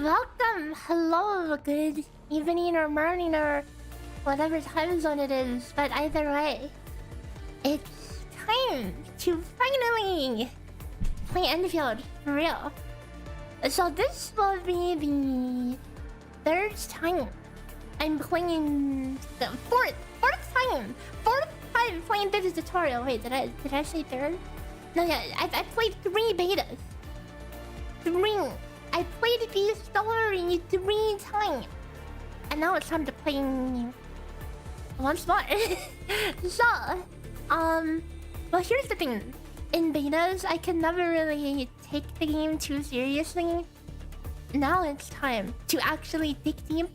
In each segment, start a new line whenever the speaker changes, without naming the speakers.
welcome, hello, good evening or morning or whatever time zone it is, but either way, it's time to finally play Endfield for real. So this will be the third time I'm playing the fourth time playing this tutorial. Wait, did I say third? No, yeah, I played 3 betas. 3. I played the story 3 times. And now it's time to play once more. So, well, here's the thing. In betas, I can never really take the game too seriously. Now it's time to actually dig deep.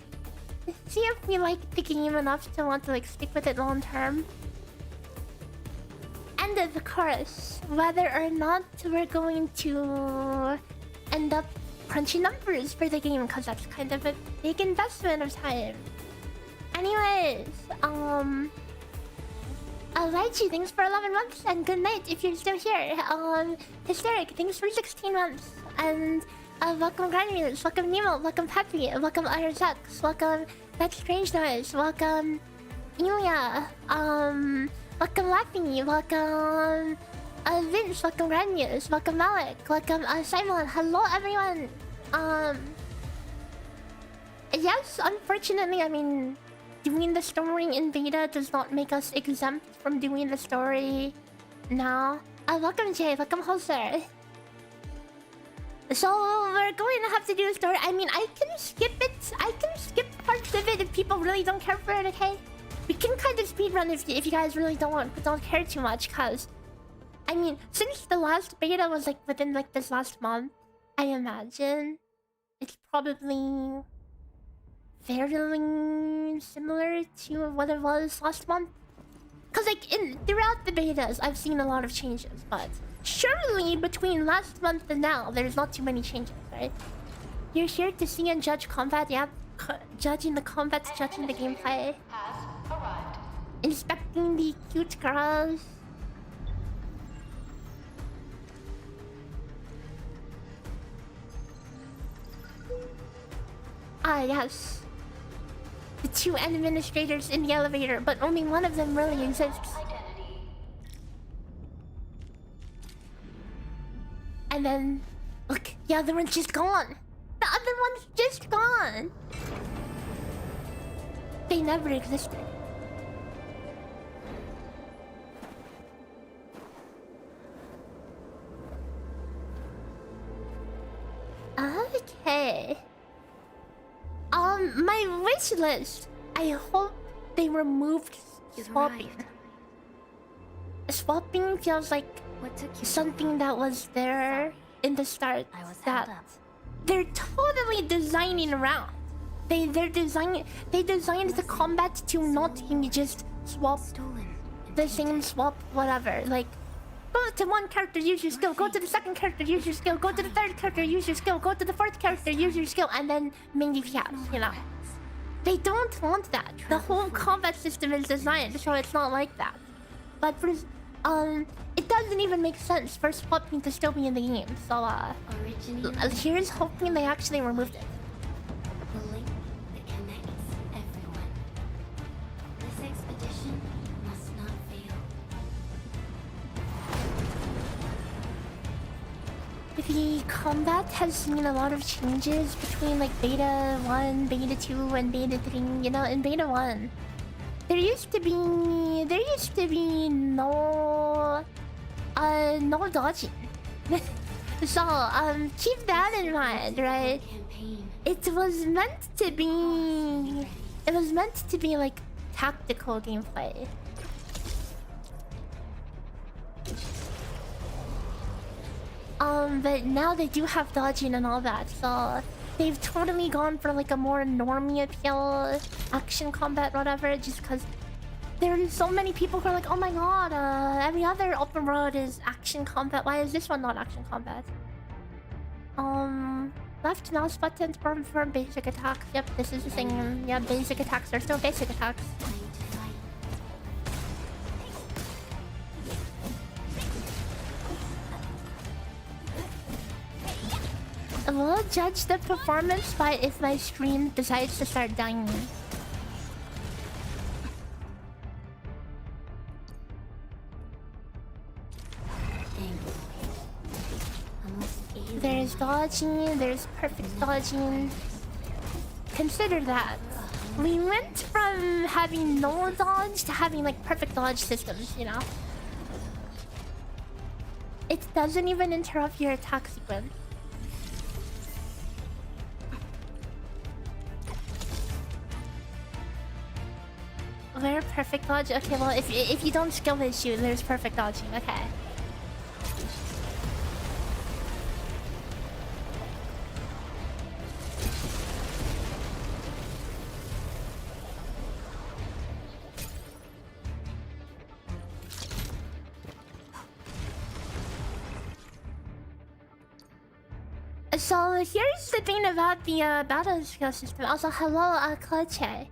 See if we like the game enough to want to like stick with it long term. And of course, whether or not we're going to end up crunching numbers for the game, because that's kind of a big investment of time. Anyways, Alrighty, thanks for 11 months and good night if you're still here. Hysteric, thanks for 16 months. And welcome Granules, welcome Nemo, welcome Peppy, welcome Irzax, welcome That Strange Noise, welcome Ilya, welcome Lappy, welcome Vince, welcome Granules, welcome Malik, welcome Simon, hello everyone. Yes, unfortunately, I mean, doing the story in beta does not make us exempt from doing the story now. Welcome Jay, welcome Hoser. So we're going to have to do a story. I mean, I can skip it. I can skip parts of it if people really don't care for it, okay? We can kind of speedrun if you guys really don't care too much, cause I mean, since the last beta was like within like this last month, I imagine it's probably fairly similar to what it was last month. Cause like throughout the betas, I've seen a lot of changes, but surely between last month and now, there's not too many changes, right? You're here to see and judge combat, yeah. Judging the combat, judging the gameplay. Inspecting the cute girls. Ah, yes. The 2 administrators in the elevator, but only one of them really exists. And then, look, the other one's just gone. The other one's just gone. They never existed. Okay. My wish list. I hope they removed swapping. Right. Swapping feels like something that was there in the start that they're totally designing around. They designed the combat to not just swap the same swap whatever. Like, go to one character, use your skill. Go to the second character, use your skill. Go to the third character, use your skill. Go to the fourth character, use your skill, and then Maygi pias, you know. They don't want that. The whole combat system is designed so it's not like that. But for it doesn't even make sense for swapping to still be in the game. So here's hoping they actually removed it.
The link that connects everyone. This expedition must not fail.
The combat has seen a lot of changes between like beta 1, beta 2, and beta 3. You know, in beta 1, there used to be no dodging. So keep that in mind, right? It was meant to be like tactical gameplay. But now they do have dodging and all that, so they've totally gone for like a more normie appeal action combat, whatever, just because there's so many people who are like, oh my god, every other open world is action combat, why is this one not action combat? Left mouse button for basic attacks. Yep, this is the thing. Yeah, basic attacks are still basic attacks. I will judge the performance by if my stream decides to start dying. There's dodging, there's perfect dodging. Consider that. We went from having no dodge to having like perfect dodge systems, you know? It doesn't even interrupt your attack sequence. Where perfect dodge? Okay, well if you don't skill issue, there's perfect dodging, okay. So here's the thing about the battle skill system. Also, hello, Clutche.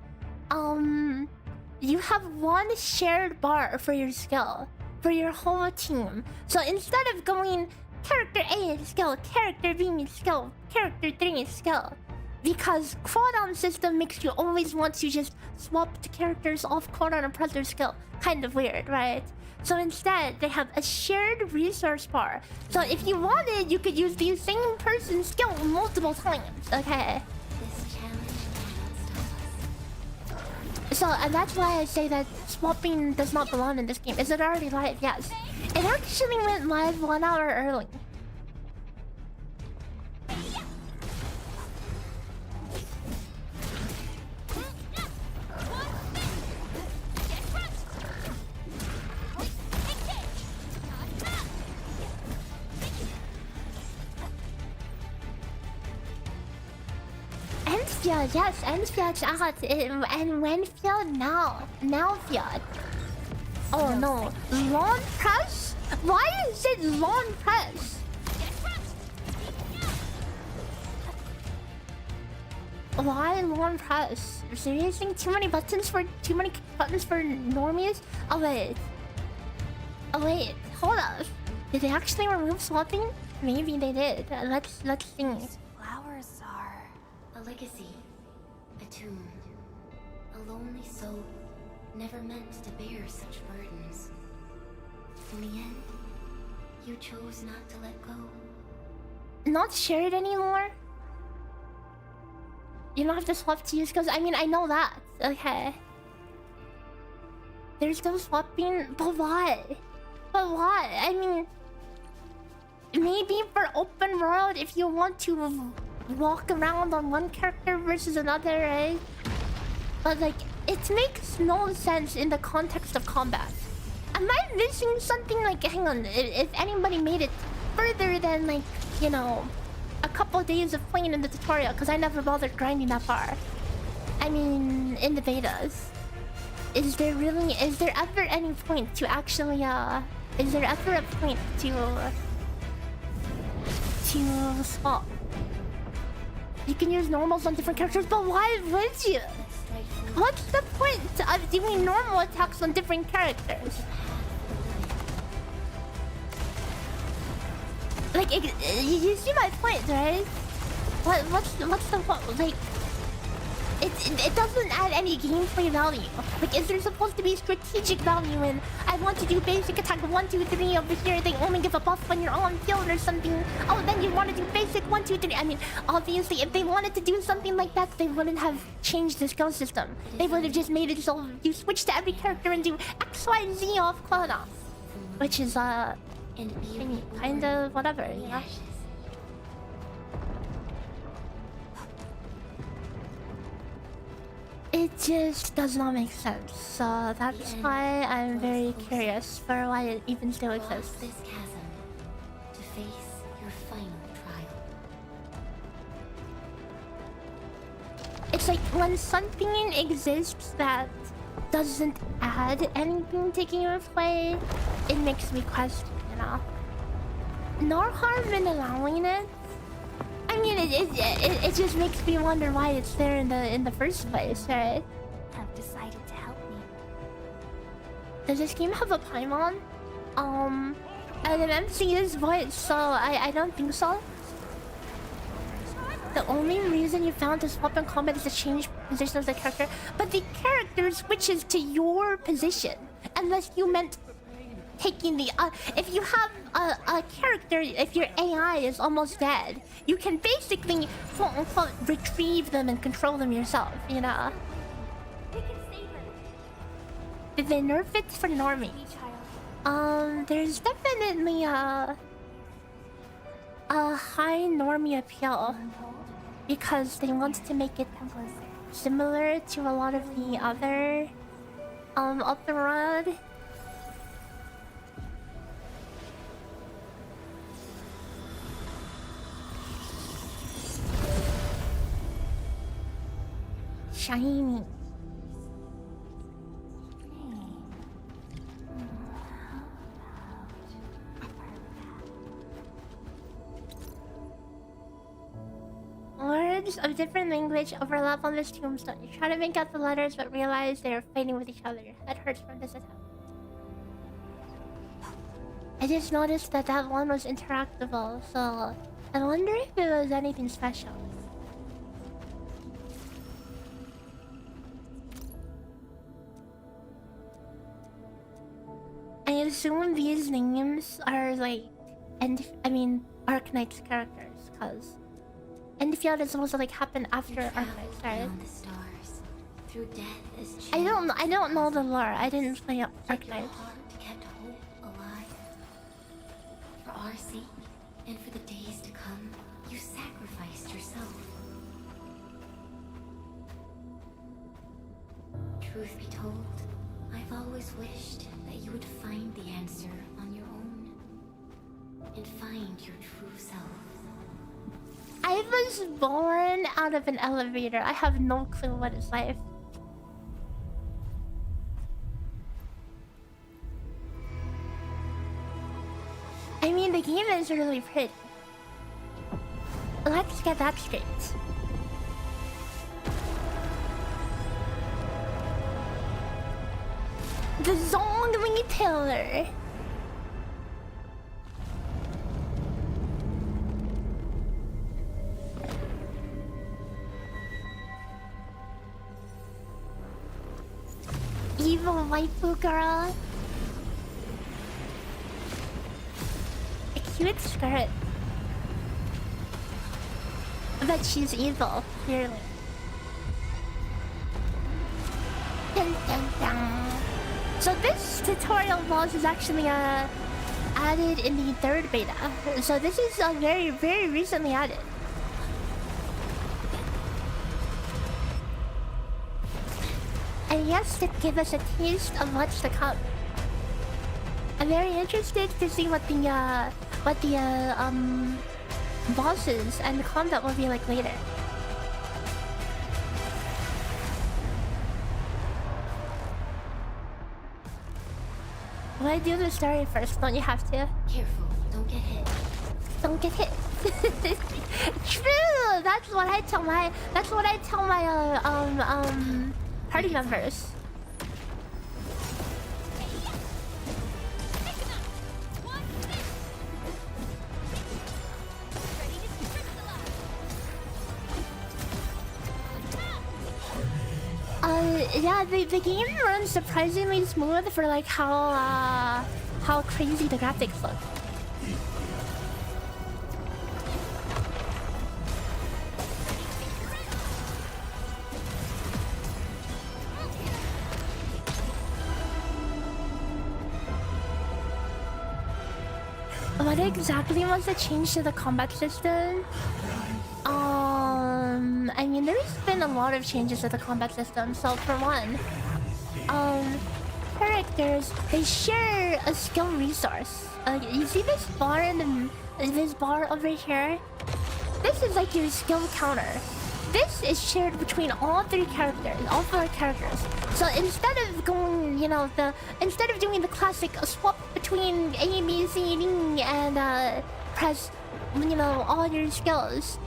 You have one shared bar for your skill for your whole team. So instead of going character A is skill, character B is skill, character 3 is skill, because cooldown system makes you always want to just swap the characters off cooldown and press their skill. Kind of weird, right? So instead, they have a shared resource bar. So if you wanted, you could use the same person's skill multiple times. Okay.
This challenge cannot stop us.
So and that's why I say that swapping does not belong in this game. Is it already live? Yes. It actually went live 1 hour early. Endfield, yes, Endfield's out. And Endfield now. Nowfield. Oh no. Lawn press? Why is it lawn press? Why lawn press? Seriously? Too many buttons for normies? Oh wait. Oh wait. Hold up. Did they actually remove swapping? Maybe they did. Let's see.
Flowers are a legacy, a tomb, a lonely soul, never meant to bear such burdens. In the end, you chose not to let go.
Not shared anymore? You don't have to swap to use skills. I mean, I know that. Okay. There's no swapping, but why? But why? I mean, maybe for open world, if you want to walk around on one character versus another, right? But like, it makes no sense in the context of combat. Am I missing something? Like, hang on, if anybody made it further than like, you know, a couple days of playing in the tutorial, because I never bothered grinding that far. I mean, in the betas. Is there ever any point to actually, is there ever a point to swap? You can use normals on different characters, but why would you? What's the point of doing normal attacks on different characters? Like, you see my point, right? What's the point? Like, it doesn't add any gameplay value. Like, is there supposed to be strategic value in I want to do basic attack 1, 2, 3 over here, they only give a buff when you're on field or something. Oh, then you want to do basic 1, 2, 3. I mean, obviously, if they wanted to do something like that, they wouldn't have changed the skill system. They would have just made it so you switch to every character and do X, Y, Z off cooldown. Which is, I mean, kind of whatever, you know? It just does not make sense. So that's why I'm very curious for why it even still exists.
This chasm to face your final trial.
It's like when something exists that doesn't add anything to gameplay, it makes me question, you know? Nor harm in allowing it. I mean, it just makes me wonder why it's there in the first place, right?
Have decided to help me.
Does this game have a Paimon? An MC is voice, so I don't think so. The only reason you found to swap in combat is to change position of the character, but the character switches to your position. Unless you meant taking the... if you have a character, if your AI is almost dead, you can basically, quote-unquote, retrieve them and control them yourself, you know?
We can save her.
Did they nerf it for normie? There's definitely a high normie appeal because they want to make it similar to a lot of the other up the road. Shiny. Words of different language overlap on this tombstone. You try to make out the letters but realize they are fighting with each other. That hurts from this attack. I just noticed that that one was interactable, so I wonder if it was anything special. I assume these names are like Arknights characters, cause Endfield is supposed to like happen after Arknights, right?
The stars, through death as
I don't know the lore. I didn't play Arknights.
Kept hope alive. For our sake and for the days to come, you sacrificed yourself. Truth be told, I've always wished that you would find the answer on your own and find your true self.
I was born out of an elevator. I have no clue what it's like. I mean, the game is really pretty. Let's get that straight. The Zongli Pillar. Evil waifu girl. A cute skirt. But she's evil, clearly. Dun, dun, dun. So this tutorial boss is actually added in the 3rd beta. So this is very, very recently added. And yes, it gave us a taste of what's to come. I'm very interested to see what the bosses and the combat will be like later. Why do the story first? Don't you have to?
Careful, don't get hit.
Don't get hit. True. That's what I tell my. Party members. Yeah, the game runs surprisingly smooth for like how crazy the graphics look. What exactly was the change to the combat system? I mean, there's been a lot of changes to the combat system. So for one, characters, they share a skill resource. You see this bar this bar over here? This is like your skill counter. This is shared between all 4 characters. So instead of going, instead of doing the classic swap between A, B, C, D, and press, all your skills,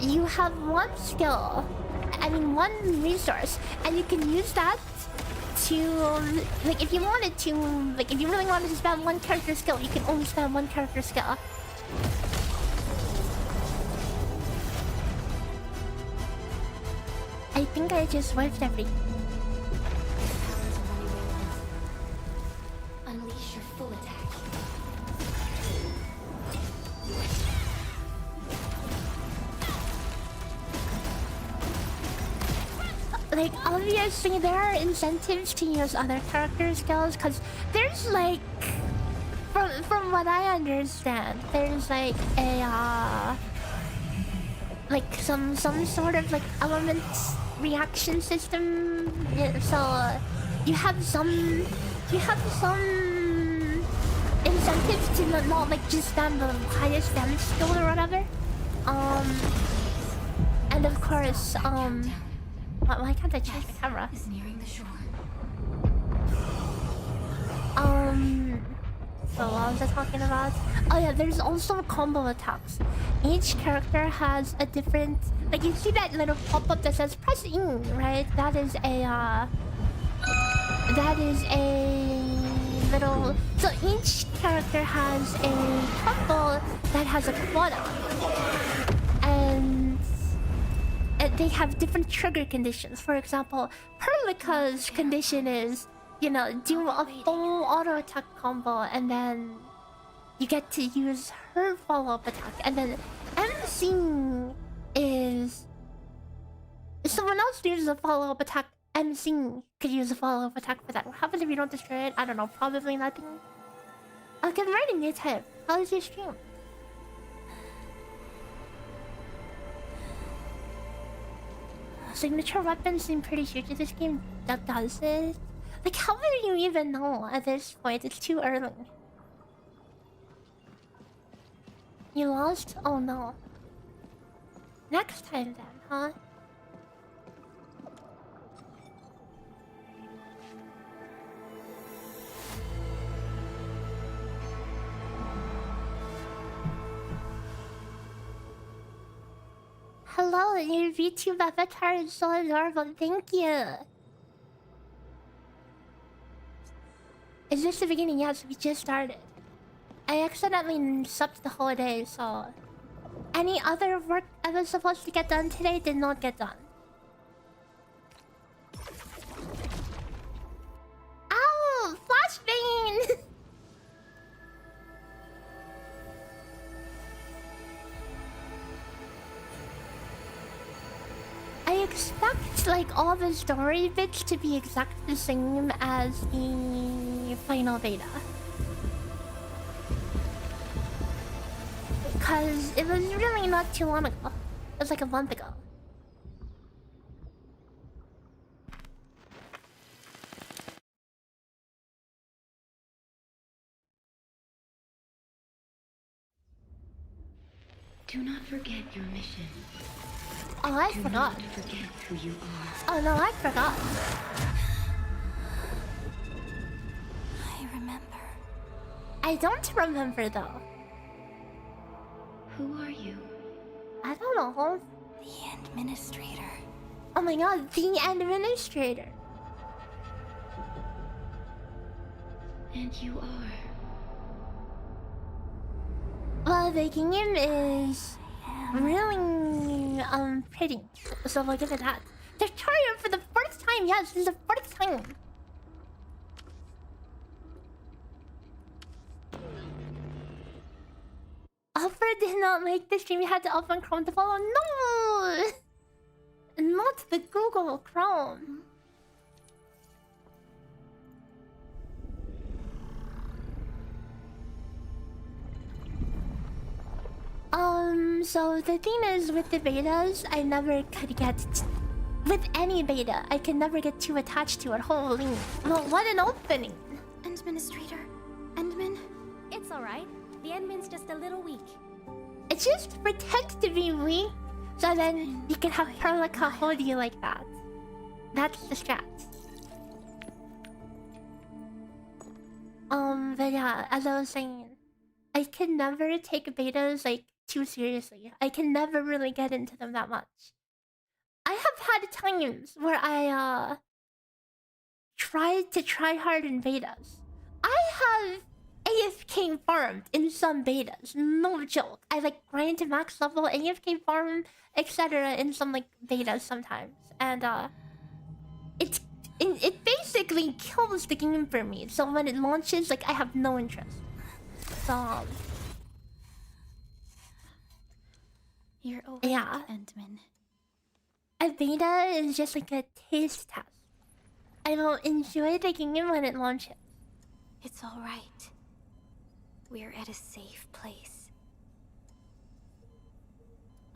you have one resource, and you can use that to, like, if you wanted to, like, if you really wanted to spam one character skill, you can only spam one character skill. I think I just wiped everything.
Powers are running rampant. Unleash your full attack.
Like, obviously there are incentives to use other character skills, because there's like, from what I understand, there's like a like some sort of like element reaction system. Yeah, so you have some incentives to not like just stand the highest damage skill or whatever. And of course, why can't I change my camera?
Is nearing the shore.
So what was I talking about? Oh yeah, there's also combo attacks. Each character has a different... Like, you see that little pop-up that says press in, right? That is a little... So each character has a combo that has a quota. And they have different trigger conditions. For example, Perlica's condition is, you know, do a full auto attack combo and then you get to use her follow-up attack. And then MC is... If someone else uses a follow-up attack, MC could use a follow-up attack for that. What happens if you don't destroy it? I don't know, probably nothing. Good morning, new type. How is your stream? Signature weapons seem pretty huge in this game. That does it. Like, how would you even know at this point? It's too early. You lost? Oh no. Next time then, huh? Hello, your VTube avatar is so adorable. Thank you. Is this the beginning? Yes, we just started. I accidentally subbed the whole day, so... Any other work I was supposed to get done today did not get done. Ow! Flashbang! I expect like all the story bits to be exactly the same as the final beta. Because it was really not too long ago. It was like a month ago.
Do not forget your mission.
Oh, I forgot.
Do not forget who you are.
Oh no, I forgot.
I remember.
I don't remember though.
Who are you?
I don't know.
The administrator.
Oh my god, the administrator.
And you are.
Well, the game is really pretty, so I'll give it that. Tutorial for the first time. Yes, this is the first time. Alfred did not make the stream. We had to open Chrome to follow. No, not the Google Chrome. So the thing is, with the betas, I never could get... With any beta, I can never get too attached to it. Holy... Well, what an opening!
Administrator? Endman?
It's alright. The Endman's just a little weak.
It just pretends to be weak, so then you can have Perlica hold you like that. That's the strat. But yeah, as I was saying, I can never take betas, like, too seriously. I can never really get into them that much. I have had times where I tried to try hard in betas. I have AFK farmed in some betas. No joke. I like grind to max level, AFK farm, etc. in some like betas sometimes, and it basically kills the game for me. So when it launches, like I have no interest. So
You're awake,
yeah.
Endman.
A beta is just like a taste test. I will enjoy the game when it launches.
It's all right. We're at a safe place.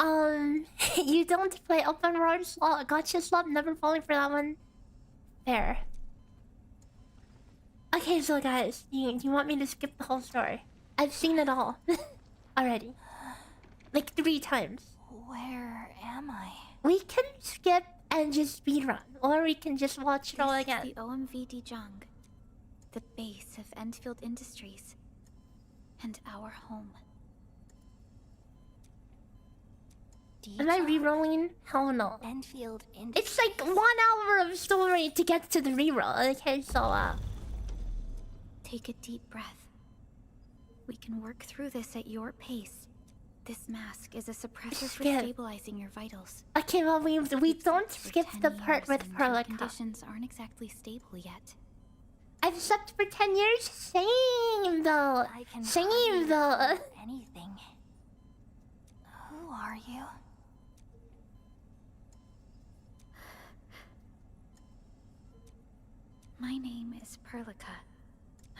You don't play open world slot, gacha slot, never falling for that one. Fair. Okay, so guys, you want me to skip the whole story? I've seen it all already, like 3 times.
Where am I?
We can skip and just speedrun, or we can just watch it all again.
This is the OMV Dijong, the base of Endfield Industries, and our home.
Am I rerolling? Hell no.
Endfield Industries.
It's like 1 hour of story to get to the reroll. Okay, so
Take a deep breath. We can work through this at your pace. This mask is a suppressor for stabilizing your vitals.
okay, well we don't skip the part with Perlica.
Conditions aren't exactly stable yet.
I've slept for 10 years. Same though. Same though.
Anything. Who are you? My name is Perlica.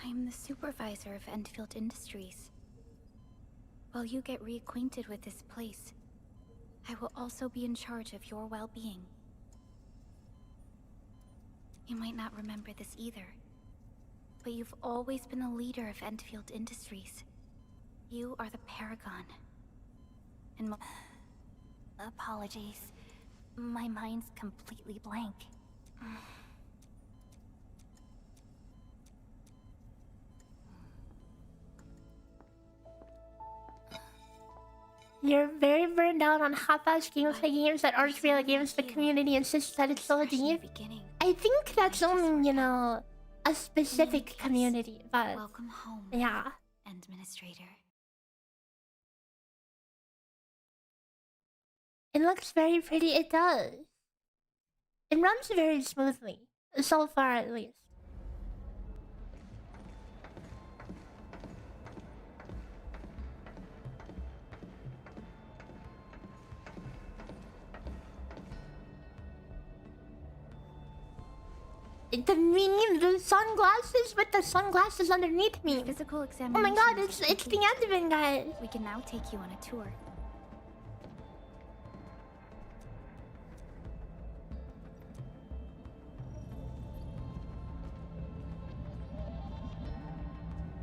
I am the supervisor of Endfield Industries. While you get reacquainted with this place, I will also be in charge of your well-being. You might not remember this either, but you've always been the leader of Endfield Industries. You are the paragon. And apologies. My mind's completely blank.
You're very burned out on half-ass gameplay games that aren't real games. The community insists that it's so deep. I think that's only, you know, a specific community, but
welcome home,
yeah.
Administrator.
It looks very pretty. It does. It runs very smoothly, so far at least. The meaning, the sunglasses with the sunglasses underneath me.
Physical
Oh
examination.
my god, it's the Endman, guys.
We can now take you on a tour.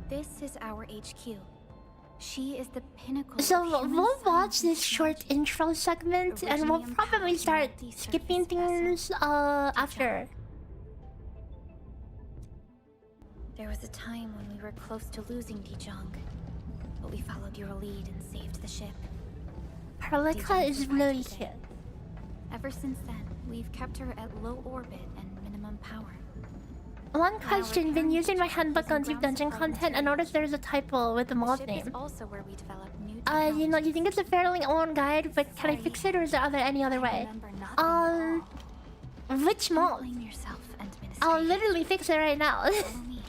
This is our HQ. She is the pinnacle.
So
of human
we'll watch
science and
this short
technology.
intro segment, and we'll
Originally
probably
empowered
start
multi-surface
skipping things after.
There was a time when we were close to losing Dijong, but we followed your lead and saved the ship.
Perlica is really cute.
Ever since then, we've kept her at low orbit and minimum power.
One question, been using my handbook on deep dungeon content. I noticed there's a typo with the mod
The ship is
name.
also where we develop new
You
technology.
know, you think it's a fairly old guide, but can I fix it, or is there any other way?
Remember nothing at all.
Which
Don't
mod?
blame yourself, Administrator.
I'll literally fix it right now.
Follow me.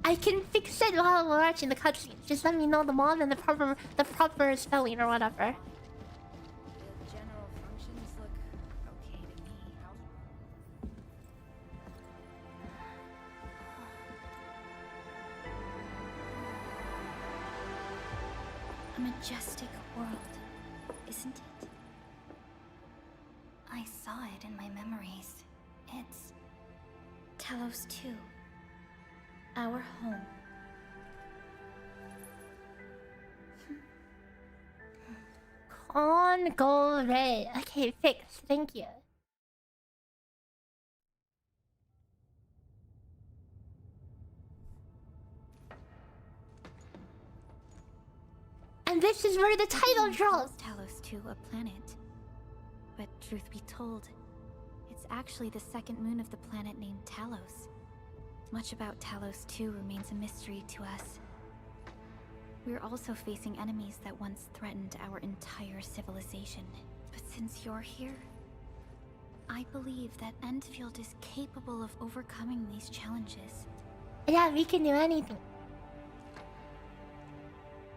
I can fix it while we're watching the cutscenes. Just let me know the mod and the proper spelling or whatever.
The general functions look okay to me.
A majestic world, isn't it? I saw it in my memories. It's Talos 2. Our home.
Go Ray. Okay, fixed. Thank you. And this is where the title drops.
Talos 2 a planet. But truth be told, its
It's actually the second moon of the planet named Talos. Much about Talos, too, remains a mystery to us. We're also facing enemies that once threatened our entire civilization. But since you're here, I believe that Endfield is capable of overcoming these challenges.
Yeah, we can do anything.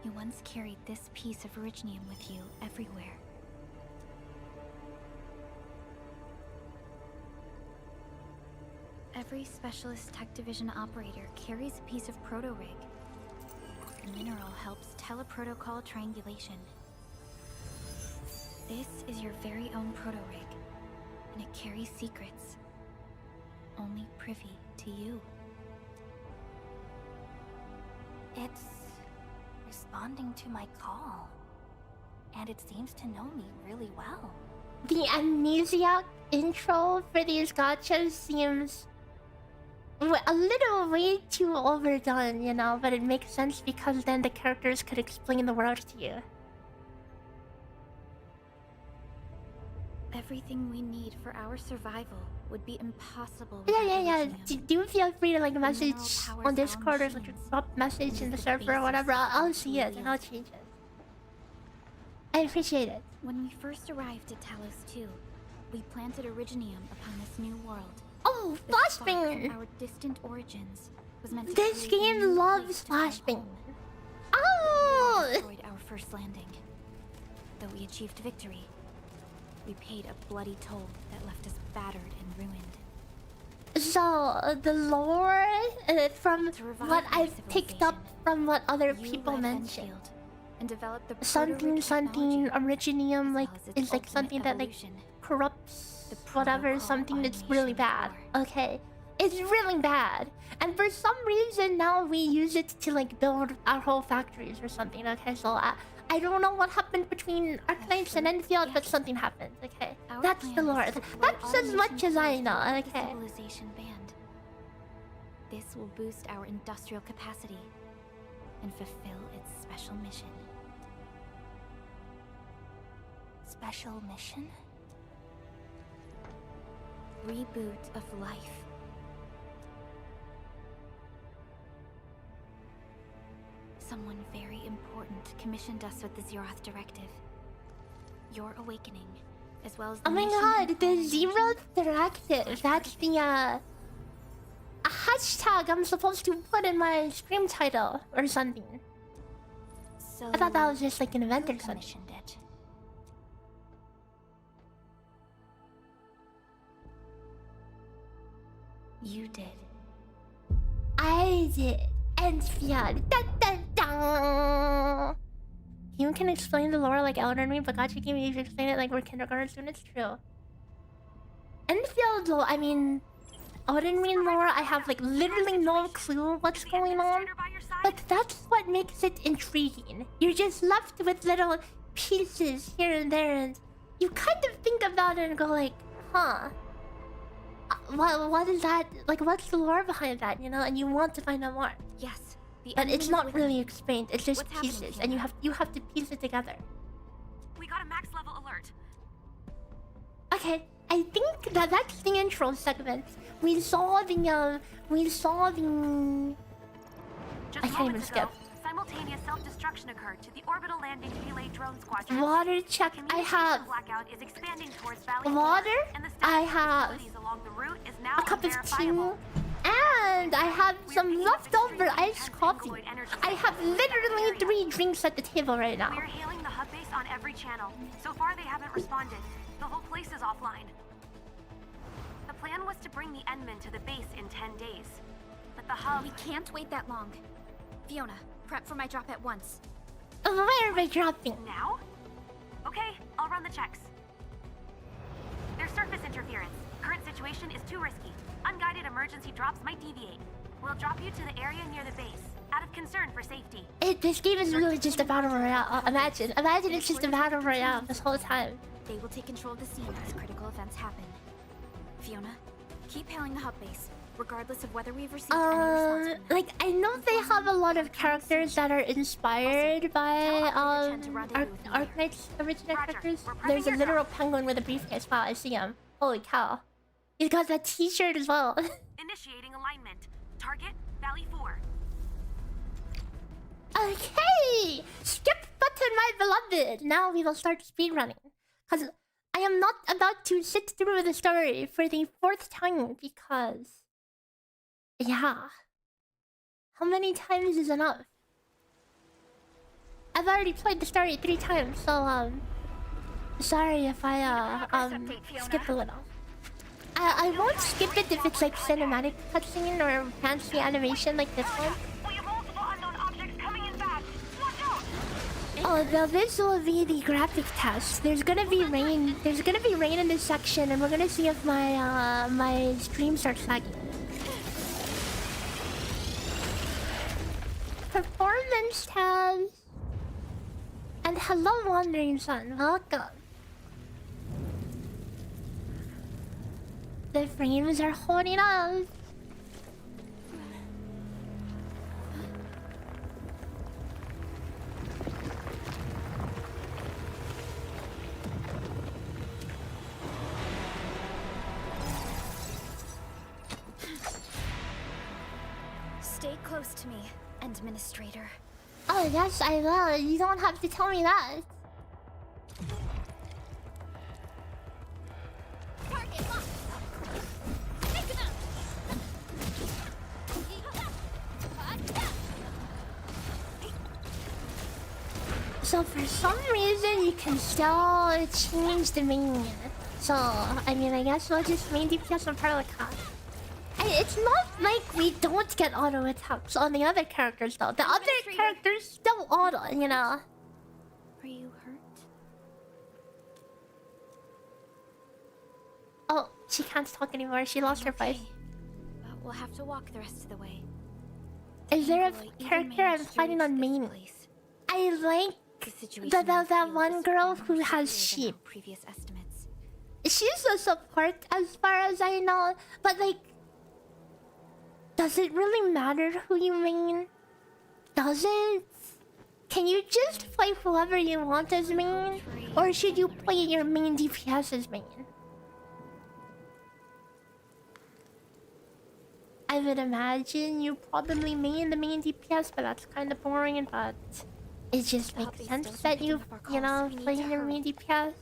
You once carried this piece of Originium with you everywhere. Every Specialist Tech Division operator carries a piece of proto-rig. The mineral helps teleprotocol triangulation. This is your very own proto-rig, and it carries secrets only privy to you. It's responding to my call, and it seems to know me really well.
The amnesiac intro for these gachas seems a little way too overdone, you know, but it makes sense because then the characters could explain the world to you.
Everything we need for our survival would be impossible
Yeah,
without
yeah.
Originium.
Do feel free to like message
mineral
on
powers
Discord
our
or like
machines.
drop message in the
It is the
server or whatever.
basis
I'll
of
see it and I'll
live.
change it. I appreciate it.
When we first arrived at Talos 2, we planted Originium upon this new world.
Oh,
The spark from
flashbang!
our distant origins was meant to
This
create a
game
new
loves
place to call
flashbang.
home.
Oh!
Destroyed our first landing. Though we achieved victory, we paid a bloody toll that left us battered and ruined.
So, the lore from
To revive
what
our
I've picked up
civilization,
from what other
You
people
led
mentioned.
Endfield and developed the
Something,
proto-rig technology,
Originium,
as
like,
well as its
is like
ultimate
something that like
evolution.
corrupts
The
whatever,
protocol
something that's really
automation
bad.
core.
Okay. It's really bad. And for some reason now we use it to like build our whole factories or something. Okay, so I don't know what happened between Arknights and Endfield, but
Yes.
something happened. Okay.
Our
That's
plan
the
is
lore.
to deploy
That's as much
automation
as I
tools
know.
throughout the
Okay.
civilization band. This will boost our industrial capacity and fulfill its special mission. Special mission? Reboot of life. Someone very important commissioned us with the Zeroth Directive. Your awakening, as well as the
Oh my
mission
god,
and
the
planning
Zero Directive. That's the a hashtag I'm supposed to put in my stream title or something.
So
I thought that was just like an event
who
or something.
commissioned it? You did.
I did. Endfield. Dun, dun, dun. You can explain the lore like Elden Ring, but gacha game you should explain it like we're kindergarten students. True. Endfield though, I mean, Elden Ring lore, I have like literally no clue what's going on. But that's what makes it intriguing. You're just left with little pieces here and there, and you kind of think about it and go like, huh. What is that? Like, what's the lore behind that, you know? And you want to find out more.
Yes. The
But
enemy
it's
is
not
with
really
me.
explained. It's just
What's happening,
pieces, and
Fiona?
you have to piece it together.
We got a max level alert.
Okay, I think that's the intro segment. We saw the
Just
I can't even
moments ago,
skip.
simultaneous self-destruction occurred to the orbital landing relay drone squadron.
water check. I
Communication
have
blackout is expanding towards Valley
water.
4, and the
I
status of
have
facilities along the route is now
a cup of tea,
unverifiable.
and I have
We're
some
picking up
leftover
extremely
iced
intense
coffee.
Angoid energy
I have
signals in the
literally
area.
3 drinks at the table right now.
We're hailing the hub base on every channel. So far, they haven't responded. The whole place is offline. The plan was to bring the Endmen to the base in 10 days. But the hub...
We can't wait that long. Fiona, prep for my drop at once.
Where are we dropping?
Now? Okay, I'll run the checks. There's surface interference. Current situation is too risky. Unguided emergency drops might deviate. We'll drop you to the area near the base, out of concern for safety.
This game is really just a battle royale. Imagine it's just a battle royale this whole time.
They will take control of the scene as critical events happen. Fiona, keep hailing the hub base, regardless of whether we've received any response from them.
Like I know they have a lot of characters that are inspired by Arknights original
Roger.
characters.
We're prepping
There's a
your
literal penguin with a briefcase. Wow, I see him. Holy cow. He's got that t-shirt as well.
Initiating alignment. Target, Valley 4.
Okay! Skip button, my beloved! Now we will start speedrunning. Because I am not about to sit through the story for the 4th time because... Yeah. How many times is enough? I've already played the story 3 times, so sorry if I skip a little. I won't skip it if it's like cinematic cutscene or fancy animation like this one. Oh, this will be the graphic test. There's gonna be rain. There's gonna be rain in this section, and we're gonna see if my my stream starts lagging. Performance test. And hello, Wandering Sun. Welcome. The frames are holding up.
Stay close to me, Administrator.
Oh, yes, I will. You don't have to tell me that.
Target locked. Take him out.
So for some reason, you can still change the main. So, I mean, I guess we'll just main DPS on Parlica. It's not like we don't get auto attacks on the other characters though. The other characters still auto, you know.
Are you hurt?
Oh, she can't talk anymore. She lost her voice.
But we'll have to walk the rest of the way.
Is there a character I'm fighting on main? I like that one girl who has sheep.
Previous estimates.
She's a support as far as I know, but like, does it really matter who you main? Does it? Can you just play whoever you want as main? Or should you play your main DPS as main? I would imagine you probably main the main DPS, but that's kind of boring, but it just makes sense that you know, play your main DPS.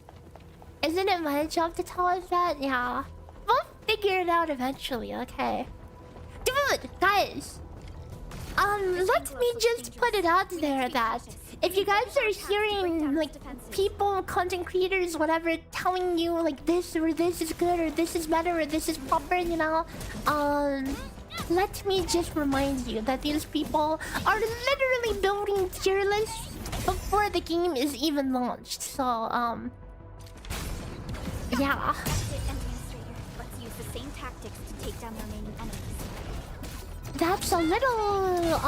Isn't it my job to tell us that? Yeah. We'll figure it out eventually, okay? Dude, guys! Let me just put it out there that if you guys are hearing, like, people, content creators, whatever, telling you, like, this or this is good or this is better or this is proper, you know, let me just remind you that these people are literally building tier lists before the game is even launched, so, yeah.
Administrator, let's use the same tactics to take down the remaining enemies.
That's a little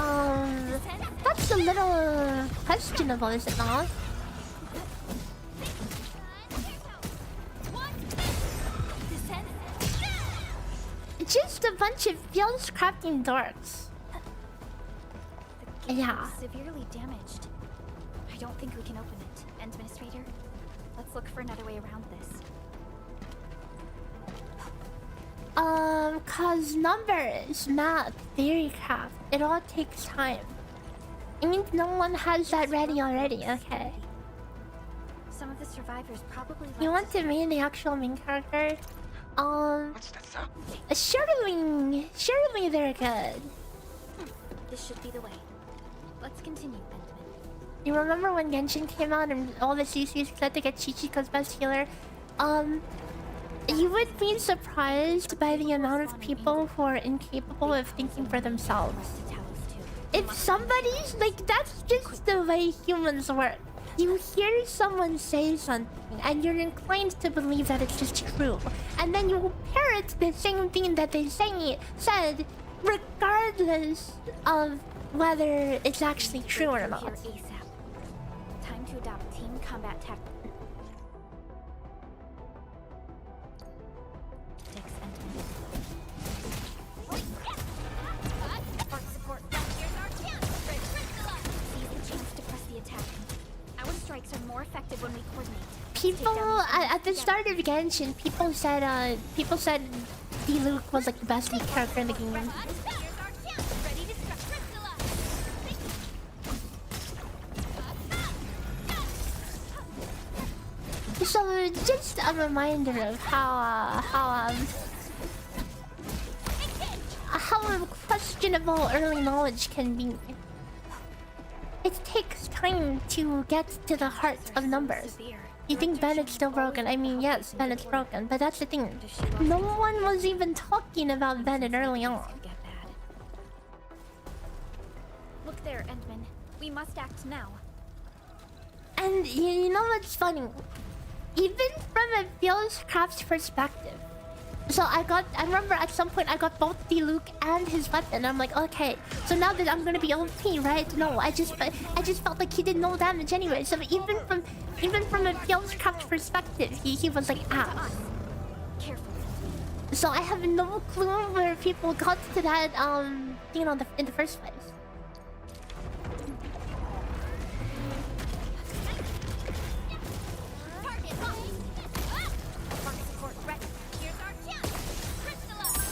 questionable, is it not? Just a bunch of fields crafting dorks. Yeah.
Severely damaged. I don't think we can open it, Administrator. Let's look for another way around this.
Cause numbers, map, theory craft, it all takes time. I mean, no one has that ready already, okay.
Some of the survivors probably
You want to main the actual main character? Surely they're good.
This should be the way. Let's continue, Benjamin.
You remember when Genshin came out and all the CCs said to get Chi-Chi's best healer? You would be surprised by the amount of people who are incapable of thinking for themselves. If somebody's like, that's just the way humans work. You hear someone say something and you're inclined to believe that it's just true. And then you parrot the same thing that they said, regardless of whether it's actually true or not.
Time to adopt team combat tactics. Strikes are more effective when we coordinate.
People at the start of Genshin, people said Luke was like the best lead character in the game.
Here's our chance. Ready to strike. Crystallized.
So just a reminder of how questionable early knowledge can be. It takes time to get to the heart of numbers. You think Bennett's still broken? I mean, yes, Bennett's broken, but that's the thing. No one was even talking about Bennett early on.
Look there, Endman. We must act now.
And you know what's funny? Even from a Fieldcraft's perspective. So I remember at some point I got both the Luke and his weapon. I'm like, okay, so now that I'm gonna be OP, right? No, I just felt like he did no damage anyway. So even from a Fieldcraft perspective, he was like ass.
Carefully.
So I have no clue where people got to that thing in the first place.
Target locked. Rock support ready. Here's our chance. Crystallized.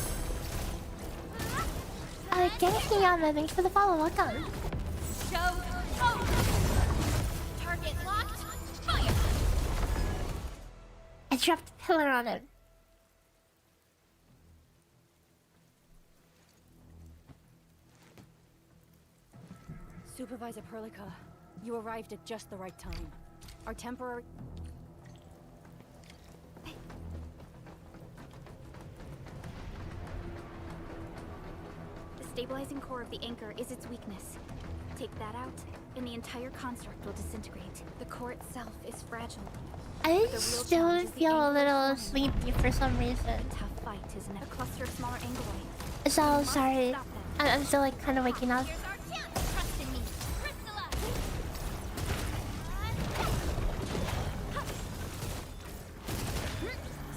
Genki, thanks for the follow. Welcome.
Show. Target locked. Fire.
I dropped a pillar on him.
Supervisor Perlica, you arrived at just the right time. Our temporary...
The stabilizing core of the anchor is its weakness. Take that out, and the entire construct will disintegrate. The core itself is fragile.
I still feel a little sleepy for some reason.
A tough fight, isn't it? A cluster of smaller angloids.
So sorry. I'm still like kind of waking up.
Here's our chance. Trust in me. Crystallized.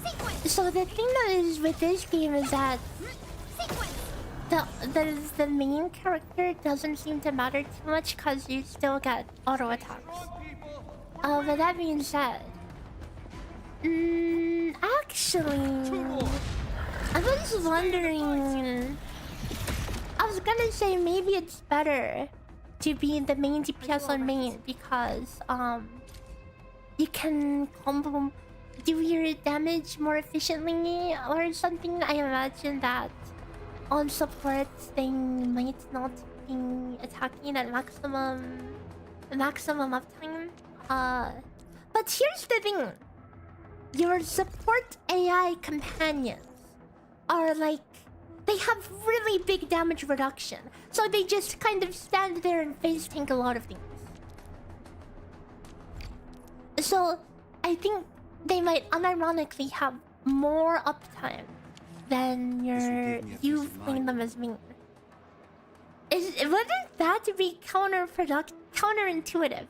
Sequence.
So the thing that is with this game is that
Sequence.
the main character doesn't seem to matter too much because you still get auto attacks. But that being said, actually, I was wondering. I was gonna say maybe it's better to be the main DPS on main because you can combo do your damage more efficiently or something. I imagine that on support they might not be attacking at maximum uptime. But here's the thing. Your support AI companions are like, they have really big damage reduction. So they just kind of stand there and face tank a lot of things. So I think they might unironically have more uptime than you playing them as main. Wouldn't that be counterintuitive?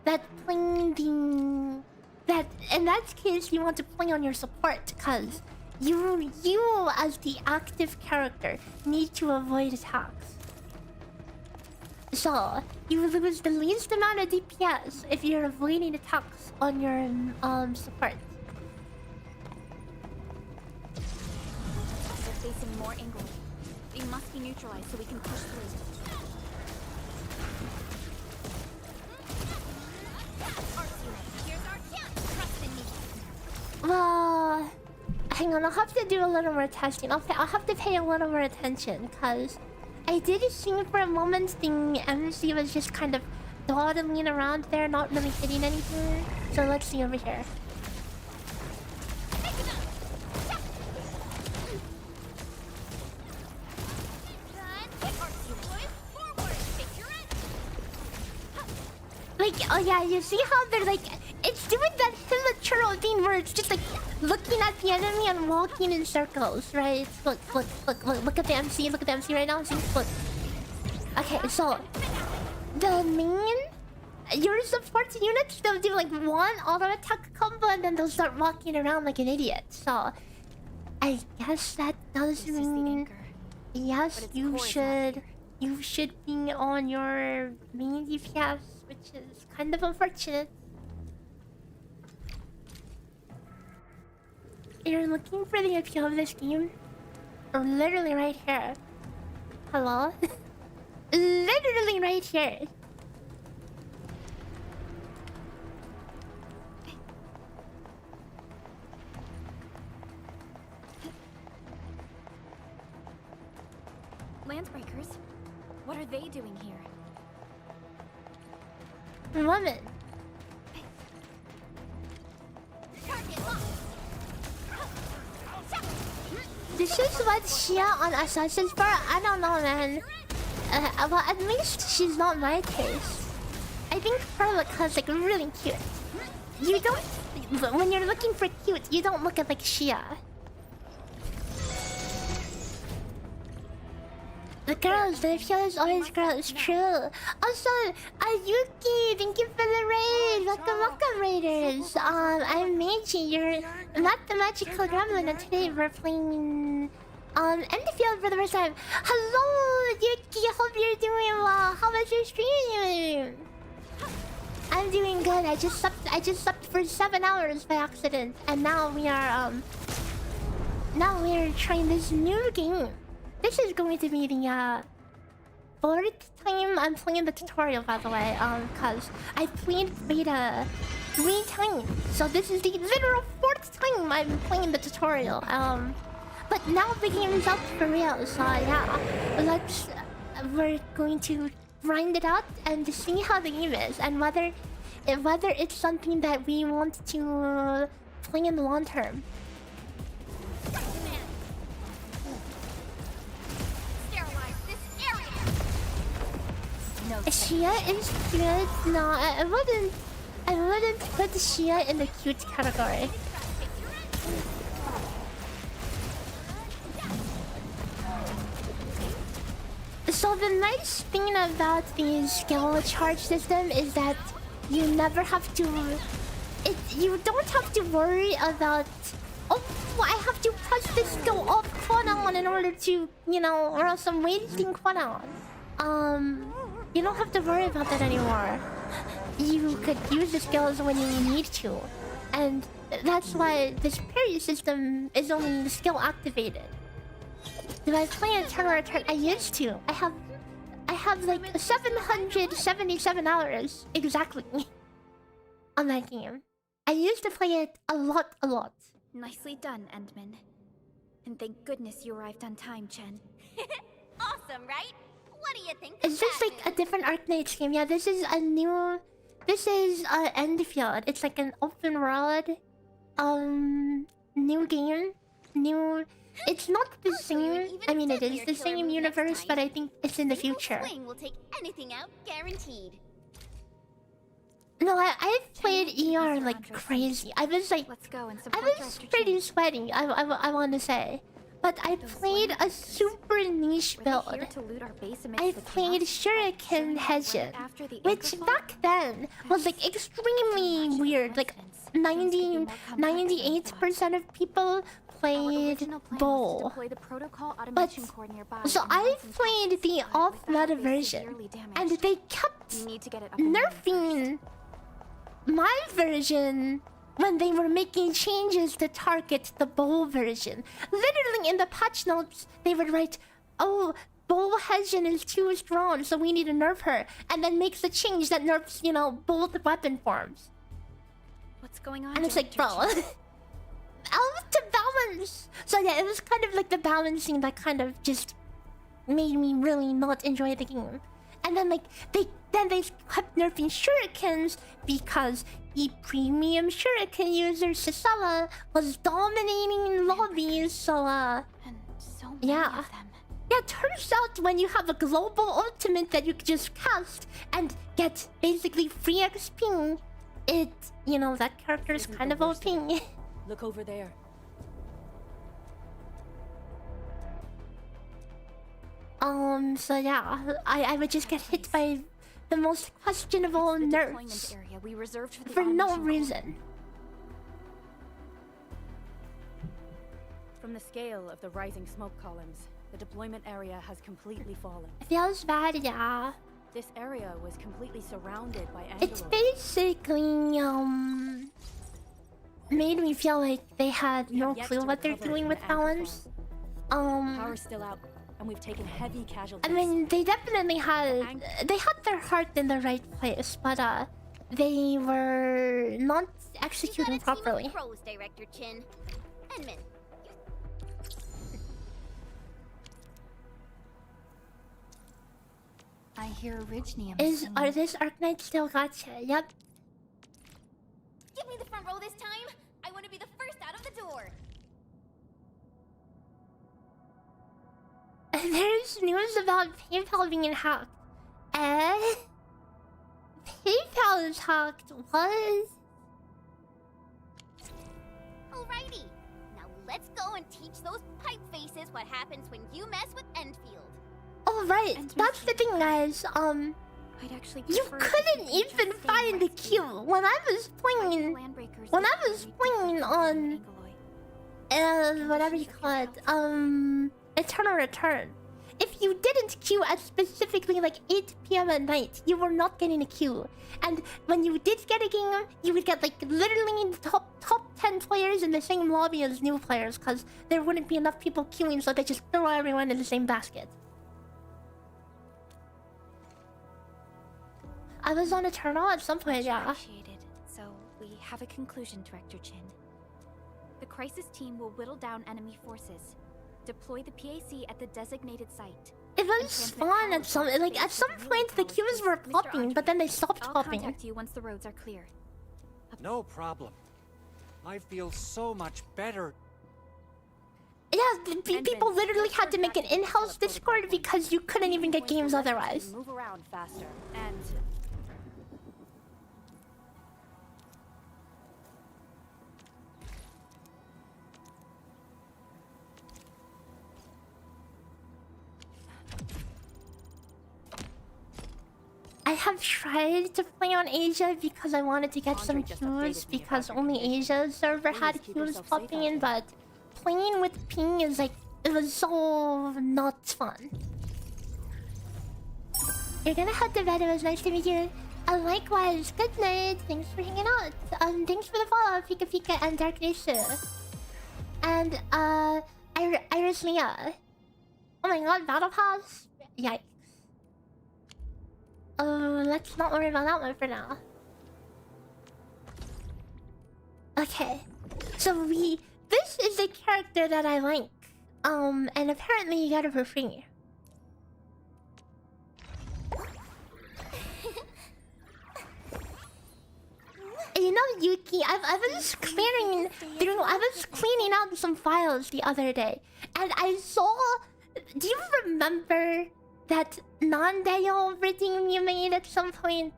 That playing that in that case you want to play on your support because you as the active character need to avoid attacks. So you lose the least amount of DPS if you're avoiding attacks on your support.
They're facing more angloids. They must be neutralized so we can push through.
Here's our chance. Trust in me.
Well, hang on, I'll have to do a little more testing. I'll have to pay a little more attention because I did see for a moment the MC was just kind of dawdling around there, not really hitting anything. So let's see over here. Like, oh yeah, you see how they're like, it's doing that hilichurl thing where it's just like looking at the enemy and walking in circles, right? Look at the MC, look at the MC right now. See, look. Okay, so the main, your support units, they'll do like one auto attack combo and then they'll start walking around like an idiot. So I guess that does mean, yes, you should be on your main DPS, which is kind of unfortunate. you're looking for the appeal of this game, literally right here. Hello? Literally right here.
Landbreakers? What are they doing here?
Woman. This is what Shia on Assassin's for? I don't know, man. Well, at least she's not my taste. I think Perlica's like really cute. You don't... When you're looking for cute, you don't look at like Shia. The girls, the appeal is always girls, true. Also, Ayuki, thank you for the raid. Welcome, raiders. I'm Maygi, you're not the magical gremlin, and today we're playing Endfield for the first time. Hello, Yuki, hope you're doing well. How was your stream? I'm doing good. I just slept for 7 hours by accident, and now we are trying this new game. This is going to be the 4th time I'm playing the tutorial, by the way, cause I played beta 3 times, so this is the literal 4th time I'm playing the tutorial. But now the game is out for real, so yeah, we're going to grind it out and see how the game is, and whether it's something that we want to play in the long term. Shia is cute. No, I wouldn't put Shia in the cute category. So the nice thing about the skill charge system is that you never have to... You don't have to worry about... Oh, I have to press this skill off cooldown in order to, you know, or else I'm wasting cooldown. You don't have to worry about that anymore. You could use the skills when you need to. And that's why this parry system is only skill activated. Do I play a turn or a turn? I used to. I have like 777 hours exactly on that game. I used to play it a lot.
Nicely done, Endman. And thank goodness you arrived on time, Chen.
Awesome, right? What do you think?
Is this like a different Arknights game? Yeah, this is a new... This is Endfield. It's like an open world... new game. New... It's not the same... I mean, it is the same universe, but I think it's in the future.
Will take anything out, guaranteed.
No, I've played ER like crazy. I was like...
Let's go and
I was pretty sweaty, I want to say. But I played a super niche build. I played Shuriken Hejin, which back then was like extremely weird. Like 98% of people played Bowl. But so I played the off-meta version, and they kept nerfing my version when they were making changes to target the Bowl version. Literally in the patch notes, they would write, "Oh, Bowl Hejin is too strong, so we need to nerf her," and then makes the change that nerfs, you know, both weapon forms.
What's going on?
And it's like, bro, I want to balance. So yeah, it was kind of like the balancing that kind of just made me really not enjoy the game. And then like they kept nerfing shurikens because the premium shuriken user Sisala was dominating lobbies. So
and so many
yeah.
of them.
Yeah, turns out when you have a global ultimate that you can just cast and get basically free XP, it, you know, that character is kind of OP.
Look over there.
So yeah, I would just get hit by the most questionable nerfs for no reason.
From the scale of the rising smoke columns, the deployment area has completely fallen.
It feels bad, yeah.
This area was completely surrounded by
It's
Angelos.
basically made me feel like they had no
Yet
clue
to
what they're
recover
doing
from
with
the anchor
balance.
Power's still out, and we've taken heavy casualties.
I mean, they definitely had their heart in the right place, but they were not executing properly.
Pros, Director Chin. Edmund,
I hear Orignium
Are this Arknights still gacha? Yep.
give me the front row this time. I want to be the first out of the door.
There's news about PayPal being hacked. PayPal is hacked. What?
Alrighty. Now let's go and teach those pipe faces what happens when you mess with Endfield.
Oh right, that's the thing, guys.
I'd actually
You
prefer if
couldn't
could just
even
stay
find a
rescued.
queue when I was playing.
Landbreakers
When I
is
was
very
playing
different
on
from Mangaloy.
whatever you call it, Eternal Return. If you didn't queue at specifically like 8 p.m. at night, you were not getting a queue. And when you did get a game, you would get like literally the top 10 players in the same lobby as new players, because there wouldn't be enough people queuing, so they just throw everyone in the same basket. I was on Eternal at some point, yeah.
Appreciated. So we have a conclusion, Director Chin. The crisis team will whittle down enemy forces, deploy the PAC at the designated site.
It was fun at some point the queues were popping, but then they stopped
I'll
popping.
contact you once the roads are clear.
No problem. I feel so much better.
Yeah, people literally had to make an in-house Discord because you couldn't even get games otherwise.
Move around faster, and
I have tried to play on Asia because I wanted to get some queues because only Asia server had queues popping in, but playing with ping is like, it was so not fun. You're gonna head to bed, it was nice to meet you. Likewise, good night, thanks for hanging out. Thanks for the follow, Pika Pika and Dark Nation. And Iris Mia. Oh my god, Battle Pass? Yikes. Let's not worry about that one for now. Okay. So this is the character that I like. And apparently you got it for free. You know, Yuki, I was clearing through, I was cleaning out some files the other day, and I saw. Do you remember that non-Dale redeem you made at some point?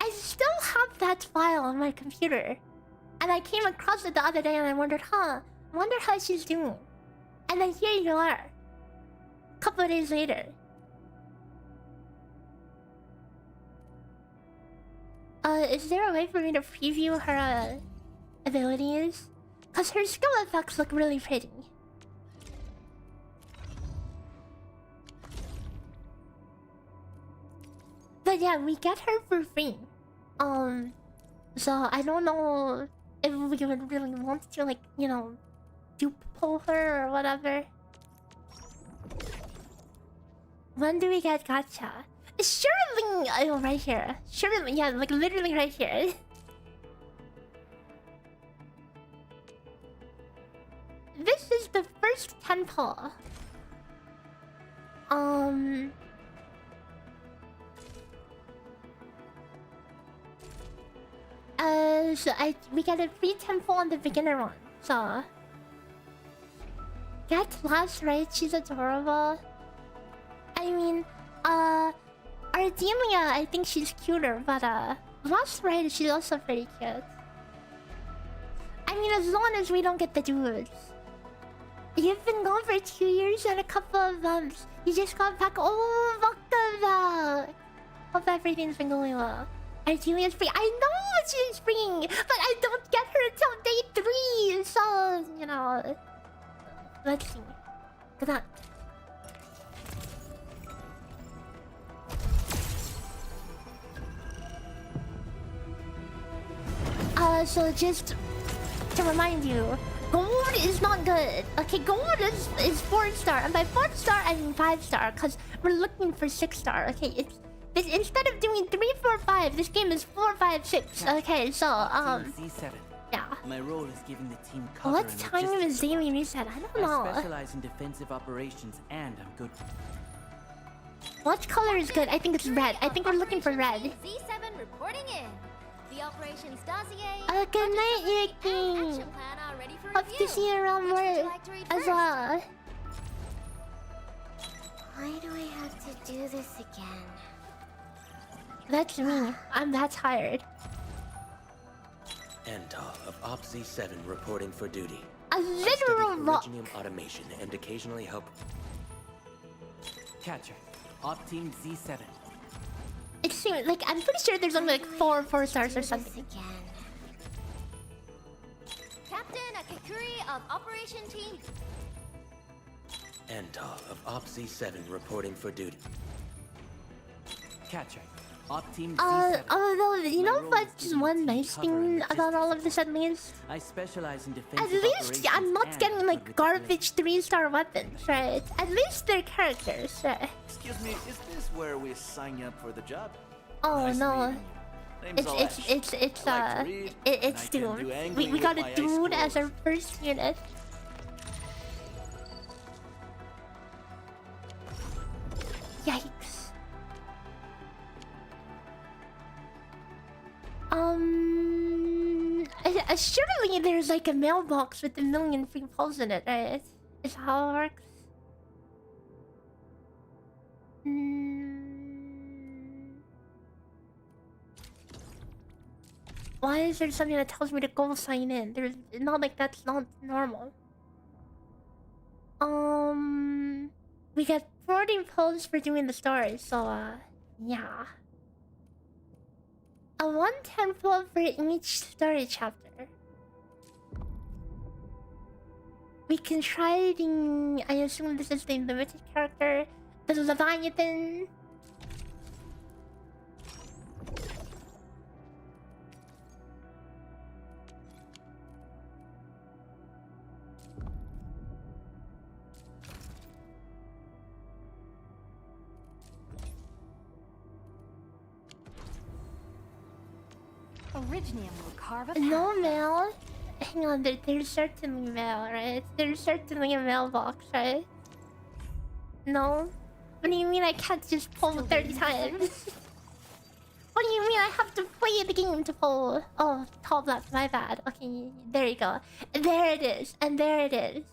I still have that file on my computer, and I came across it the other day, and I wondered, I wonder how she's doing. And then here you are, a couple of days later. Is there a way for me to preview her abilities? Cause her skill effects look really pretty. But yeah, we get her for free. So I don't know if we would really want to, like, you know, dupe pull her or whatever. When do we get gacha? Surely, oh, right here. Surely, yeah, like literally right here. This is the first temple. So we get a free temple on the beginner one. So get last right, she's adorable. I mean, Ardelia, I think she's cuter, but last right, she's also pretty cute. I mean, as long as we don't get the dudes. You've been gone for 2 years and a couple of months. You just got back. Oh, welcome back. Hope everything's been going well. Ardelia's free. I know she's free, but I don't get her until day 3. So, you know, let's see. Good luck. So just to remind you, gold is not good. Okay, gold is 4-star, and by 4-star I mean 5-star, because we're looking for 6-star. Okay, it's instead of doing 3, 4, 5, this game is 4, 5, 6. Okay, so
Z7.
yeah.
My role is giving the team cover
What
and
time
logistics.
is daily reset? I don't
I
know.
specialize in defensive operations, and I'm good.
What color is good? I think it's red. I think we're looking for red.
Z7 reporting in. The operations dossier.
Good night,
and
Yuki.
action plan are ready for
Hope
review.
to see you around
Which would you
more
like to read
as
first?
well.
Why do I have to do this again?
That's me. I'm that tired.
Antal of Op Z7 reporting for duty.
A literal rock.
Originium automation and occasionally help.
Catcher. Op Team Z7.
It seems like I'm pretty sure there's only like 4 4-stars or something.
Again.
Captain Akakuri of Operation Team.
Antal of Op Z7 reporting for duty.
Catcher. Op Team Z7.
Although, you know
My role
what's
is giving
one
the team
nice
cover and
thing about all of
logistics.
this at least?
I specialize in defensive
At least
operations
I'm not
and
getting
good
like
with
garbage 3-star weapons, right? At least they're characters, right?
Excuse me, is this where we sign up for the job?
Oh
Nice
no.
meeting you. Name's Alash.
It's
I like to read,
it's
and I can
Doom.
do angry
We
with
got a
my ice
dude as our
scrolls.
first unit. Yikes. Surely there's like a mailbox with 1,000,000 free pulls in it, right? Is how it works. Why is there something that tells me to go sign in? There's not like that's not normal. We get 40 pulls for doing the story, so yeah. A 110 pull for each story chapter. We can try the... I assume this is the limited character. The Leviathan.
Originium will carve a
No mail. Hang on, there's certainly mail, right? There's certainly a mailbox, right? No? What do you mean I can't just pull 30 times? What do you mean I have to play the game to pull? Oh, top left, my bad. Okay, there you go. There it is, and there it is.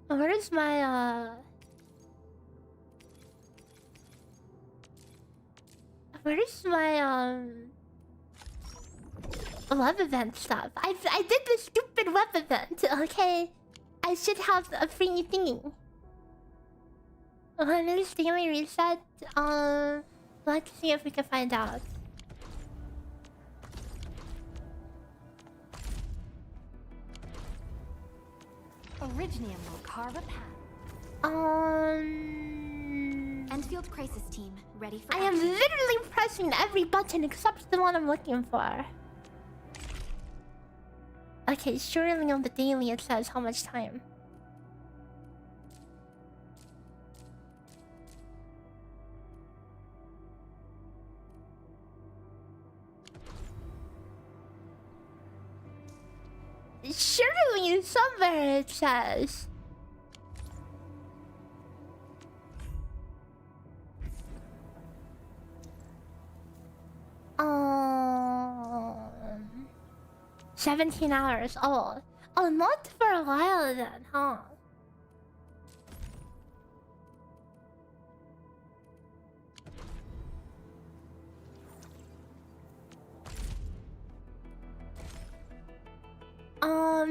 Where's my, Where's my, web event stuff? I did the stupid web event, okay? I should have a free thing. When is daily reset? Let's see if we can find out.
Originium will carve a path.
Endfield crisis team, ready for
I am
action.
literally pressing every button except the one I'm looking for. Okay, surely on the daily it says how much time. Surely somewhere it says. Um, 17 hours. Oh, not for a while then, huh?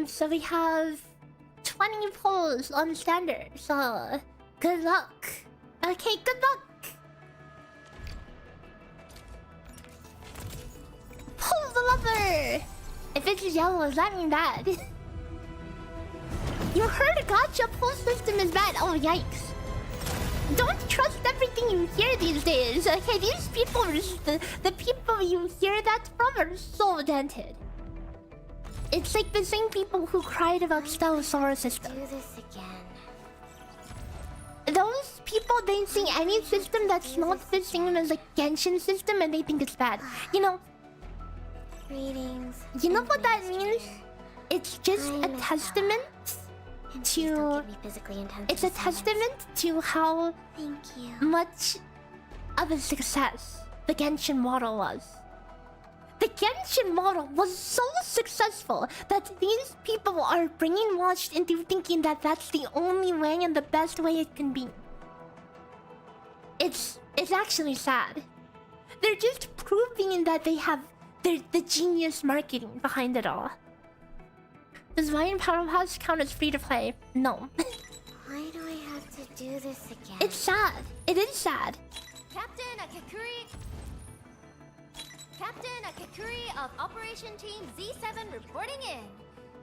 So we have 20 pulls on standard. So, good luck. Okay, good luck. Pull the lever! If it's yellow, does that mean bad? You heard a gacha pull system is bad. Oh, yikes. don't trust everything you hear these days. Okay, these people, the people you hear that from are so dented. It's like the same people who cried about Stellasaurus system.
Do this again.
Those people, they see any system that's not the same as a Genshin system and they think it's bad. You know...
Greetings.
You know what that means? It's just a testament to... It's a testament to how much of a success the Genshin model was. The Genshin model was so successful that these people are brainwashed into thinking that that's the only way and the best way it can be. It's actually sad. They're just proving that they have the genius marketing behind it all. Does Lion Powerhouse count as free to play? No.
Why do I have to do this again?
It's sad. It is sad.
Captain Akakuri of Operation Team Z7 reporting in.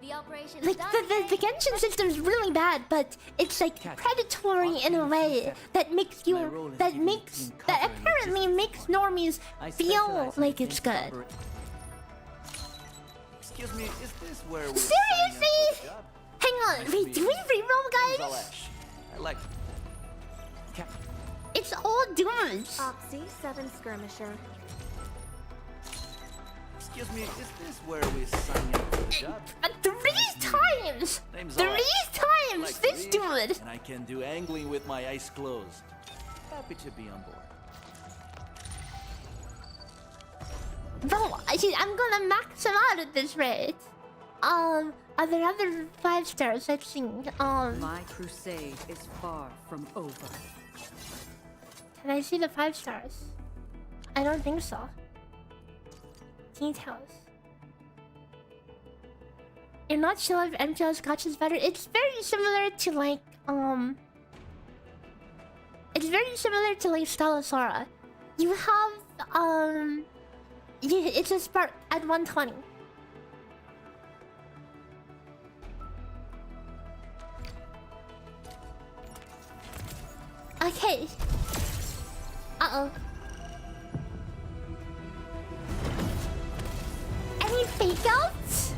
The operation is
Like
done.
the Genshin system's really bad, but it's like predatory in a way that makes you that apparently makes normies feel like it's good.
Excuse me, is this where we
Seriously? Hang on, wait, do we reroll, guys?
I like.
It's all dudes.
Opsy 7 skirmisher.
Excuse me, is this where we sign up for the job?
3 times!
Name's
3
Alex.
times!
Like
This
fish,
dude!
And I can do angling with my eyes closed. Happy to be on board.
Bro, I'm gonna max him out at this rate. Are there other 5 stars I've seen?
My crusade is far from over.
Can I see the 5 stars? I don't think so. Details. You're not sure if MTL's gacha is better. It's very similar to like it's very similar to like Stellasaurus. You have it's a spark at 120. Okay. Uh-oh. Any fake outs?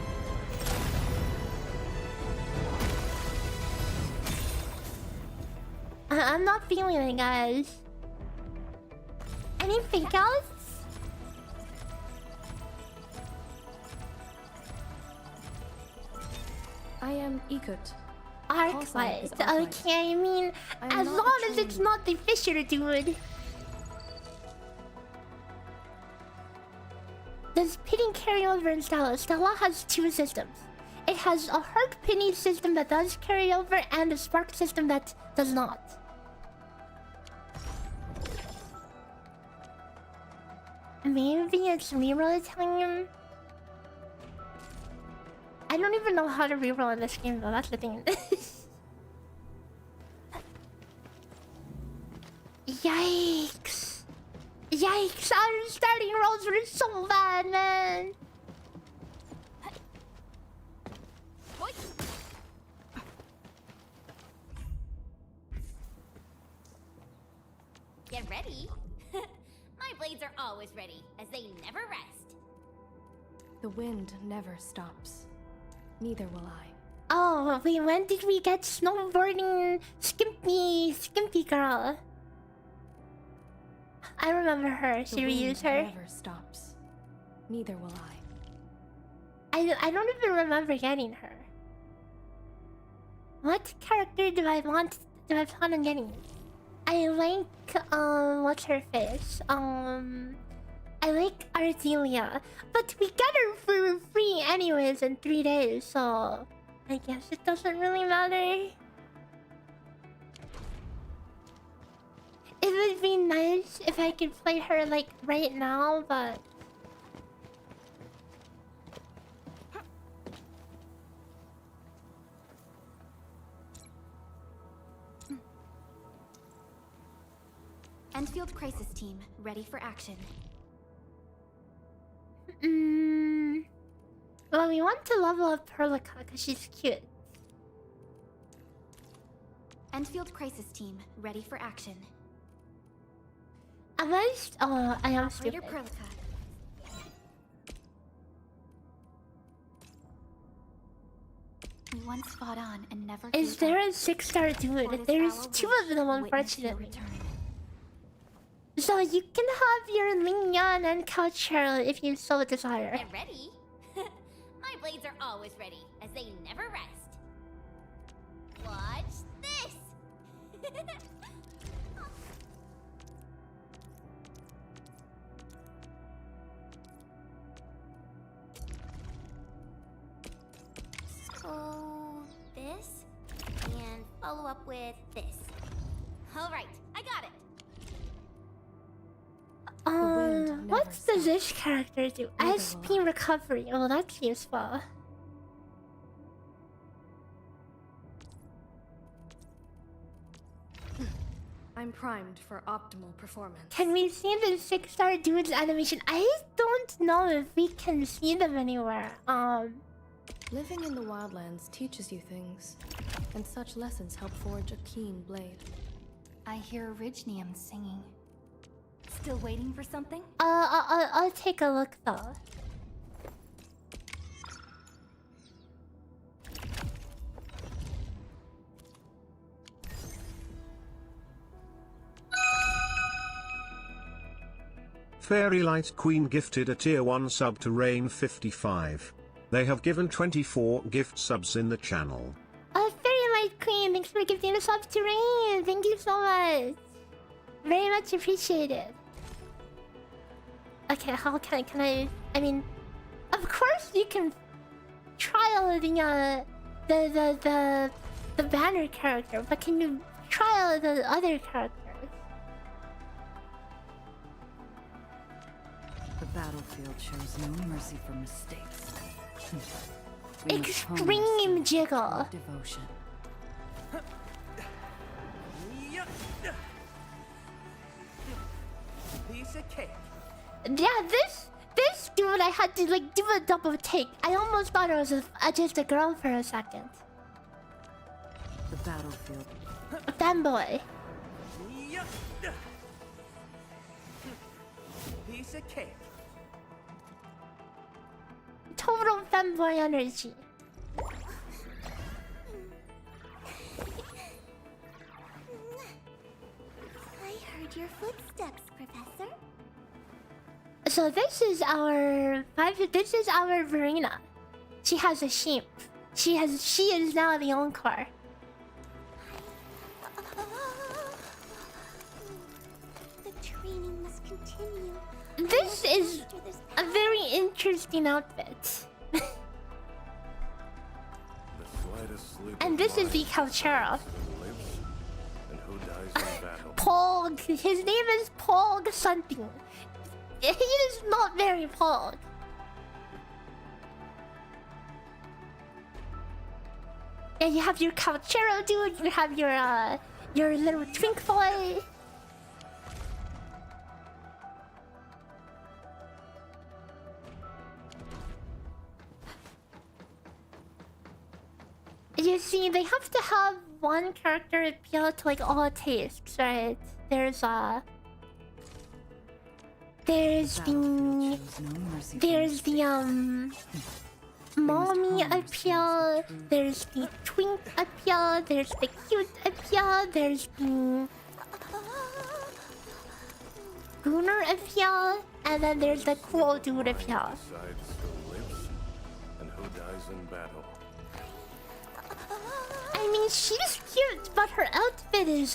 I'm not feeling it, guys. Any fake outs?
I am Ikut.
Arknights. Okay, I mean, as long as it's not the Fisher dude. Does pitting carry over in Stella? Stella has 2 systems. It has a heart pinning system that does carry over and a spark system that does not. Maybe it's reroll time. I don't even know how to reroll in this game though, that's the thing. Yikes. Yikes, our starting rolls were so bad, man.
Get ready. My blades are always ready, as they never rest.
The wind never stops. Neither will I.
Oh, wait, when did we get snowboarding Skimpy girl? I remember her. Should we use her?
Never stops. Neither will
I don't even remember getting her. What character do I plan on getting? I like what's her face? I like Ardelia, but we got her for free anyways in 3 days, so I guess it doesn't really matter. It would be nice if I could play her like right now, but
Endfield crisis team, ready for action.
Well, we want to level up Perlica because she's cute.
Enfield crisis team, ready for action.
I am
Operator
stupid.
Perlica. We once fought on and never
Is
gave
there
up.
a 6-star
For
dude?
this
There's
hour
2 of
wish,
them,
witness your
unfortunately.
return.
So you can have your minion and Catgirl if you so desire.
Get ready. My blades are always ready, as they never rest. Watch this. So this, and follow up with this. All right, I got it.
wind
What
never
does this character do?
Neither
SP
will I.
recovery. Oh, that's useful.
I'm primed for optimal performance.
Can we see the 6-star dude's animation? I don't know if we can see them anywhere.
Living in the wildlands teaches you things, and such lessons help forge a keen blade.
I hear Orignium singing. Still waiting for something?
I'll take a look though.
Fairy Light Queen gifted a tier 1 sub to Rain55. They have given 24 gift subs in the channel.
Fairy Light Queen, thanks for gifting us up to Rain. Thank you so much. Very much appreciated. Okay, how can I mean, of course you can trial the banner character, but can you trial the other characters?
The battlefield shows no mercy for mistakes. We must hone
Extreme
our
jiggle.
devotion.
Piece of cake.
Yeah, this dude, I had to like do a double take. I almost thought it was just a girl for a second.
The battlefield.
A fanboy.
Piece of cake.
Total fanboy energy.
I heard your footsteps, Professor.
So this is our Verena. She has a sheep. She is now the Encore.
The training must continue.
This is a very interesting outfit. And this is the Calchero. Pog. His name is Pog something. He is not very Pog. And you have your Calchero dude. You have your little twink boy. You see, they have to have one character appeal to like all tastes, right? There's the mommy appeal, there's the twink appeal, there's the cute appeal, there's the gooner appeal, and then there's the cool dude appeal. I mean, she's cute, but her outfit is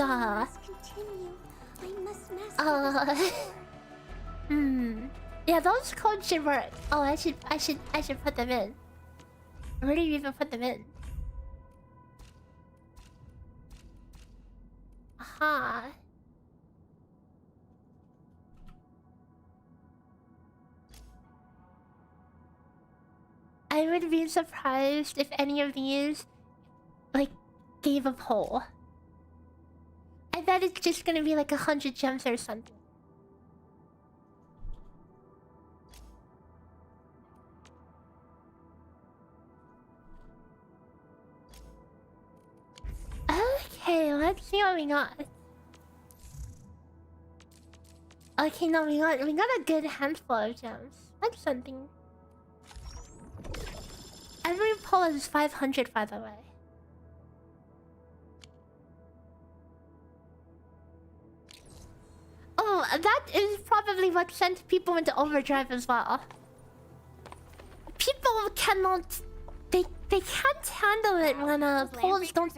yeah, those codes should work. Oh, I should put them in. Where do you even put them in? Aha. I would be surprised if any of these like gave a poll. I bet it's just gonna be like 100 gems or something. Okay, let's let's see what we got. Okay, no, we got a good handful of gems. That's something. Every pull is 500, by the way. Oh, that is probably what sent people into overdrive as well. People cannot... They can't handle it when pulls don't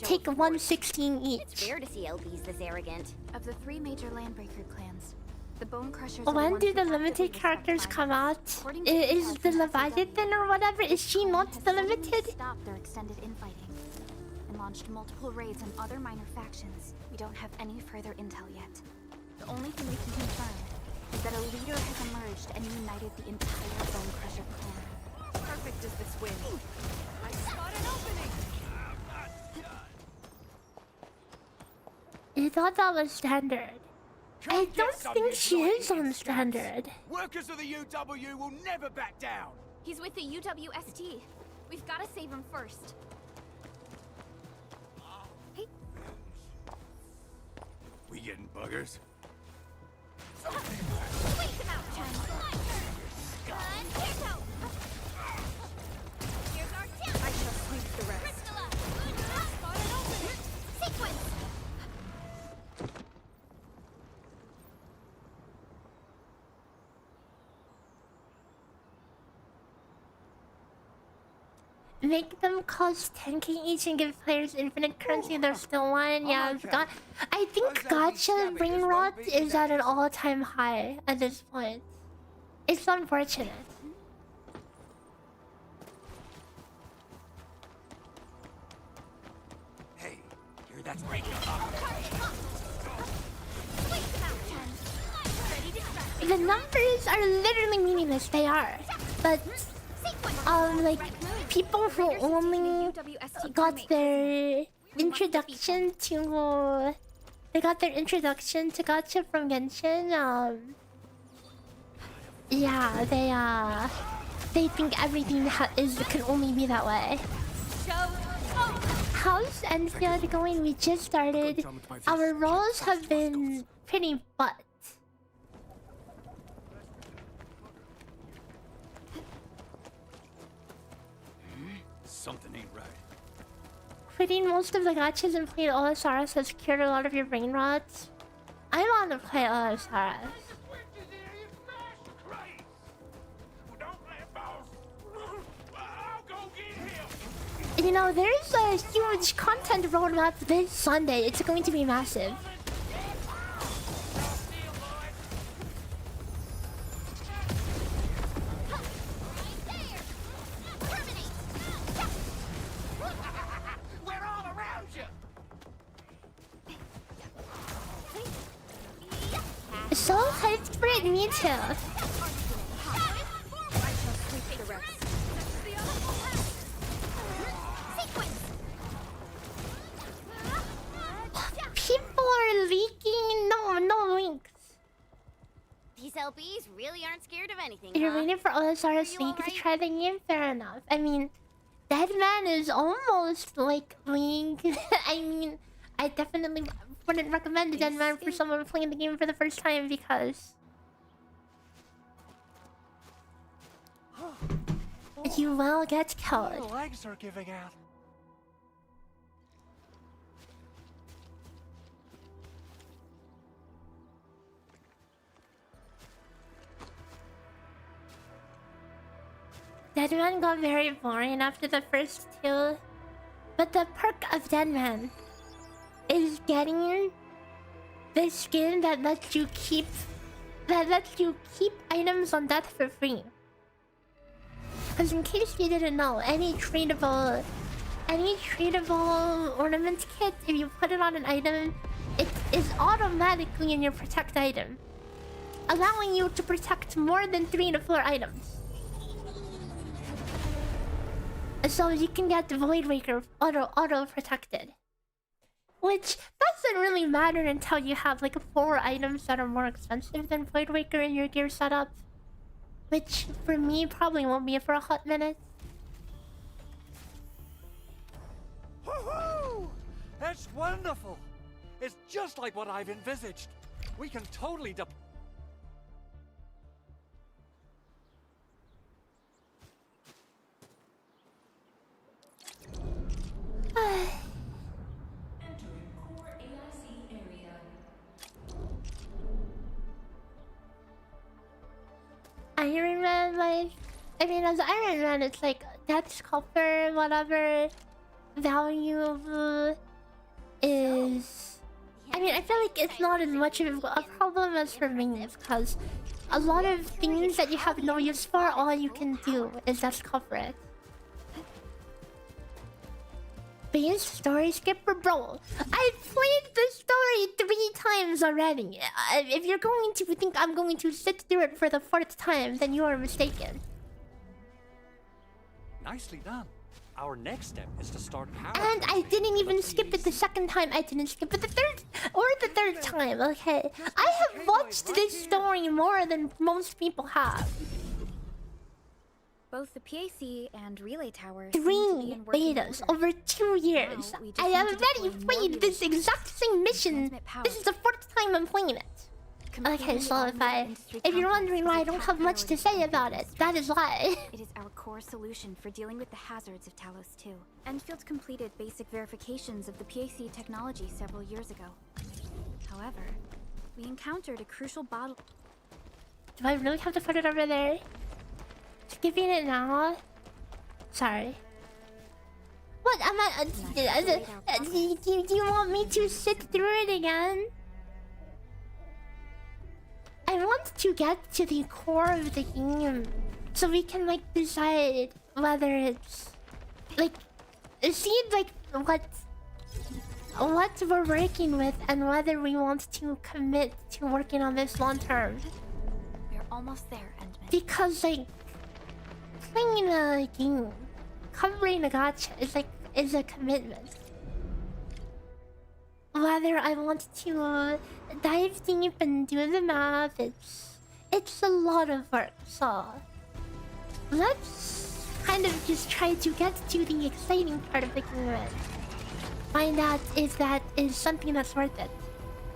take 116 each.
It's rare to see LBs this arrogant.
Of the 3 major Landbreaker clans, the Bone Crushers.
When do the limited characters come out? Is the Leviathan or whatever? Is she not the limited?
Stopped their extended infighting and launched multiple raids on other minor factions. We don't have any further intel yet. The only thing we can confirm is that a leader has emerged and united the entire Bone Crusher clan.
Perfect as this win. I spot an opening.
You thought that was standard. I don't think she is on standard.
Workers of the UW will never back down.
He's with the UWST. We've got to save him first. Hey.
We getting buggers?
Wait him out, Chen. Gun, here's hope. Here's our chance.
I shall sweep the rest.
Crystalla. Spot an opening. Sequence.
Make them cost 10k each and give players infinite currency. There's still one. Yeah, I think gacha brain rot is at an all-time high at this point. It's unfortunate.
Hey, hear that radio?
The numbers are literally meaningless. They are, but like people who only got their introduction to gacha from Genshin. Yeah, they think everything can only be that way. How's Endfield going? We just started. Our roles have been pretty butt.
Something ain't right.
Quitting most of the gachas and playing OSRS has cured a lot of your brain rots. I want to play OSRS. You know, there's a huge content roadmap this Sunday. It's going to be massive. So hyped for it, me too. People are leaking. No links.
These LBs really aren't scared of anything.
You're waiting for OSRS leak to try the game. Fair enough. I mean, Deadman is almost like Link. I mean, I definitely wouldn't recommend Deadman for someone playing the game for the first time because you will get killed.
My legs are giving out.
Deadman got very boring after the first two, but the perk of Deadman is getting the skin that lets you keep items on death for free. Because in case you didn't know, any tradable ornament kit, if you put it on an item, it is automatically in your protect item, allowing you to protect more than 3 to 4 items. So you can get the Void Waker auto protected. Which doesn't really matter until you have like 4 items that are more expensive than Void Waker in your gear setup. Which for me probably won't be for a hot minute.
That's wonderful! It's just like what I've envisaged. We can totally
Iron Man, like, I mean, as Iron Man, it's like that's copper, whatever value is. I mean, I feel like it's not as much of a problem as for rings, because a lot of things that you have no use for, all you can do is just cover it. Base story skipper, bro. I've played the story 3 times already. If you're going to think I'm going to sit through it for the 4th time, then you are mistaken.
Nicely done. Our next step is to start power.
And I didn't even skip it the 2nd time. I didn't skip it the 3rd or the 3rd time. Okay, I have watched this story more than most people have.
Both the PAC and relay towers
3 betas over 2 years. I have already played this exact same mission. This is the 4th time I'm playing it. Okay, so if you're wondering why I don't have much to say about it, that is why.
It is our core solution for dealing with the hazards of Talos 2. Endfield completed basic verifications of the PAC technology several years ago. However, we encountered a crucial bottle.
Do I really have to put it over there? Skipping it now? Sorry. What? I'm not... do you want me to sit through it again? I want to get to the core of the game, so we can like decide whether it's like see like what we're working with and whether we want to commit to working on this long term.
We're almost there, Endman.
Because like playing a game, covering a gacha is a commitment. Whether I want to dive deep and do the math, it's a lot of work. So let's kind of just try to get to the exciting part of the game and find out if that is something that's worth it.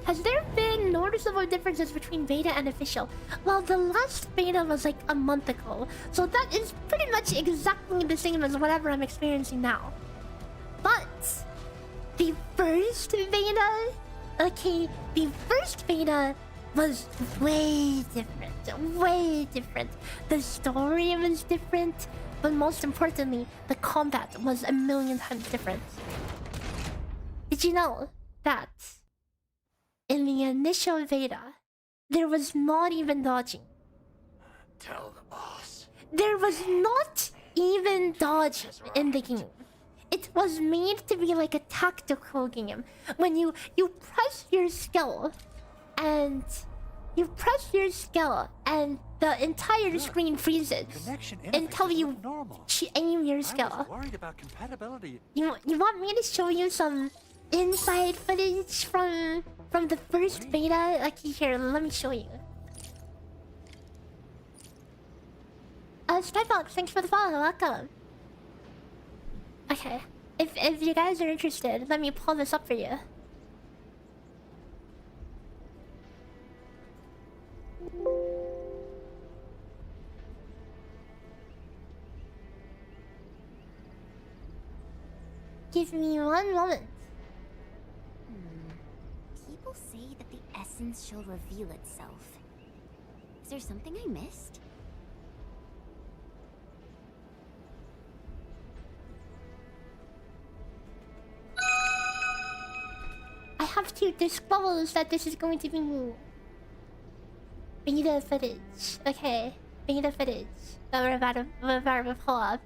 Has there been noticeable differences between beta and official? Well, the last beta was like a month ago, so that is pretty much exactly the same as whatever I'm experiencing now. But the first beta, the first beta was way different. The story was different, but most importantly, the combat was a million times different. Did you know that in the initial beta, there was not even dodging?
Tell the boss.
There was not even dodging in the game. It was made to be like a tactical game. When you press your skill, and the entire screen freezes until you aim your skill.
Worried about compatibility.
You want me to show you some inside footage from the first beta? Like here, let me show you. Spybox, thanks for the follow. Welcome. Okay, if you guys are interested, let me pull this up for you. Give me one moment.
People say that the essence shall reveal itself. Is there something I missed?
I have to disclose that this is going to be beta footage. Okay, beta footage that we're about to pull up.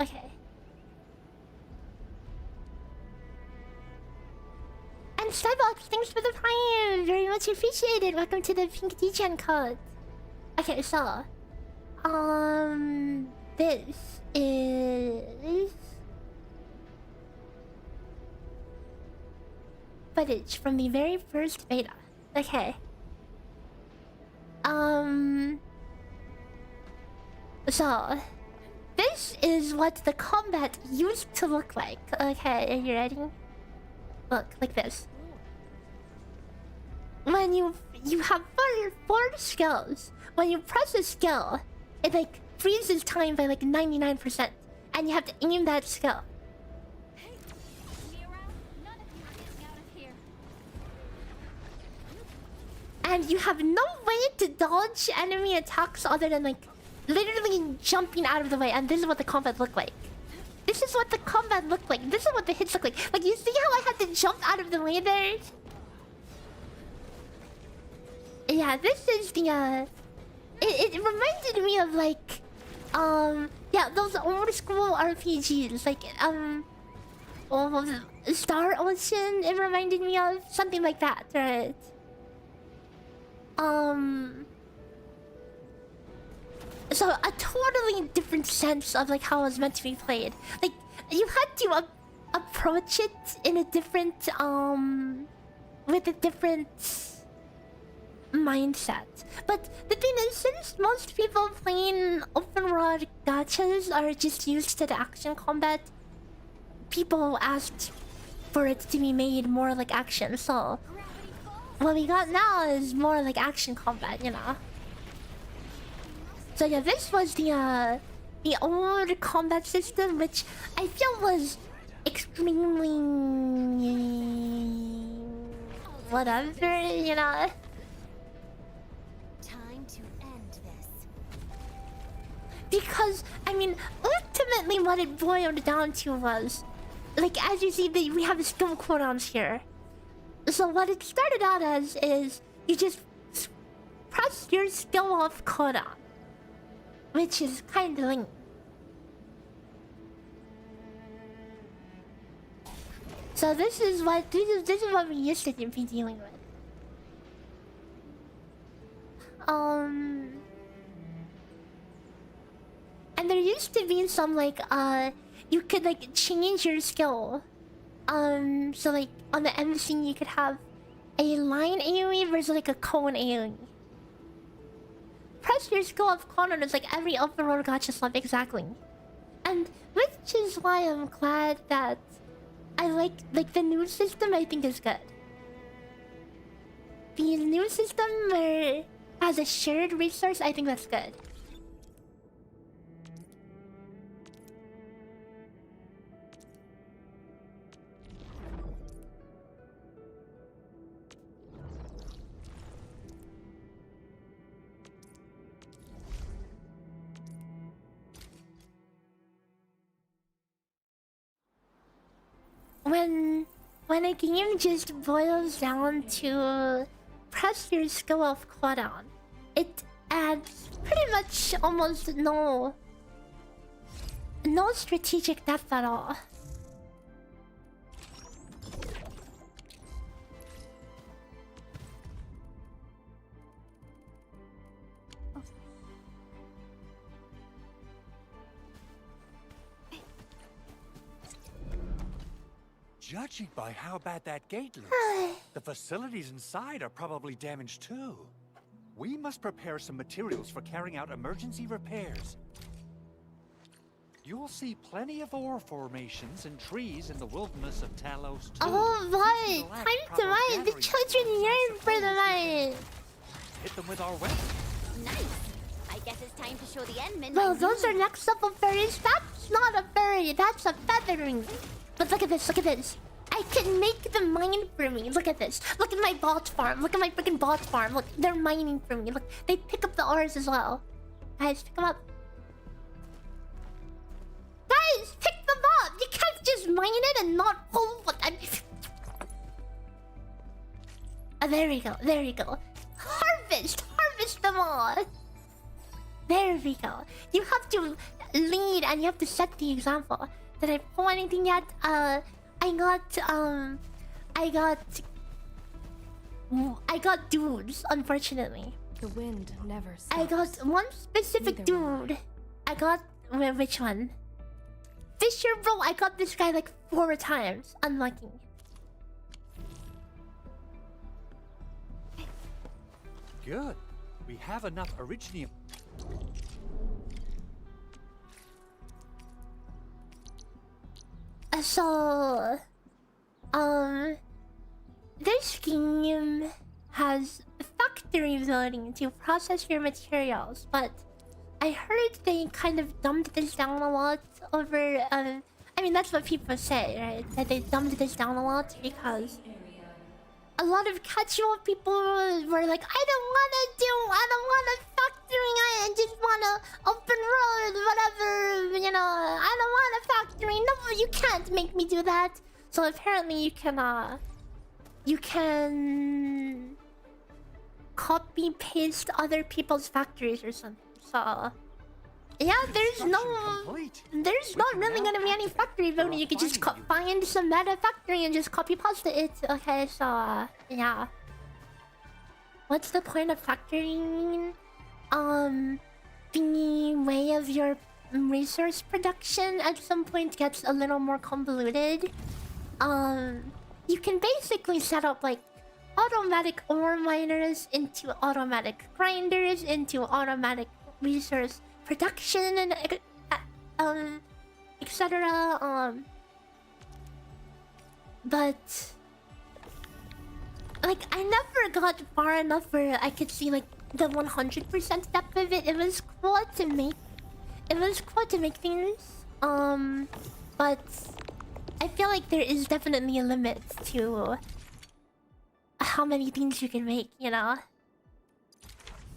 Okay. And Starbucks, thanks for the prime! Very much appreciated. Welcome to the pink DGen code. Okay, so this is footage from the very first beta. Okay. So this is what the combat used to look like. Okay, are you ready? Look, like this. When you have four skills. When you press a skill, it like freezes time by like 99%, and you have to aim that skill. And you have no way to dodge enemy attacks other than like literally jumping out of the way. And this is what the combat looked like. This is what the combat looked like. This is what the hits look like. Like, you see how I had to jump out of the way there? Yeah, this is the it reminded me of like yeah, those old school RPGs like Star Ocean. It reminded me of something like that, right? So a totally different sense of like how it was meant to be played. Like, you had to approach it in a different with a different mindset. But the thing is, since most people playing open world gachas are just used to the action combat, people asked for it to be made more like action. So what we got now is more like action combat, you know. So yeah, this was the old combat system, which I feel was extremely whatever, you know.
Time to end this.
Because I mean, ultimately, what it boiled down to was, like, as you see, we have the skill cooldowns here. So what it started out as is you just press your skill off cooldown, which is kind of lame. So this is what we used to be dealing with. And there used to be some like you could like change your skill. So like on the MC you could have a line AoE versus like a cone AoE. Press your skill of cooldown is like every open world gacha slump exactly. And which is why I'm glad that I like the new system. I think is good. The new system where as a shared resource, I think that's good. When a game just boils down to press your skill off cooldown, it adds pretty much almost no strategic depth at all.
Judging by how bad that gate looks, the facilities inside are probably damaged too. We must prepare some materials for carrying out emergency repairs. You'll see plenty of ore formations and trees in the wilderness of Talos too.
Oh right, time to mine. The children yearn for the mine.
Hit them with our weapons.
Nice. I guess it's time to show the Endmen.
Well, those are next level furries. That's not a furry, that's a feathering. But look at this, look at this. I can make them mine for me. Look at this. Look at my bot farm. Look at my freaking bot farm. Look, they're mining for me. Look, they pick up the ores as well. Guys, pick them up. Guys, pick them up. You can't just mine it and not pull what I'm... there we go. There we go. Harvest. Harvest them all. There we go. You have to lead and you have to set the example. Did I pull anything yet? I got dudes, unfortunately.
The wind never stops.
I got one specific dude. I got... which one? Fisher bro, I got this guy like 4 times. Unlucky.
Good. We have enough originium.
So, this game has factory loading to process your materials, but I heard they kind of dumbed this down a lot over, I mean, that's what people say, right? That they dumbed this down a lot because a lot of casual people were like, I don't want a factory, I just want a open road, whatever, you know, I don't want a factory. No, you can't make me do that. So apparently you can copy paste other people's factories or something. So yeah, there's not really gonna be any factory building. You can just find some meta factory and just copy paste it. Okay, so yeah. What's the point of factoring? The way of your resource production at some point gets a little more convoluted. You can basically set up like automatic ore miners into automatic grinders into automatic resource production and etc. But like I never got far enough where I could see like the 100% depth of it. It was cool to make things. But I feel like there is definitely a limit to how many things you can make, you know?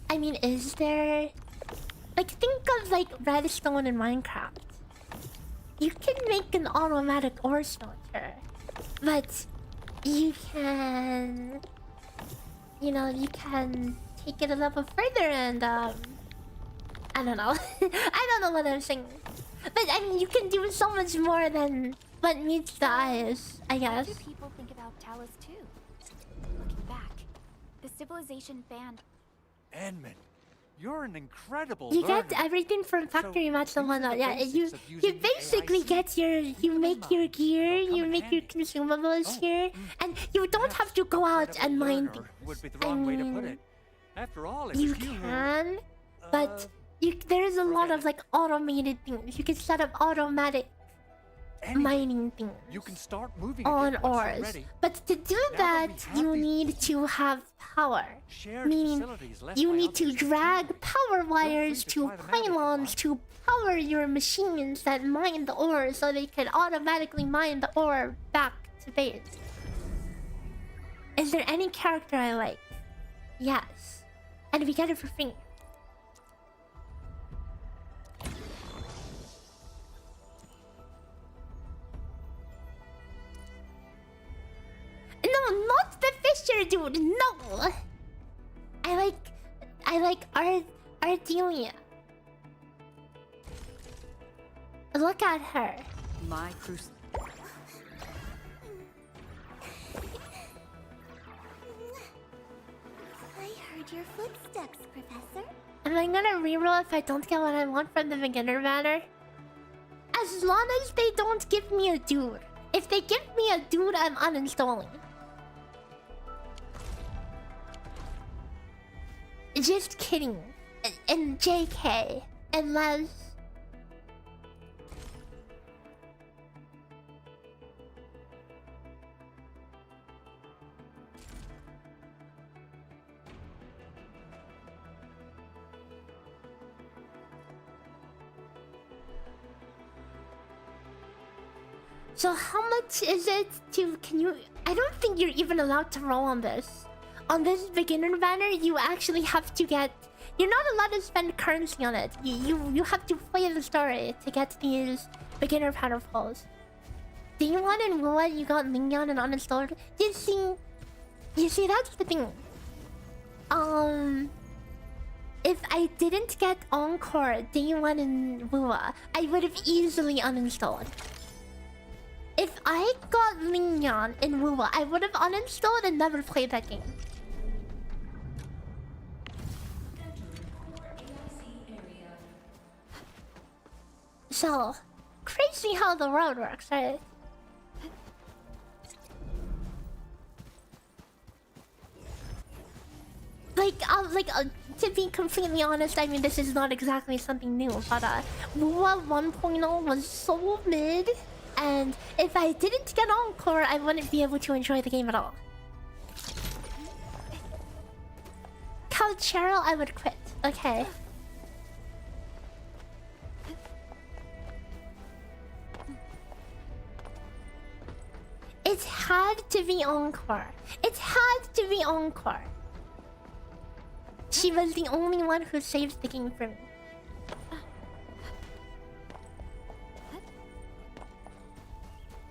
I mean, is there... Like, think of, like, redstone in Minecraft. You can make an automatic ore smelter. But you can... You know, you can take it a level further and, I don't know. I don't know what I'm saying. But, I mean, you can do so much more than what meets the eyes, I guess.
What do people think about Talos too? Looking back, the civilization banned...
Enman, you're an incredible
You
learner.
get everything from factory match and whatnot. Yeah, you basically get your... You make your gear, you make your consumables here. And you don't have to go out and mine things.
Would be the wrong way to put it. After all, it
You
was you
can, but there's a lot of like automated things. You can set up automatic mining things
You can start moving
on
again once you're
ores.
ready.
But to do that, you need to have power.
Shared
Meaning,
facilities left
you
by
need to
others.
drag power wires
to
to
try them out if you
pylons to power your machines that mine the ore so they can automatically mine the ore back to base. Is there any character I like? Yes. And we get it for free. No, not the Fisher dude. No. I like Ardelia. Look at her.
My cruise.
I heard your footsteps, Professor.
Am I gonna reroll if I don't get what I want from the beginner banner? As long as they don't give me a dude. If they give me a dude, I'm uninstalling. Just kidding. And JK. Unless... So how much is it to... Can you... I don't think you're even allowed to roll on this. On this beginner banner, you actually have to get... You're not allowed to spend currency on it. You have to play the story to get these beginner banner falls. Do you want in what you got Minion and uninstalled? You see, that's the thing. If I didn't get Encore Day 1 in Wua, I would have easily uninstalled. If I got Minion in Wua, I would have uninstalled and never played that game. So, crazy how the world works, right? To be completely honest, I mean, this is not exactly something new, but Wua 1.0 was so mid, And if I didn't get Encore, I wouldn't be able to enjoy the game at all. Count Cheryl, I would quit. Okay. It had to be Encore. It had to be Encore. She was the only one who saved the game for me.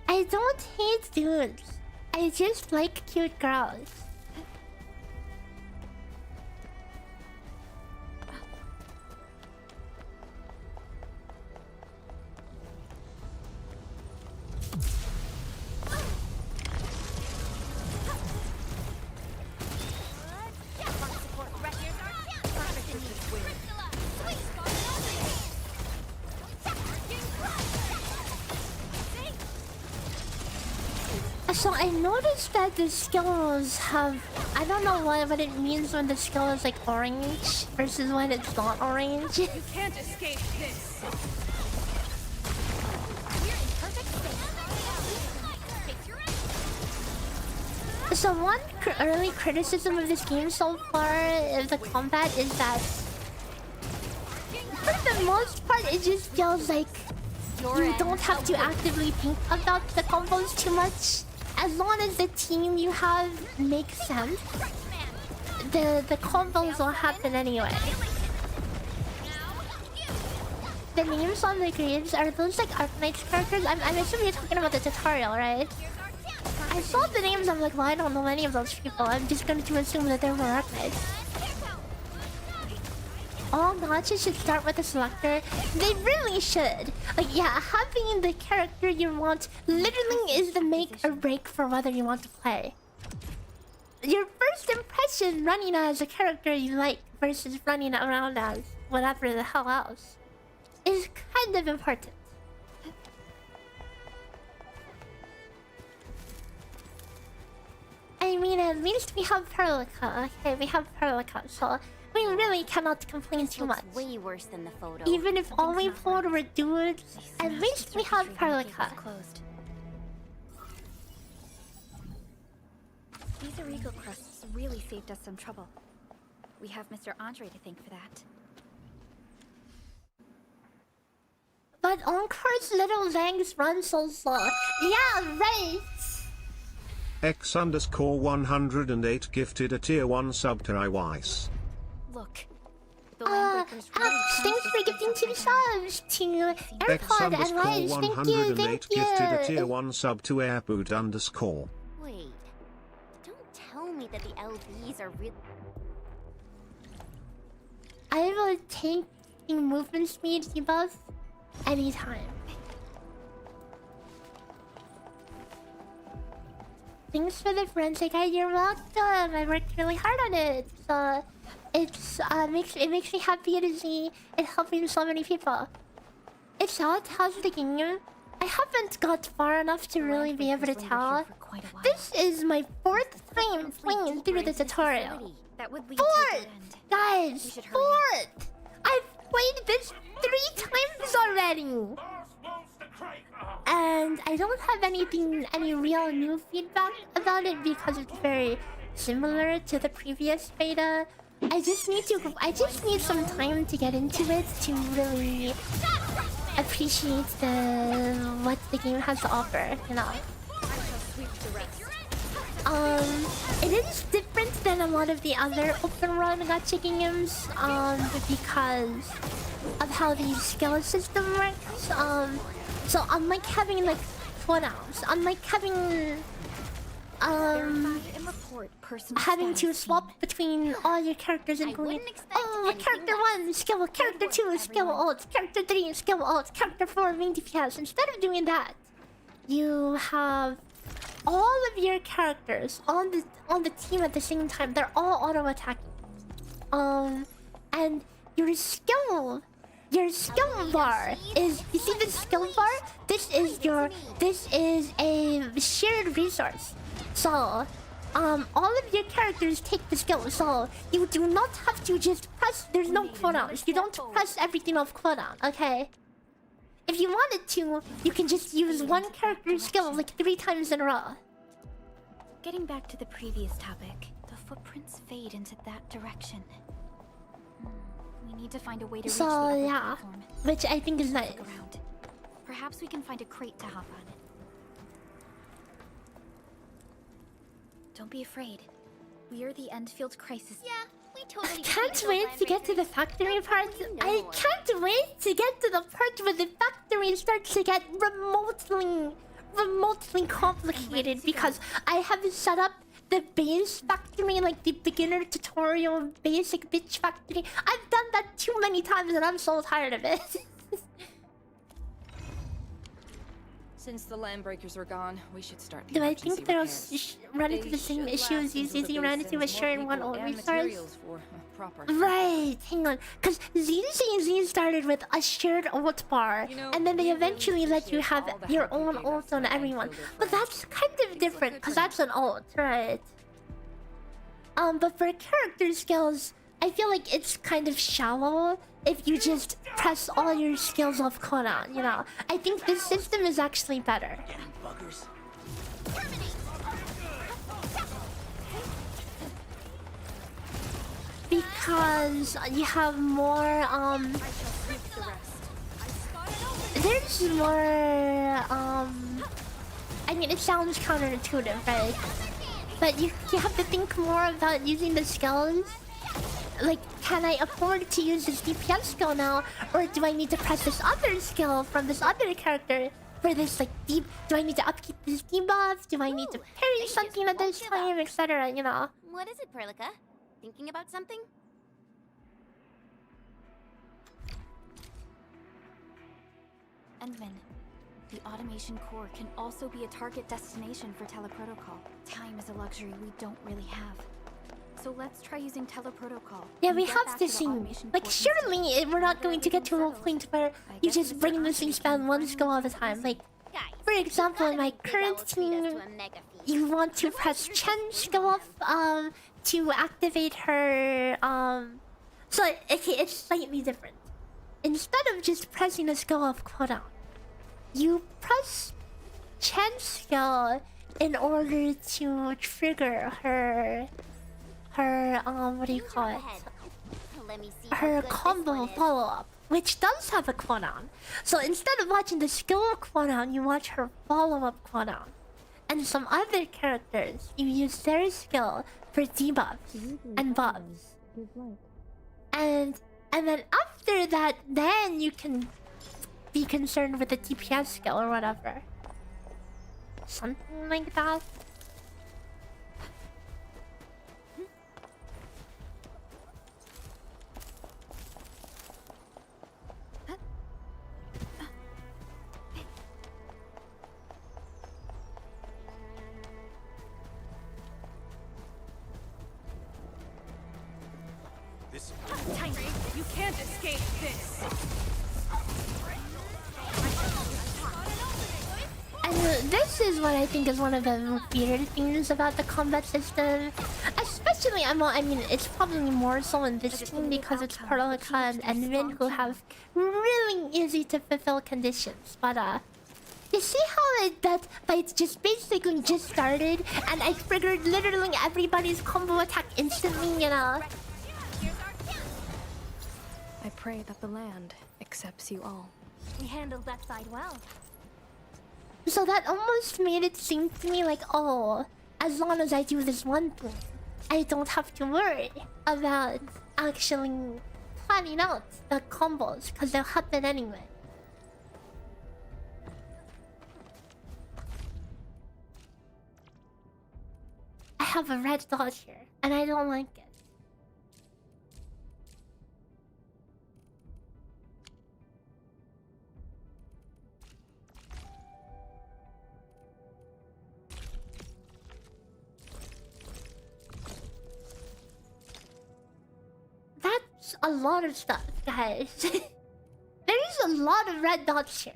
I don't hate dudes. I just like cute girls. So I noticed that the skills have... I don't know what it means when the skill is like orange versus when it's not orange.
You can't escape this.
So one early criticism of this game so far of the combat is that for the most part it just feels like you don't have to actively think about the combos too much. As long as the team you have makes sense, the combos will happen anyway. The names on the graves, are those like Arknights characters? I'm assuming you're talking about the tutorial, right? I saw the names, I'm like, well, I don't know any of those people. I'm just going to assume that they're more Arknights. All gachas should start with a selector. They really should. Like, yeah, having the character you want literally is the make or break for whether you want to play. Your first impression running as a character you like versus running around as whatever the hell else is kind of important. I mean, at least we have Perlica. Okay, we have Perlica, so we really cannot complain too much.
Way worse than the photo.
Even if all we pulled were dudes, at least we have Perlica.
These illegal crusts really saved us some trouble. We have Mr. Andre to thank for that.
But Encore's little legs run so slow. Yeah, right!
X_108 gifted a tier 1 sub to Iwise.
Look.
Thanks for gifting 2 subs to AirPod and Wise. Thank you, thank you.
Gifted a tier 1 sub to Airboot_.
Wait. Don't tell me that the LBs are real.
I will take the movement speed debuff anytime. Thanks for the forensic guide. You're welcome. I worked really hard on it. So it makes me happy to see it helping so many people. It's out. How's the game? I haven't got far enough to really be able to tell. This is my 4th time playing through the tutorial. 4th! Guys, 4th! I've played this 3 times already! And I don't have any real new feedback about it because it's very similar to the previous beta. I just need some time to get into it to really appreciate what the game has to offer, you know. It is different than a lot of the other open run gacha games, because of how the skill system works. So unlike having like cooldowns, unlike having having to swap between all your characters and going, oh, character 1, skill, character 2, skill ult, character 3, skill ult, character 4, main DPS. Instead of doing that, you have all of your characters on the team at the same time. They're all auto attacking. And your skill bar is, you see the skill bar? This is a shared resource. So all of your characters take the skill, so you do not have to just press. There's no cooldowns. You don't press everything off cooldown, okay? if you wanted to, you can just use one character's skill like 3 times in a row.
Getting back to the previous topic, the footprints fade into that direction. We need to find a way to reach the upper platform.
Which I think is nice.
Look around. Perhaps we can find a crate to hop on. Don't be afraid. We are the Endfield crisis.
Yeah, we totally.
I can't wait to get to the factory part. I can't wait to get to the part where the factory starts to get remotely complicated, because I have set up the base factory, like the beginner tutorial basic bitch factory. I've done that too many times and I'm so tired of it.
Since the land breakers are gone, we should start the
Do I think they'll run into the same issues you ran into with sharing one old resource? Right, hang on. Because ZZZ started with a shared ult bar, and then they eventually let you have your own ult on everyone. But that's kind of different, because that's an ult, right? But for character skills, I feel like it's kind of shallow if you just press all your skills off cooldown, you know? I think this system is actually better. Because you have more, there's more, I mean, it sounds counterintuitive, right? But you have to think more about using the skills. Like, can I afford to use this DPS skill now? Or do I need to press this other skill from this other character for this, like, deep... Do I need to upkeep this debuff? Do I need to parry something at this time, etc., you know?
What is it, Perlica? Thinking about something?
Endman, the automation core can also be a target destination for teleprotocol. Time is a luxury we don't really have. So let's try using teleprotocol.
Yeah, we have to see. Like, surely we're not going to get to a point where you just brainlessly spam one skill all the time. Like, for example, in my current team, you want to press Chen's skill off to activate her. So, okay, it's slightly different. Instead of just pressing a skill off cooldown, you press Chen's skill in order to trigger her, what do you call it? Her combo follow-up, which does have a cooldown. So instead of watching the skill cooldown, you watch her follow-up cooldown. And some other characters, you use their skill for debuffs and buffs. And then after that, then you can be concerned with the DPS skill or whatever. Something like that.
You can't escape this.
And this is what I think is one of the weird things about the combat system. Especially, I mean, it's probably more so in this team because it's Perlica and Endman who have really easy to fulfill conditions. But, you see how that fight just basically just started and I triggered literally everybody's combo attack instantly, you know?
I pray that the land accepts you all.
We handled that side well.
So that almost made it seem to me like, oh, as long as I do this one thing, I don't have to worry about actually planning out the combos, because they'll happen anyway. I have a red dot here, and I don't like it. That's a lot of stuff, guys. There's a lot of red dots here.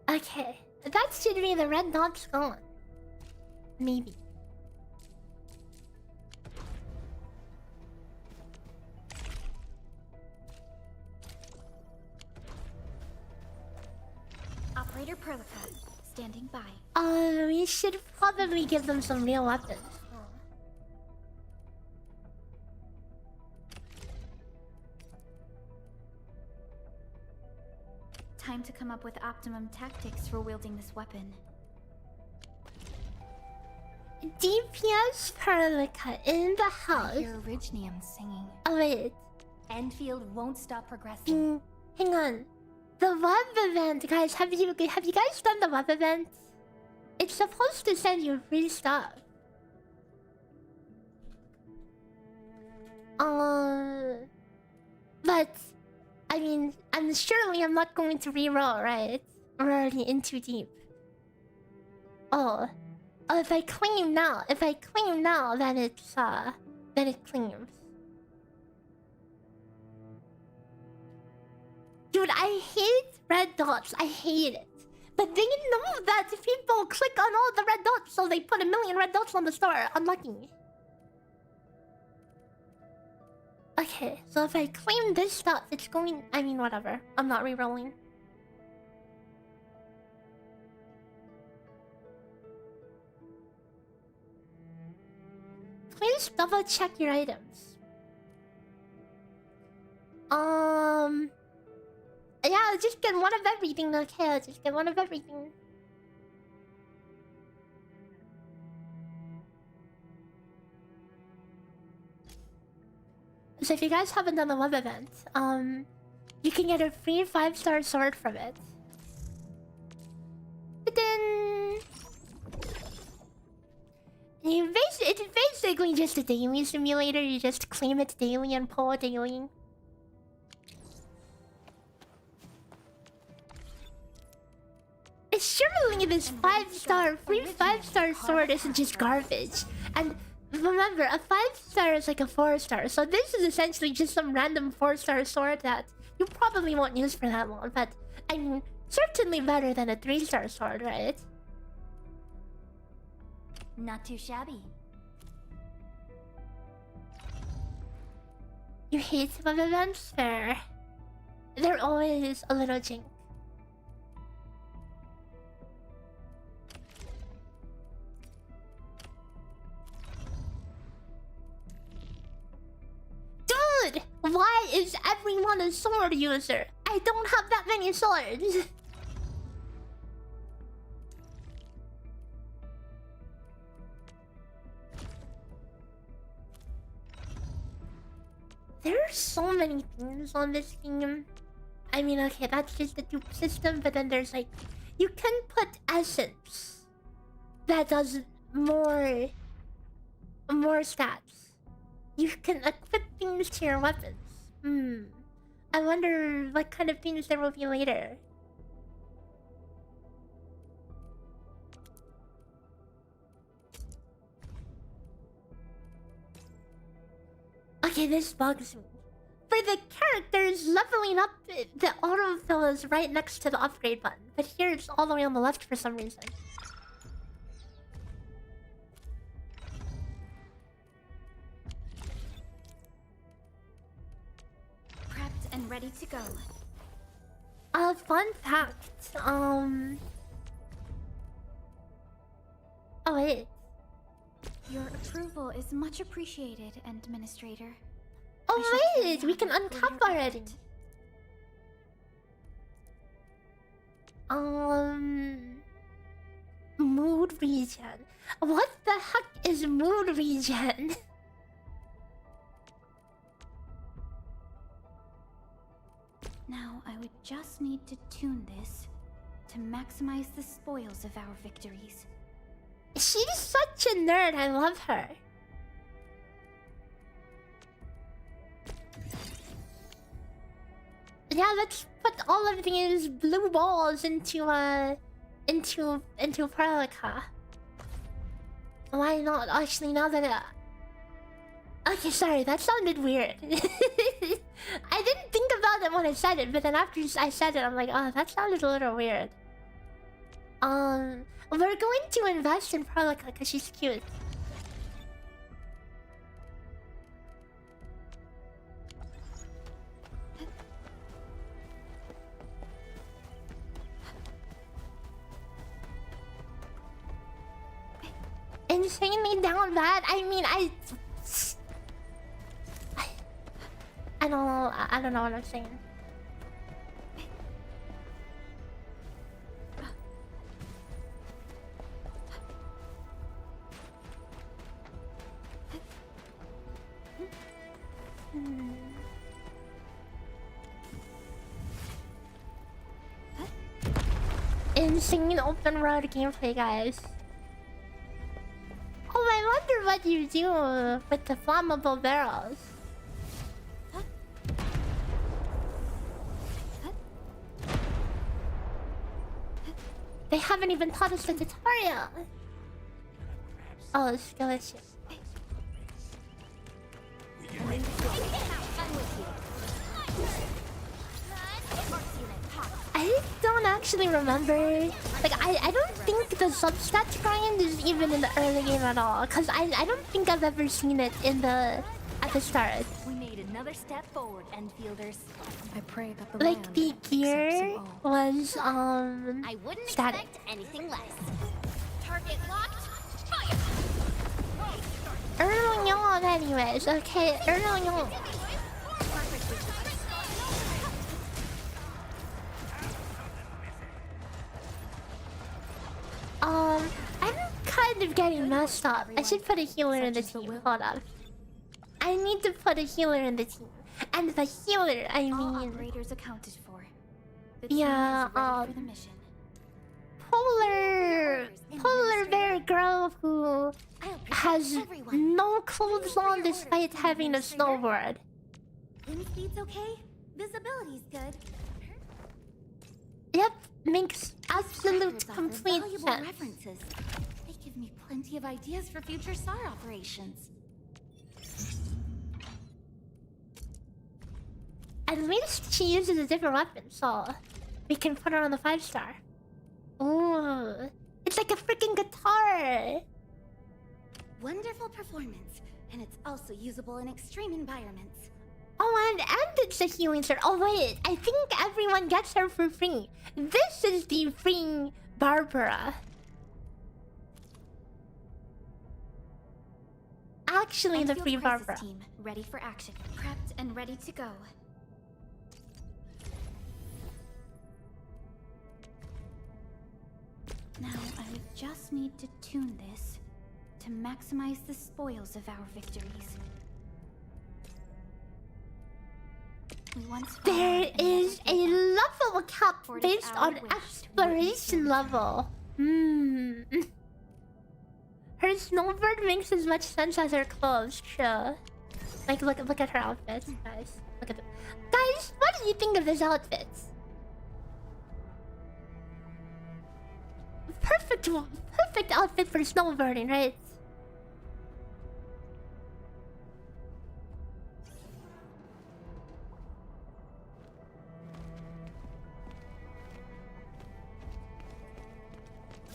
Okay, that should be the red dot's gone. Maybe.
Operator Perlica, standing by.
We should probably give them some real weapons.
Time to come up with optimum tactics for wielding this weapon.
DPS Perlica in the house.
I hear Orignium singing.
Oh wait.
Endfield won't stop progressing.
Hang on. The web event, guys. Have you guys done the web event? It's supposed to send you free stuff. But I mean, I'm not going to reroll, right? We're already in too deep. Oh, if I claim now, then it's then it claims. Dude, I hate red dots. I hate it. But they know that people click on all the red dots, so they put 1,000,000 red dots on the store. Unlucky. Okay, so if I claim this stuff, it's going... I mean, whatever. I'm not rerolling. Please double check your items. Yeah, I'll just get one of everything, okay? I'll just get one of everything. So if you guys haven't done the web event, you can get a free 5-star sword from it. But then... it's basically just a daily simulator. You just claim it daily and pull daily. Surely this 5-star, free 5-star sword isn't just garbage. And remember, a 5-star is like a 4-star. So this is essentially just some random 4-star sword that you probably won't use for that long. But, I mean, certainly better than a 3-star sword, right?
Not too shabby.
You hate web events? Fair. They're always a little jink. Dude! Why is everyone a sword user? I don't have that many swords. There are so many things on this game. I mean, okay, that's just the dupe system, but then there's like... You can put essence that does more stats. You can equip things to your weapons. I wonder what kind of things there will be later. Okay, this bugs me. For the characters, leveling up, the autofill is right next to the upgrade button. But here it's all the way on the left for some reason.
Prepped and ready to go.
Fun fact. Oh wait.
Your approval is much appreciated, Administrator.
Oh wait, we can uncap already. Mood regen. What the heck is mood regen?
Now, I would just need to tune this to maximize the spoils of our victories.
She's such a nerd, I love her. Yeah, let's put all of these blue balls into Perlica. Why not? Actually, now that okay, sorry, that sounded weird. I didn't think about it when I said it, but then after I said it, I'm like, oh, that sounded a little weird. We're going to invest in Prolica because she's cute. Insanely down bad. I mean, I don't know. I don't know what I'm saying. Insane open road gameplay, guys. Oh, I wonder what you do with the flammable barrels. They haven't even taught us the tutorial. Oh, it's delicious. I don't actually remember. Like, I don't think the substats grind is even in the early game at all. Cause I don't think I've ever seen it in the at the start.
We made another step forward, Endfielders.
I pray that the
Like
land
the
accepts
gear
you all.
was
I wouldn't
static.
expect anything less. Target locked. Fire!
Early on, anyways. Okay, early on. I'm kind of getting messed up. I should put a healer in the team. Hold on. I need to put a healer in the team. And the healer, I
All
mean...
operators accounted for. The team
Yeah,
is ready for the mission.
Polar bear girl who has no clothes on despite having a snowboard.
Wind speed's okay. Visibility's good.
Yep, makes absolute
Records offer
complete
valuable
sense.
references. They give me plenty of ideas for future SAR operations.
At least she uses a different weapon, so we can put her on the 5-star. Ooh, it's like a freaking guitar.
Wonderful performance, and it's also usable in extreme environments.
Oh, and it's a healing sword. Oh wait, I think everyone gets her for free. This is the free Barbara. Actually, the
Endfield
free
Crisis
Barbara.
team, ready for action. Prepped and ready to go. Now, I just need to tune this to maximize the spoils of our victories. We once
There
followed
is a
another
level cap
For it is
based
our
on
wish to
exploration
witness
level. Her snowbird makes as much sense as her clothes, sure. Like, look at her outfits, guys. Look at them. Guys, what do you think of this outfit? Perfect outfit for snowbirding, right?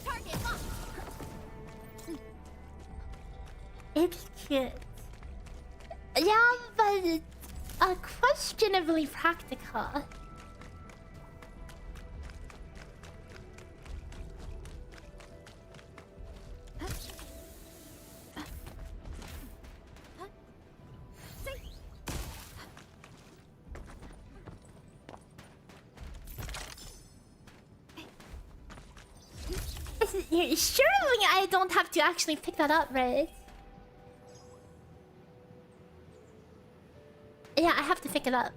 Target locked.
It's cute. Yeah, but questionably practical. Surely I don't have to actually pick that up, right? Yeah, I have to pick it up.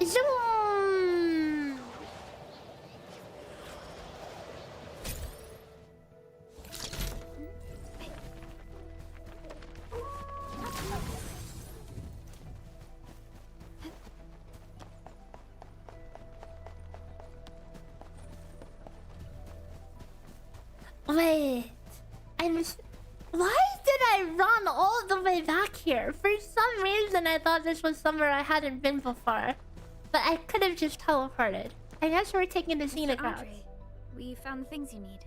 Zoom! here. For some reason, I thought this was somewhere I hadn't been before. But I could have just teleported. I guess we're taking the scenic route.
We found the things you need.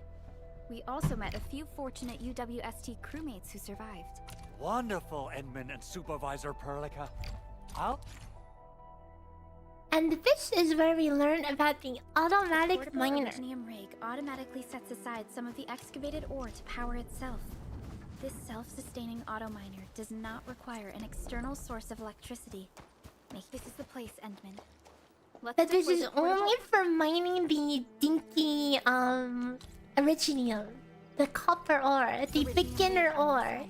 We also met a few fortunate UWST crewmates who survived.
Wonderful, Edmund and Supervisor Perlica.
And this is where we learn about the automatic miner.
The Iridium rig automatically sets aside some of the excavated ore to power itself. This self-sustaining auto miner does not require an external source of electricity. This is the place, Endman.
But this is only for mining the dinky Originium, the copper ore, the beginner ore.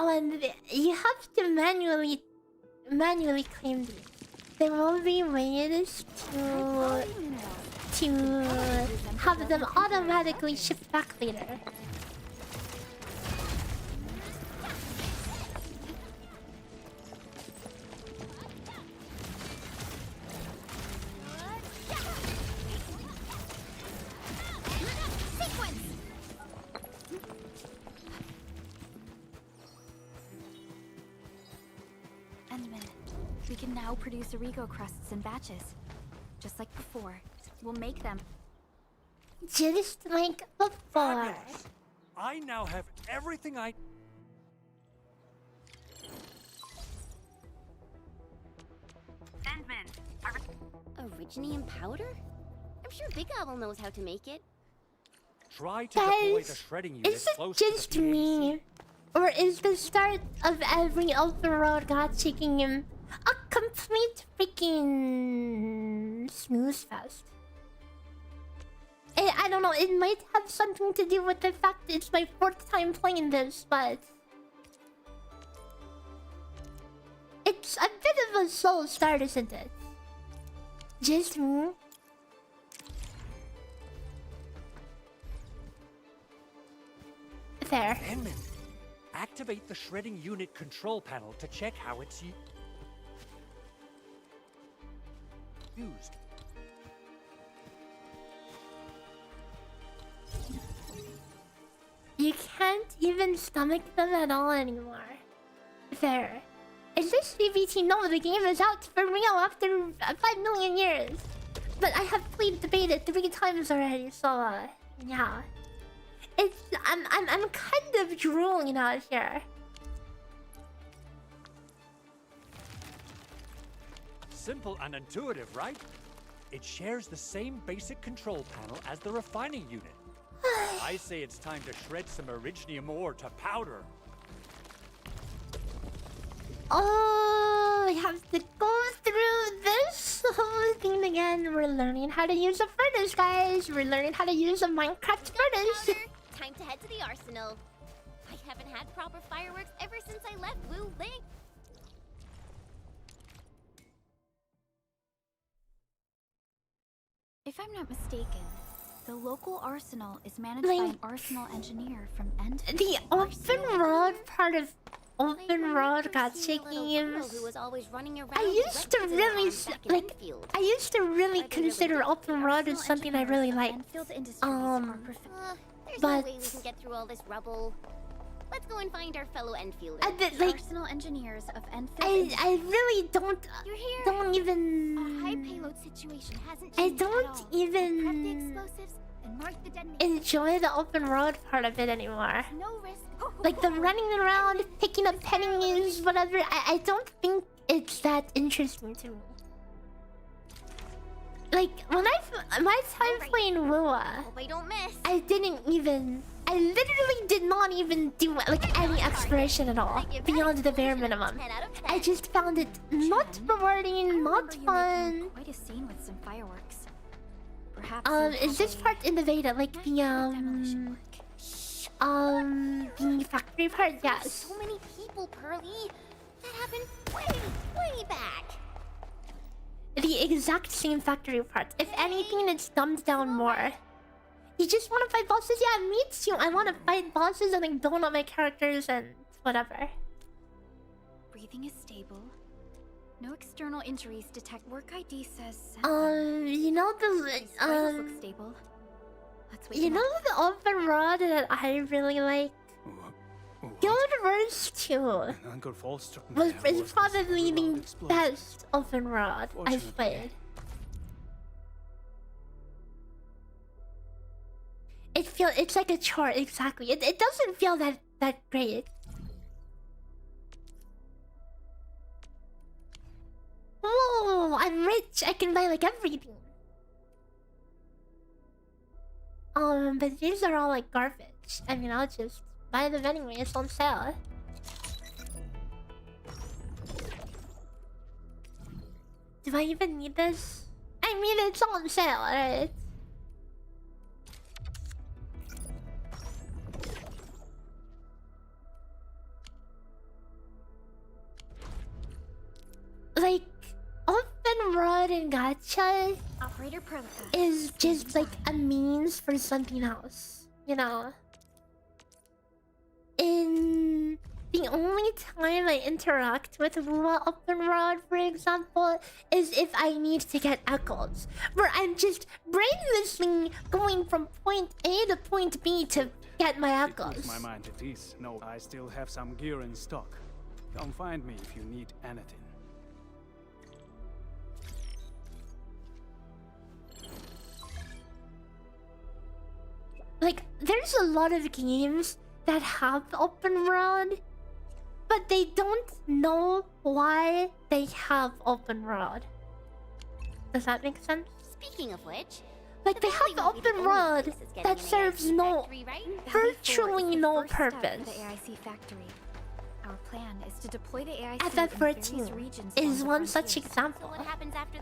Oh, and you have to manually claim these. There will be ways to have them automatically shipped back later.
We can now produce Origo crusts in batches. Just like before. We'll make them.
Just like before.
I now have everything I...
Originium powder? I'm sure Big Owl knows how to make it.
Try to deploy the shredding unit
is it
close
just
to the
me? Or is the start of every open road gacha game a complete freaking snooze fest? I don't know, it might have something to do with the fact that it's my 4th time playing this, but... it's a bit of a slow start, isn't it? Just me? Fair.
Edmund, activate the shredding unit control panel to check how it's used.
You can't even stomach them at all anymore. Fair. Is this CBT? No, the game is out for real after 5 million years. But I have played the beta 3 times already, so yeah. I'm kind of drooling out here.
Simple and intuitive, right? It shares the same basic control panel as the refining unit. I say it's time to shred some Originium ore to powder.
Oh, we have to go through this whole thing again. We're learning how to use a furnace, guys. We're learning how to use a Minecraft furnace.
Time to head to the arsenal. I haven't had proper fireworks ever since I left Wu Ling.
If I'm not mistaken, the local arsenal is managed by an arsenal engineer from Endfield.
The open road part of open road gacha games. I used to really I used to really consider open road as something I really like.
There's no way we can get through all this rubble. Let's go and find our fellow Endfielders.
Like,
arsenal engineers of Endfield.
I really don't even.
A high payload situation hasn't
I
changed
don't even
Prep the explosives and mark the detonators.
enjoy the open road part of it anymore.
No risk.
Like the running around, picking up pennies, whatever. I don't think it's that interesting to me. Like when my time playing Lua,
Hope I don't miss.
I literally did not even do like any exploration at all beyond the bare minimum. I just found it not rewarding, not fun.
Quite a scene with some fireworks. Perhaps
Is this part in the beta like the factory part? Yes.
So many people, Pearly. That happened way back.
The exact same factory part. If anything, it's dumbed down more. You just want to fight bosses? Yeah, me too. I want to fight bosses and like build up my characters and whatever.
Breathing is stable. No external injuries detect. Work ID says.
You know the
Vitals look stable. Let's wait.
you know the open rod that I really like. Guild Wars 2 was is probably the best open rod I've played. It's like a chore, exactly. It doesn't feel that great. Whoa, I'm rich. I can buy like everything. But these are all like garbage. I mean, I'll just buy them anyway. It's on sale. Do I even need this? I mean, it's on sale, right? Like, open rod and gacha
Operator Protocol
is just like a means for something else, you know? In the only time I interact with open rod, for example, is if I need to get echoes, where I'm just brainlessly going from point A to point B to get my echoes.
It puts my mind at ease. No, I still have some gear in stock. Come find me if you need anything.
Like, there's a lot of games that have open rod, but they don't know why they have open rod. Does that make sense?
Speaking of which,
like they have open rod that serves virtually no purpose.
The AIC factory. Our plan is to deploy the AIC
FF14 is one such example.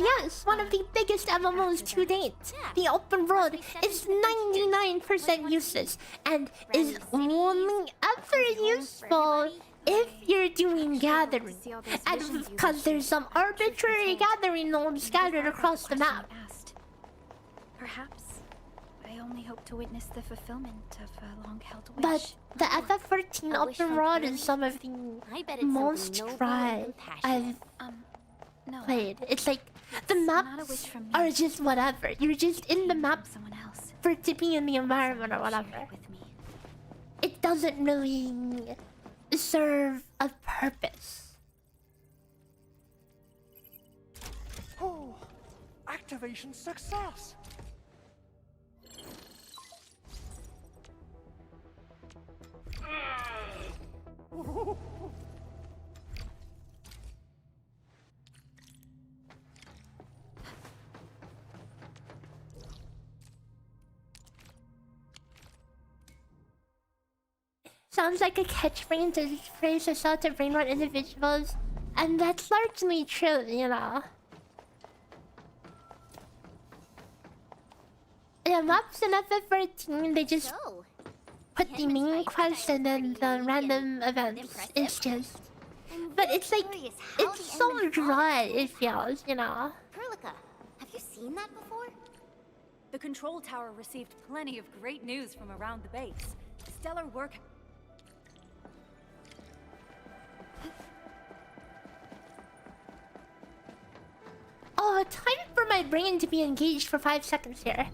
Yes, one of the biggest MMOs to date. The open world is 99% useless and is only ever useful if you're doing gathering. And because there's some arbitrary gathering nodes scattered across the map.
Perhaps I only hope to witness the fulfillment of a long-held wish.
But the FF14 open rod is some of the most dry I've played. It's like the maps are just whatever. You're just in the map for it to be in the environment or whatever. It doesn't really serve a purpose.
Oh, activation success!
Sounds like a catchphrase to sell to brain rot individuals, and that's largely true, you know. The maps in FF14, they just put the main quest and then the random events. It's just... But it's like... It's so dry, it feels, you know.
Perlica, have you seen that before?
The control tower received plenty of great news from around the base. Stellar work.
Oh, time for my brain to be engaged for 5 seconds here.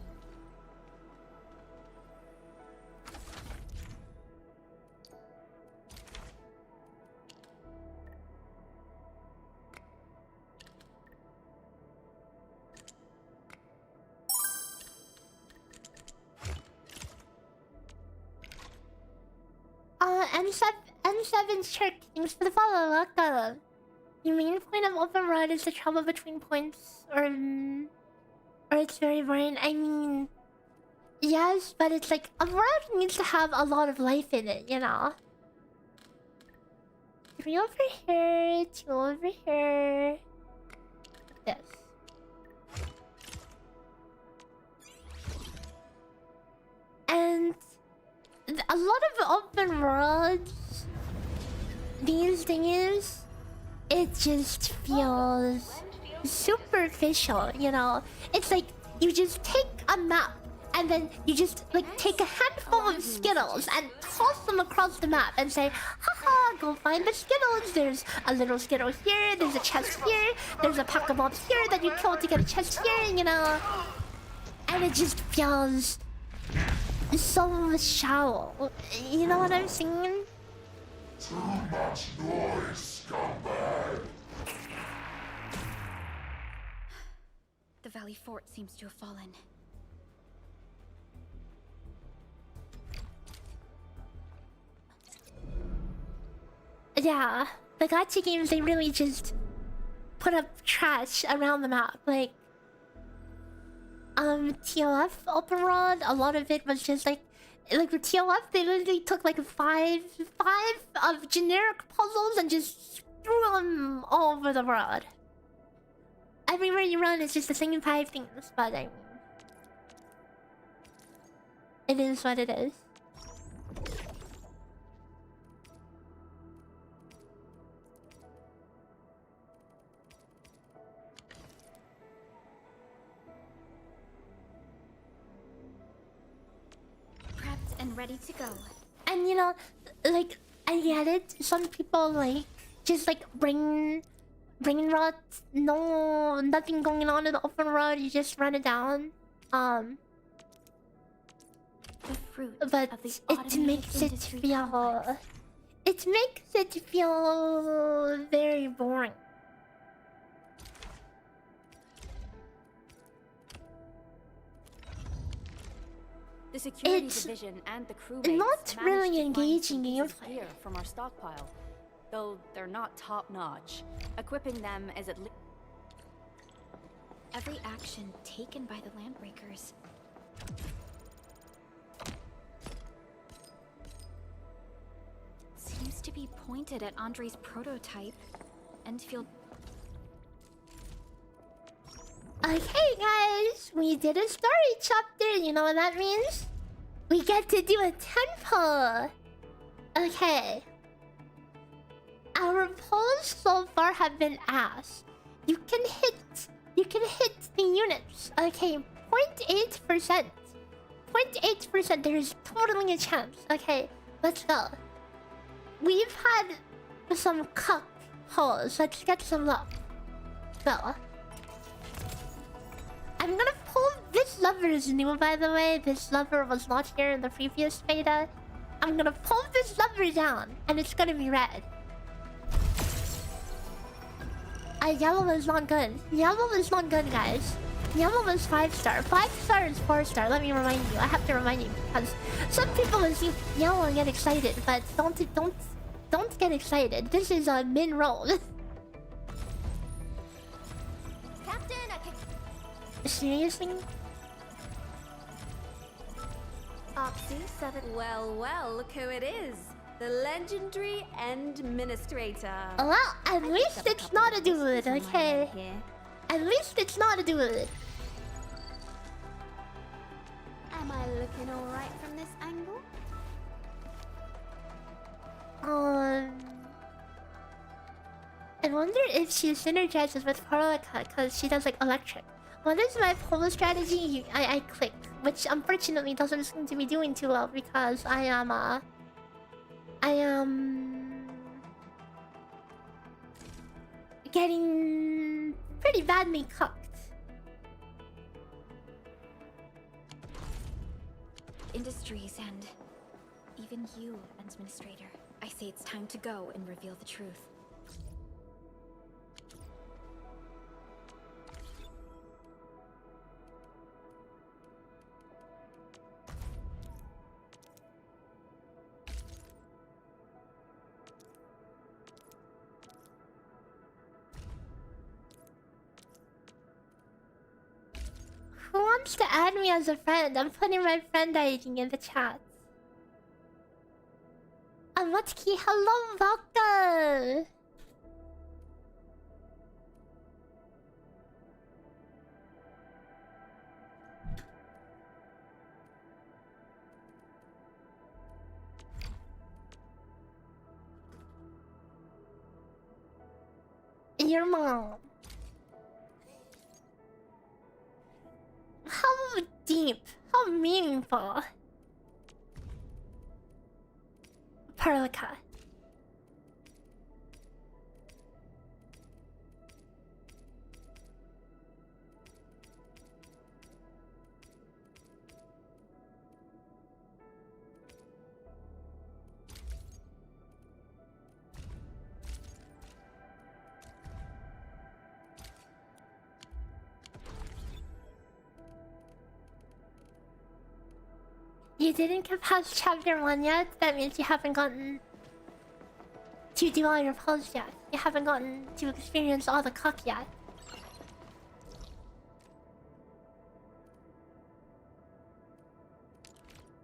M7's Chirk, thanks for the follow, welcome. The main point of open rod is the travel between points, or it's very boring. I mean, yes, but it's like a world needs to have a lot of life in it, you know. 3 over here, 2 over here. This. And a lot of open worlds these days, it just feels superficial, you know? It's like you just take a map And then you just like take a handful of Skittles and toss them across the map and say, haha, go find the Skittles. There's a little Skittle here, there's a chest here, there's a pack of mobs here that you kill to get a chest here, you know? And it just feels so shallow. You know what I'm saying?
Too much noise, scumbag.
The Valley Fort seems to have fallen.
Yeah, the gacha games, they really just put up trash around the map. Like, TLF Open World, a lot of it was just like with TLF, they literally took like five of generic puzzles and just threw them all over the world. Everywhere you run, it's just the same 5 things, but I mean, it is what it is.
Prepped and ready to go.
And you know, like, I get it. Some people like just like brain rot. No, nothing going on in the open world. You just run it down.
The fruit
But
of the
it makes it feel. It makes it feel very boring.
The security
It's
division and the crewmates
not
managed
really
to find
engaging
some pieces of
gameplay.
gear from our stockpile, though they're not top-notch. Equipping them is at least...
Every action taken by the Landbreakers seems to be pointed at Andre's prototype, Endfield.
Okay, guys, we did a story chapter. You know what that means? We get to do a temple. Okay. Our polls so far have been asked. You can hit the units. Okay, 0.8%. 0.8%. There is totally a chance. Okay, let's go. We've had some cuck holes. Let's get some luck. Go. I'm gonna pull... This lever is new, by the way. This lever was not here in the previous beta. I'm gonna pull this lever down, and it's gonna be red. Yellow is not good. Yellow is not good, guys. Yellow is 5-star. 5-star is 4-star. Let me remind you. I have to remind you because some people see yellow and get excited, but don't get excited. This is a min roll.
Captain, I can...
Seriously?
Oxy 7. Well, well, look who it is. The legendary Administrator.
Well, at least it's not a dude, okay? At least it's not a dude.
Am I looking alright from this angle?
I wonder if she synergizes with Karlika because she does like electric. What is my pole strategy? I click, which unfortunately doesn't seem to be doing too well because I am getting pretty badly cooked.
Industries and even you, Administrator. I say it's time to go and reveal the truth.
Who wants to add me as a friend? I'm putting my friend ID in the chat. Amatsuki, hello, welcome! Your mom. How deep? How so meaningful. Perlica. You didn't get past chapter 1 yet? That means you haven't gotten to do all your pulls yet. You haven't gotten to experience all the cock yet.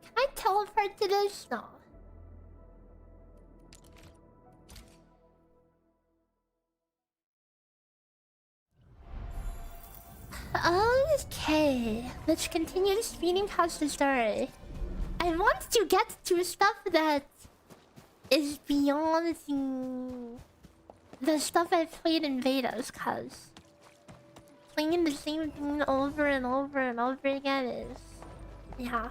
Can I teleport to this? No. Okay, let's continue speeding past the story. I want to get to stuff that is beyond the stuff I've played in betas, cause playing the same thing over and over and over again is... yeah.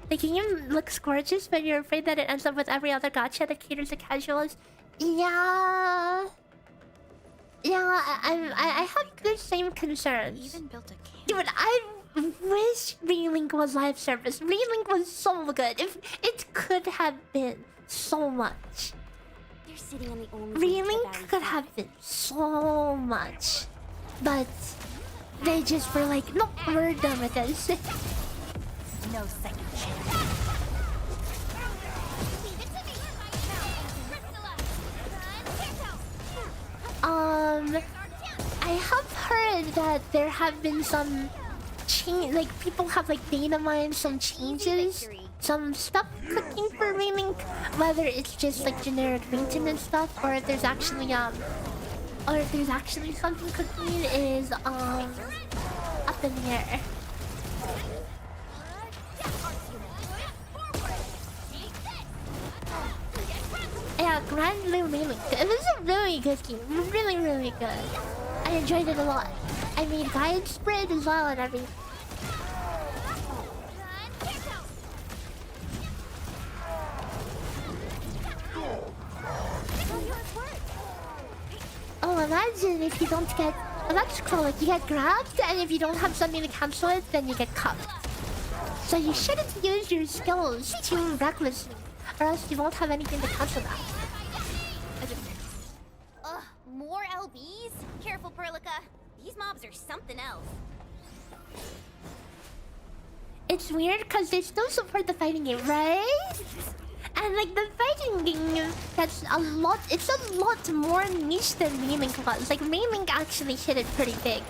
The game looks gorgeous, but you're afraid that it ends up with every other gacha that caters to casuals. Yeah... yeah, I have the same concerns.
Even built a camp.
Dude, I wish Relink was live service. Relink was so good. If it could have been so much.
They're sitting on the only
Relink could have been so much. But they just were like, no, we're done with this.
No second chance.
I have heard that there have been some change, like people have like data mined some changes, some stuff cooking for Relink, whether it's just like generic maintenance stuff or if there's actually something cooking is up in the air. Yeah, Grand Blue Relink. It was a really good game. Really, really good. I enjoyed it a lot. I made guide spread as well and everything. Oh, imagine if you don't get... well, that's cool. Like, you get grabbed, and if you don't have something to cancel it, then you get cuffed. So you shouldn't use your skills too recklessly, or else you won't have anything to cancel that.
Ugh, more LBs? Careful, Perlica. These mobs are something else.
It's weird because they still support the fighting game, right? And like the fighting game, that's a lot. It's a lot more niche than Relink was. Like Relink actually hit it pretty big.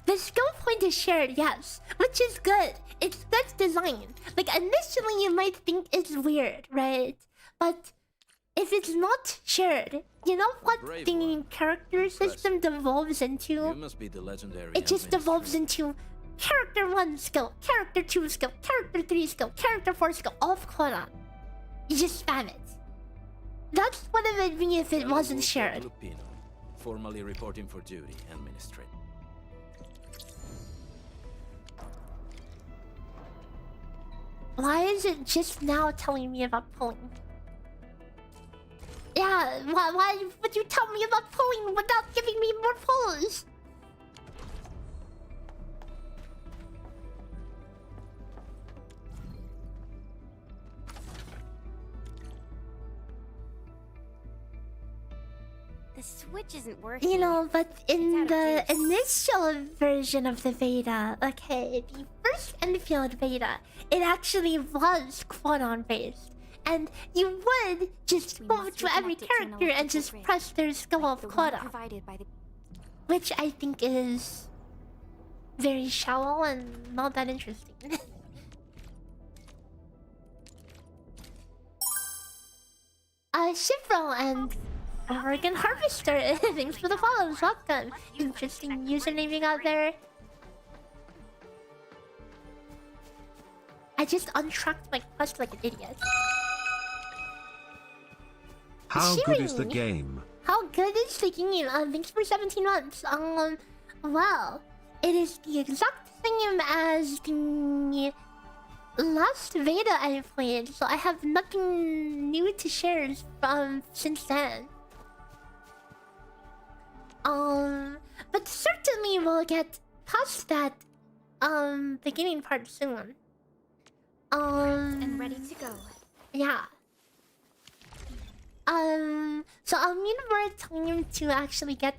The skill point is shared, yes, which is good. It's good design. Like initially you might think it's weird, right? But if it's not shared, you know what the character system devolves into?
You must be the legendary.
It just devolves into character 1 skill, character 2 skill, character 3 skill, character 4 skill, off cooldown. You just spam it. That's what it would be if it wasn't shared.
Lupino, formally reporting for duty, administrate.
Why is it just now telling me about pulling? Yeah, why would you tell me about pulling without giving me more pulls?
The switch isn't working.
You know, but in the initial version of the beta, okay, the first Endfield beta, it actually was cooldown based. And you would just go to every character and just press their skill of cooldown. Which I think is very shallow and not that interesting. Shifro and Oregon Harvester, thanks for the follows, welcome. Interesting username you got there. I just untracked my quest like an idiot.
How good is the game?
How good is the game? Thanks for 17 months. Well, it is the exact same as the last beta I played, so I have nothing new to share from since then. But certainly we'll get past that beginning part soon.
And ready to go.
Yeah. So I'll need more time to actually get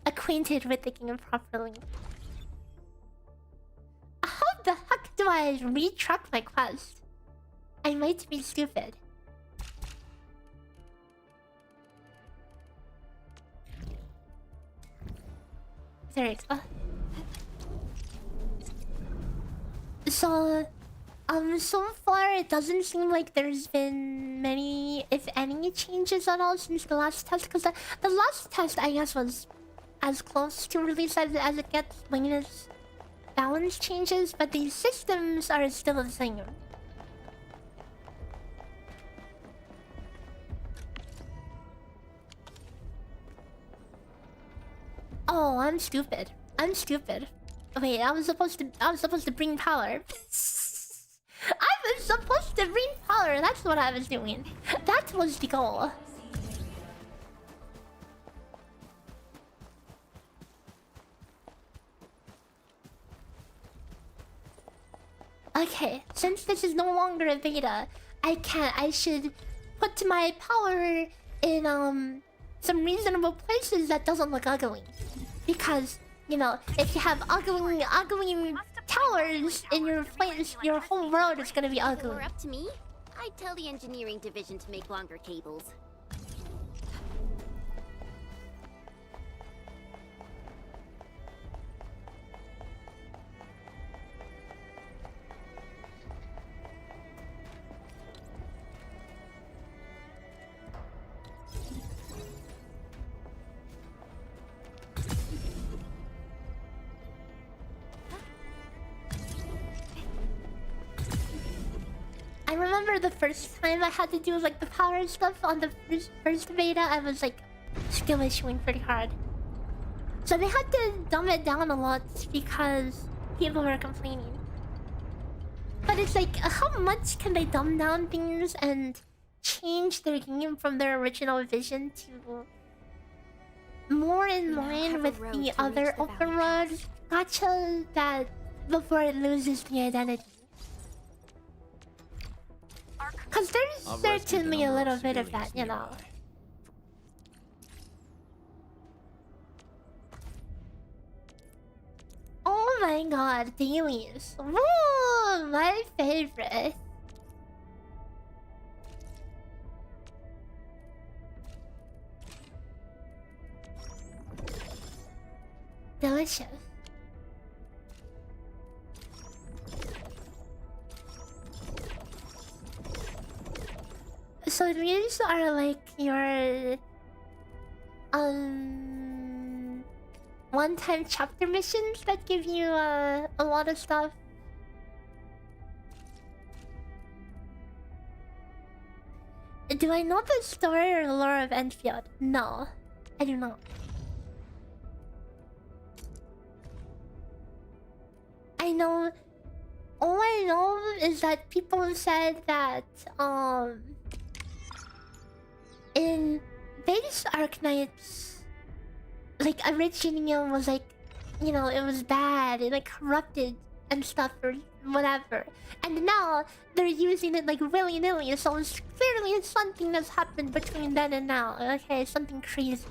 acquainted with the game properly. How the heck do I retrack my quest? I might be stupid. There we go. So far it doesn't seem like there's been many, if any, changes at all since the last test. Because the last test, I guess, was as close to release as it gets, minus balance changes, but the systems are still the same. Oh, I'm stupid. I'm stupid. Wait, I was supposed to bring power. I was supposed to bring power. That's what I was doing. That was the goal. Okay, since this is no longer a beta, I should put my power in some reasonable places that doesn't look ugly. Because, you know, if you have ugly towers in your place, your whole world is gonna be
If it
ugly.
were up to me, I'd tell the engineering division to make longer cables.
I remember the first time I had to do like the power stuff on the first beta, I was like skill issuing pretty hard. So they had to dumb it down a lot because people were complaining. But it's like, how much can they dumb down things and change their game from their original vision to more in line with the other open world gacha that before it loses the identity? Because there's certainly a little bit of that, you know. Oh my god, dailies. Woo, my favorite. Delicious. So these are like your one-time chapter missions that give you a lot of stuff. Do I know the story or lore of Endfield? No, I do not. I know. All I know is that people said that in base Arknights, like Original was like, you know, it was bad, it like corrupted and stuff or whatever. And now they're using it like willy-nilly, so it's clearly something that's happened between then and now. Okay, something crazy.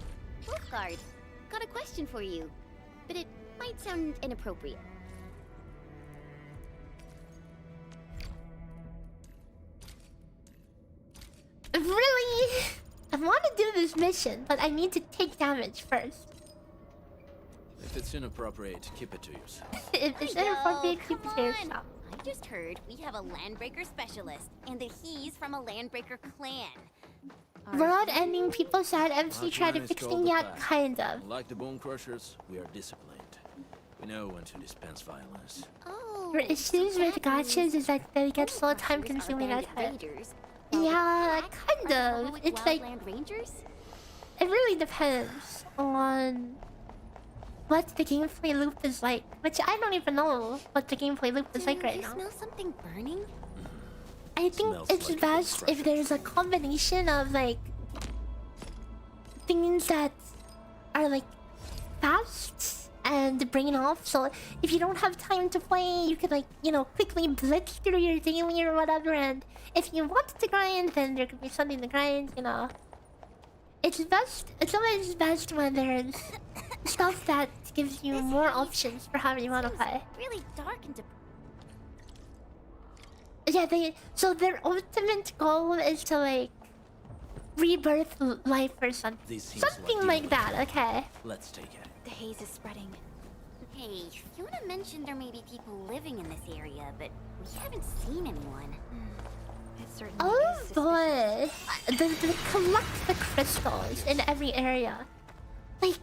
Wolfguard, got a question for you, but it might sound inappropriate.
Really? I want to do this mission, but I need to take damage first.
If it's inappropriate, keep it to yourself.
If it's inappropriate, keep it to yourself.
I just heard we have a landbreaker specialist, and that he's from a landbreaker clan.
World ending, people said MC tried to fix things, yeah, kind of.
Like the Bone Crushers, we are disciplined. We know when to dispense violence.
Oh,
For issues with gachas is that they get so time consuming at times. Yeah, kind of. It's like
Land Rangers?
it really depends on what the gameplay loop is like, which I don't even know what the gameplay loop is like right now.
Smell something burning?
I think it's
like
best if there's a combination of like things that are like fast and brain off. So if you don't have time to play, you could like, you know, quickly blitz through your daily or whatever. And if you want to grind, then there could be something to grind, you know. It's best, it's always best when there's stuff that gives you more options for how you want to play.
Really dark and
Yeah, so their ultimate goal is to like rebirth life or something. Something like that, okay.
Let's take it.
The haze is spreading.
Hey, Fiona mentioned there may be people living in this area, but we haven't seen anyone.
It certainly
Oh
is
boy, they collect the crystals in every area. Like,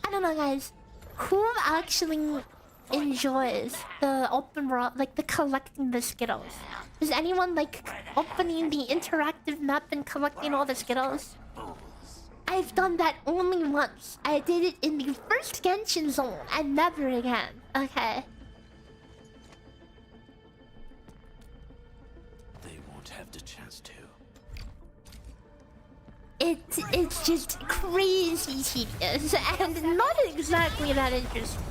I don't know, guys. Who actually enjoys the open world, like the collecting the Skittles? Is anyone like opening the interactive map and collecting all the Skittles? I've done that only once. I did it in the first Genshin zone and never again. Okay.
They won't have the chance to.
It's just crazy tedious and not exactly that interesting.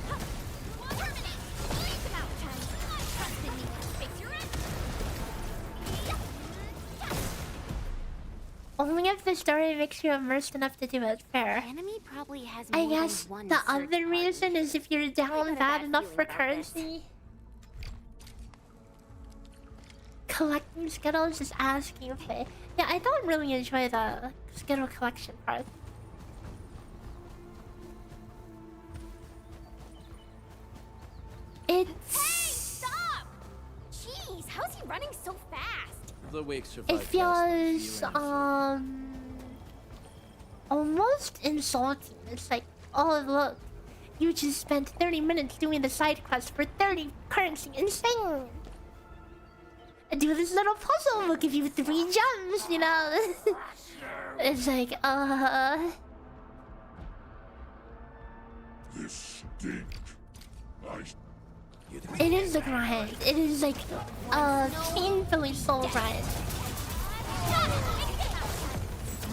Only if the story makes you immersed enough to do it. Fair.
Enemy probably has
I
more
guess
than one
the
search
other reason is if you're down bad enough for currency. Collecting Skittles is asking for it. Yeah, I don't really enjoy the Skittle collection part. It's...
Hey, stop! Jeez, how's he running so fast?
The wake survived.
It feels almost insulting. It's like, oh look, you just spent 30 minutes doing the side quest for 30 currency. Insane. Do this little puzzle, we'll give you 3 gems, you know. It's like,
This stink.
it is a grind. It is like painfully soul grind.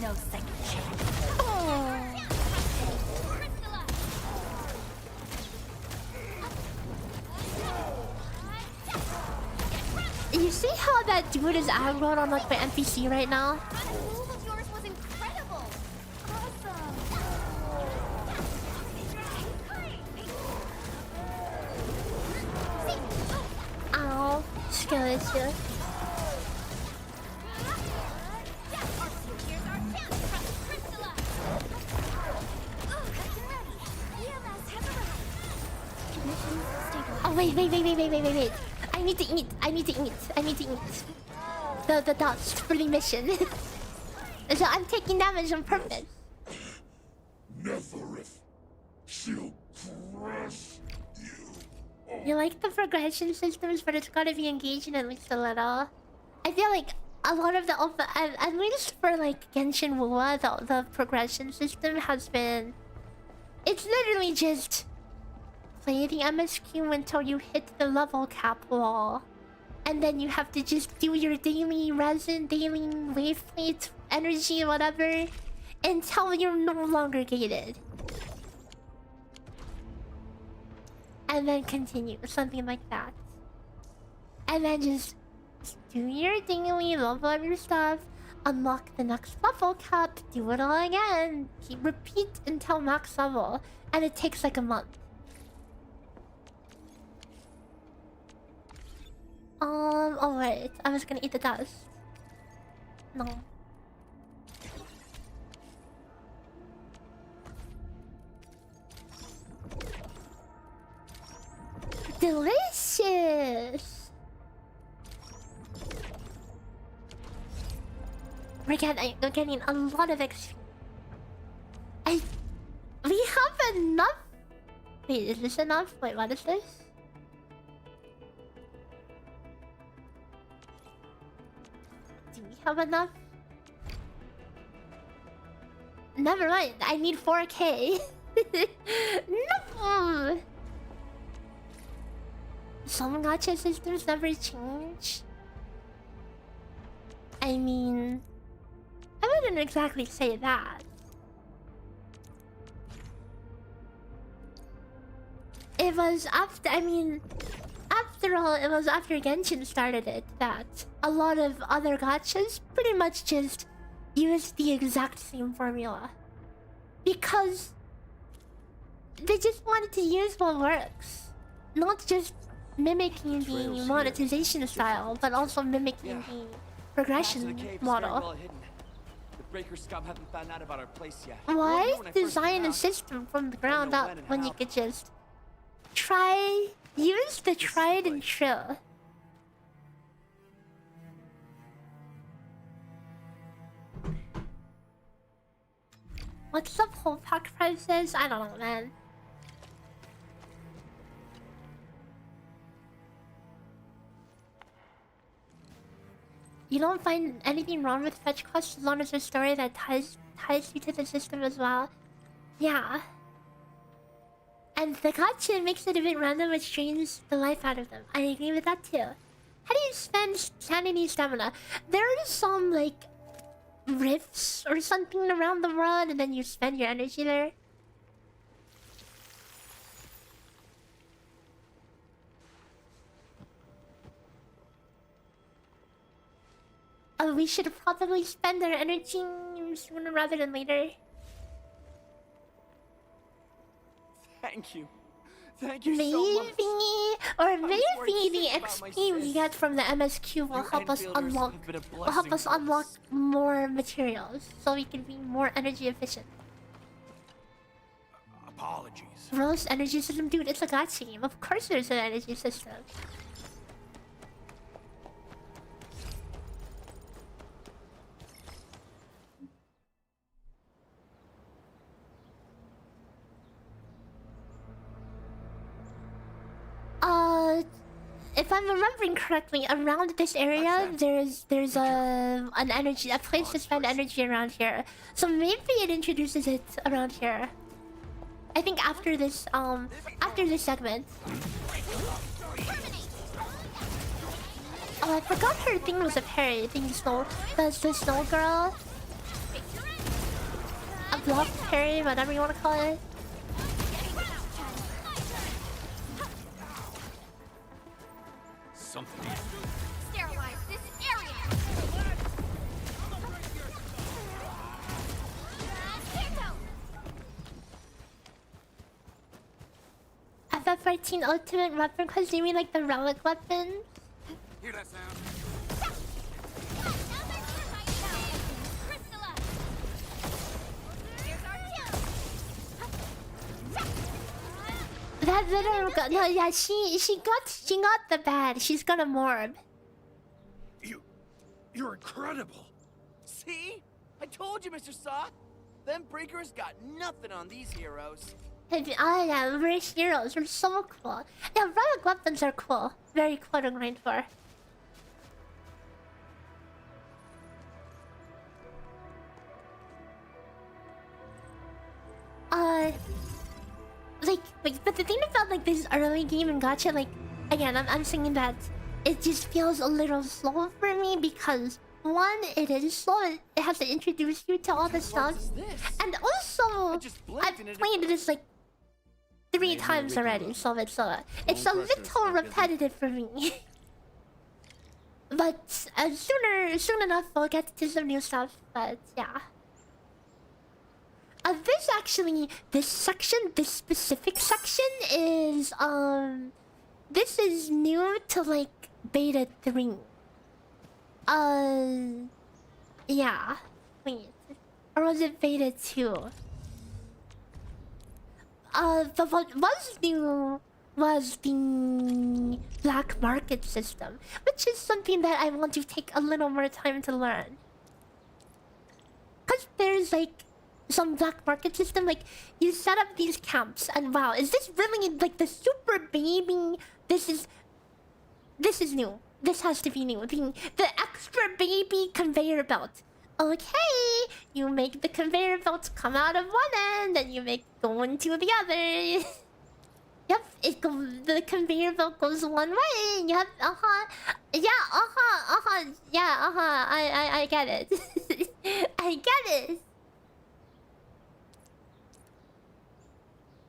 No second chance.
Oh. You see how that dude is aggroed on like my NPC right now?
That move of yours was incredible.
Ow, skeleton. Oh wait. I need to eat. I need to eat. The dust for the mission. So I'm taking damage on purpose.
Neverith. She'll crush you.
You like the progression systems, but it's gotta be engaging at least a little. I feel like a lot of the at least for like Genshin Wuwa, the progression system has been. It's literally just play the MSQ until you hit the level cap wall. And then you have to just do your daily resin, daily wave plate, energy, whatever, until you're no longer gated. And then continue, something like that. And then just do your daily, level up your stuff, unlock the next level cap, do it all again. Repeat until max level. And it takes like a month. Oh wait, I was gonna eat the dust. No. Delicious! We're getting a lot of XP. We have enough. Wait, is this enough? Wait, what is this? Do we have enough? Never mind. I need 4K. No. Some gacha systems never change. I mean, I wouldn't exactly say that. It was after, I mean, after all, it was after Genshin started it that a lot of other gachas pretty much just used the exact same formula. Because they just wanted to use what works. Not just mimicking the monetization style, but also mimicking the progression model.
The breaker scum haven't found out about our place yet.
Why design a system from the ground up when you could just use the tried and true? What's up, whole pack prices? I don't know, man. You don't find anything wrong with fetch quests as long as there's a story that ties you to the system as well. Yeah. And the gacha makes it a bit random, which drains the life out of them. I agree with that too. How do you spend sanity stamina? There are some like rifts or something around the world, and then you spend your energy there. Oh, we should probably spend our energy sooner rather than later.
Thank you. Thank you so much.
Maybe the XP we get from the MSQ will help us unlock more materials, so we can be more energy efficient.
Apologies.
Rose energy system, dude. It's a gacha game. Of course, there's an energy system. If I'm remembering correctly, around this area, there's a place to spend energy around here. So maybe it introduces it around here. I think after this segment. Oh, I forgot her thing was a parry. The snow girl. A block parry, whatever you want to call it.
Something.
Sterilize this area.
FF14 ultimate weapon quest, you mean like the relic weapon?
Hear that sound?
That little no, yeah, she got the bad. She's gonna morb.
You're incredible.
See? I told you, Mr. Saw. Them breakers got nothing on these heroes.
Oh yeah, we're heroes. We're so cool. Yeah, relic weapons are cool. Very cool to grind for. But the thing about like this early game in gacha, like again, I'm saying that it just feels a little slow for me because one, it is slow. It has to introduce you to all the stuff, and also I've played this like 3 times already, so it's a little repetitive for me. But soon enough, we'll get to some new stuff. But yeah. This specific section is, this is new to, like, beta 3. Yeah. Wait. Or was it beta 2? But what was new was the black market system, which is something that I want to take a little more time to learn. Because there's, like, some black market system, like you set up these camps and wow, is this really like the super baby? This is new. This has to be new. The extra baby conveyor belt Okay, you make the conveyor belt come out of one end, and you make go into the other. Yep, the conveyor belt goes one way. Yep, yeah, yeah, I get it. I get it.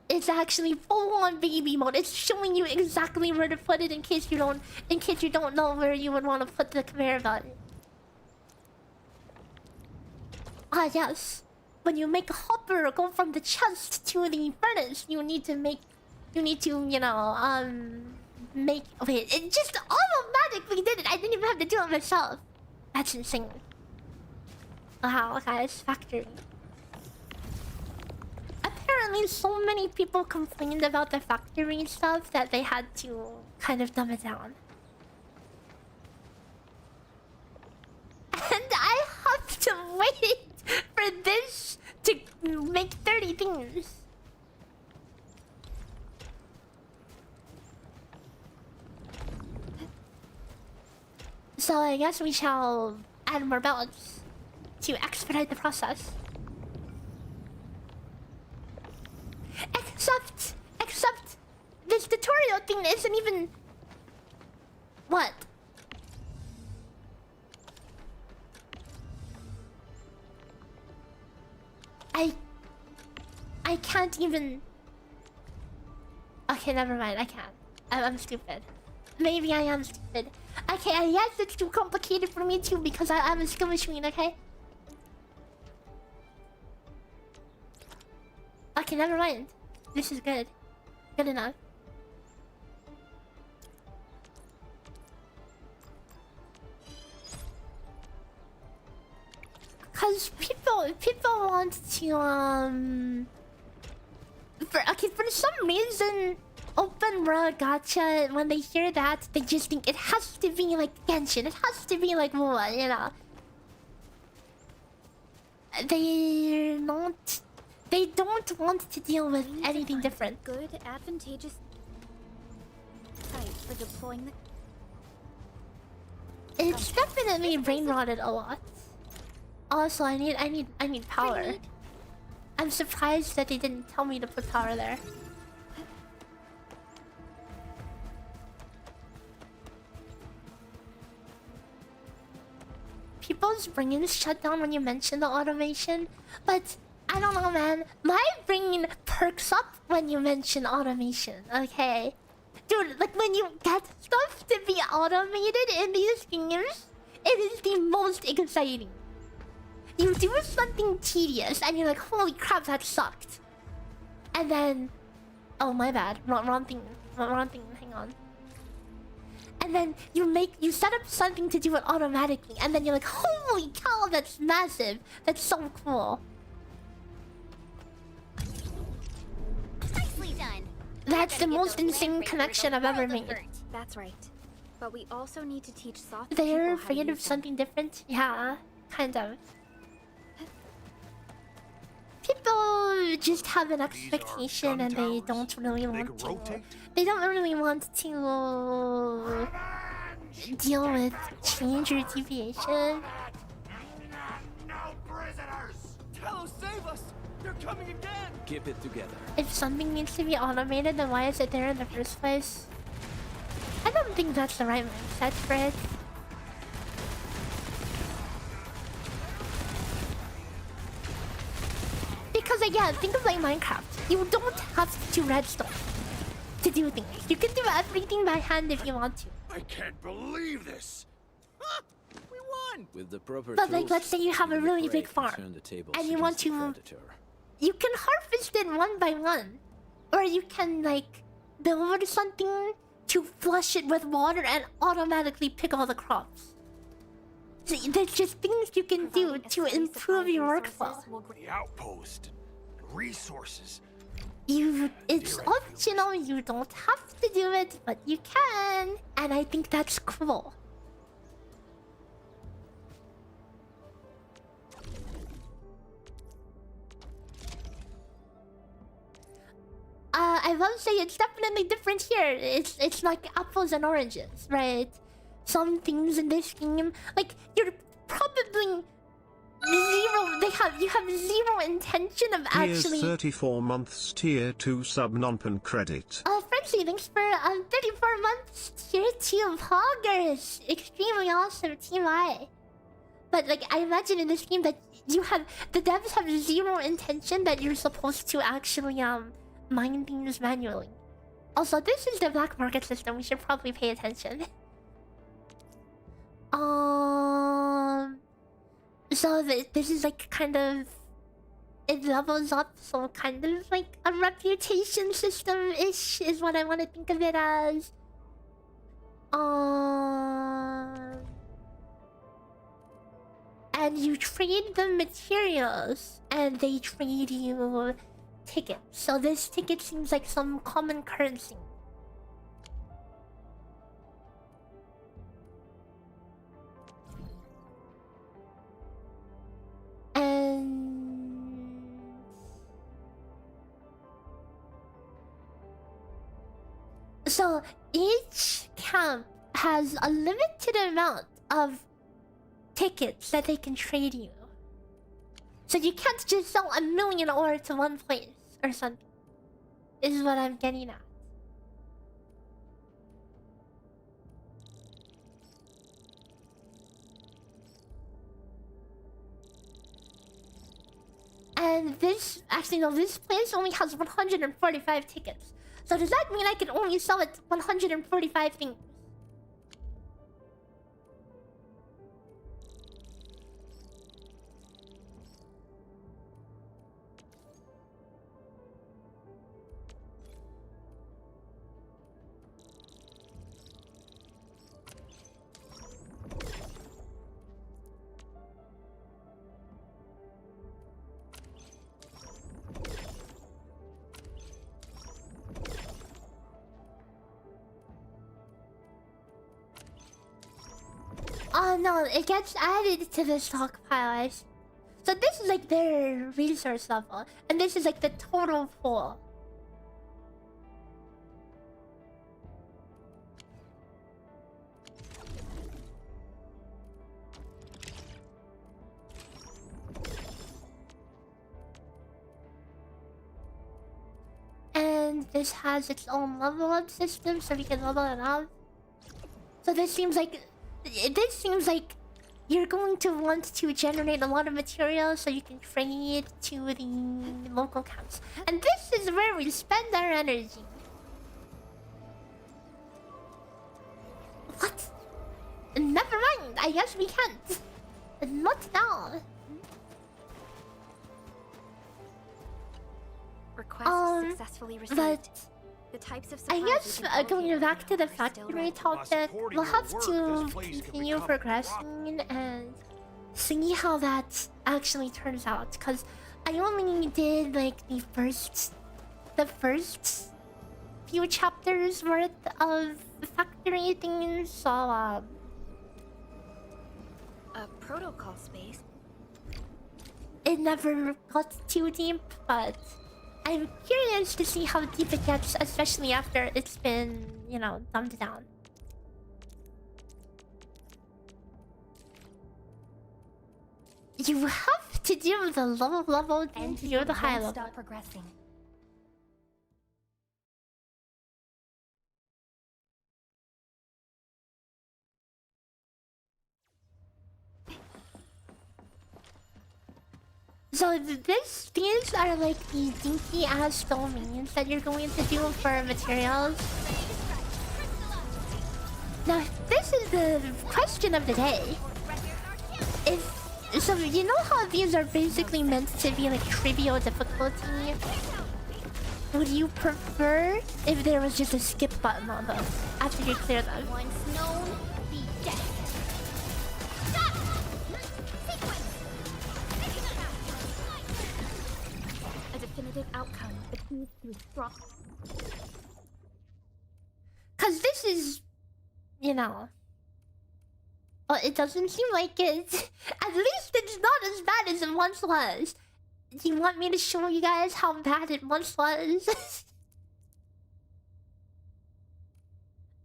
It's actually full-on baby mode. It's showing you exactly where to put it in case you don't know where you would want to put the conveyor belt. Ah yes, when you make a hopper go from the chest to the furnace, you need to make it just automatically did it. I didn't even have to do it myself. That's insane. Wow, guys, factory. Apparently, so many people complained about the factory stuff that they had to kind of dumb it down. And I have to wait for this to make 30 things. So I guess we shall add more belts to expedite the process. Except this tutorial thing isn't even... What? I can't even... Okay, never mind, I can't. I'm stupid. Maybe I am stupid. Okay, I guess it's too complicated for me too because I'm a skill machine, okay? Okay, never mind. This is good. Good enough. Cause people want to for some reason open world gacha, when they hear that they just think it has to be like Genshin, it has to be like what, you know. They don't want to deal with anything different.
Good, advantageous site for deploying the...
It's definitely brain rotted a lot. Also, I need power. I'm surprised that they didn't tell me to put power there. People's brains shut down when you mention the automation, but I don't know, man. My brain perks up when you mention automation, okay? Dude, like when you get stuff to be automated in these games, it is the most exciting. You do something tedious and you're like, holy crap, that sucked. And then... Oh, my bad. Wrong thing. Hang on. And then you set up something to do it automatically, and then you're like, holy cow, that's massive. That's so cool.
Nicely done.
That's the most insane connection I've ever made.
That's right. But we also need to teach soft
They're afraid of something different? Yeah, kind of. People just have an expectation and they don't really want to... They don't really want to deal with change or deviation.
No prisoners! Talos, save us! They're coming again!
Keep it together.
If something needs to be automated, then why is it there in the first place? I don't think that's the right mindset for it. Because again, think of like Minecraft. You don't have to redstone to do things. You can do everything by hand if you want to.
I can't believe this.
We won!
With the proper
But like,
tools,
let's say you have a really big farm
turn the tables
and you want
against the
to...
predator.
You can harvest it one by one. Or you can like build something to flush it with water and automatically pick all the crops. So there's just things you can do to improve your workflow.
The outpost, resources.
It's optional, you don't have to do it, but you can. And I think that's cool. I will say it's definitely different here. It's like apples and oranges, right? Some things in this game, like you're probably You have zero intention of actually.
Here's 34 months tier 2 sub non-pen credit.
Frenchie, thanks for 34 months tier 2 of Hoggers. Extremely awesome, TY. But like, I imagine in this game that the devs have zero intention that you're supposed to actually mine things manually. Also, this is the black market system. We should probably pay attention. So this is like kind of, it levels up, so kind of like a reputation system-ish is what I want to think of it as. And you trade the materials, and they trade you tickets. So this ticket seems like some common currency. And so each camp has a limited amount of tickets that they can trade you. So you can't just sell 1 million ore to one place or something. Is what I'm getting at. And this, actually no, this place only has 145 tickets. So does that mean I can only sell it 145 things? Oh no, it gets added to the stockpile. So this is like their resource level, and this is like the total pool. And this has its own level up system, so we can level it up. So this seems like you're going to want to generate a lot of material so you can trade to the local camps. And this is where we spend our energy. What? Never mind, I guess we can't. Not now.
Request successfully received.
But
the types of
I guess going back to the factory topic, we'll have to continue progressing and see how that actually turns out. Because I only did like the first few chapters worth of factory things, so
a protocol space.
It never got too deep, but I'm curious to see how deep it gets, especially after it's been, you know, dumbed down. You have to do the low level and do the high level.
Stop progressing.
So these are like the dinky ass domains that you're going to do for materials. Now this is the question of the day. So you know how these are basically meant to be like trivial difficulty? Would you prefer if there was just a skip button on them after you clear them?
Once known, be dead.
A definitive outcome achieves through strong.
Cause this is, you know. Well, it doesn't seem like it. At least it's not as bad as it once was. Do you want me to show you guys how bad it once was?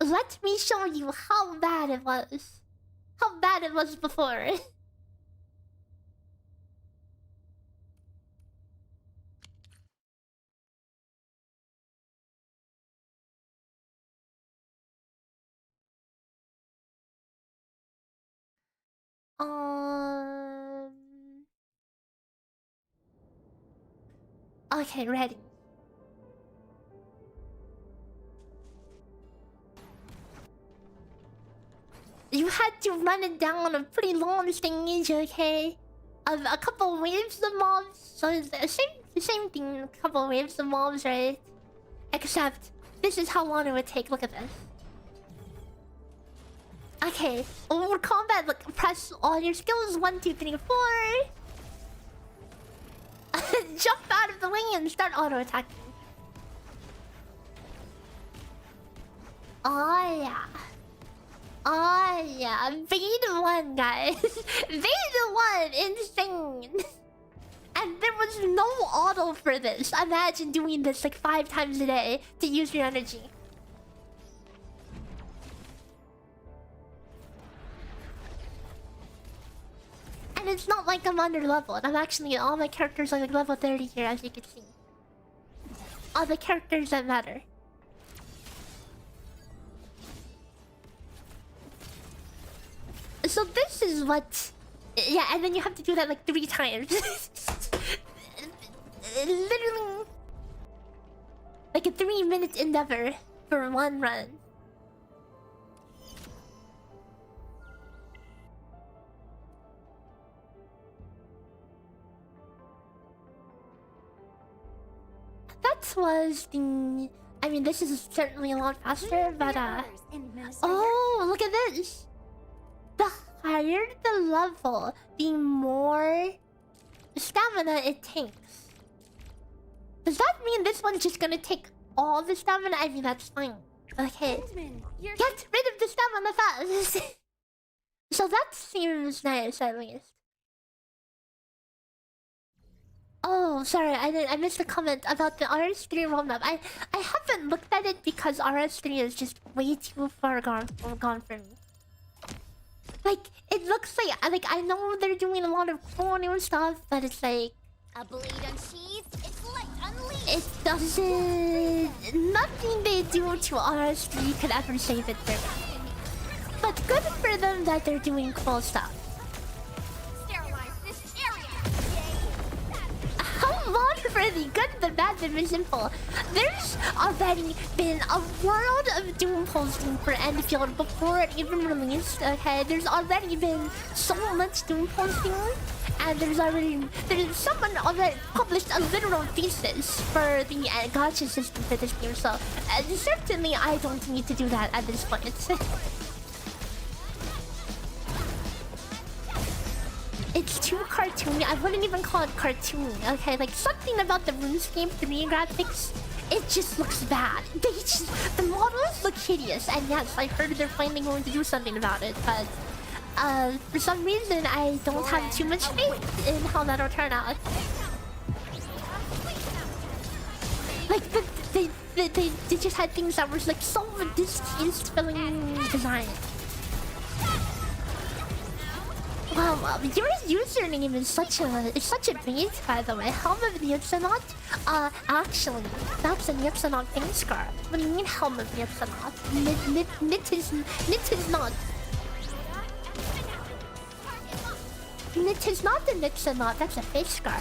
Let me show you how bad it was. How bad it was before. Okay, ready. You had to run it down a pretty long stage, okay? A couple waves of mobs, so it's the same thing. A couple waves of mobs, right? Except this is how long it would take. Look at this. Okay, over combat, look, press all your skills. 1, 2, 3, 4. Jump out of the way and start auto attacking. Oh yeah. Oh yeah, Beta 1, guys. Beta 1, insane. And there was no auto for this. Imagine doing this like 5 times a day to use your energy. And it's not like I'm under leveled. I'm actually, all my characters are like level 30 here, as you can see. All the characters that matter. So this is what... Yeah, and then you have to do that like 3 times. Literally... like a 3-minute endeavor for 1 run. That was the... I mean, this is certainly a lot faster, but oh, look at this! The higher the level, the more stamina it takes. Does that mean this one's just gonna take all the stamina? I mean, that's fine. Okay. Get rid of the stamina fast! So that seems nice, at least. Oh, sorry, I missed a comment about the RS3 roadmap. I haven't looked at it because RS3 is just way too far gone for me. Like, it looks like I know they're doing a lot of cool new stuff, but it's like...
A bleed unsheathed, it's light unleashed!
It doesn't... Nothing they do to RS3 could ever save it for me. But good for them that they're doing cool stuff. How long for the good, the bad, the misimple? There's already been a world of Doom posting for Endfield before it even released, okay? There's already been so much Doom posting, and someone already published a literal thesis for the gacha system for this game, so certainly I don't need to do that at this point. It's too cartoony. I wouldn't even call it cartoony, okay? Like, something about the RuneScape 3 graphics, it just looks bad. The models look hideous, and yes, I heard they're finally going to do something about it, but for some reason, I don't have too much faith in how that'll turn out. Like, they just had things that were like so distastefully designed. Wow, your username is such a bait, by the way. Helm of the Ipsonaut? Actually, that's an Ipsonaut face scar. What do you mean Helm of the Ipsonaut? Knit is not. Knit is not an Ipsonaut, that's a face scar.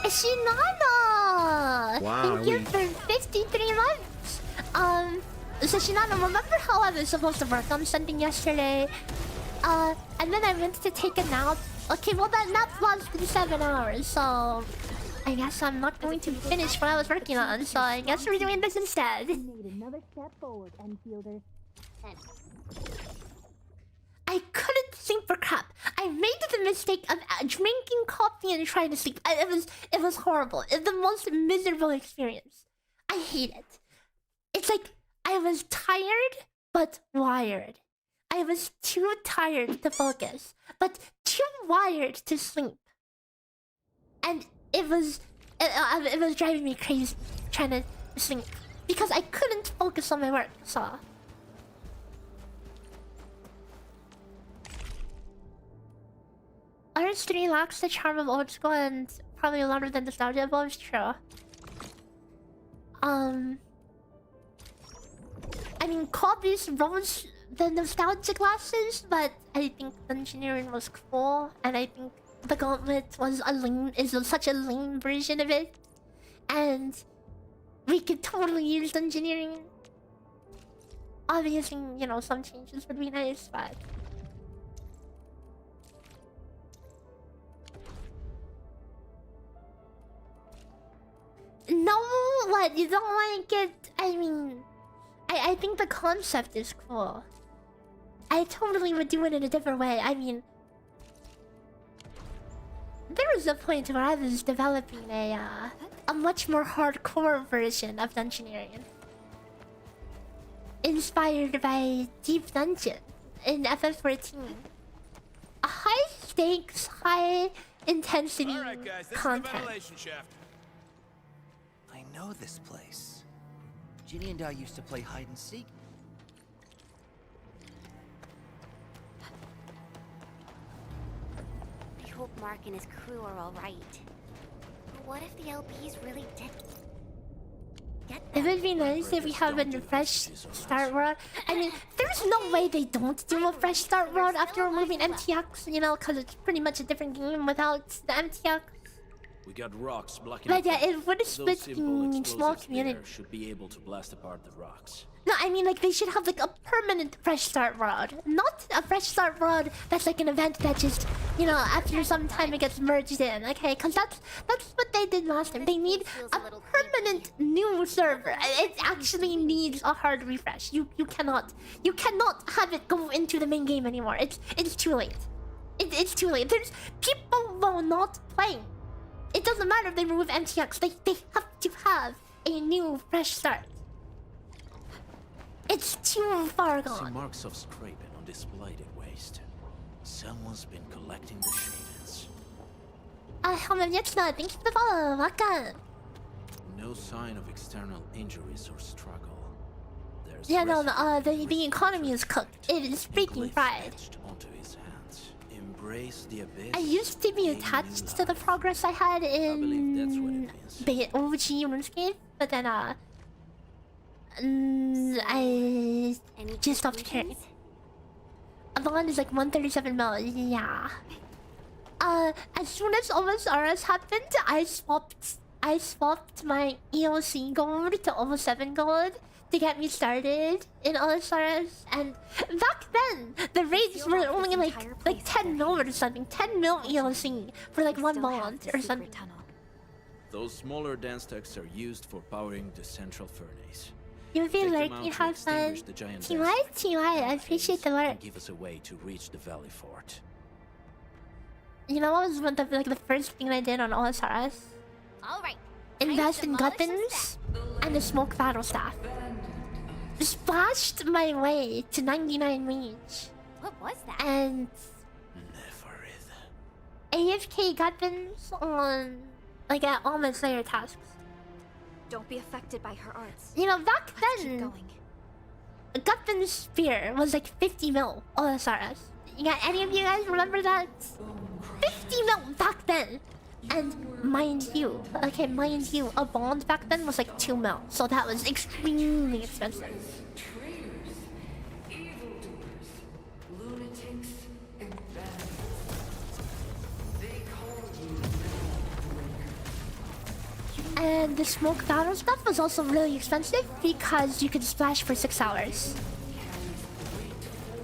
Shinana!
Wow.
Thank you for 53 months! So Shinana, remember how I was supposed to work on something yesterday? And then I went to take a nap. Okay, well that nap lasted 7 hours, so... I guess I'm not going to finish what I was working on, so I guess we're doing this instead.
Another step forward, Endfielder.
I couldn't sleep for crap. I made the mistake of drinking coffee and trying to sleep. It was horrible. It's the most miserable experience. I hate it. It's like I was tired but wired. I was too tired to focus, but too wired to sleep. And it was driving me crazy trying to sleep because I couldn't focus on my work. So. RS3 lacks the charm of old school and probably a lot of the nostalgia of old, true. I mean, copies rose the nostalgia glasses, but I think Dungeoneering was cool, and I think the Gauntlet was such a lame version of it, and we could totally use Dungeoneering. Obviously, you know, some changes would be nice, but no, what? You don't like it? I mean, I think the concept is cool. I totally would do it in a different way. I mean, there was a point where I was developing a much more hardcore version of Dungeoneering, inspired by Deep Dungeon in FF14. A high stakes, high intensity content.
I know this place. Ginny and I used to play hide and seek.
I hope Mark and his crew are all right. But what if the LPs really did get
It would be nice if we have a fresh start world. I mean, there's no way they don't do a fresh start world after removing MTX, you know, because it's pretty much a different game without the MTX.
We got rocks blocking.
But yeah, it would split the small community.
Should be able to blast apart the rocks.
No, I mean, like, they should have, like, a permanent fresh start world. Not a fresh start world that's, like, an event that just, you know, after some time it gets merged in, okay? Because that's what they did last time. They need a permanent new server. It actually needs a hard refresh. You cannot have it go into the main game anymore. It's too late. It's too late. There's people will not play. It doesn't matter if they remove MTX. They have to have a new fresh start. It's too far gone.
Some marks of scraping on this blighted waste. Someone's been collecting the shavings.
Thank you for the follow. Welcome.
No sign of external injuries or struggle. There's
the economy is cooked. It is freaking fried.
Onto his hands. Embrace the abyss.
I used to be attached to the progress I had in OG RuneScape, but then I just stopped caring. The one is like 137 mil, yeah. As soon as OSRS happened, I swapped my EOC gold to 07 gold to get me started in OSRS, and back then the rates were only like 10 mil or something, 10 mil EOC for like 1 month or something.
Those smaller dance stacks are used for powering the central furnace.
You feel like you have fun. TY, I appreciate the work.
Give us a way to reach the valley fort.
You know what was one of the first thing I did on OSRS?
Alright.
Invest in weapons and the smoke battle staff. Splashed my way to 99 range.
What was that?
And AFK weapons on like at all my Slayer tasks.
Don't be affected by her arts.
You know, back then, Gutman's spear was like 50 mil OSRS. Any of you guys remember that? 50 mil back then. And mind you, a bond back then was like 2 mil. So that was extremely expensive. And the smoke battle stuff was also really expensive because you could splash for 6 hours.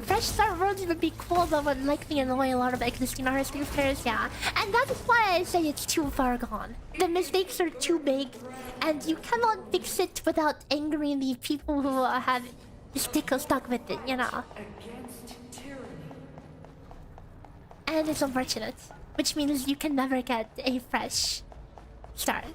Fresh start worlds would be cool, but would likely annoy a lot of existing RSP players, yeah. And that is why I say it's too far gone. The mistakes are too big, and you cannot fix it without angering the people who have stuck with it, you know. And it's unfortunate, which means you can never get a fresh start.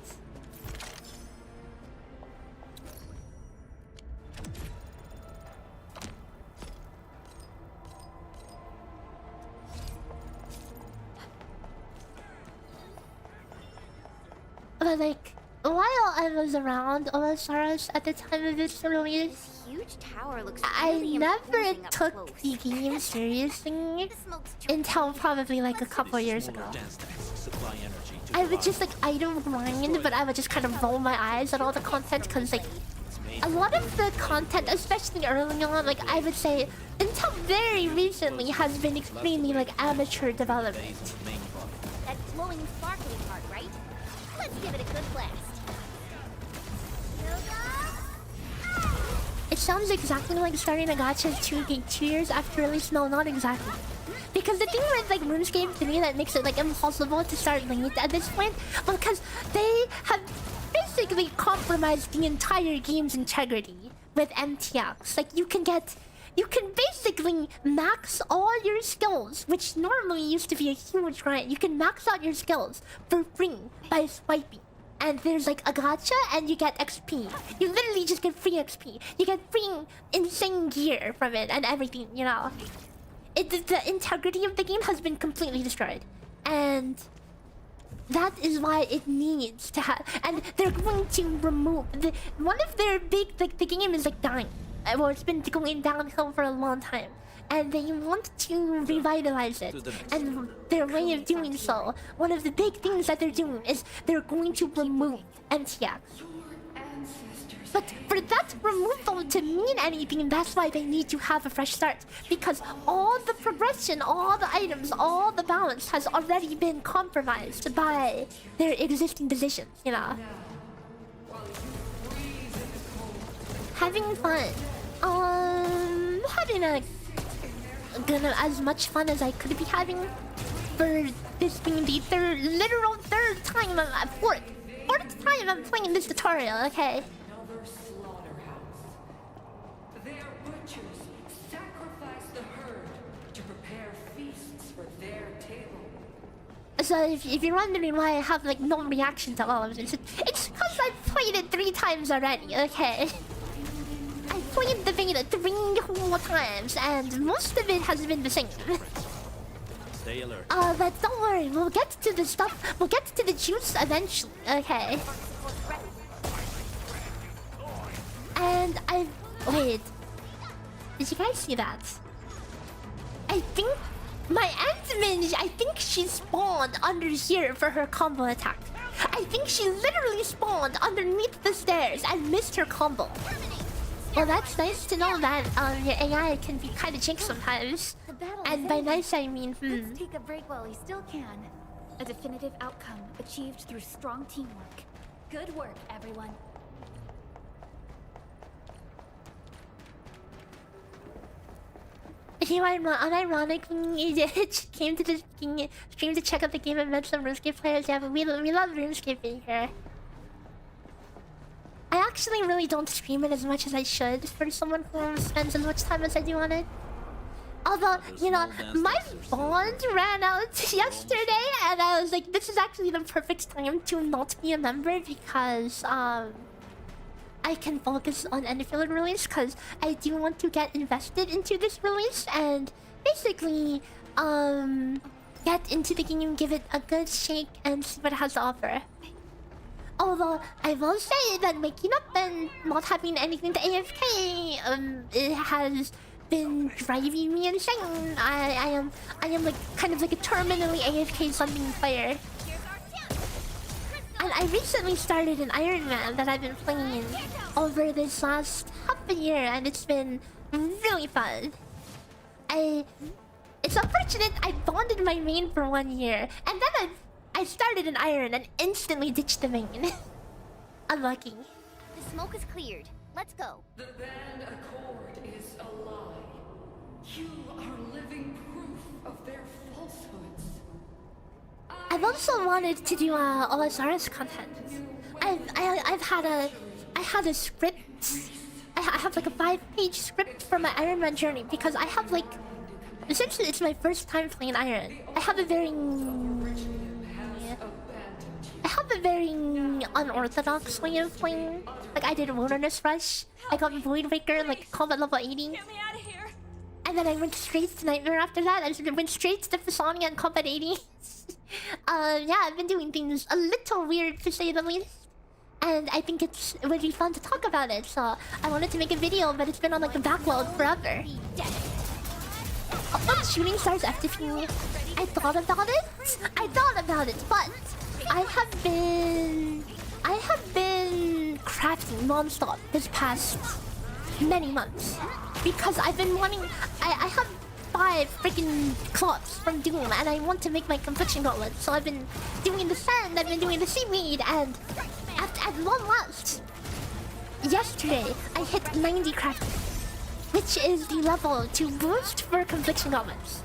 But like, while I was around OSRS at the time of its release,
this huge tower looks
I
really
never took the game seriously until probably like a couple years ago. I would just like item grind, but I would just kind of roll my eyes at all the content because like a lot of the content, especially early on, like I would say, until very recently, has been extremely like amateur development.
That glowing, sparkly part, right? Let's give it a good blast.
It sounds exactly like starting a gacha 2 years after release. No, not exactly. Because the thing with like RuneScape 3 that makes it like impossible to start late at this point, well, because they have basically compromised the entire game's integrity with MTX. Like you can basically max all your skills, which normally used to be a huge grind. You can max out your skills for free by swiping. And there's like a gacha and you get XP. You literally just get free XP. You get free insane gear from it and everything, you know. The integrity of the game has been completely destroyed. And that is why it needs to have... And they're going to remove... one of their big... Like, the game is like dying. Well, it's been going downhill for a long time. And they want to revitalize it. And their way of doing so, one of the big things that they're doing is they're going to remove MTX. But for that removal to mean anything, that's why they need to have a fresh start. Because all the progression, all the items, all the balance has already been compromised by their existing decisions, you know. Having fun. Having as much fun as I could be having for this being the literal third time, fourth time I'm playing this tutorial, okay?
Their butchers sacrifice the herd to prepare feasts for their table.
So if you're wondering why I have like no reaction to all of this, it's because I've played it 3 times already, okay? I played the beta 3 whole times, and most of it has been the same.
Stay alert.
But don't worry, we'll get to the stuff. We'll get to the juice eventually, okay? And wait. Did you guys see that? I think my admin, I think she spawned under here for her combo attack. I think she literally spawned underneath the stairs and missed her combo. Well, that's nice to know that your AI can be kind of jinxed sometimes. And by nice, I mean,
Let's take a break while we still can. A definitive outcome achieved through strong teamwork.
Good work, everyone.
You know, unironically, it came to the stream to check out the game and met some RuneScape players. Yeah, but we love RuneScape in here. I actually really don't stream it as much as I should for someone who spends as much time as I do on it. Although, you know, my bond ran out yesterday and I was like, this is actually the perfect time to not be a member because I can focus on Endfield release because I do want to get invested into this release and basically get into the game, give it a good shake and see what it has to offer. Although I will say that waking up and not having anything to AFK, it has been driving me insane. I am like kind of like a terminally AFK something player. And I recently started an Iron Man that I've been playing over this last half a year, and it's been really fun. It's unfortunate I bonded my main for 1 year, and then I started an Iron and instantly ditched the main. Unlucky.
The smoke is cleared. Let's go.
The band accord is a lie. You are living proof of their falsehoods.
I've also wanted to do OSRS content. I had a script. I have like a 5-page script for my Iron Man journey because I have like, essentially it's my first time playing Iron. I have a very unorthodox way of playing. Like I did Wilderness Rush. I got Void Waker like combat level 80.
Get me out of here.
And then I went straight to Nightmare after that. I went straight to Phasonia and combat 80. Yeah, I've been doing things a little weird to say the least. And I think it would be fun to talk about it. So I wanted to make a video, but it's been on like the backlog forever. Upon Shooting Stars FTP, I thought about it, but I have been crafting non-stop this past many months because I've been wanting. I have 5 freaking cloths from Doom, and I want to make my confliction gauntlet. So I've been doing the sand, I've been doing the seaweed, and at long last, yesterday I hit 90 crafting, which is the level to boost for confliction gauntlets.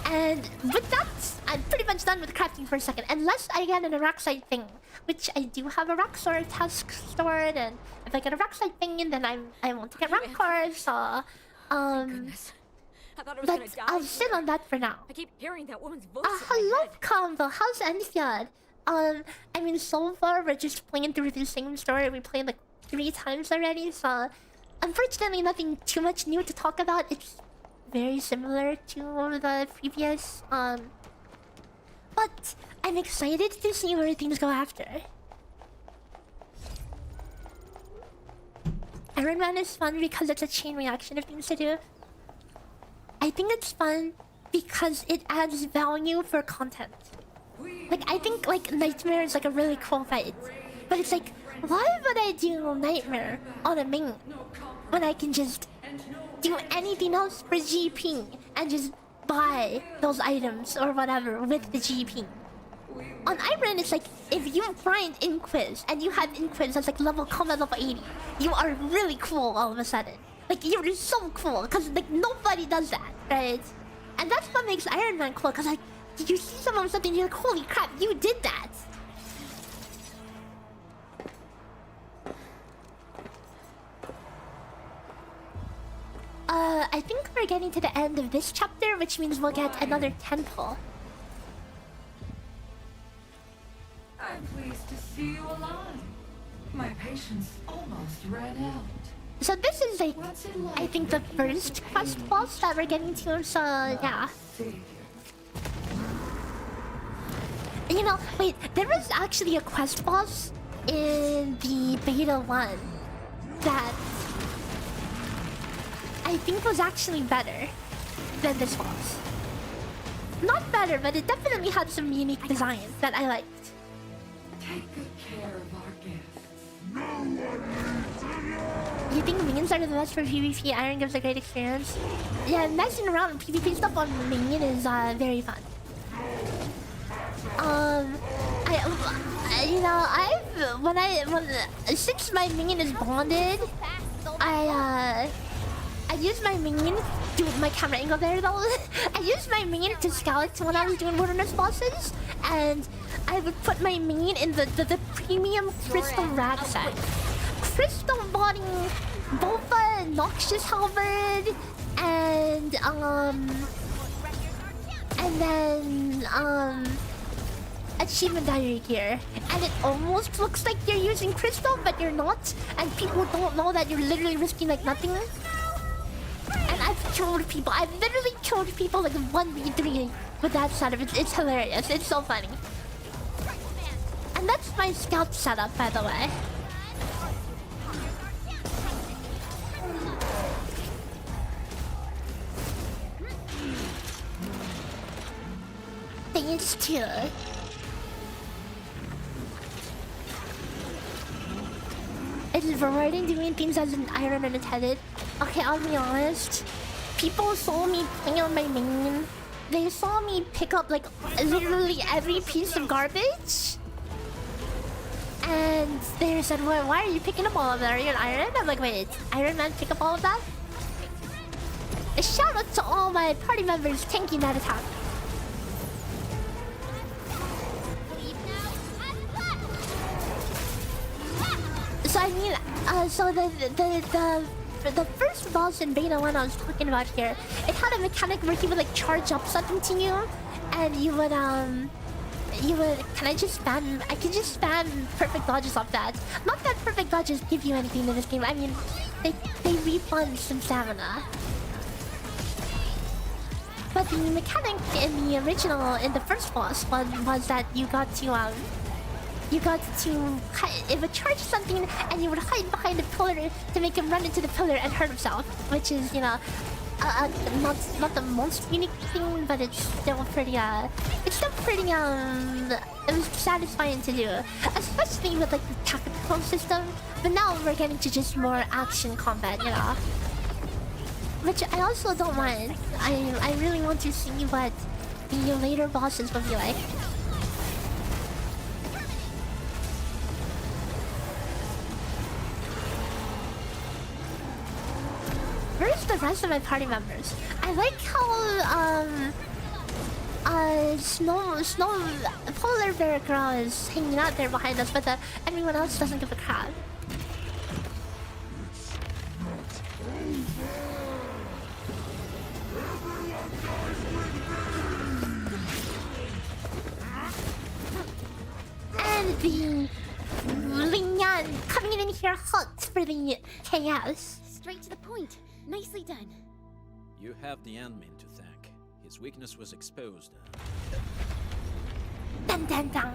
And with that, I'm pretty much done with crafting for a second, unless I get an Araxite thing, which I do have a rock sword task stored, and if I get a Araxite thing, then I want to get rock cards. So
I thought I was gonna die.
I'll sit on that for now.
I keep hearing that woman's voice.
Hello, Combo. How's Endfield? I mean, so far we're just playing through the same story we played like 3 times already. So, unfortunately, nothing too much new to talk about. It's very similar to the previous. But I'm excited to see where things go after. Iron Man is fun because it's a chain reaction of things to do. I think it's fun because it adds value for content. Like, I think like Nightmare is like a really cool fight. But it's like, why would I do Nightmare on a main when I can just do anything else for GP and just buy those items or whatever with the GP? On Iron, it's like, if you grind Inquiz and you have Inquiz that's like combat level 80, you are really cool all of a sudden. Like, you're so cool, because, like, nobody does that, right? And that's what makes Iron Man cool, because, like, did you see someone something and you're like, holy crap, you did that! I think we're getting to the end of this chapter, which means we'll get another temple.
I'm pleased to see you alive. My patience almost ran out.
So this is like, I think the first quest boss that we're getting to, so yeah. You know, wait, there was actually a quest boss in the beta 1 that I think was actually better than this boss. Not better, but it definitely had some unique designs that I liked.
Take good care of our guests.
You think minions are the best for PvP? Iron gives a great experience. Yeah, messing around with PvP stuff on minion is very fun. Since my minion is bonded, I use my minion. Do my camera angle there though. I used my minion to scout when I was doing wilderness bosses, and I would put my minion in the premium crystal rucksack. Crystal body, Dova, Noxious Halberd, and then achievement diary gear. And it almost looks like you're using crystal, but you're not, and people don't know that you're literally risking like nothing. And I've killed people. I've literally killed people like 1v3 with that setup. It's hilarious. It's so funny. And that's my scout setup, by the way. Things too. It is rewarding doing things as an Iron and intended. Okay, I'll be honest. People saw me play on my main. They saw me pick up like literally every piece of garbage. And they said, well, why are you picking up all of that? Are you an Iron? I'm like, wait, Iron Man pick up all of that? A shout out to all my party members tanking that attack. So I mean, so the first boss in beta 1 I was talking about here, it had a mechanic where he would like charge up something to you, and you would can I just spam? I can just spam perfect dodges off that. Not that perfect dodges give you anything in this game. I mean, they refund some stamina. But the mechanic in the original, in the first boss was that you got to it would charge something and you would hide behind the pillar to make him run into the pillar and hurt himself, which is, you know, not the most unique thing, but it's still pretty it was satisfying to do, especially with like the tactical system. But now we're getting to just more action combat, you know, which I also don't mind. I really want to see what the later bosses will be like. Where's the rest of my party members? I like how Polar Bear Girl is hanging out there behind us, but everyone else doesn't give a crap. And the Linyan coming in here hot for the chaos.
Straight to the point. Nicely done.
You have the admin to thank. His weakness was exposed.
Dun dun dun.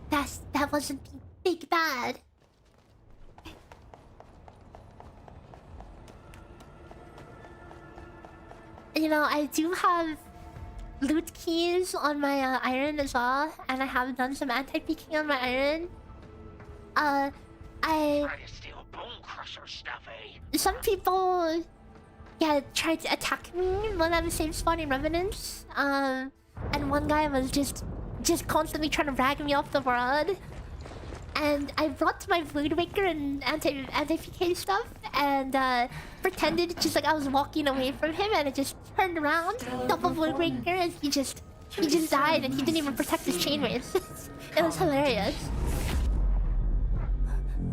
That wasn't the big bad. You know, I do have loot keys on my iron as well, and I have done some anti-peeking on my iron. Some people, yeah, tried to attack me when I was safe spawning revenants. And one guy was just constantly trying to rag me off the world. And I brought my Void Waker and anti-PK stuff and pretended just like I was walking away from him, and I just turned around, double Void Waker, and he just died, and he didn't even protect his chainways. It was hilarious.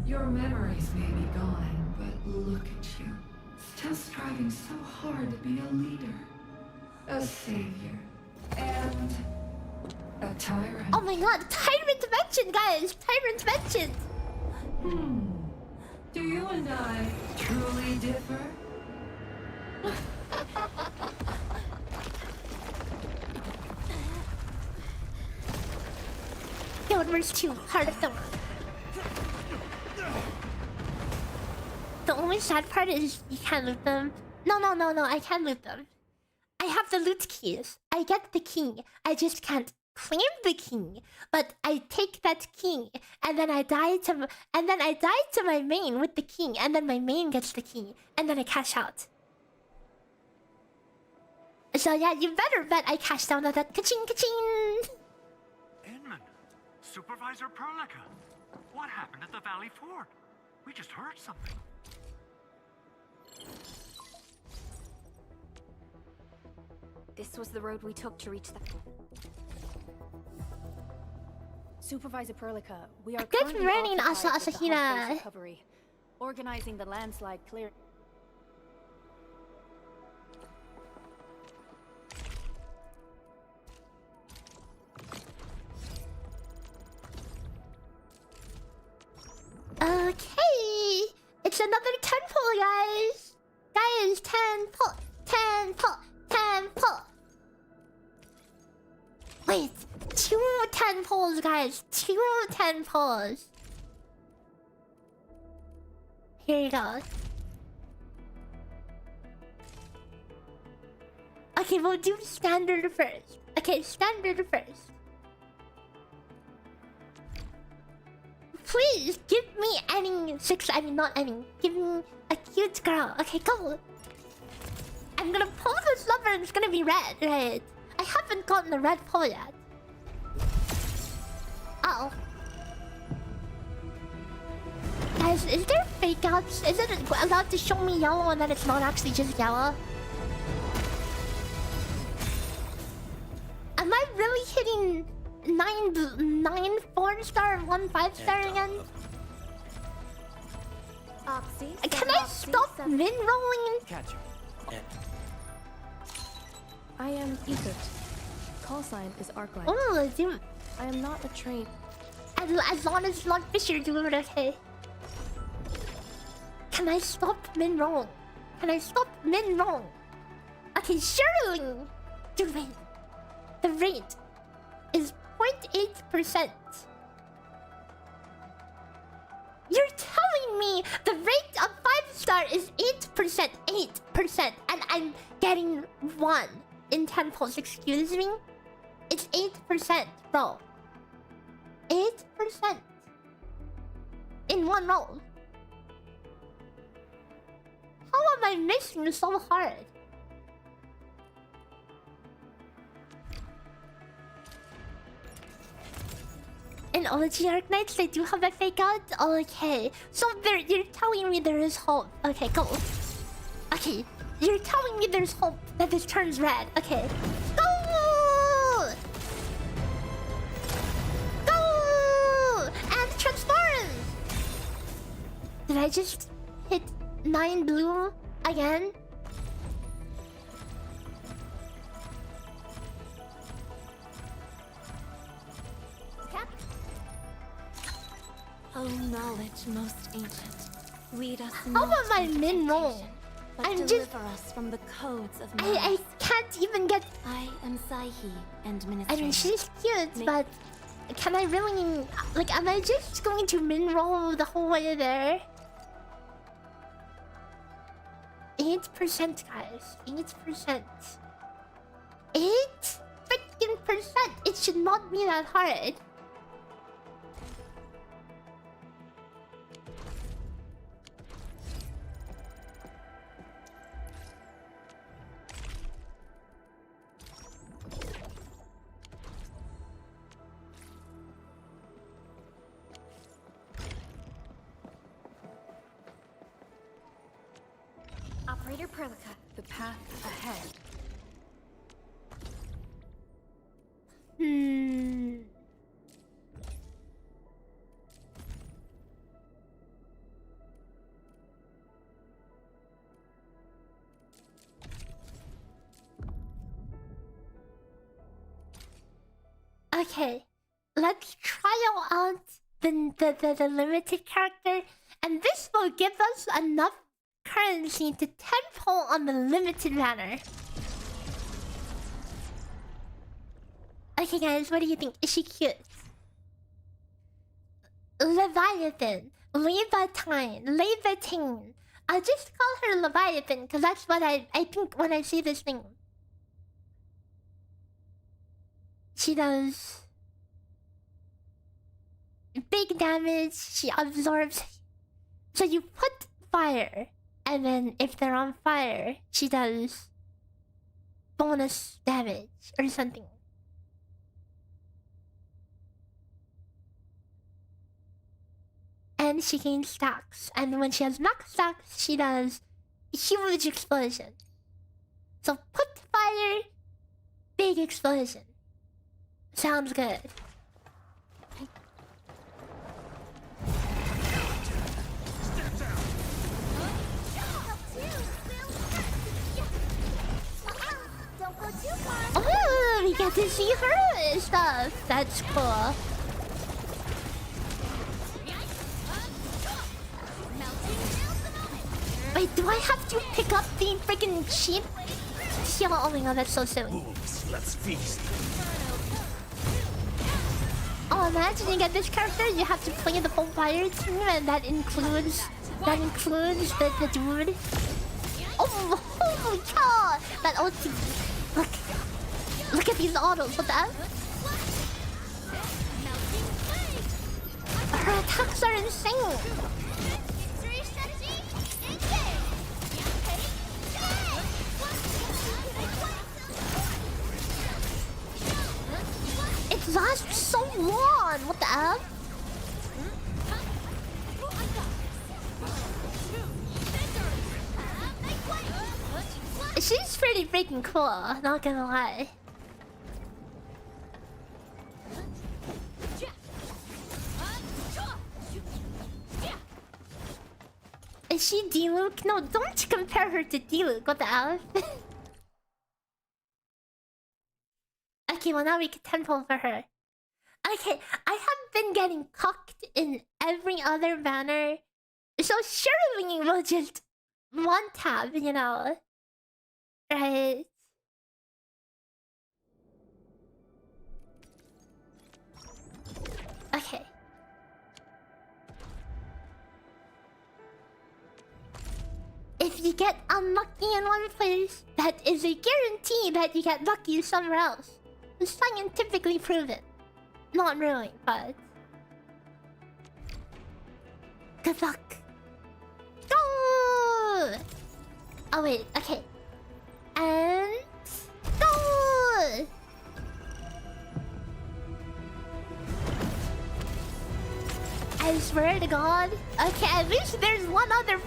Your memories may be gone, but look at you. Still striving so hard to be a leader, a savior, and a tyrant.
Oh my god, Tyrant mentioned, guys! Tyrant mentioned!
Do you and I truly differ?
Guild Wars 2, Heart of Thorn. The only sad part is you can't loot them. No, I can loot them. I have the loot keys. I get the key. I just can't claim the key. But I take that key, and then I die to my main with the key, and then my main gets the key, and then I cash out. So yeah, you better bet I cash out on that ka-ching ka-ching.
Inman, Supervisor Perlica, what happened at the Valley Fort? We just heard something.
This was the road we took to reach the... Supervisor Perlica, we are
Good morning, Asahina.
recovery, organizing the landslide clear.
Okay, it's another 10 pull, guys. Guys, 10 pull, 10 pull, 10 pull. Wait, 2 10 pulls, guys. 2 10 pulls. Here you go. Okay, we'll do standard first. Okay, standard first. Please give me any not any. Give me a cute girl. Okay, go. I'm gonna pull this lever and it's gonna be red, right? I haven't gotten the red pull yet. Uh-oh. Guys, is there fake outs? Is it allowed to show me yellow and then it's not actually just yellow? Am I really hitting 9 4-star and 1 5-star again? Can I stop min-rolling?
Catch you.
I am Egypt. Call sign is Arknights.
Oh, dude.
I am not a train.
As long as Lord Fisher do it, okay. Can I stop min-roll? Can I stop min-roll? Okay, surely. Dude, wait. The rate is 0.8%. You're telling me the rate of 5-star is 8%. 8. and I'm getting 1 in 10 pulls. Excuse me? It's 8%, bro. 8% in 1 roll. How am I missing so hard? In OG Arknights, they do have a fake out? Okay. So you're telling me there is hope. Okay, go. Okay. You're telling me there's hope that this turns red. Okay. Go! Go! And transform! Did I just hit 9 blue again?
O knowledge most ancient, lead us
How
not
am I
into
min-roll?
temptation, but
I'm
deliver
just...
us from the codes of
I can't even get...
I am Hihi, and
I
minister.
mean, she's cute, but... Can I really... Like, am I just going to min-roll the whole way there? 8%, guys. 8%. 8 freaking percent! It should not be that hard.
Operator Perlica,
the path ahead.
Okay, let's trial out the limited character, and this will give us enough currency to temple on the limited banner. Okay, guys, what do you think? Is she cute? Leviathan, Levitine. I'll just call her Leviathan because that's what I think when I see this thing. She does big damage. She absorbs. So you put fire, and then if they're on fire, she does bonus damage or something. And she gains stacks. And when she has max stacks, she does huge explosion. So put fire, big explosion. Sounds good. Oh, we get to see her stuff. That's cool. Wait, do I have to pick up the freaking sheep? Oh my god, that's so silly.
Let's feast.
Oh, imagine you get this character, you have to play the full fire team, and that includes the dude. Oh, holy cow! That ulti. Look at these autos. What the F? Her attacks are insane. It lasts so long. What the F? She's pretty freaking cool, not gonna lie. Is she D-Luke? No, don't compare her to D-Luke. What the F? Okay, well now we can temple for her. Okay, I have been getting cocked in every other banner, so surely we'll just one tab, you know. Right? Okay. if you get unlucky in one place, that is a guarantee that you get lucky somewhere else. It's scientifically proven. Not really, but... Good luck. Go! Oh wait, okay. And... Go! I swear to God. Okay, at least there's one other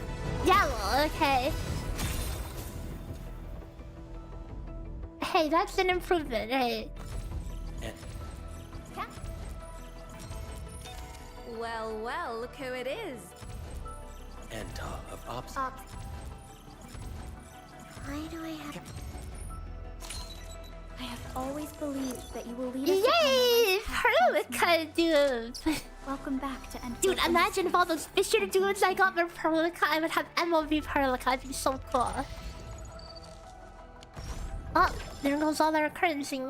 yellow, okay. Hey, that's an improvement, right?
Well, well, look who it is.
Of ops.
Why do I have...
I have always believed that you will lead us.
Yay! Perlica, dude!
Welcome back to Endfield.
Dude, imagine if all those Fisher dudes I got were Perlica, I would have MOV Perlica. It'd be so cool. Oh, there goes all our currency.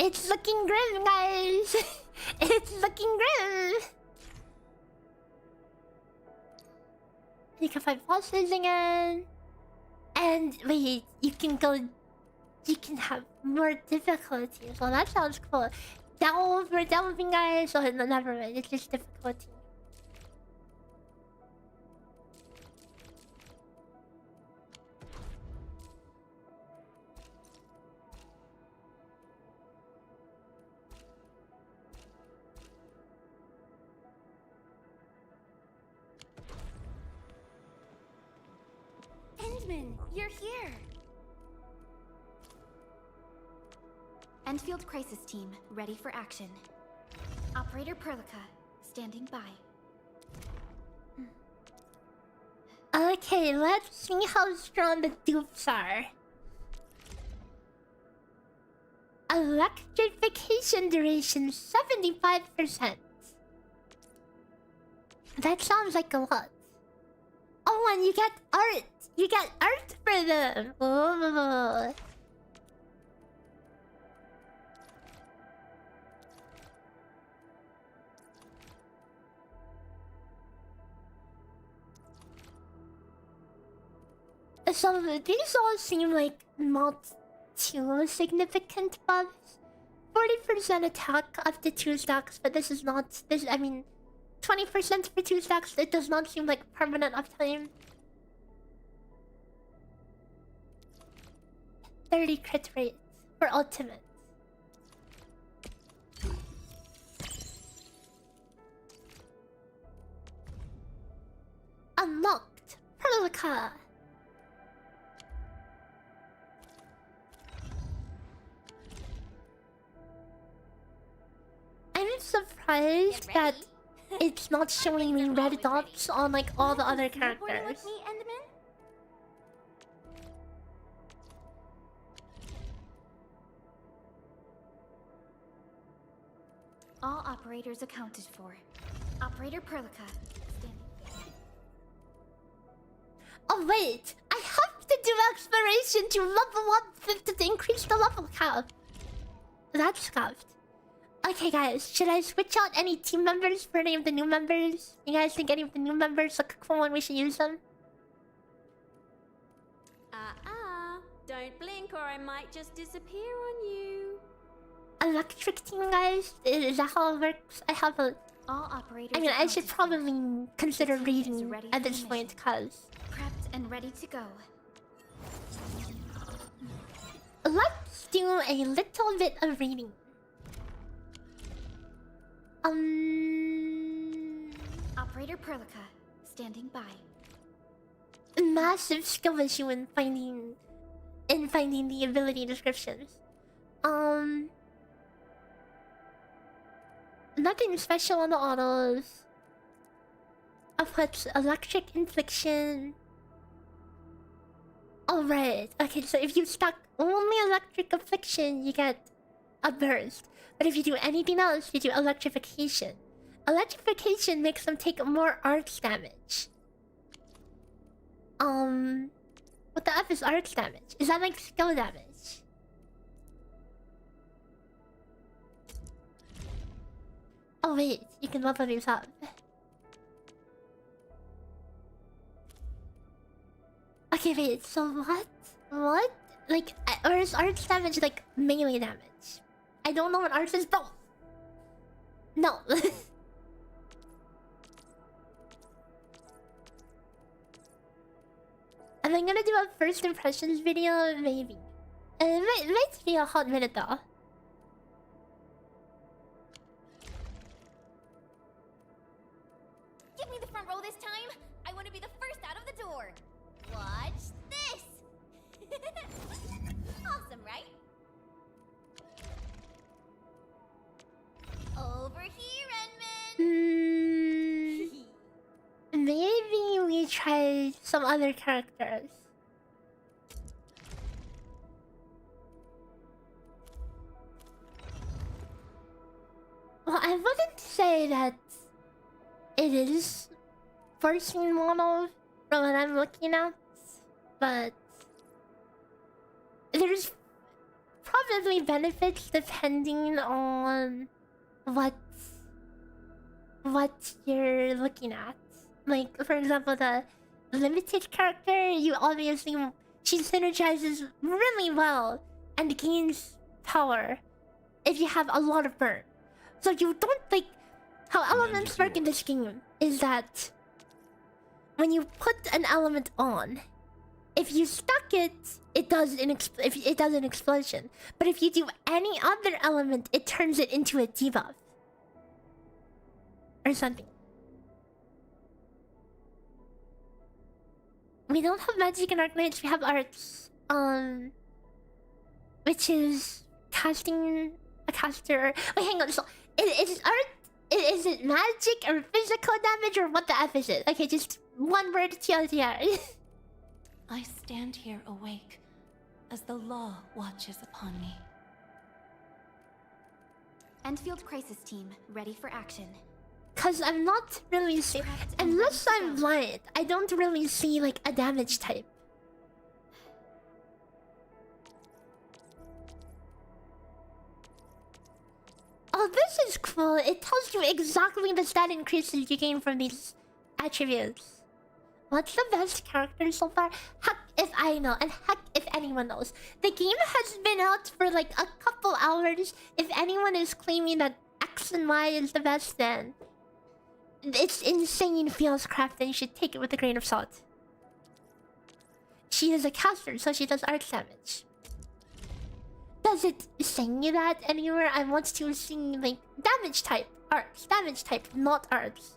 It's looking grim, guys. It's looking grim. You can find bosses again. And wait, you can go... You can have more difficulties. Well, that sounds cool. Delve, we're delving, guys. Oh, no, never mind. It's just difficulty.
Endman, you're here.
Endfield Crisis Team, ready for action. Operator Perlica, standing by.
Okay, let's see how strong the dupes are. Electrification duration 75%. That sounds like a lot. Oh, and you get art. You get art for them. Oh. So these all seem like not too significant buffs. 40% attack up to 2 stacks, but this is not... This, I mean, 20% for 2 stacks, it does not seem like permanent uptime. 30 crit rate for ultimate. Unlocked! Perlica! I'm surprised that it's not showing me red dots on like all the other characters.
All operators accounted for. Operator Perlica, standing.
Oh wait! I have to do exploration to level up to increase the level count. That's scuffed. Okay guys, should I switch out any team members for any of the new members? You guys think any of the new members look cool and we should use them?
Don't blink or I might just disappear on you.
Electric team, guys? Is that how it works? I have a...
All operators.
I mean, I should probably consider reading at this point, cause...
Prepped and ready to go.
Let's do a little bit of reading.
Operator Perlica, standing by.
Massive skill issue in finding the ability descriptions. Nothing special on the autos. I've put electric infliction. Alright, okay, so if you stack only electric affliction, you get a burst. But if you do anything else, you do electrification. Electrification makes them take more arts damage. What the F is arts damage? Is that like skill damage? Oh wait, you can level these up. Okay, wait, so what? What? Like, or is arts damage like melee damage? I don't know what arts is, bro. No. Am I gonna do a first impressions video? Maybe. It might be a hot minute though.
Give me the front row this time. I want to be the first out of the door. Watch this. Awesome, right? Over here, Edmund.
Maybe we try some other characters. Well, I wouldn't say that it is forcing model from what I'm looking at, but there's probably benefits depending on what you're looking at. Like, for example, the limited character, she synergizes really well and gains power if you have a lot of burn. So you don't like how elements work in this game is that when you put an element on, if you stuck it, it does an explosion. But if you do any other element, it turns it into a debuff or something. We don't have magic in Arknights, we have arts. Which is casting a caster. Wait, hang on. So, is it magic or physical damage or what the F is it? Okay, just one word TLDR.
I stand here awake as the law watches upon me.
Endfield crisis team, ready for action.
Cause I'm not really seeing, unless I'm blind, I don't really see like a damage type. Oh, this is cool. It tells you exactly the stat increases you gain from these attributes. What's the best character so far? Heck if I know, and heck if anyone knows. The game has been out for like a couple hours. If anyone is claiming that X and Y is the best, then it's insane feels craft and you should take it with a grain of salt. She is a caster, so she does arts damage. Does it say that anywhere? I want to see like damage type, arts, damage type, not arts.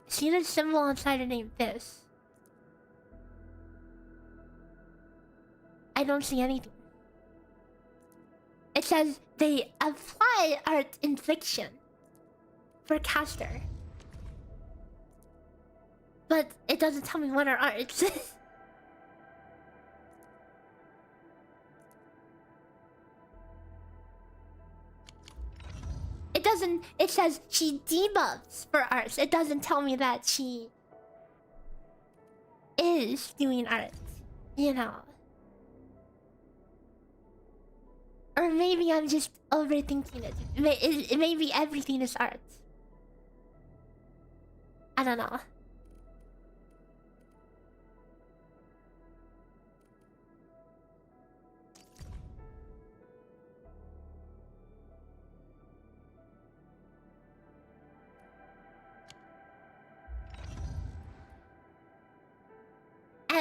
See the symbol inside the name, this. I don't see anything. It says they apply art infliction for caster. But it doesn't tell me what are arts. It doesn't, it says she debuffs for arts. It doesn't tell me that she is doing arts, you know. Or maybe I'm just overthinking it. Maybe everything is art. I don't know.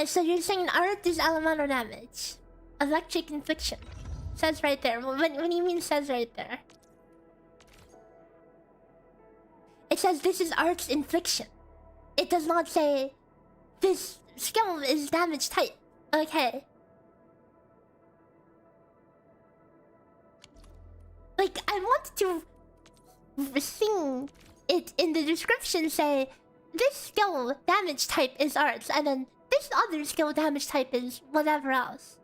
So you're saying art is elemental damage. Electric infliction. Says right there. What do you mean says right there? It says this is art's infliction. It does not say this skill is damage type. Okay. Like, I want to sing it in the description say this skill damage type is arts, and then this other skill damage type is whatever else.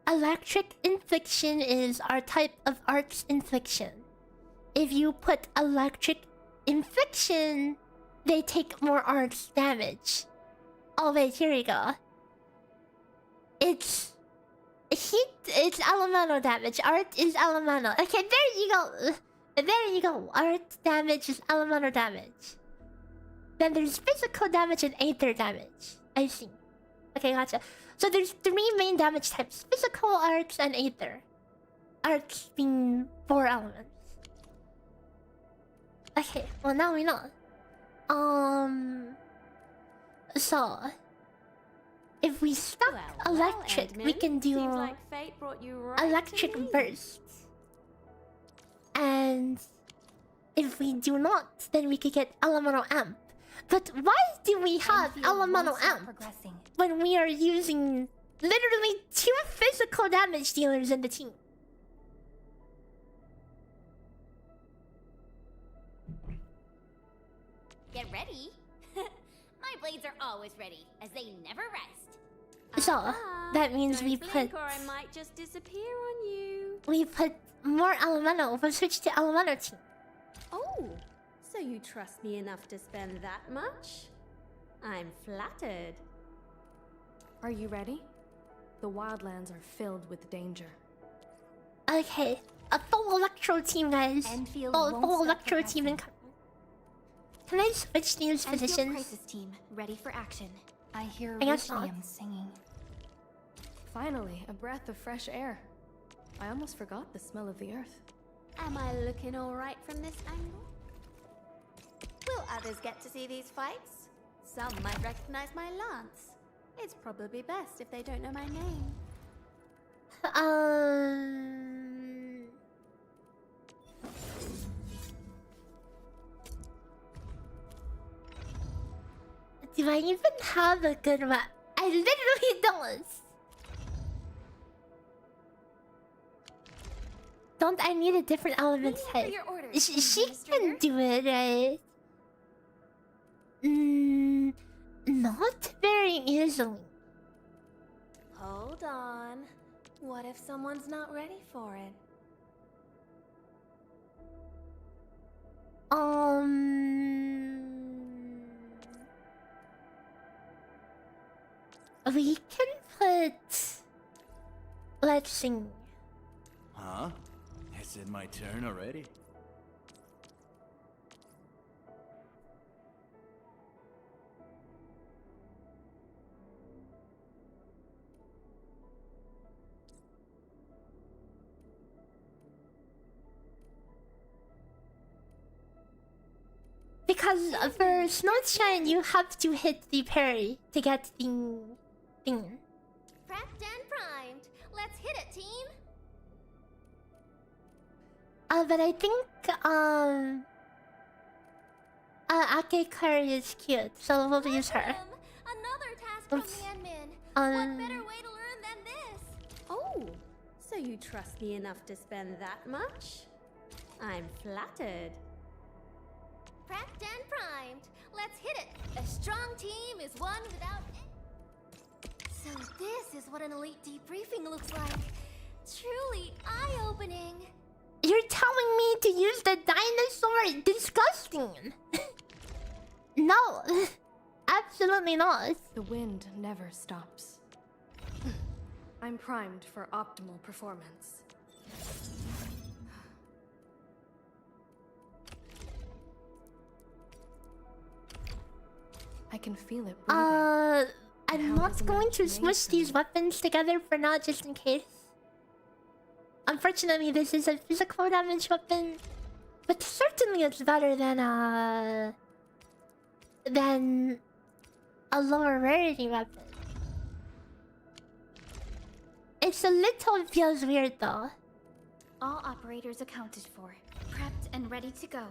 electric infliction is our type of arts infliction. If you put electric infliction, they take more arts damage. Oh wait, here we go. It's heat, it's elemental damage. Art is elemental. Okay, there you go. There you go. Art damage is elemental damage. Then there's physical damage and aether damage. I see. Okay, gotcha. So there's 3 main damage types: physical, arts, and aether. Arts being 4 elements. Okay, well now we know. So if we stop electric, we can do electric bursts. And if we do not, then we could get elemental amp. But why do we have elemental amp when we are using literally 2 physical damage dealers in the team?
Get ready. My blades are always ready, as they never rest.
So that means we put.
Or I might just disappear on you.
We put more elemental. We'll switch to elemental team.
Oh, so you trust me enough to spend that much? I'm flattered.
Are you ready? The wildlands are filled with danger.
Okay, a full electro team, guys. Full electro team incoming. Can I switch these positions?
Crisis team, ready for action.
I hear
William
singing.
Finally, a breath of fresh air. I almost forgot the smell of the earth.
Am I looking alright from this angle? Will others get to see these fights? Some might recognize my lance. It's probably best if they don't know my name.
Do I even have a good one? I literally don't. Don't I need a different element type? She can do it, right? Not very easily.
Hold on. What if someone's not ready for it?
We can put. Let's sing.
Huh? Is it my turn already?
Because for Snowshine, you have to hit the parry to get the thing.
Prepped and primed. Let's hit it, team.
But I think Ake Curry is cute, so we'll use her.
Another task from the admin. What better way to learn than this?
Oh, so you trust me enough to spend that much? I'm flattered.
Prepped and primed. Let's hit it. A strong team is one without. So this is what an elite debriefing looks like. Truly eye-opening.
You're telling me to use the dinosaur? Disgusting. No, absolutely not.
The wind never stops. I'm primed for optimal performance. I can feel it breathing.
I'm not going to smush these weapons together for now, just in case. Unfortunately, this is a physical damage weapon, but certainly it's better than a lower rarity weapon. It's a little feels weird though.
All operators accounted for, prepped and ready to go.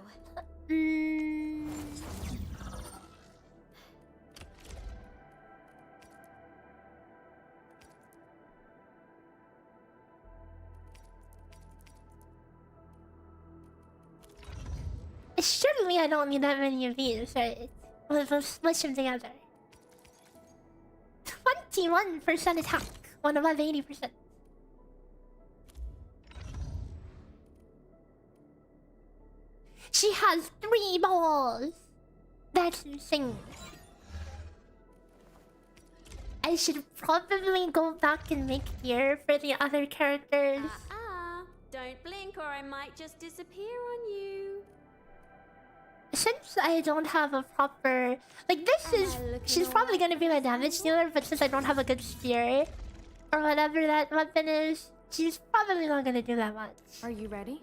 Surely I don't need that many of these, right? We'll smush them together. 21% attack, one above 80%. She has 3 balls. That's insane. I should probably go back and make gear for the other characters.
Don't blink or I might just disappear on you.
Since I don't have a proper... Like, this is... She's probably gonna be my damage dealer, but since I don't have a good spear, or whatever that weapon is, she's probably not gonna do that much.
Are you ready?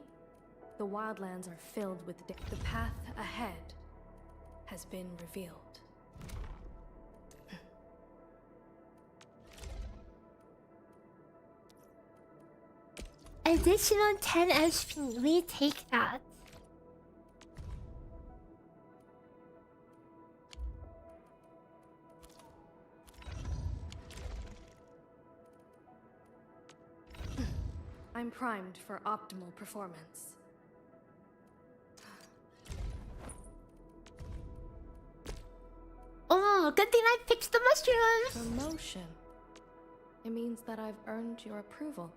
The wildlands are filled with... The path ahead has been revealed.
Additional 10 SP. We take that.
I'm primed for optimal performance.
Oh, good thing I fixed the mushrooms!
Promotion. It means that I've earned your approval.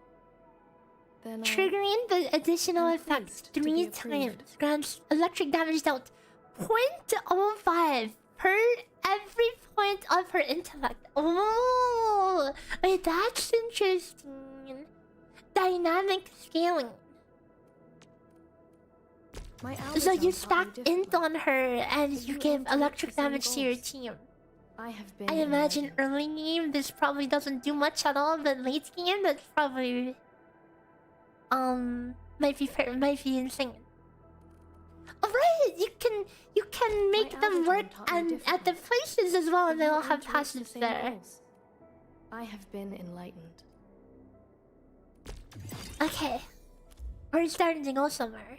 Then
Triggering the additional effects 3 times grants electric damage dealt 0.05 per every point of her intellect. Oh, wait, that's interesting. Dynamic scaling. So you stack int on her and you give electric damage to your team. I imagine early game this probably doesn't do much at all, but late game that's probably might be insane. Alright, you can make them work and at the places as well, and they'll have passives there.
I have been enlightened.
Okay, we're starting to go somewhere.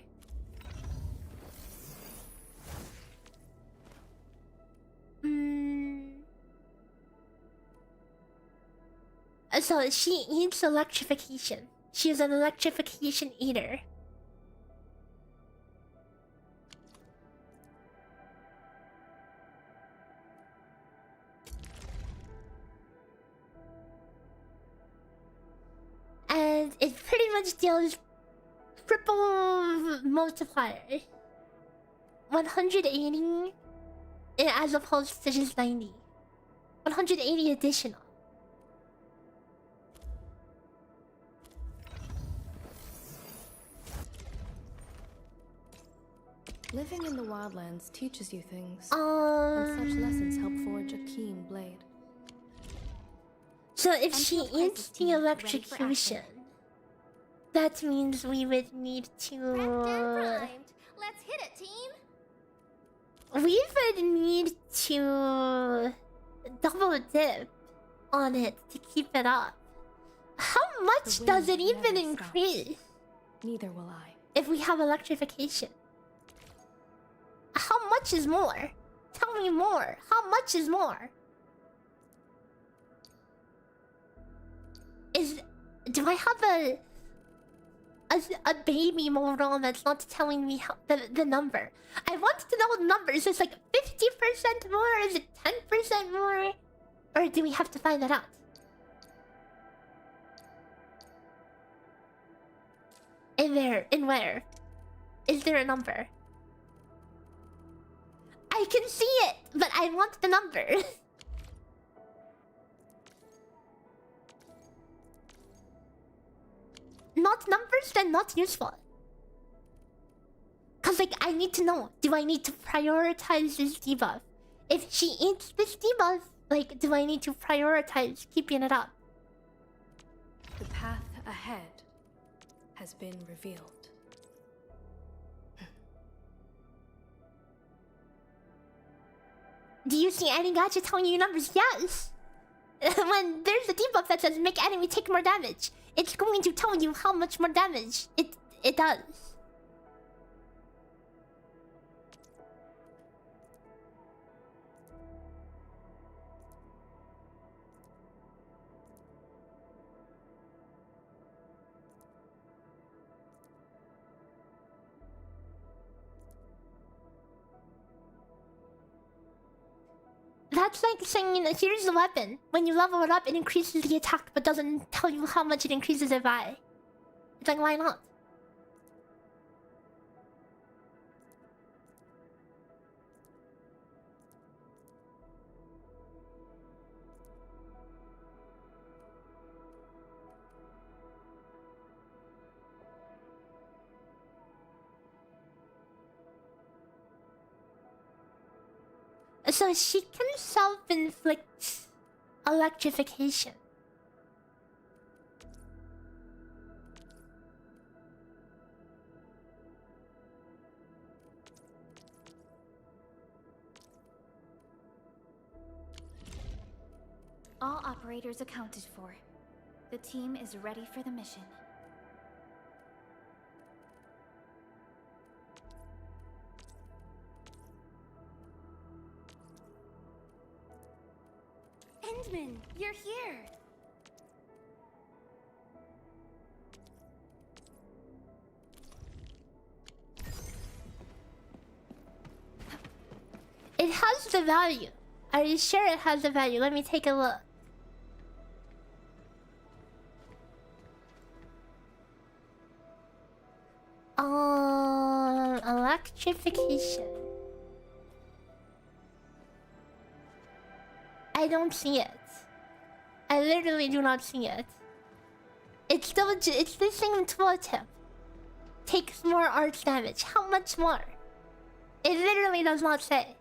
So she eats electrification. She is an electrification eater. And it pretty much deals triple multiplier. 180 as opposed to just 90. 180 additional.
Living in the wildlands teaches you things, and such lessons help forge a keen blade.
So if she eats the electrocution, that means we would need to...
Let's hit it, team!
We would need to double dip on it to keep it up. How much does it even increase?
Neither will I.
If we have electrification. How much is more? Tell me more. How much is more? Do I have a baby mode on that's not telling me how, the number? I want to know the numbers. Is it like 50% more? Is it 10% more? Or do we have to find that out? In where? Is there a number? I can see it, but I want the number. Not numbers, then not useful. Cause like, I need to know, do I need to prioritize this debuff? If she eats this debuff, like, do I need to prioritize keeping it up?
The path ahead has been revealed.
Do you see any gacha telling you numbers? Yes! When there's a debuff that says make enemy take more damage, it's going to tell you how much more damage it does. That's like saying, here's the weapon. When you level it up, it increases the attack, but doesn't tell you how much it increases it by. It's like, why not? So she can self-inflict electrification.
All operators accounted for. The team is ready for the mission.
Endman, you're here!
It has the value. Are you sure it has the value? Let me take a look. Electrification. I don't see it. I literally do not see it. It's still it's the same tooltip. Takes more arch damage. How much more? It literally does not say.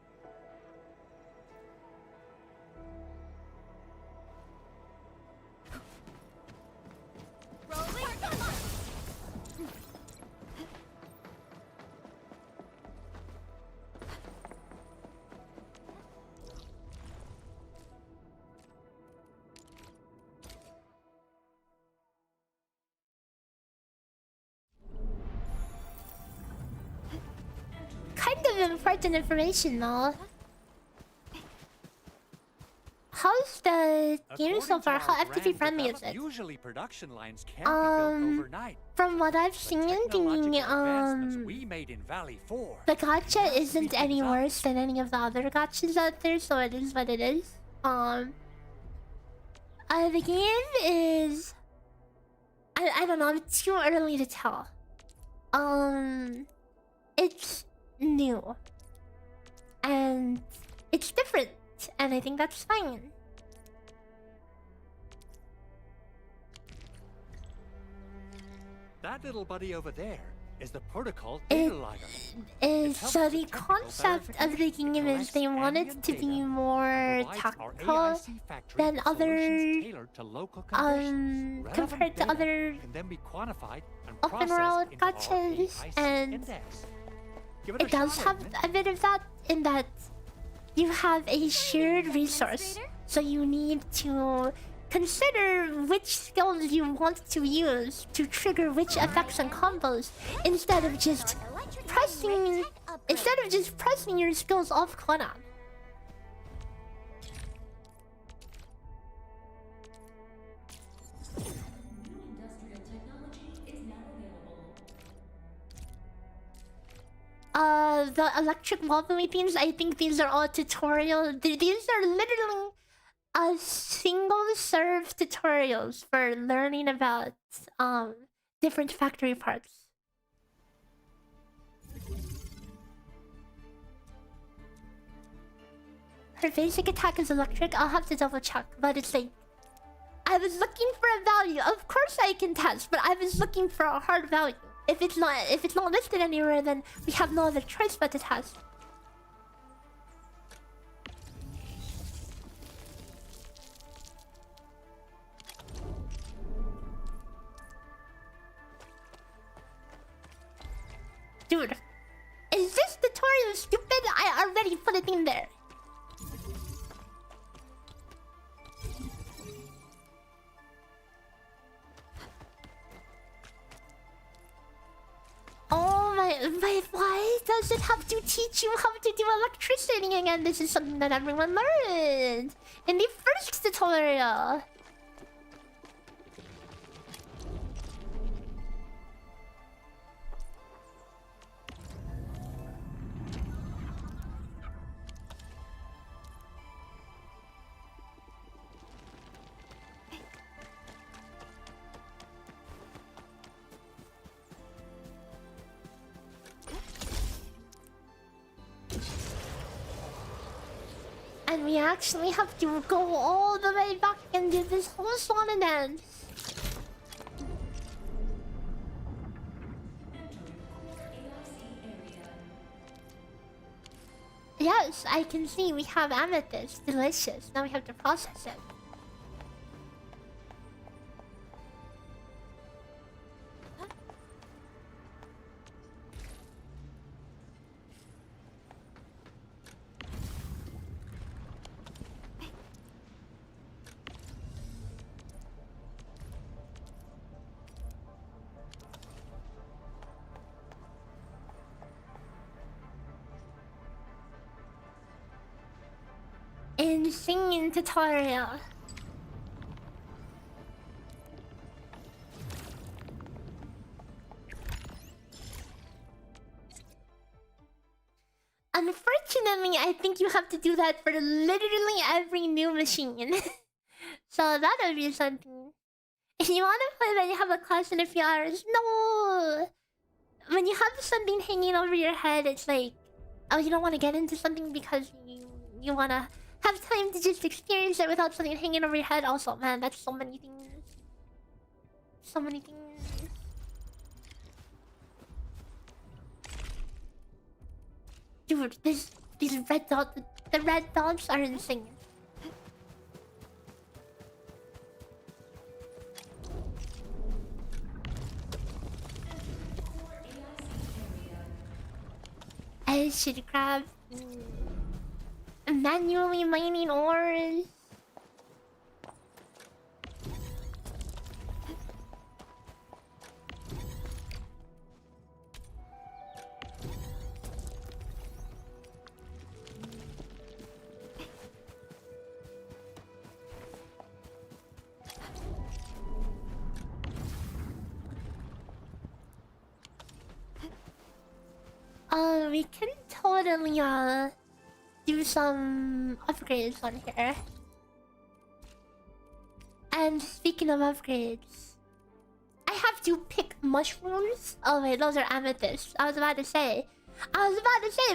Kind of important information though. How's the game so far? How FTP friendly is it?
Usually production lines can't be built overnight.
From what I've seen,
we made in Valley 4.
the gacha isn't any worse than any of the other gachas out there, so it is what it is. The game is I don't know, it's too early to tell. It's new. And it's different. And I think that's fine.
That little buddy over there is the protocol data logger.
So the concept of the game is they want it to be more tactical than other compared to other open world gachas, and it does have a bit of that in that you have a shared resource, so you need to consider which skills you want to use to trigger which effects and combos instead of just pressing your skills off cooldown. The electric wobbly things, I think these are all tutorials. These are literally single serve tutorials for learning about different factory parts. Her basic attack is electric. I'll have to double check, but it's like I was looking for a value. Of course I can test, but I was looking for a hard value. If it's not listed anywhere, then we have no other choice but to test. Dude, is this tutorial stupid? I already put it in there. Oh my, why does it have to teach you how to do electricity again? This is something that everyone learned in the first tutorial. And we actually have to go all the way back and do this whole swan and dance. Yes, I can see we have amethyst. Delicious. Now we have to process it. And singing tutorial. Unfortunately, I think you have to do that for literally every new machine. So that'll be something. If you want to play when you have a class in a few hours, no! When you have something hanging over your head, it's like, oh, you don't want to get into something because you want to have time to just experience it without something hanging over your head. Also, man, that's so many things. So many things. Dude, these red dots, the red dots are insane. I should grab manually mining ores. We can totally do some upgrades on here. And speaking of upgrades, I have to pick mushrooms. Oh wait, those are amethysts. I was about to say,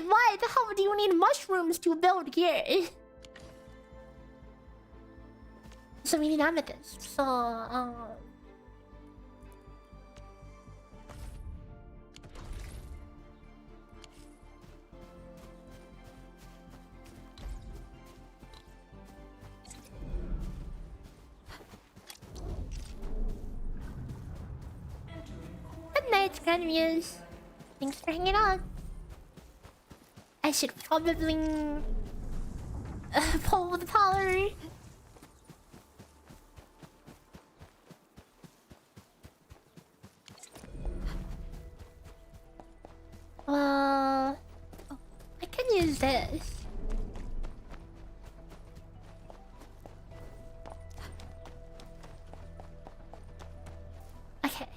why the hell do you need mushrooms to build gear? So we need amethysts. So good night, Grandviews. Thanks for hanging out. I should probably pull the power. Well, I can use this. Okay.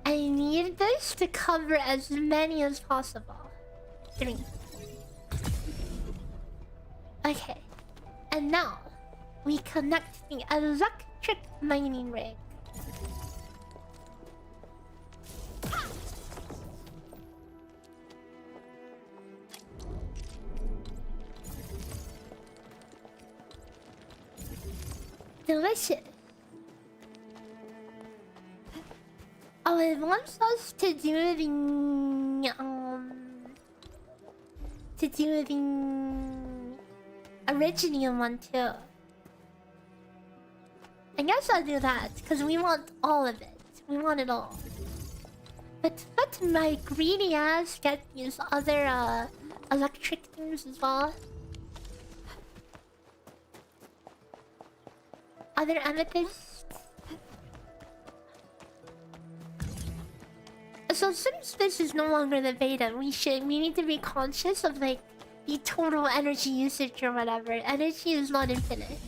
I need this to cover as many as possible. 3. Okay. And now, we connect the electric mining rig. Delicious. Oh, it wants us to do the original one too. I guess I'll do that because we want all of it. We want it all. But let my greedy ass get these other electric things as well. Other amethysts. So since this is no longer the beta, we need to be conscious of like the total energy usage or whatever. Energy is not infinite.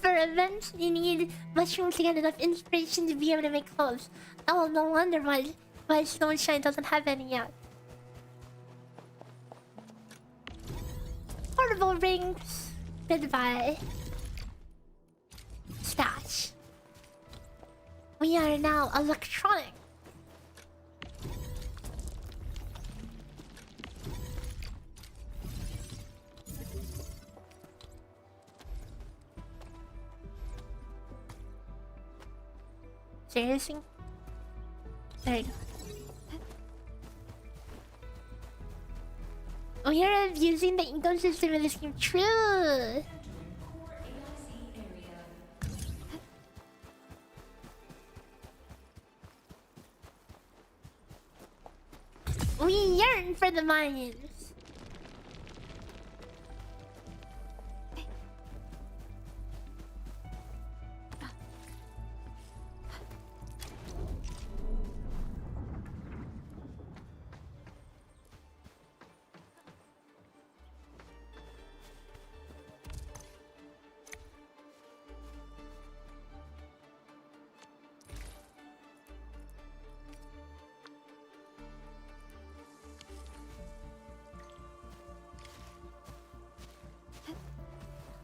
For events, you need mushrooms to get enough inspiration to be able to make clothes. Oh, no wonder why Snowshine doesn't have any yet. Portable rings. Goodbye. Stash. We are now electronic. Seriously? There you go. We are abusing the ecosystem of this game. True. We yearn for the mines.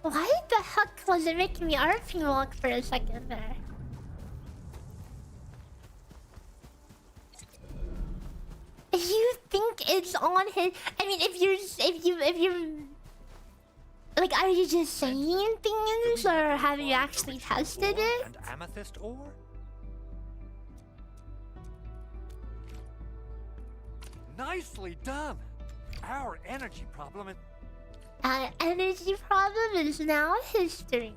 Why the heck was it making me RP walk for a second there? You think it's on his? I mean, if you're like, are you just saying things, or have you actually tested it?
And amethyst ore? Nicely done. Our energy problem is.
Our energy problem is now history.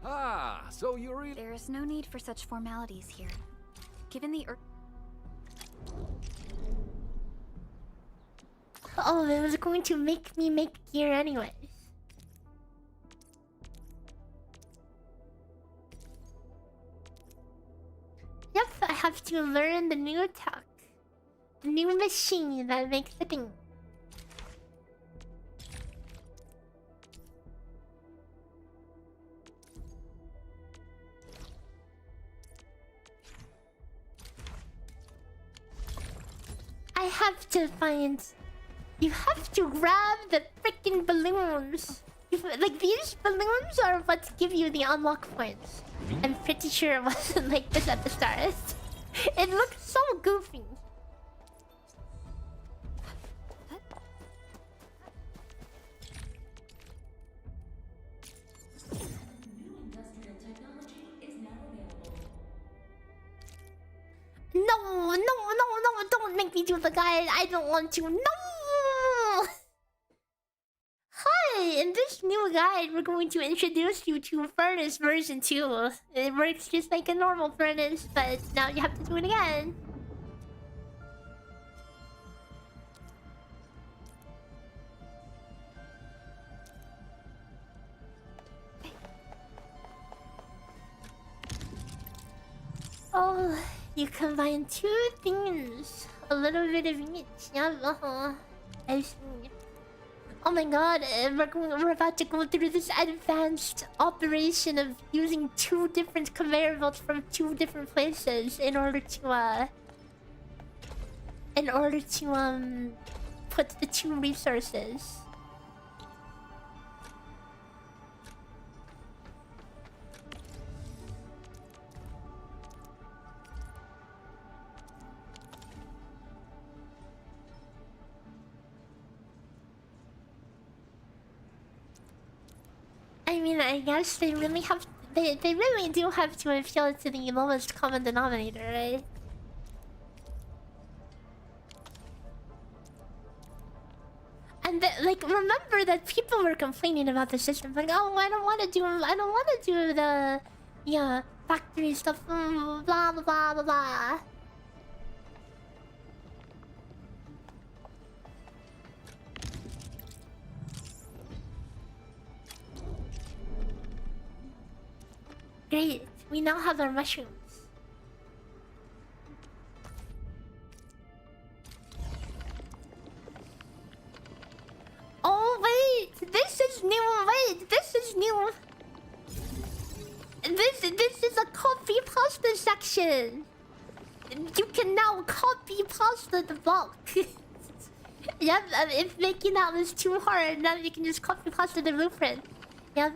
Ah, so you're... There's no need for such formalities here. Given the
Oh, it was going to make me make gear anyways. Yep, I have to learn the new tech. The new machine that makes the thing. I have to find... You have to grab the freaking balloons. Like, these balloons are what give you the unlock points. I'm pretty sure it wasn't like this at the start. It looked so goofy. No, don't make me do the guide. I don't want to. No! Hi, in this new guide, we're going to introduce you to Furnace version 2. It works just like a normal furnace, but now you have to do it again. Oh, you combine two things. A little bit of each. Yeah, I see. Oh my god, we're about to go through this advanced operation of using two different conveyor belts from two different places in order to put the two resources. I mean, I guess they really have... They really do have to appeal to the lowest common denominator, right? And like, remember that people were complaining about the system, like, oh, I don't want to do the factory stuff, blah blah blah blah blah. Great, we now have our mushrooms. Oh wait, this is new. Wait, this is new. This is a copy pasta section. You can now copy pasta the block. Yep, if making that was too hard, now you can just copy pasta the blueprint. Yep.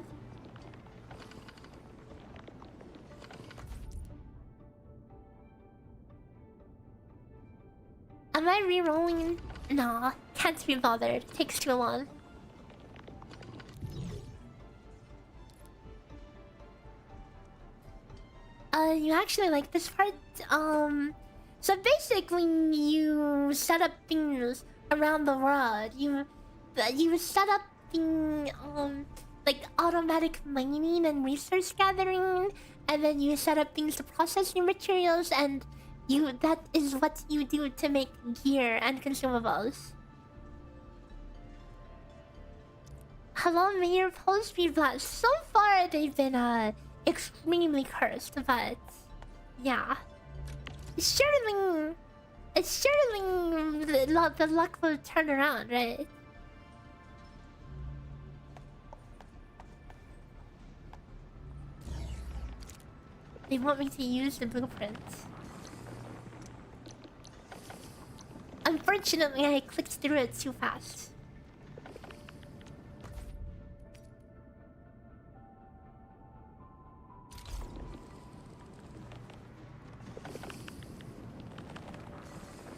re-rolling? Nah, can't be bothered. Takes too long. You actually like this part? So basically you set up things around the world. You set up thing, like automatic mining and resource gathering, and then you set up things to process your materials, and that is what you do to make gear and consumables. Hello, Mayor Post be blessed. So far they've been extremely cursed, but yeah. Surely the luck will turn around, right? They want me to use the blueprints. Unfortunately, I clicked through it too fast.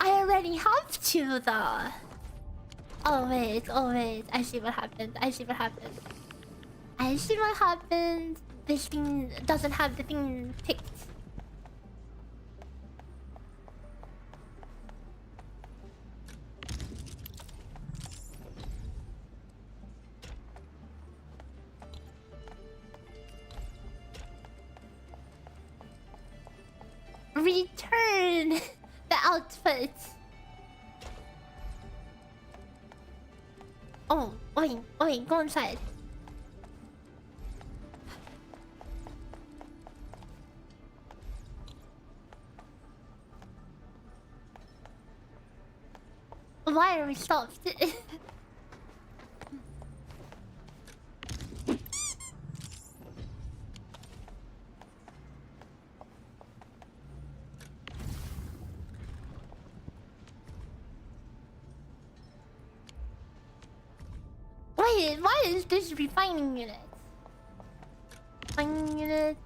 I already have to, though. Oh wait, I see what happened. This thing doesn't have the thing picked. Return the outfit. Oh, wait, go inside. Why are we stopped? Wait, why is this refining unit? Refining unit.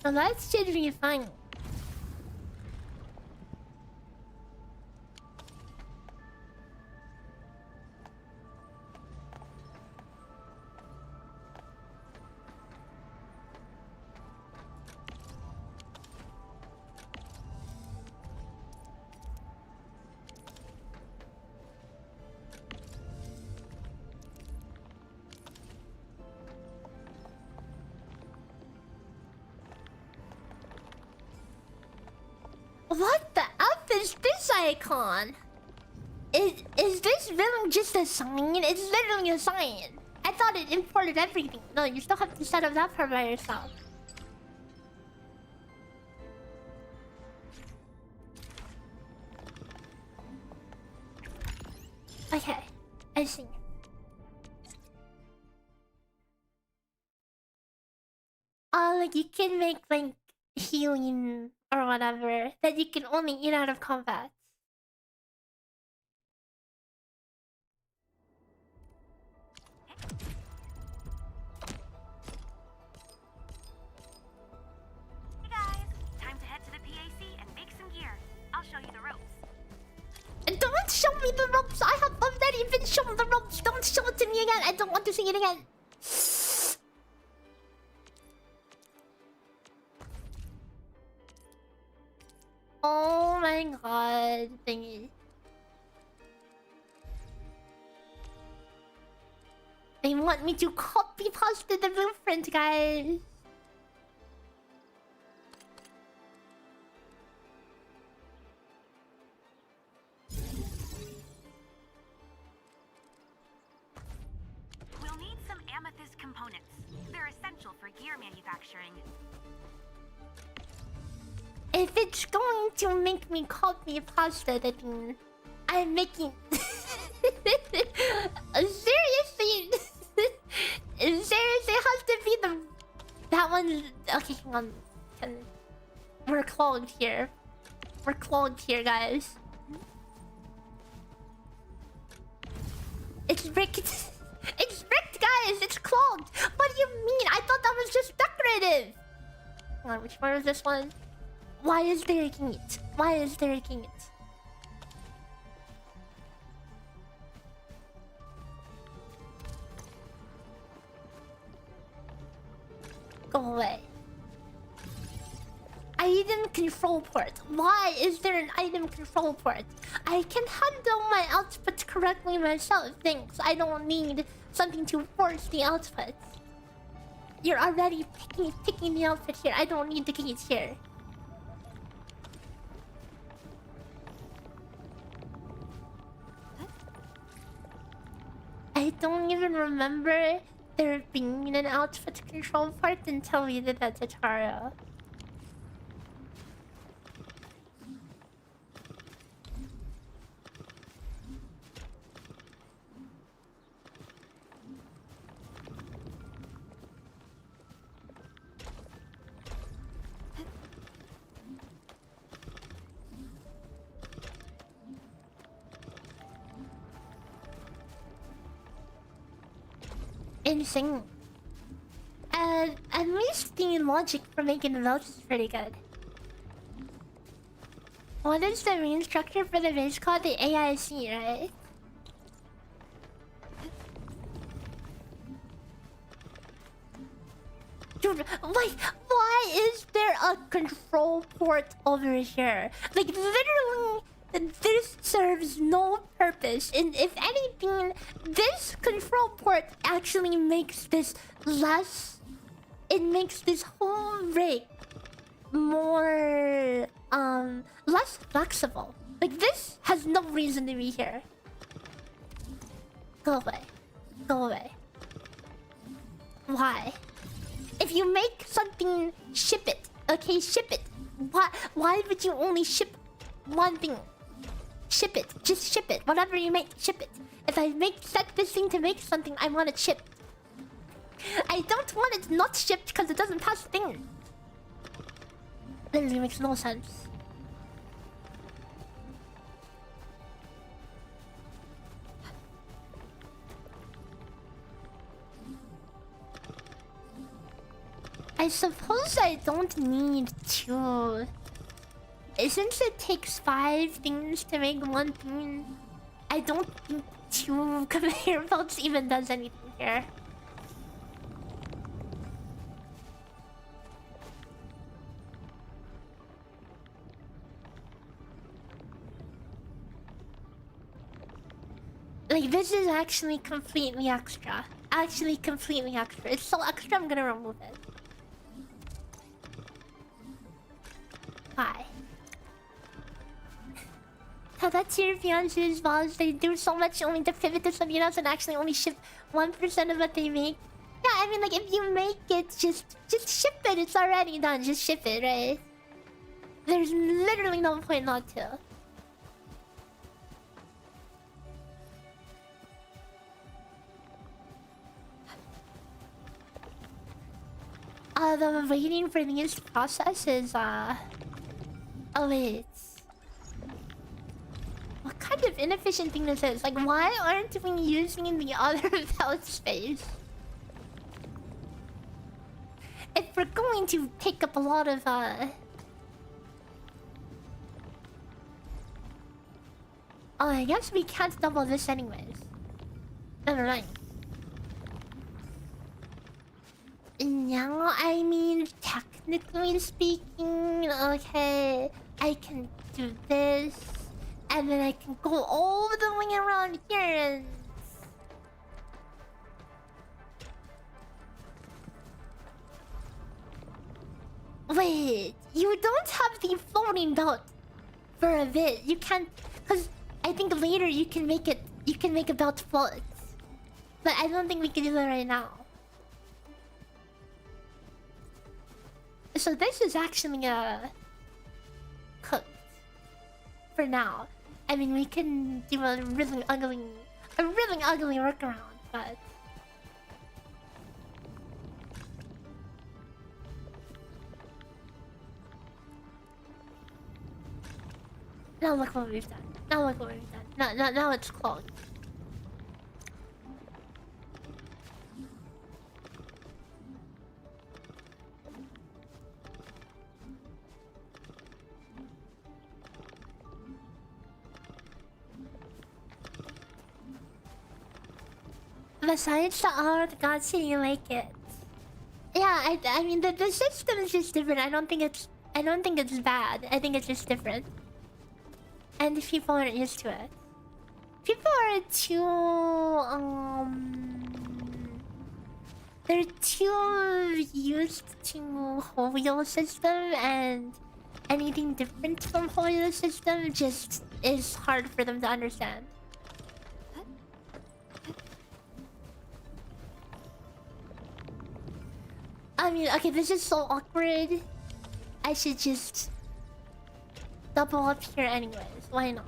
No, that should be fine. What the F is this icon? Is this really just a sign? It's literally a sign. I thought it imported everything. No, you still have to set up that part by yourself. Okay, I see. Like you can make like healing or whatever that you can only eat out of combat.
Hey guys, time to head to the PAC and make some gear. I'll show you the ropes.
Don't show me the ropes! I have already been shown the ropes! Don't show it to me again! I don't want to see it again! Oh my god, thingy. They want me to copy paste the blueprint, guys.
We'll need some amethyst components. They're essential for gear manufacturing.
If it's going to make me copy pasta, then I'm making... Seriously? Seriously, it has to be the... That one... Okay, hang on. We're clogged here. We're clogged here, guys. It's rigged. It's rigged, guys! It's clogged! What do you mean? I thought that was just decorative! Hold on, which one is this one? Why is there a gate? Why is there a gate? Go away. Item control port. Why is there an item control port? I can handle my output correctly myself. Thanks. I don't need something to force the output. You're already picking the output here. I don't need the gate here. I don't even remember there being an output control part until we did that tutorial. Insane. At least the logic for making the notes is pretty good. What is the main structure for the base called? The AIC, right? Dude, like, why is there a control port over here? Like, literally, this serves no purpose. And if anything, this control port actually makes this less... It makes this whole rig more... less flexible. Like, this has no reason to be here. Go away. Go away. Why? If you make something, ship it. Okay, ship it. Why would you only ship one thing? Ship it. Just ship it. Whatever you make, ship it. If I set this thing to make something, I want it shipped. I don't want it not shipped because it doesn't pass the thing. Literally makes no sense. I suppose I don't need to... Since it takes 5 things to make one thing, I don't think 2 conveyor belts even does anything here. Like, this is actually completely extra. Actually completely extra. It's so extra, I'm gonna remove it. Why? How that's your fiance's boss. They do so much only to pivot to something else and actually only ship 1% of what they make. Yeah, I mean, like, if you make it, just ship it. It's already done. Just ship it, right? There's literally no point not to. The waiting for these processes, oh wait. What kind of inefficient thing this is? Like, why aren't we using the other belt space? If we're going to take up a lot of, Oh, I guess we can't double this anyways. Never mind. No, I mean, technically speaking, okay, I can do this, and then I can go all the way around here and... Wait, you don't have the floating belt for a bit. You can't, because I think later you can make a belt float. But I don't think we can do that right now. So this is actually cooked for now. I mean, we can do a really ugly workaround, but now look what we've done. Now look what we've done. Now it's clogged. Besides the art, gacha, you like it. Yeah, I mean the system is just different. I don't think it's bad. I think it's just different. And people aren't used to it. People are too they're too used to Hoyo system, and anything different from Hoyo system just is hard for them to understand. I mean, okay, this is so awkward. I should just double up here anyways. Why not?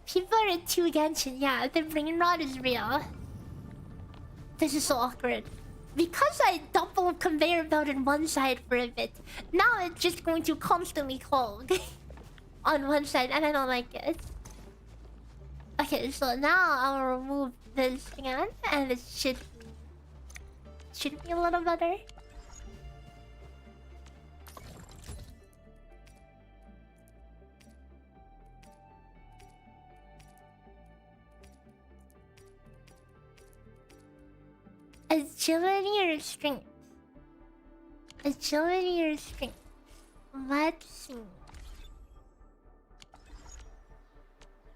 People are too Genshin, yeah, the brain rot is real. This is so awkward. Because I double conveyor belted one side for a bit, now it's just going to constantly clog on one side, and I don't like it. Okay, so now I'll remove this again, and it should be a little better. Agility or strength? Agility or strength? Let's see.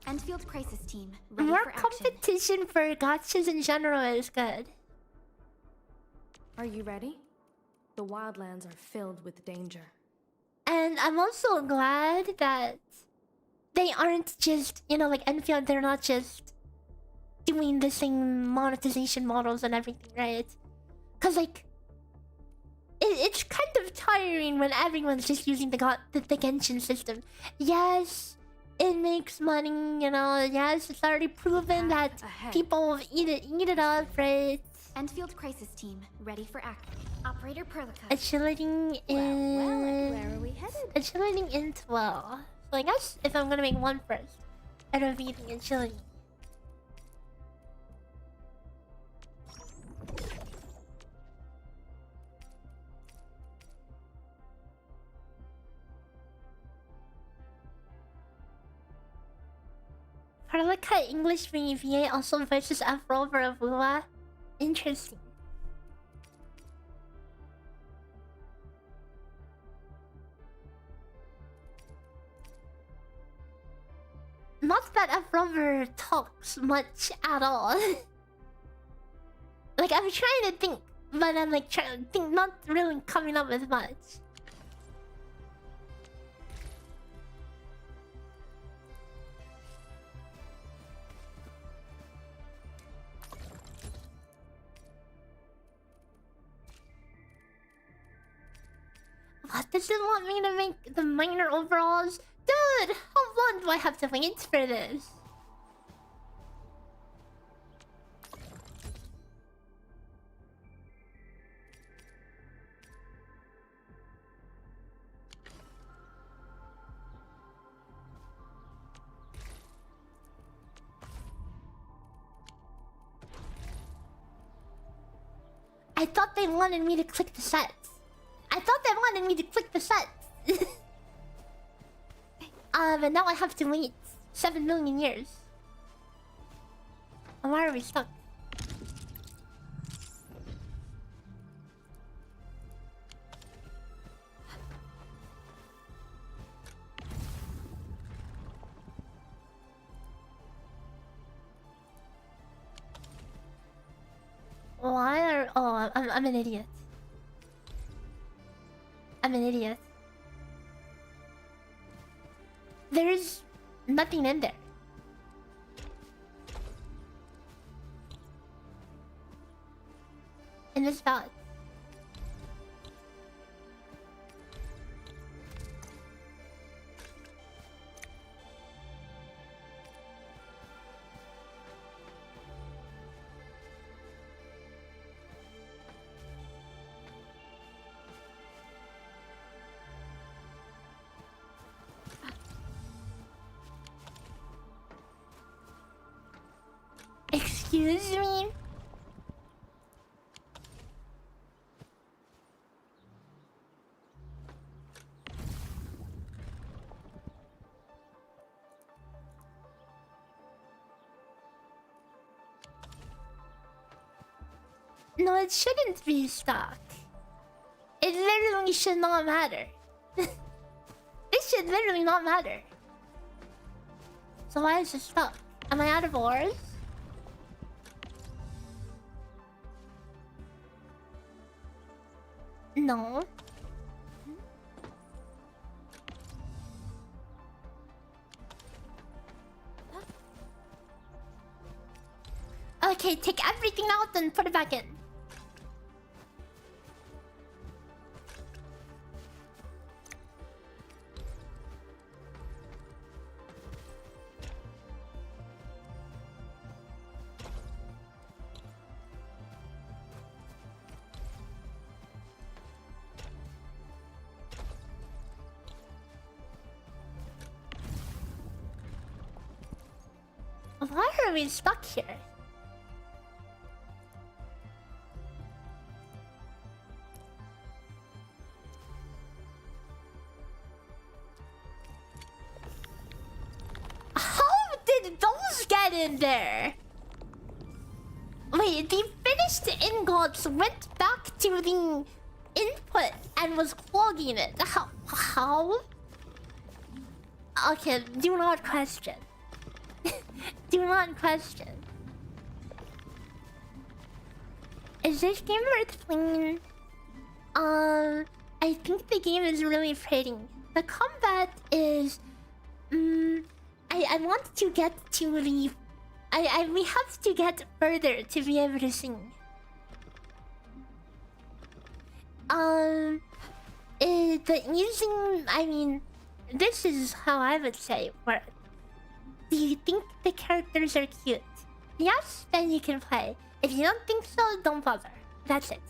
Endfield crisis team, ready
More
for action.
competition for gachas in general is good.
Are you ready? The wildlands are filled with danger.
And I'm also glad that they aren't just, you know, like Endfield, they're not just doing the same monetization models and everything, right? Because, like, it's kind of tiring when everyone's just using the Genshin system. Yes, it makes money, you know. Yes, it's already proven that people eat it up, right?
Endfield crisis team, ready for action. Operator Perlica.
Agility in...
Well, where are we headed?
Agility in 12. So I guess if I'm gonna make one first, it'll be the agility. Perlica English VA also versus Afrover of Wua. Interesting. Not that Afrover talks much at all. Like, I'm trying to think, but I'm like trying to think, not really coming up with much. What, does it want me to make the minor overalls? Dude, how long do I have to wait for this? I thought they wanted me to click the sets. I thought they wanted me to click the sets. But now I have to wait 7 million years. Why are we stuck? Why are... Oh, I'm an idiot. I'm an idiot. There's nothing in there. In this ballot. Excuse me? No, it shouldn't be stuck. It literally should not matter. This should literally not matter. So why is it stuck? Am I out of ores? No. Okay, take everything out and put it back in. Why are we stuck here? How did those get in there? Wait, the finished ingots went back to the input and was clogging it. How? Okay, do not question. Do not question. Is this game worth playing? I think the game is really pretty. The combat is... I want to get to the... we have to get further to be able to sing. I mean, this is how I would say it works. Do you think the characters are cute? Yes, then you can play. If you don't think so, don't bother. That's it.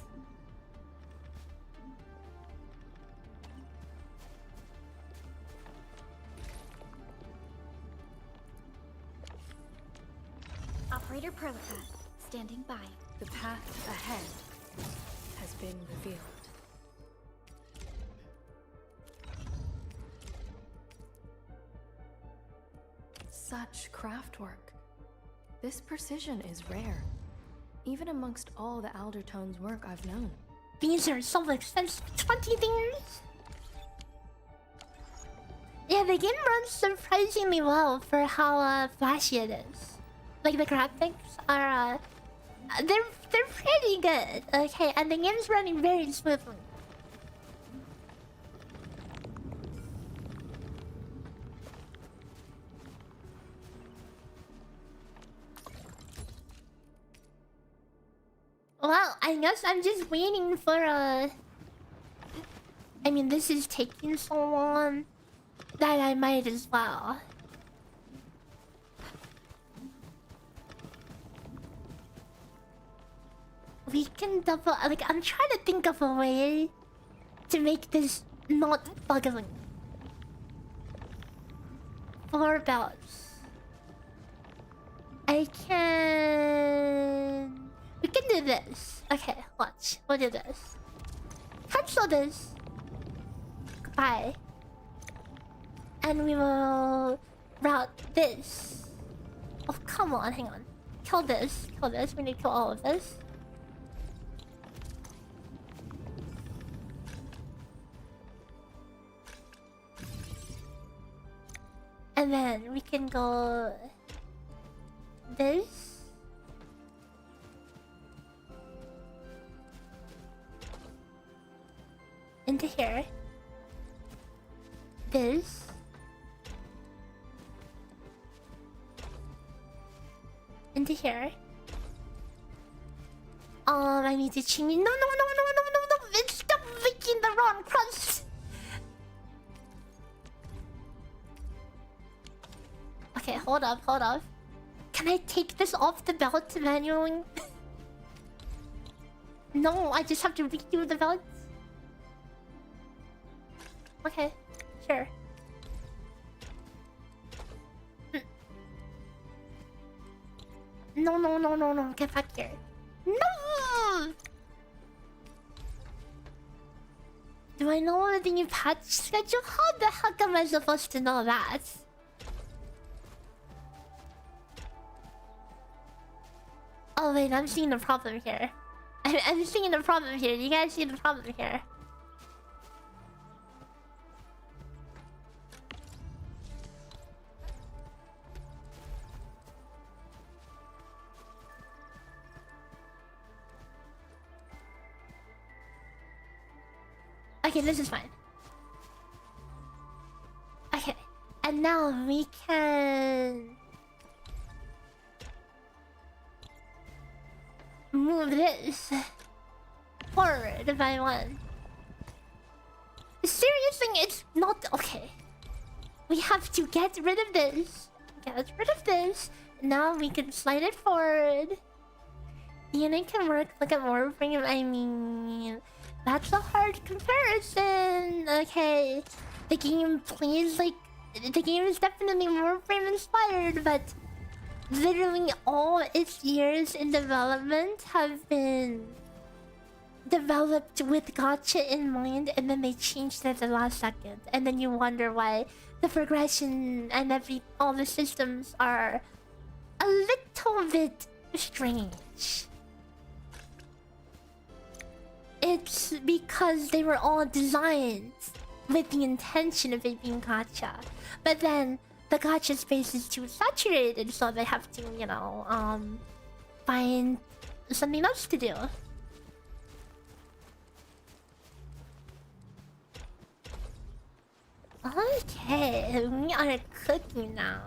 Operator Prototype, standing by.
The path ahead has been revealed. Such craftwork. This precision is rare, even amongst all the Aldertone's work I've known.
These are so expensive. 20 things? Yeah, the game runs surprisingly well for how flashy it is. Like the graphics are they're pretty good. Okay, and the game's running very smoothly. Well, I guess I'm just waiting for I mean, this is taking so long that I might as well. We can double... Like, I'm trying to think of a way to make this not bugging. 4 belts. I can... We can do this. Okay, watch. We'll do this. Cancel this. Goodbye. And we will route this. Oh, come on, hang on. Kill this. Kill this. We need to kill all of this. And then we can go... this. Into here. This. Into here. I need to change. No. It's stop making the wrong crust. Okay, hold up. Can I take this off the belt manually? No, I just have to redo the belt. Okay, sure. No, no, no, no, no. Get back here. No! Do I know the new patch schedule? How the heck am I supposed to know that? Oh wait, I'm seeing the problem here. I'm seeing the problem here. You guys see the problem here? Okay, this is fine. Okay, and now we can move this forward by one. Seriously, it's not okay. We have to get rid of this. Get rid of this. Now we can slide it forward. DNA can work. Look at more frame. I mean, that's a hard comparison. Okay, the game plays like the game is definitely more frame inspired, but literally all its years in development have been developed with gacha in mind, and then they changed it at the last second, and then you wonder why the progression and all the systems are a little bit strange. It's because they were all designed with the intention of it being gacha, but then the gacha space is too saturated, so they have to, you know, find something else to do. Okay, we are cooking now.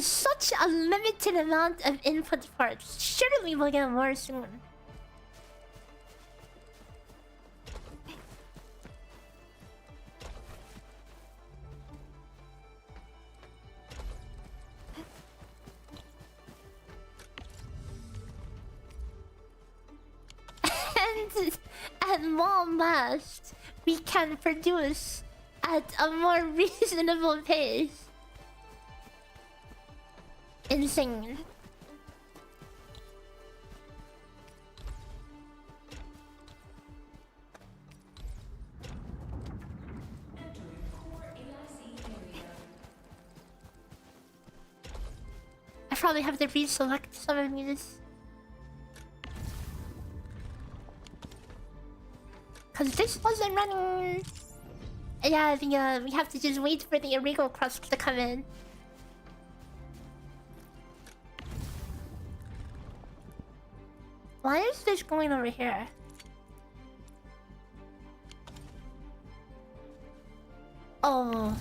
Such a limited amount of input parts. Surely we'll get more soon. And at long last, we can produce at a more reasonable pace. Insane. I probably have to reselect some of these. Cause this wasn't running. Yeah, we have to just wait for the illegal crust to come in. Why is this going over here? Oh.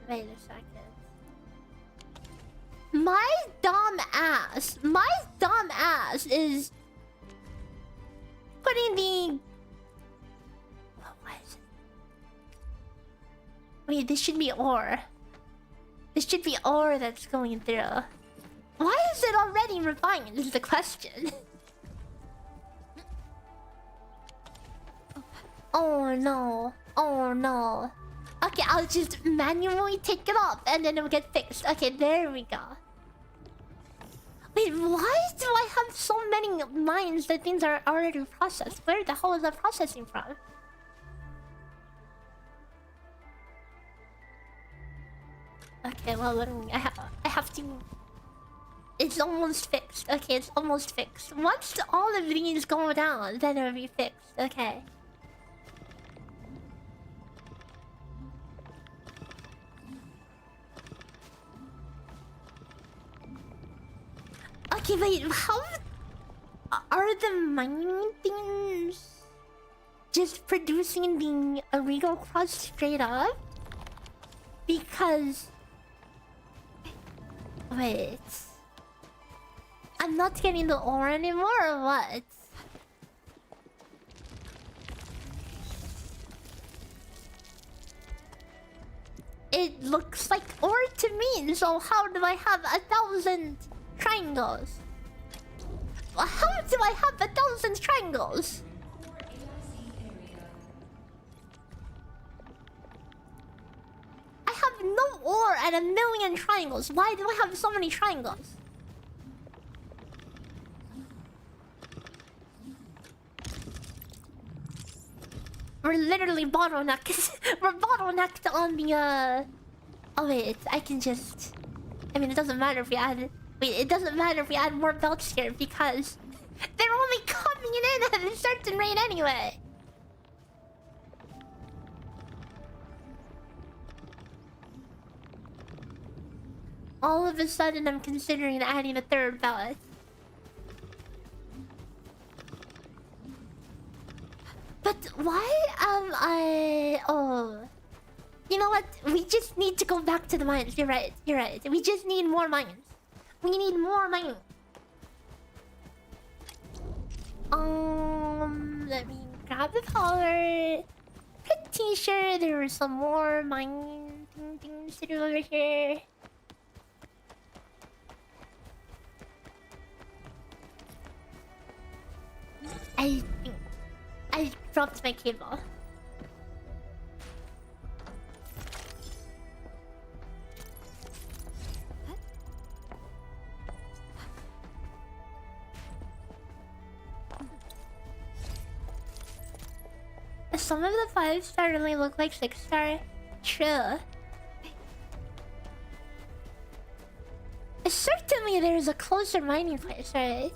Wait a second. My dumb ass is putting the... What is it? Wait, this should be ore. This should be ore that's going through. Why is it already refined is the question. Oh no. Oh no. Okay, I'll just manually take it off and then it'll get fixed. Okay, there we go. Wait, why do I have so many lines that things are already processed? Where the hell is that processing from? Okay, well, literally, I have to... It's almost fixed. Okay, it's almost fixed. Once all of these go down, then it'll be fixed. Okay. Okay, wait, how... Are the mining things just producing the illegal crust straight up? Because... Wait... I'm not getting the ore anymore, or what? It looks like ore to me, so how do I have 1,000 triangles? How do I have 1,000 triangles? I have no ore and 1,000,000 triangles. Why do I have so many triangles? We're literally bottlenecked. We're bottlenecked on the Oh wait, I can just... I mean, it doesn't matter if we add... Wait, it doesn't matter if we add more belts here because... They're only coming in at a certain rate anyway. All of a sudden, I'm considering adding a third belt. But why am I... Oh... You know what? We just need to go back to the mines. You're right. You're right. We just need more mines. We need more mines. Let me grab the collar. Pretty sure there were some more mine things to do over here. I think I dropped my cable. Some of the 5-star really look like 6-star. True. Certainly there's a closer mining place, right?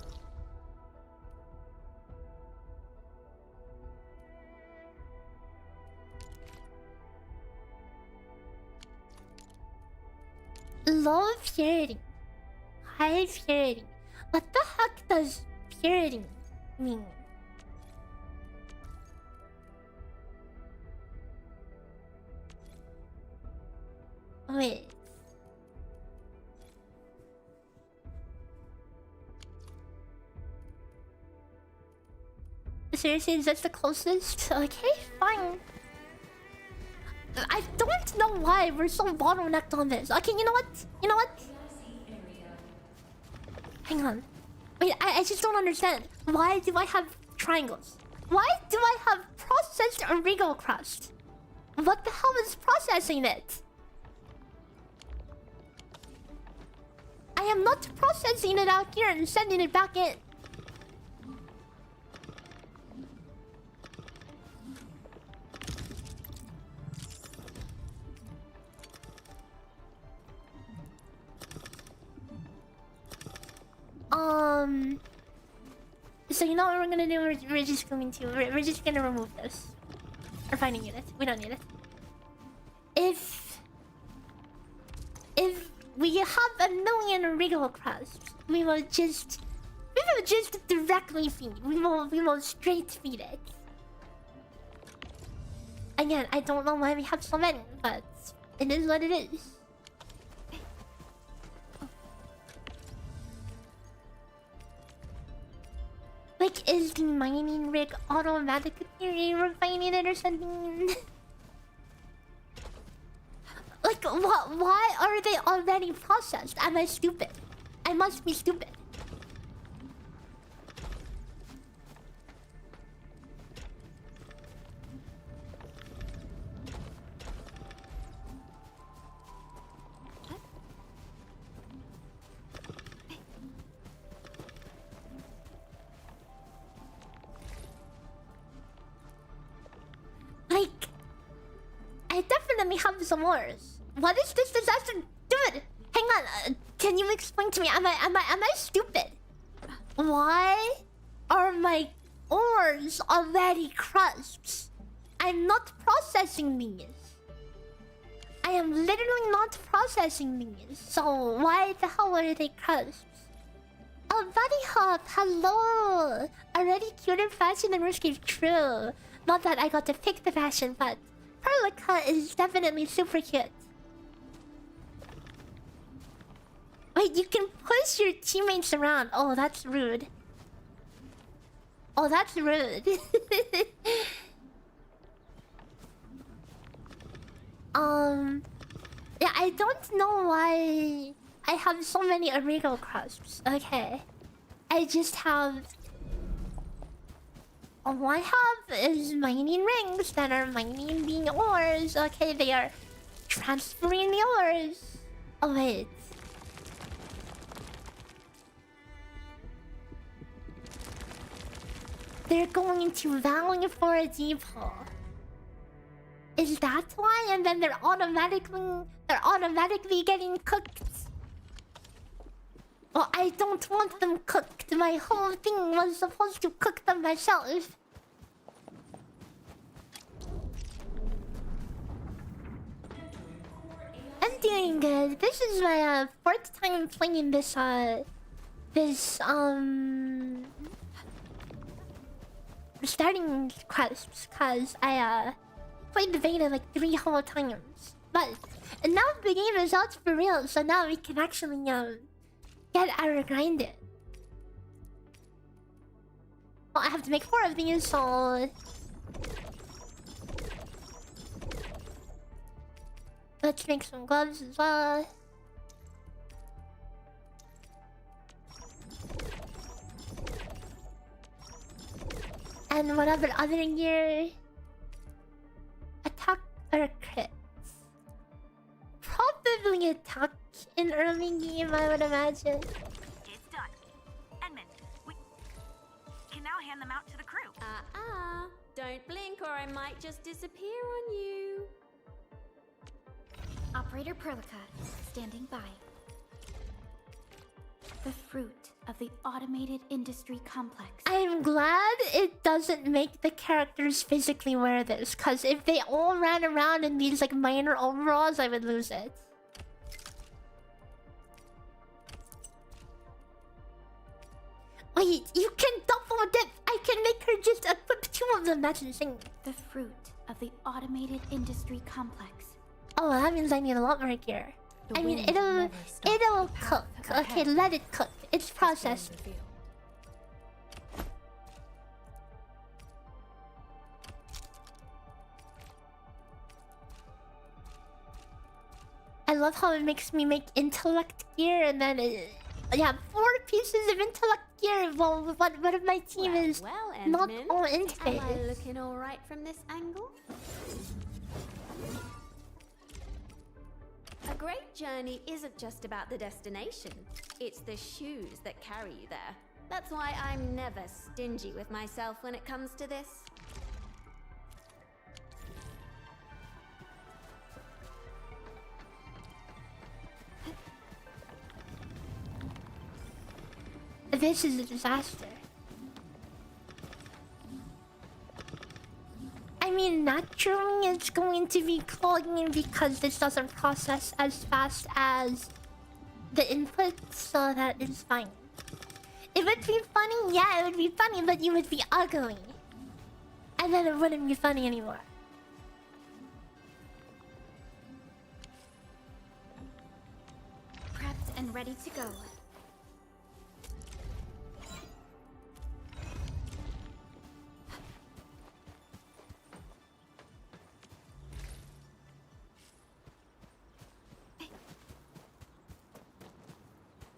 Low purity. High purity. What the heck does purity mean? Wait. Seriously, is that the closest? Okay, fine. I don't know why we're so bottlenecked on this. Okay, you know what? You know what? Hang on. Wait, I just don't understand. Why do I have triangles? Why do I have processed Origo crust? What the hell is processing it? I am not processing it out here and sending it back in. So you know what we're gonna do? We're just going to... We're just gonna remove this. We're finding it. We don't need it. If we have 1,000,000 wriggle crusts, we will just directly feed. We will straight feed it. Again, I don't know why we have so many, but it is what it is. Like, is the mining rig automatically refining it or something? Like, what? Why are they already processed? Am I stupid? I must be stupid. Like, I definitely have some ores. What is this disaster? Dude, hang on. Can you explain to me? Am I stupid? Why are my ores already crusts? I'm not processing these. I am literally not processing these. So why the hell are they crusts? Oh, Buddy Hop, hello. Already cured fashion and risky. True. Not that I got to pick the fashion, but Perlica is definitely super cute. Wait, you can push your teammates around. Oh, that's rude. Oh, that's rude. Yeah, I don't know why I have so many Origo crusts. Okay. I just have All I have is mining rings that are mining the ores. Okay, they are transferring the ores. Oh wait. They're going to Valley for a depot. Is that why? And then they're automatically getting cooked. Well, I don't want them cooked. My whole thing was supposed to cook them myself. I'm doing good. This is my fourth time playing this starting quests, cause I played the beta like 3 whole times. But and now the game is out for real, so now we can actually get our grind in. Well, I have to make 4 of these, so let's make some gloves as well. And whatever other gear. Attack or crits? Probably attack in early game, I would imagine.
It's done. Edmund, we can now hand them out to the crew.
Don't blink or I might just disappear on you.
Operator Perlica, standing by. The fruit of the automated industry complex.
I'm glad it doesn't make the characters physically wear this, cause if they all ran around in these like minor overalls, I would lose it. Wait, you can double dip! I can make her just equip 2 of them, that's insane.
The fruit of the automated industry complex.
Oh, that means I need a lot more gear. I mean, it'll cook. Okay, let it cook. It's processed. I love how it makes me make intellect gear and then yeah, 4 pieces of intellect gear. Well, what if my team is not all into it?
Am I looking alright from this angle? A great journey isn't just about the destination. It's the shoes that carry you there. That's why I'm never stingy with myself when it comes to this.
This is a disaster. I mean, naturally it's going to be clogging because this doesn't process as fast as the input, so that is fine. It would be funny, yeah, it would be funny, but you would be ugly. And then it wouldn't be funny anymore.
Prepped and ready to go.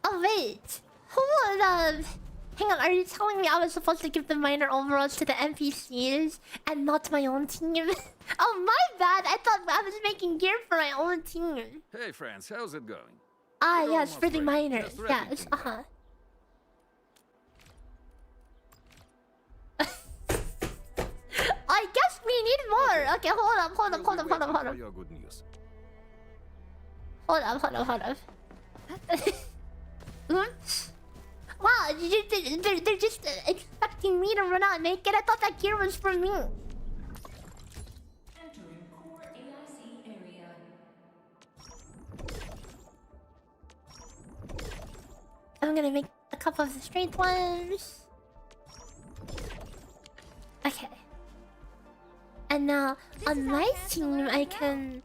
Oh wait, hold on. Hang on, are you telling me I was supposed to give the minor overalls to the NPCs and not my own team? Oh my bad, I thought I was making gear for my own team.
Hey friends, how's it going?
Ah yes, for the minors, yes, I guess we need more. Okay, hold up.
Your good news.
Hold up. Oops. Wow, they're just expecting me to run out naked. I thought that gear was for me.
Entering core AIC area.
I'm gonna make a couple of the straight ones. Okay. And now on my team, I can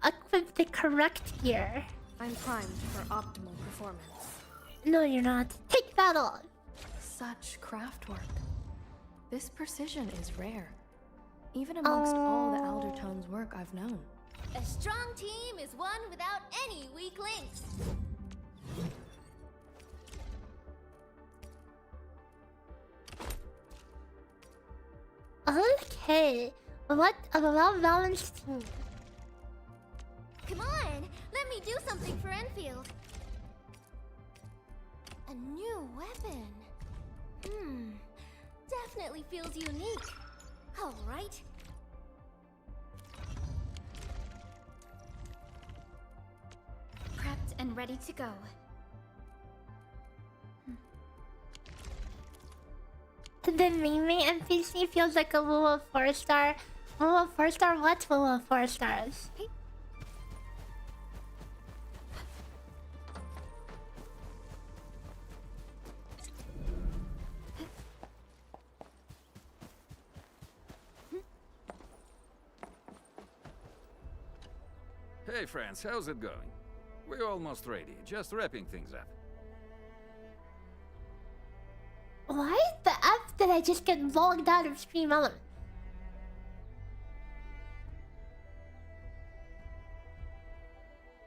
equip the correct gear.
I'm primed for optimal performance.
No, you're not. Take that on.
Such craftwork. This precision is rare, even amongst all the Aldertone's work I've known.
A strong team is one without any weak links.
Okay. What a well-balanced team.
Come on, let me do something for Enfield. A new weapon. Definitely feels unique. All right.
Prepped and ready to go.
The Maygi NPC feels like a Woo of 4-star. Woo of 4-star? What Woo of 4 stars?
Hey friends, how's it going? We're almost ready, just wrapping things up.
Why the F did I just get logged out of Stream Element?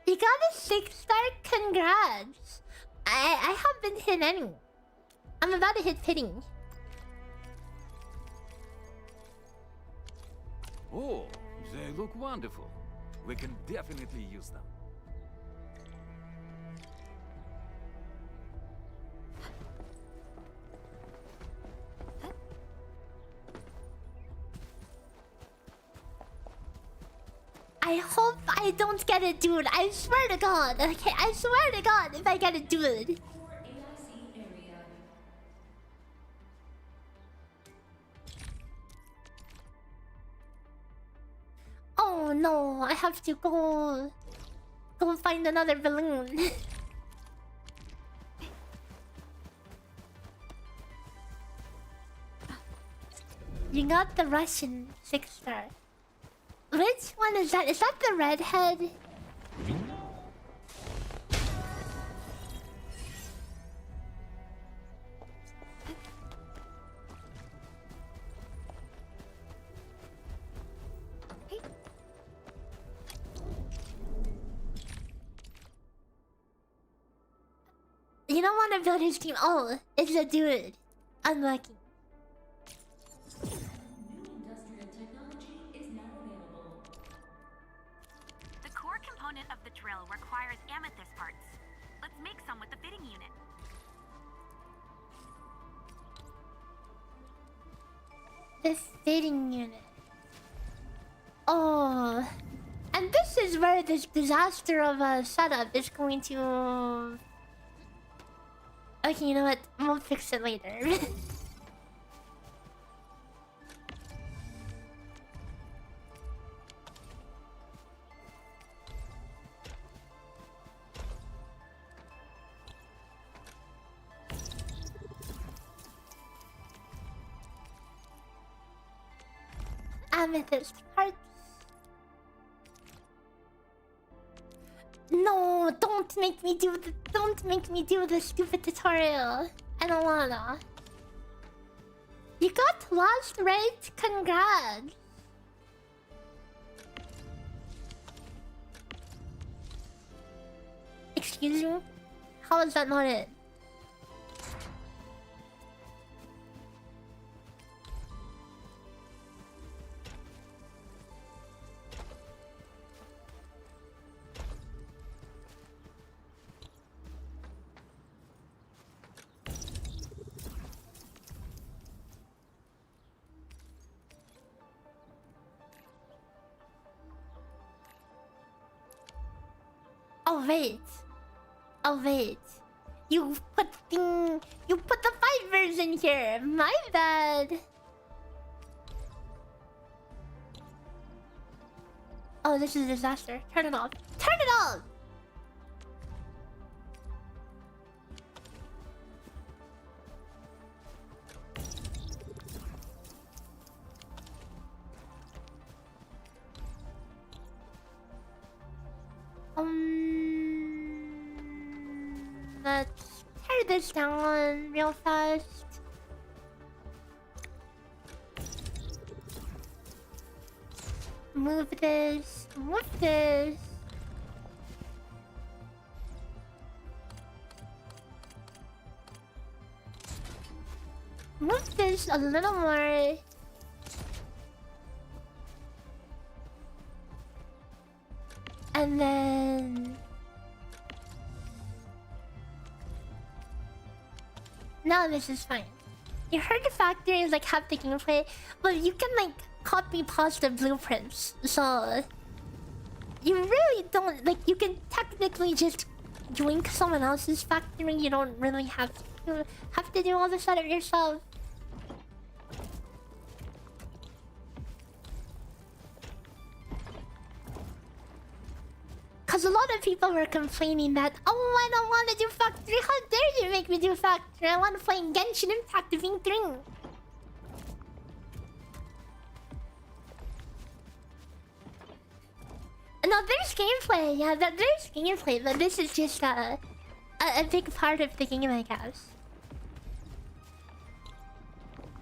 You got a 6-star? Congrats! I haven't hit any. I'm about to hit pitting.
Oh, they look wonderful. We can definitely use them.
I hope I don't get it, dude. I swear to God. Okay, I swear to God if I get it, dude. Oh no, I have to go find another balloon. You got the Russian 6-star. Which one is that? Is that the redhead? You don't want to build his team. Oh, it's a dude. Unlucky.
The core component of the drill requires amethyst parts. Let's make some with the fitting unit.
The fitting unit. Oh. And this is where this disaster of a setup is going to... Okay, you know what? We'll fix it later. Amethyst hearts. No, don't make me do the stupid tutorial. I don't wanna. You got lost, right? Congrats. Excuse me? How is that not it? Oh wait. Oh wait. You put the fibers in here. My bad. Oh, this is a disaster. Turn it off. Turn it off! Let's tear this down real fast. Move this. Move this. Move this a little more. And then... now this is fine. You heard the factory is like half the gameplay, but you can like copy past the blueprints. So you really don't like. You can technically just join someone else's factory. You don't really have to do all the setup yourself. Cause a lot of people were complaining that, oh, I don't want to do factory. How dare you make me do factory? I want to play Genshin Impact V3. No, there's gameplay. Yeah, there's gameplay, but this is just a big part of the game, I guess.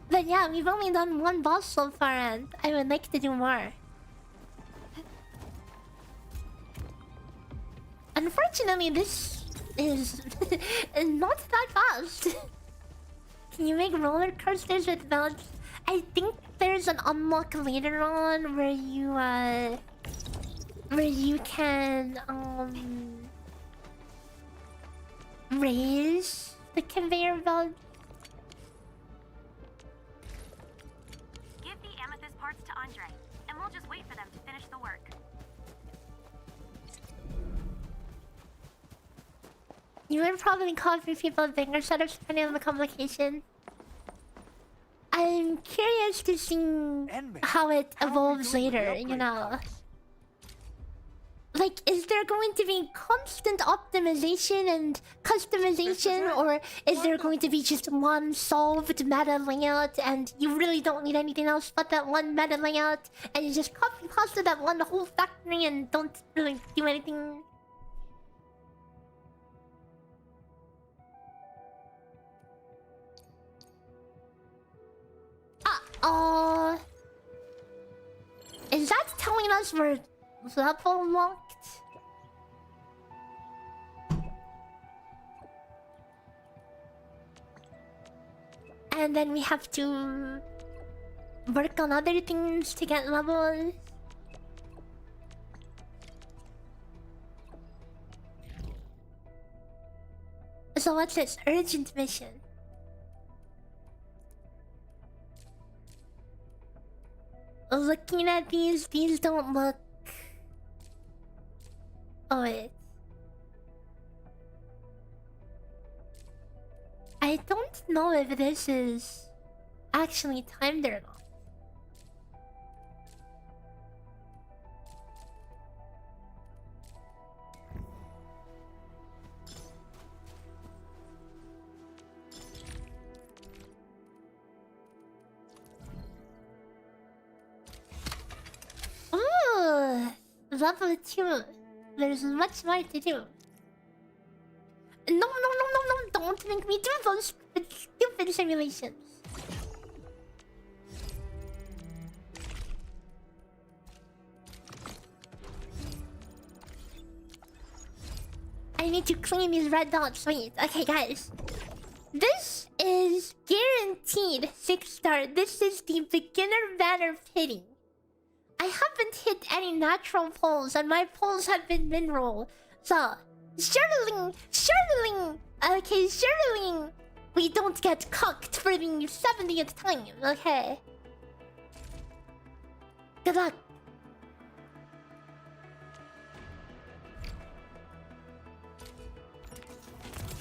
But yeah, we've only done one boss so far, and I would like to do more. Unfortunately, this is not that fast. Can you make roller coasters with belts? I think there's an unlock later on where you can raise the conveyor belt.
Give the amethyst parts to Andre, and we'll just wait for them to finish the work.
You would probably copy people bigger setups depending on the complication. I'm curious to see how it evolves later, you know. Like, is there going to be constant optimization and customization, or is there going to be just one solved meta layout and you really don't need anything else but that one meta layout, and you just copy pasta that one whole factory and don't really do anything? Is that telling us we're level locked? And then we have to work on other things to get levels. So what's this? Urgent mission. Looking at these don't look... oh wait. I don't know if this is actually timed or not. Ooh, level 2. There's much more to do. No, don't make me do those stupid simulations. I need to clean these red dots. Wait, okay guys. This is guaranteed 6-star. This is the beginner banner pitting. I haven't hit any natural pulls, and my pulls have been mineral. So, surely, okay, surely we don't get cocked for the 70th time, okay? Good luck.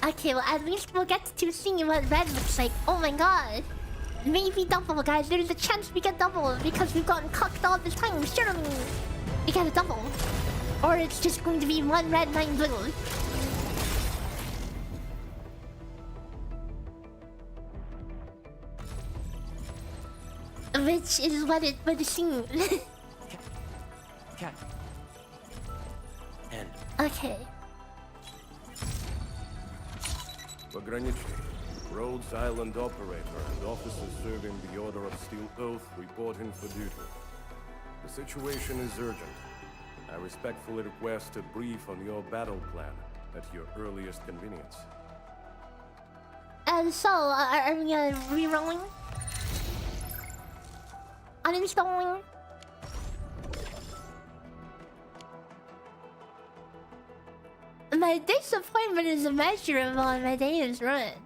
Okay, well at least we'll get to see what red looks like. Oh my god. Maybe double, guys. There's a chance we get double because we've gotten cocked all this time. Surely we get a double. Or it's just going to be 1 red, 9 blue. Which is what it would seem.
Cat. End.
Okay.
Arknights, Rhodes Island operator and officers serving the Order of Steel Oath reporting for duty. The situation is urgent. I respectfully request a brief on your battle plan at your earliest convenience.
And so, are we re-rolling? Uninstalling? My disappointment is immeasurable and my day is ruined.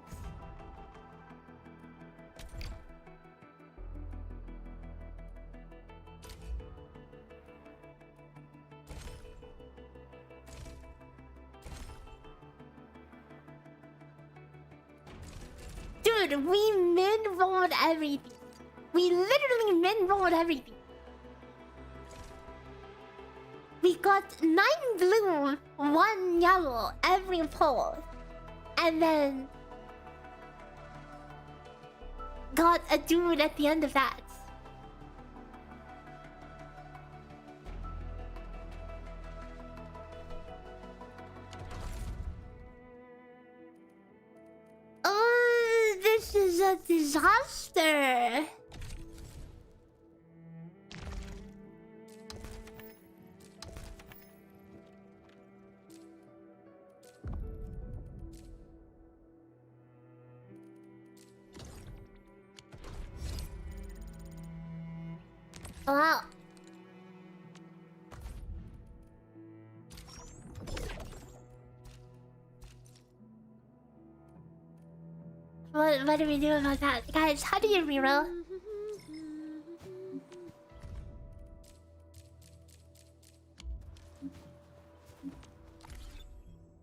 Dude, we min-rolled everything. We literally min-rolled everything. We got 9 blue, 1 yellow every pull. And then got a dude at the end of that. Oh, this is a disaster. Wow. What do we do about that? Guys, how do you reroll?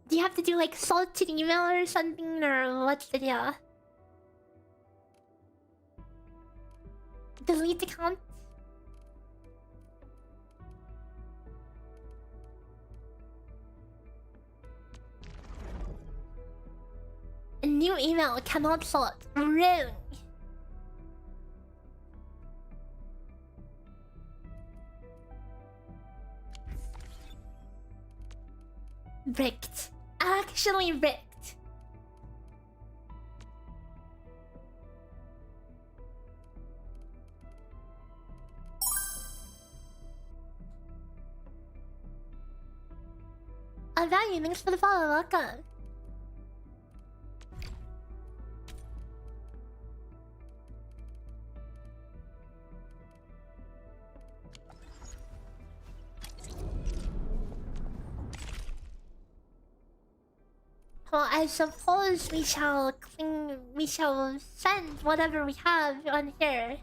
Do you have to do like salted email or something, or what's the deal? Delete account? A new email cannot sort. Really? Bricked. Actually bricked. Value, thanks for the follow, welcome. Well, I suppose we shall send whatever we have on here.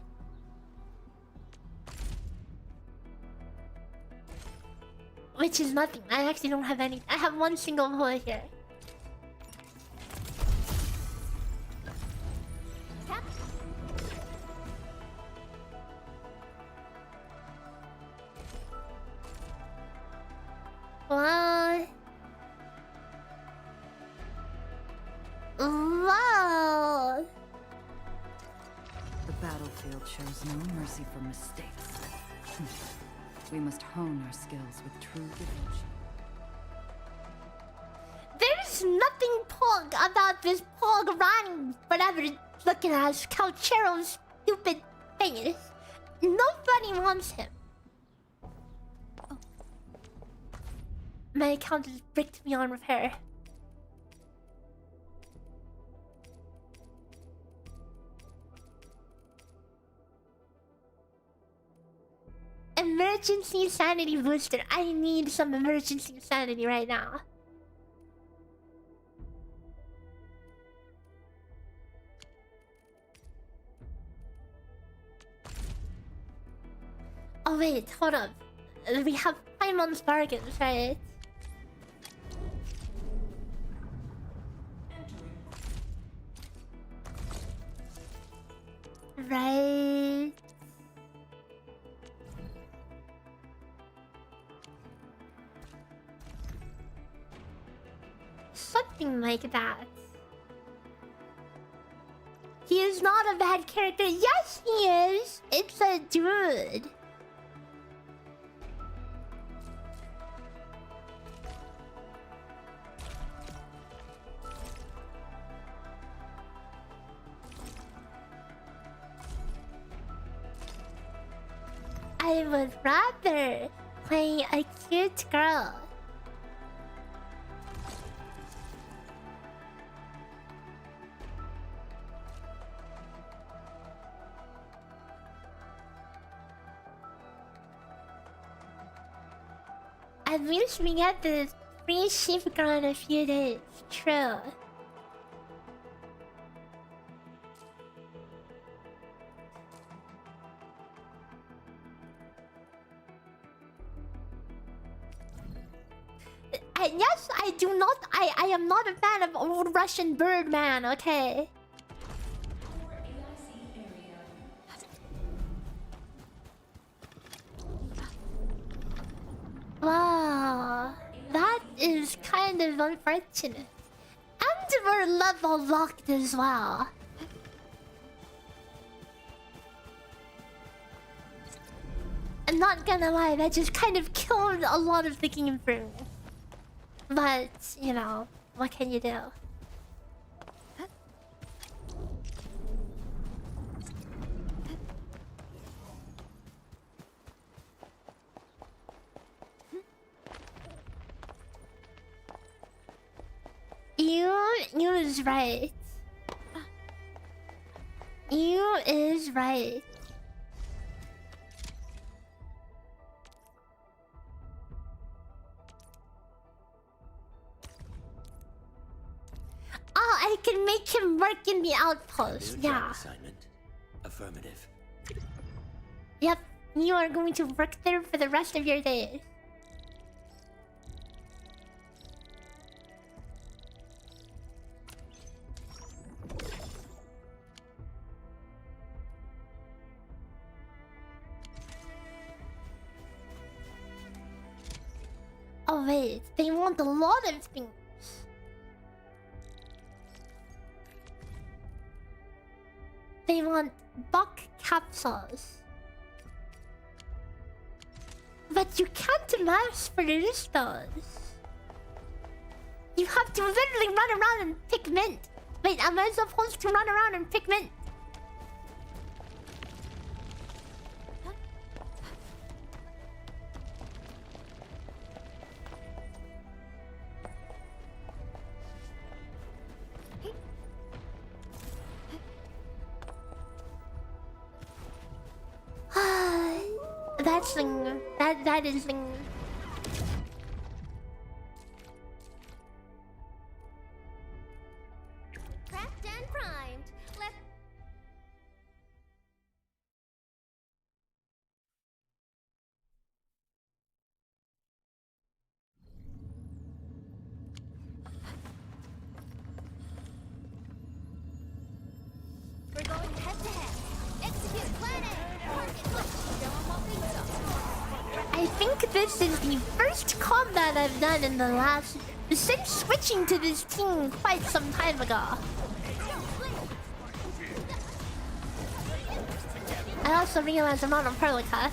Which is nothing. I actually don't have any. I have one single hole here. What? Wow!
The battlefield shows no mercy for mistakes. We must hone our skills with true devotion.
There's nothing pog about this pog running, whatever it's looking at Calchero's stupid face. Nobody wants him. Oh. My account is bricked beyond repair. Emergency sanity booster. I need some emergency sanity right now. Oh wait, hold up. We have 5 months bargains, right? Right. Something like that. He is not a bad character. Yes, he is. It's a dude. I would rather play a cute girl. At least we get the free safeguard in a few days. True. Yes, I do not. I am not a fan of old Russian Birdman. Okay. Wow, that is kind of unfortunate. And we're level locked as well. I'm not gonna lie, that just kind of killed a lot of the game for me. But, you know, what can you do? You is right. You is right. Oh, I can make him work in the outpost. Yeah.
Assignment. Affirmative.
Yep. You are going to work there for the rest of your days. Oh wait, they want a lot of things. They want buck capsules. But you can't mass produce those. You have to literally run around and pick mint. Wait, am I supposed to run around and pick mint? That's thing. That is thing.
Prepped and primed. Let's. We're going head to head. Execute plan A. Target push. Don't want things up.
I think this is the first combat I've done in the last... since switching to this team quite some time ago. I also realized I'm not on Perlica.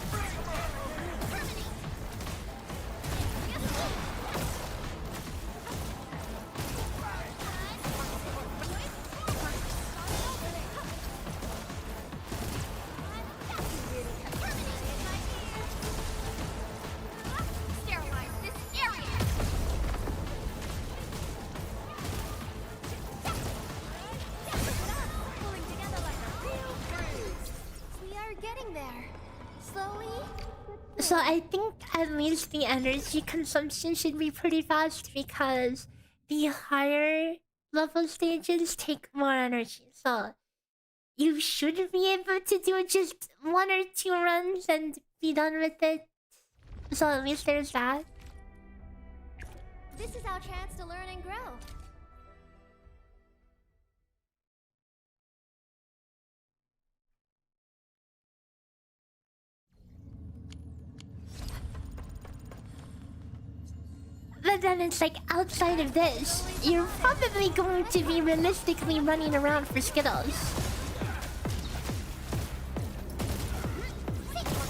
So I think at least the energy consumption should be pretty fast because the higher level stages take more energy. So you should be able to do just 1 or 2 runs and be done with it. So at least there's that.
This is our chance to learn and grow.
But then it's like outside of this, you're probably going to be realistically running around for Skittles.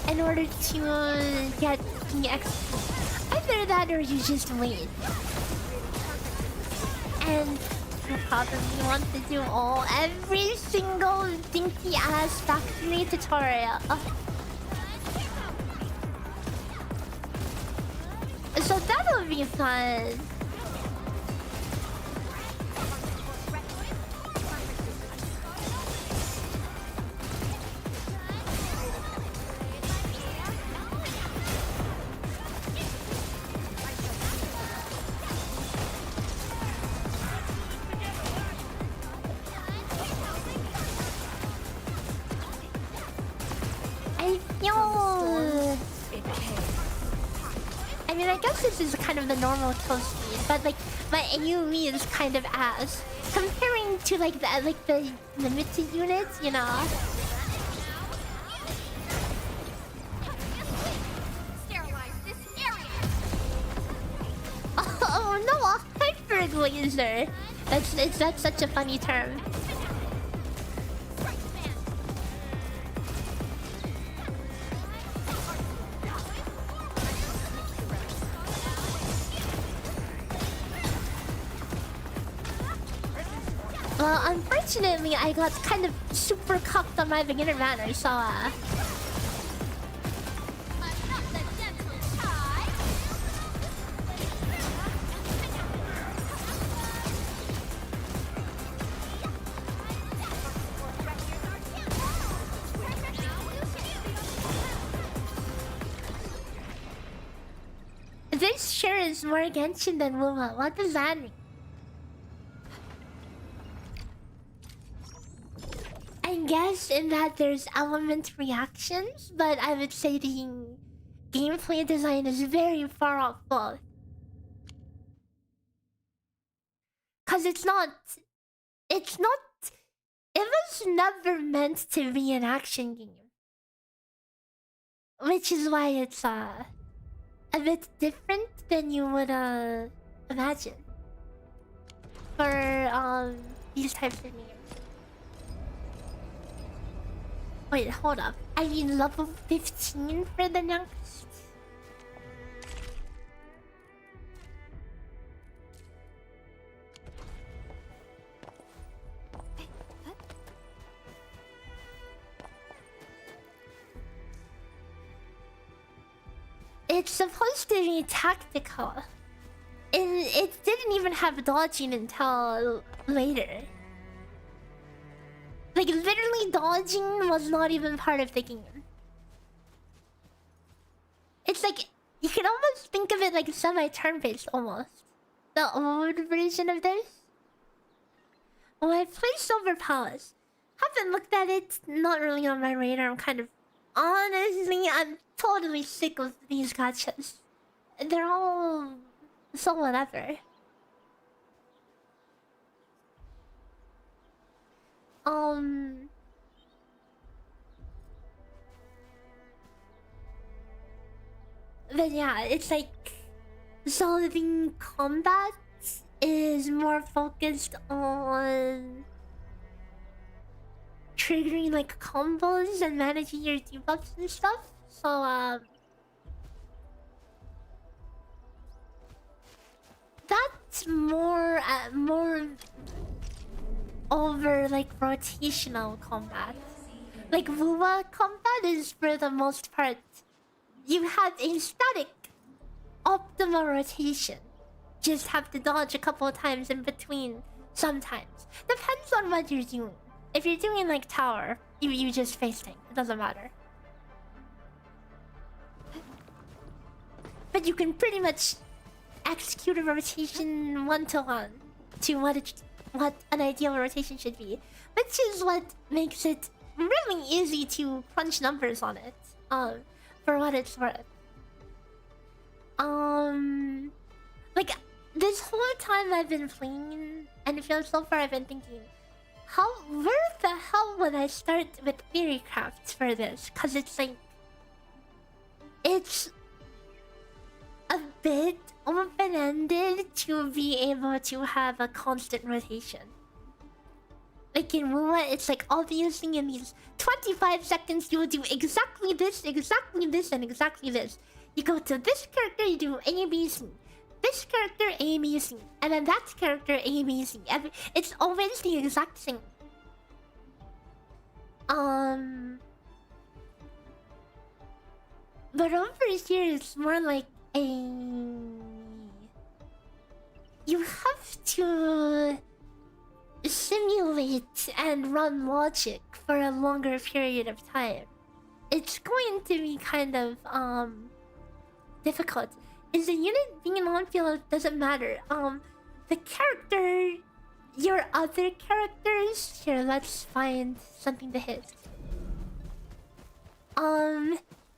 In order to get the XP. Either that or you just wait. And you probably want to do every single dinky ass factory tutorial. So that'll be fun. guess this is kind of the normal kill speed, but like my AoE is kind of ass comparing to like the limited units, you know. Oh no, a hyper laser. That's such a funny term. Well, unfortunately, I got kind of super cuffed on my beginner banner, so this sure is more Genshin than Wuma. What does that mean? I guess in that there's element reactions, but I would say the gameplay design is very far off both. Cause it was never meant to be an action game. Which is why it's a bit different than you would imagine for these types of games. Wait, hold up. I mean level 15 for the next. It's supposed to be tactical. And it didn't even have dodging until later. Like, literally dodging was not even part of the game. It's like, you can almost think of it like semi-turn-based, almost. The old version of this. Well, I played Silver Palace. Haven't looked at it, not really on my radar. I'm kind of... Honestly, I'm totally sick of these gachas. They're all... so whatever. But yeah, it's like... So the combat is more focused on... triggering like combos and managing your debuffs and stuff. So that's more over like rotational combat. Like Wuwa combat is for the most part you have a static optimal rotation. Just have to dodge a couple of times in between sometimes. Depends on what you're doing. If you're doing like tower, you just face tank. It doesn't matter. But you can pretty much execute a rotation 1-to-1 to what an ideal rotation should be, which is what makes it really easy to crunch numbers on it. For what it's worth. Like this whole time I've been playing Endfield so far, I've been thinking, where the hell would I start with theory crafts for this? Cause it's like, it's a bit open-ended to be able to have a constant rotation. Like in Wuwa, it's like obviously in these 25 seconds you will do exactly this, and exactly this. You go to this character, you do A, B, C. This character, A, B, C. And then that character, A, B, C. It's always the exact thing. But over here, it's more like a... You have to simulate and run logic for a longer period of time. It's going to be kind of difficult. Is the unit being on field doesn't matter. The character, your other characters. Here, let's find something to hit.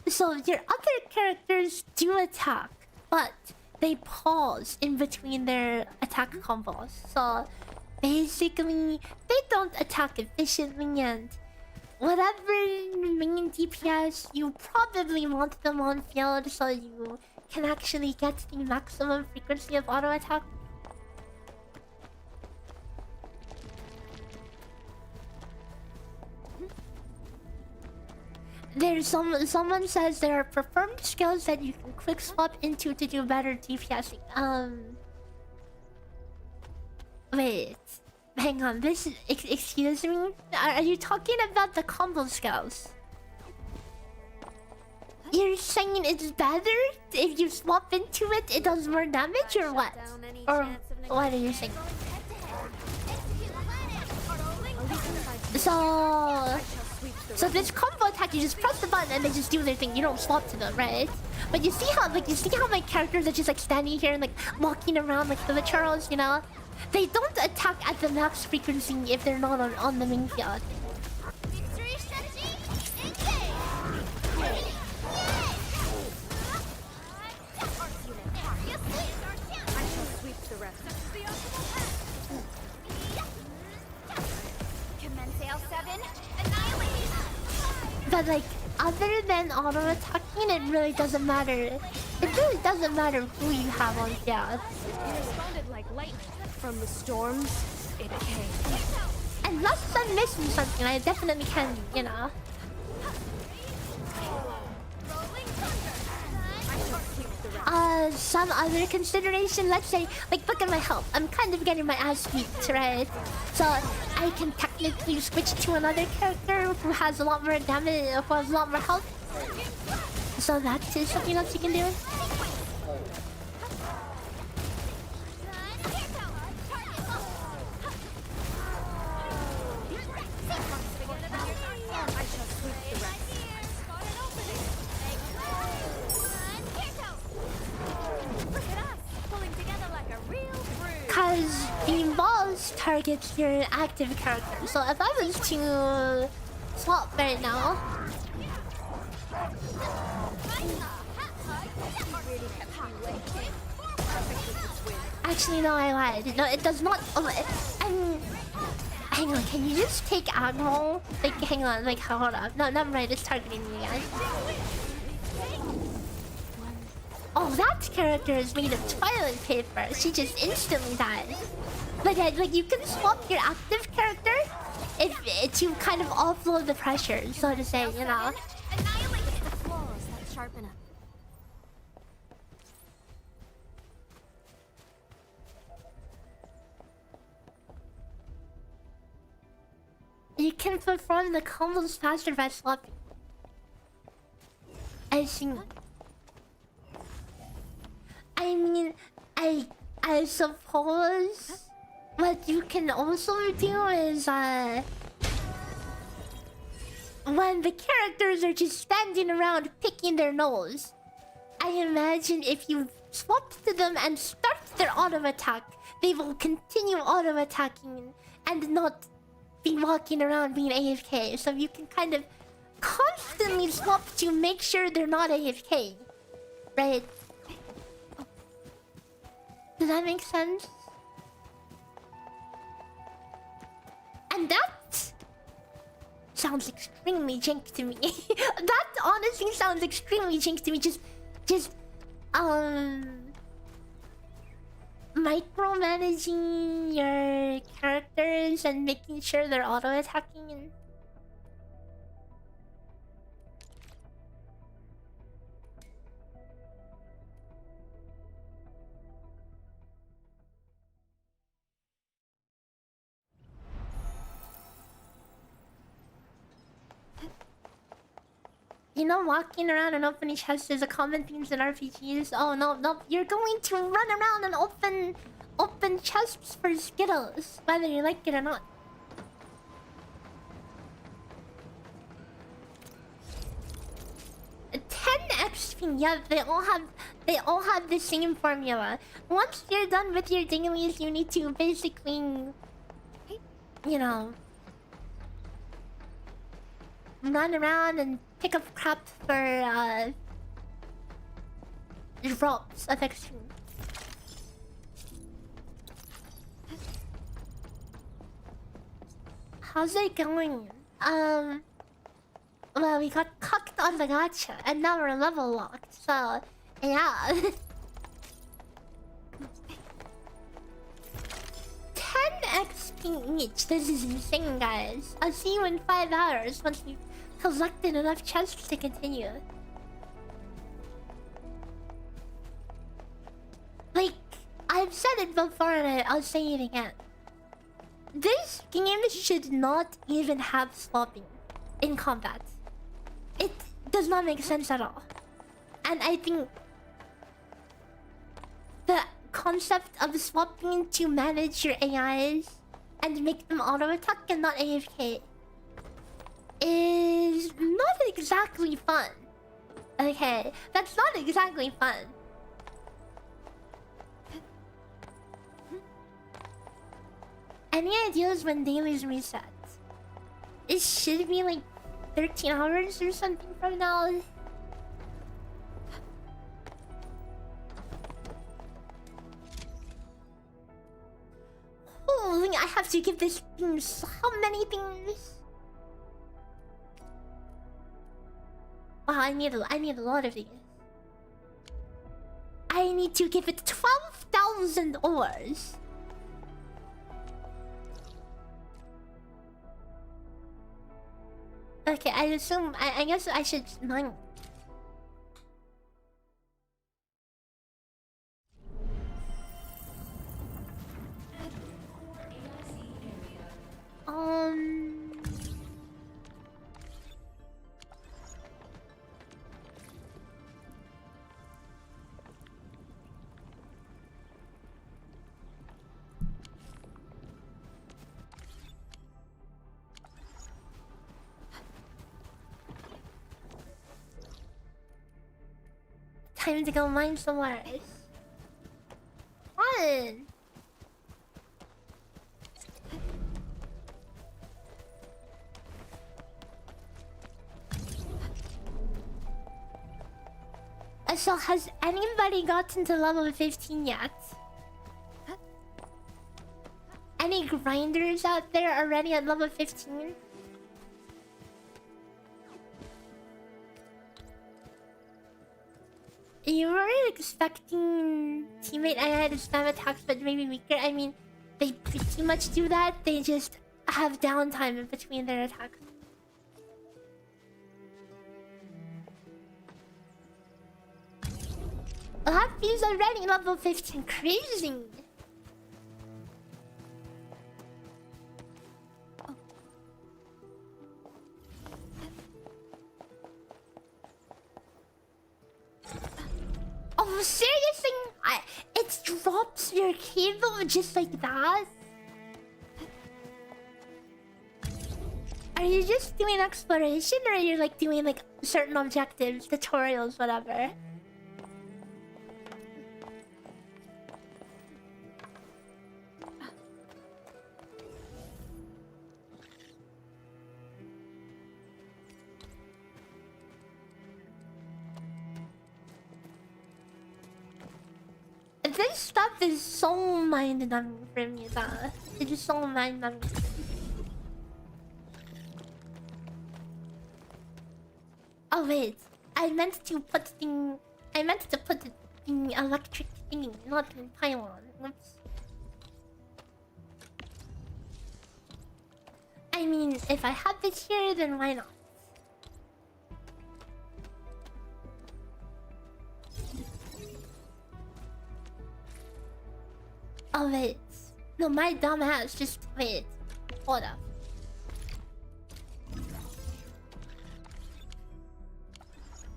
So your other characters do attack, but they pause in between their attack combos. So basically, they don't attack efficiently, and whatever main DPS, you probably want them on field so you can actually get the maximum frequency of auto attack. There's someone says there are performed skills that you can quick swap into to do better DPSing. Wait, hang on. This excuse me. Are you talking about the combo skills? You're saying it's better if you swap into it? It does more damage, or what? Or what are you saying? So this combo attack, you just press the button and they just do their thing. You don't swap to them, right? But you see how my characters are just like standing here and like walking around like the Charles, you know? They don't attack at the max frequency if they're not on the main field. But like, other than auto attacking, it really doesn't matter. It really doesn't matter who you have on field.
You responded like lightning. From the storms, it came.
Unless I'm missing something, I definitely can, you know. Some other consideration, let's say, like, look at my health. I'm kind of getting my ass beat, right? So I can technically switch to another character who has a lot more damage, who has a lot more health. So that is something else you can do. Because the boss targets your active character. So if I was to swap right now, actually no, I lied. No, it does not. Hang on, can you just take aggro? Like, hang on, like, hold up. No, never mind, it's targeting me again. Oh, that character is made of toilet paper. She just instantly dies. But like, you can swap your active character if to kind of offload the pressure, so to say, you know. You can perform the combos faster by swapping. I think. I mean, I suppose what you can also do is when the characters are just standing around picking their nose, I imagine if you swap to them and start their auto attack, they will continue auto attacking and not be walking around being AFK. So you can kind of constantly swap to make sure they're not AFK, right? Does that make sense? And that sounds extremely jank to me. That honestly sounds extremely jank to me. Just micromanaging your characters and making sure they're auto attacking and. You know, walking around and opening chests is a common theme in RPGs. Oh no, you're going to run around and open chests for Skittles, whether you like it or not. A 10 XP, yeah, they all have the same formula. Once you're done with your dailies, you need to basically, you know, run around and pick up crap for drops of extreme. How's it going? Well, we got cucked on the gacha, and now we're level locked, so... Yeah. 10 XP each. This is insane, guys. I'll see you in 5 hours once we've collected enough chests to continue. Like, I've said it before and I'll say it again. This game should not even have swapping in combat. It does not make sense at all. And I think the concept of swapping to manage your AIs and make them auto-attack and not AFK is not exactly fun. Okay, that's not exactly fun. Any ideas when dailies reset? It should be like 13 hours or something from now. Holy, I have to give this game so many things. Wow, I need a lot of these. I need to give it 12,000 ores. Okay, I assume... I guess I should... mine. Time to go mine somewhere. Fun! So has anybody gotten to level 15 yet? Any grinders out there already at level 15? You weren't expecting teammate AI to spam attacks but maybe weaker. I mean, they pretty much do that. They just have downtime in between their attacks. Happy's already level 15. Crazy. Oh, seriously? It drops your cable just like that? Are you just doing exploration or are you like doing like certain objectives, tutorials, whatever? This stuff is so mind-numbing for me, though. It is so mind-numbing. Oh wait, I meant to put the electric thingy, not the pylon. Whoops. I mean, if I have it here, then why not? Oh wait, no, my dumb ass just wait. Hold up.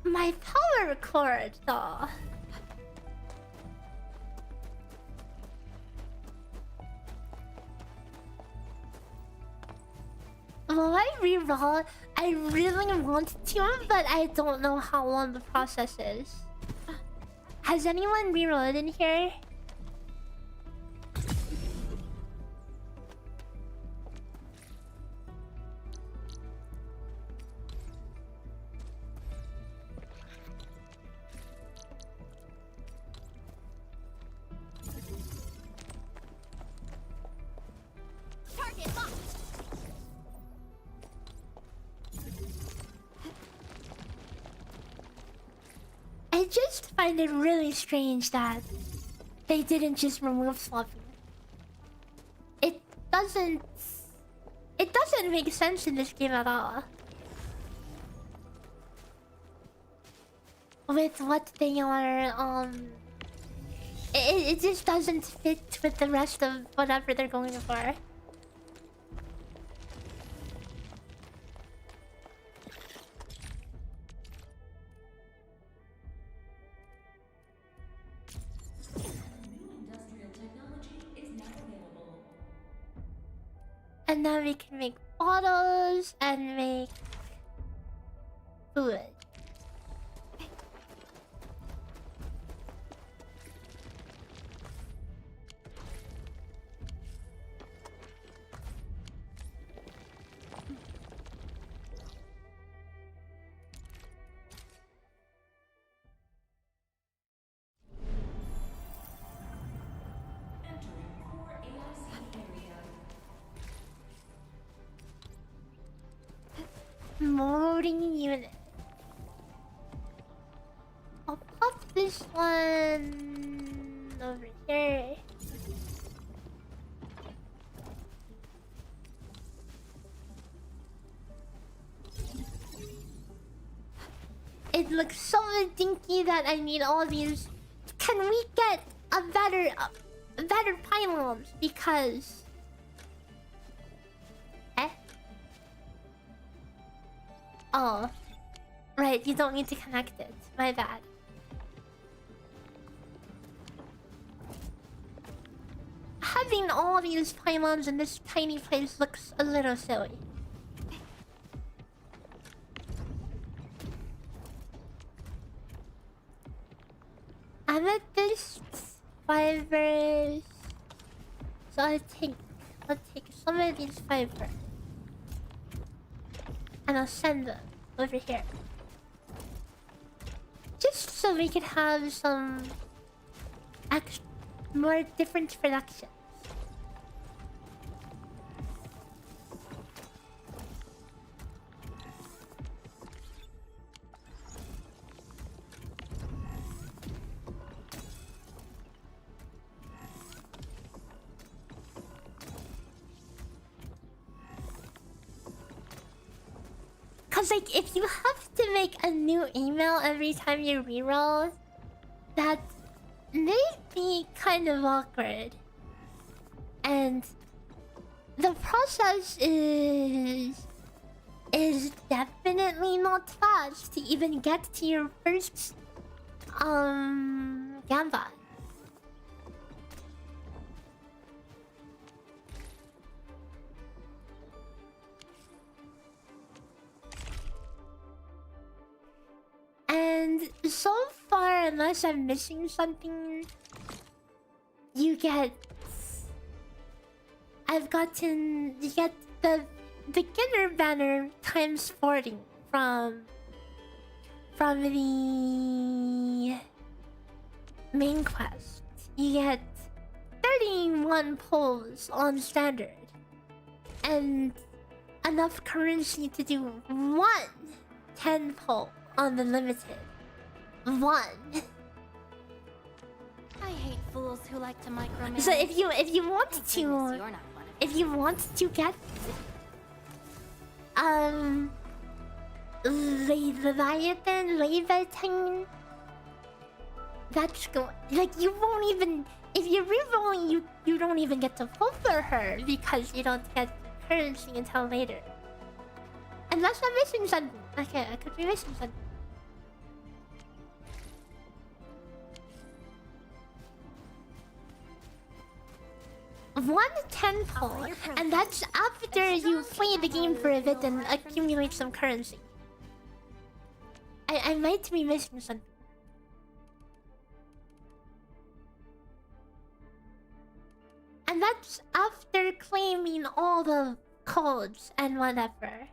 My power cord, though. Will I reroll? I really want to, but I don't know how long the process is. Has anyone rerolled in here?
Get boxed.
I just find it really strange that they didn't just remove swapping. It doesn't make sense in this game at all. With what they are, it just doesn't fit with the rest of whatever they're going for. And now we can make bottles and make food. Molding unit. I'll pop this one over here. It looks so dinky that I need all these. Can we get a better pylons? Because oh, right, you don't need to connect it. My bad. Having all these pylons in this tiny place looks a little silly. Amethyst fibers. So I'll take some of these fibers. And I'll send them over here. Just so we can have some more different productions. Cause like if you have to make a new email every time you reroll, that may be kind of awkward. And the process is definitely not fast to even get to your first gamba. And so far, unless I'm missing something, you get the beginner banner times 40 from the main quest. You get 31 pulls on standard and enough currency to do one 10 pull on the limited. One.
I hate fools who like to micromanage.
So if you want to get Leviathan, that's go like you won't even, if you're rerolling, you don't even get to pull for her because you don't get currency until later. Unless I'm missing something. Okay, I could be missing something. One 10 pull, and that's after you play the game for a bit and accumulate some currency. I might be missing something. And that's after claiming all the codes and whatever.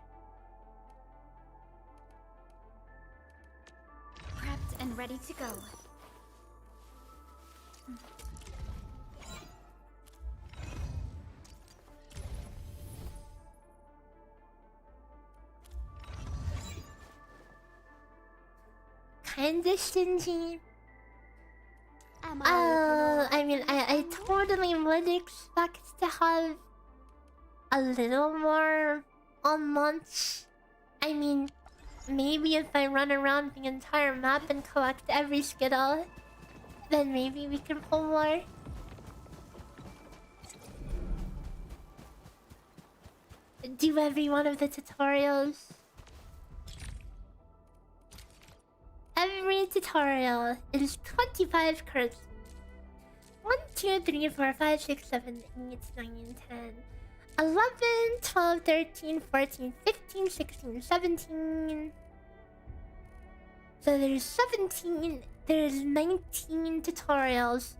Prepped and ready to go.
kinda stingy.
Am
I mean, I totally would expect to have a little more on launch. I mean, maybe if I run around the entire map and collect every Skittle, then maybe we can pull more. Do every one of the tutorials. Every tutorial is 25 curves. 1, 2, 3, 4, 5, 6, 7, 8, 9, 10, 11, 12, 13, 14, 15, 16, 17. So there's 17, there's 19 tutorials.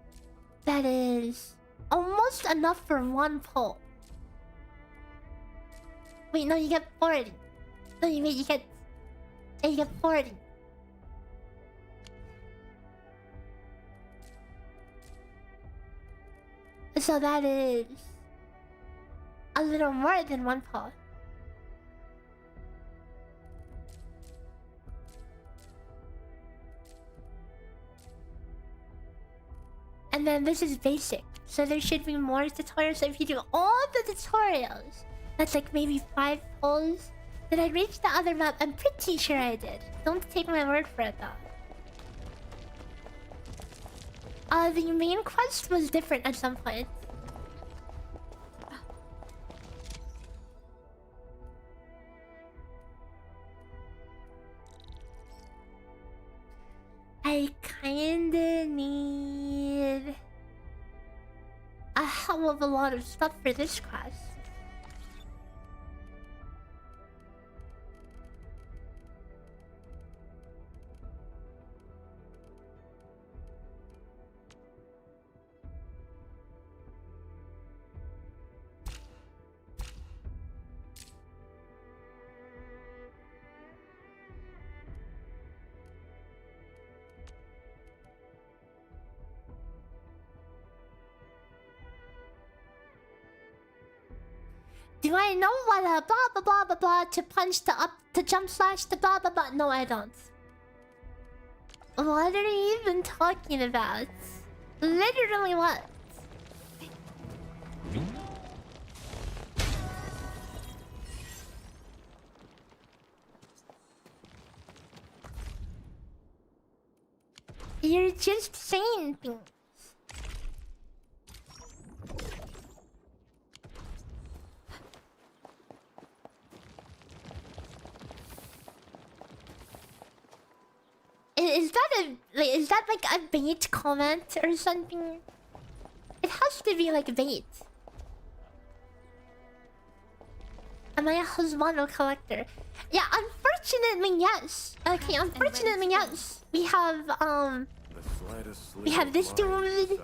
That is almost enough for one pull. Wait, no, you get 40. No, you get 40. So that is a little more than one pull. And then this is basic. So there should be more tutorials. So if you do all the tutorials, that's like maybe 5 pulls. Did I reach the other map? I'm pretty sure I did. Don't take my word for it though. The main quest was different at some point. I kinda need a hell of a lot of stuff for this quest. Do I know what a blah blah blah blah blah to punch to up to jump slash to blah blah blah? No, I don't. What are you even talking about? Literally what? You're just saying things. Is that like a bait comment or something? It has to be like bait. Am I a Husbando collector? Yeah, unfortunately yes. Okay, unfortunately yes. We have this dude,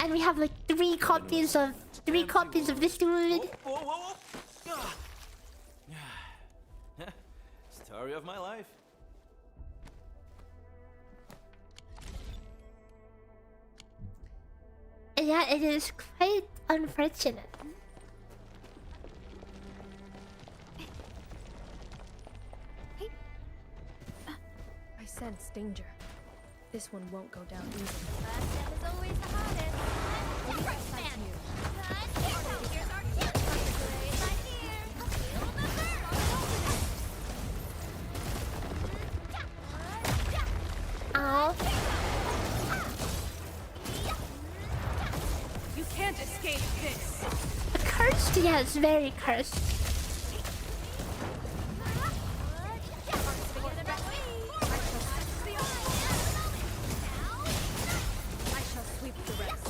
and we have like 3 copies of this dude.
Story of my life.
Yeah, it is quite unfortunate.
I sense danger. This one won't go down easy.
First step is always the hardest. I'm the first man. Here's our tip. Right here. Feel the burn.
Ow.
You can't escape this.
Cursed? Yes, very cursed.
I shall sweep the rest.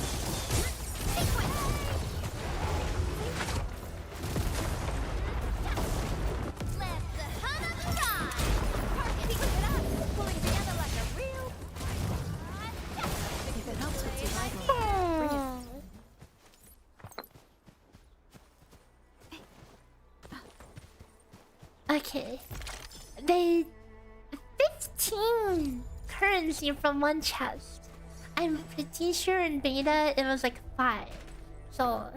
Let the hunt of the ride. Keep it up. Pulling together like a real.
If it helps with survival, bring it.
Okay. They 15 currency from one chest. I'm pretty sure in beta it was like 5. So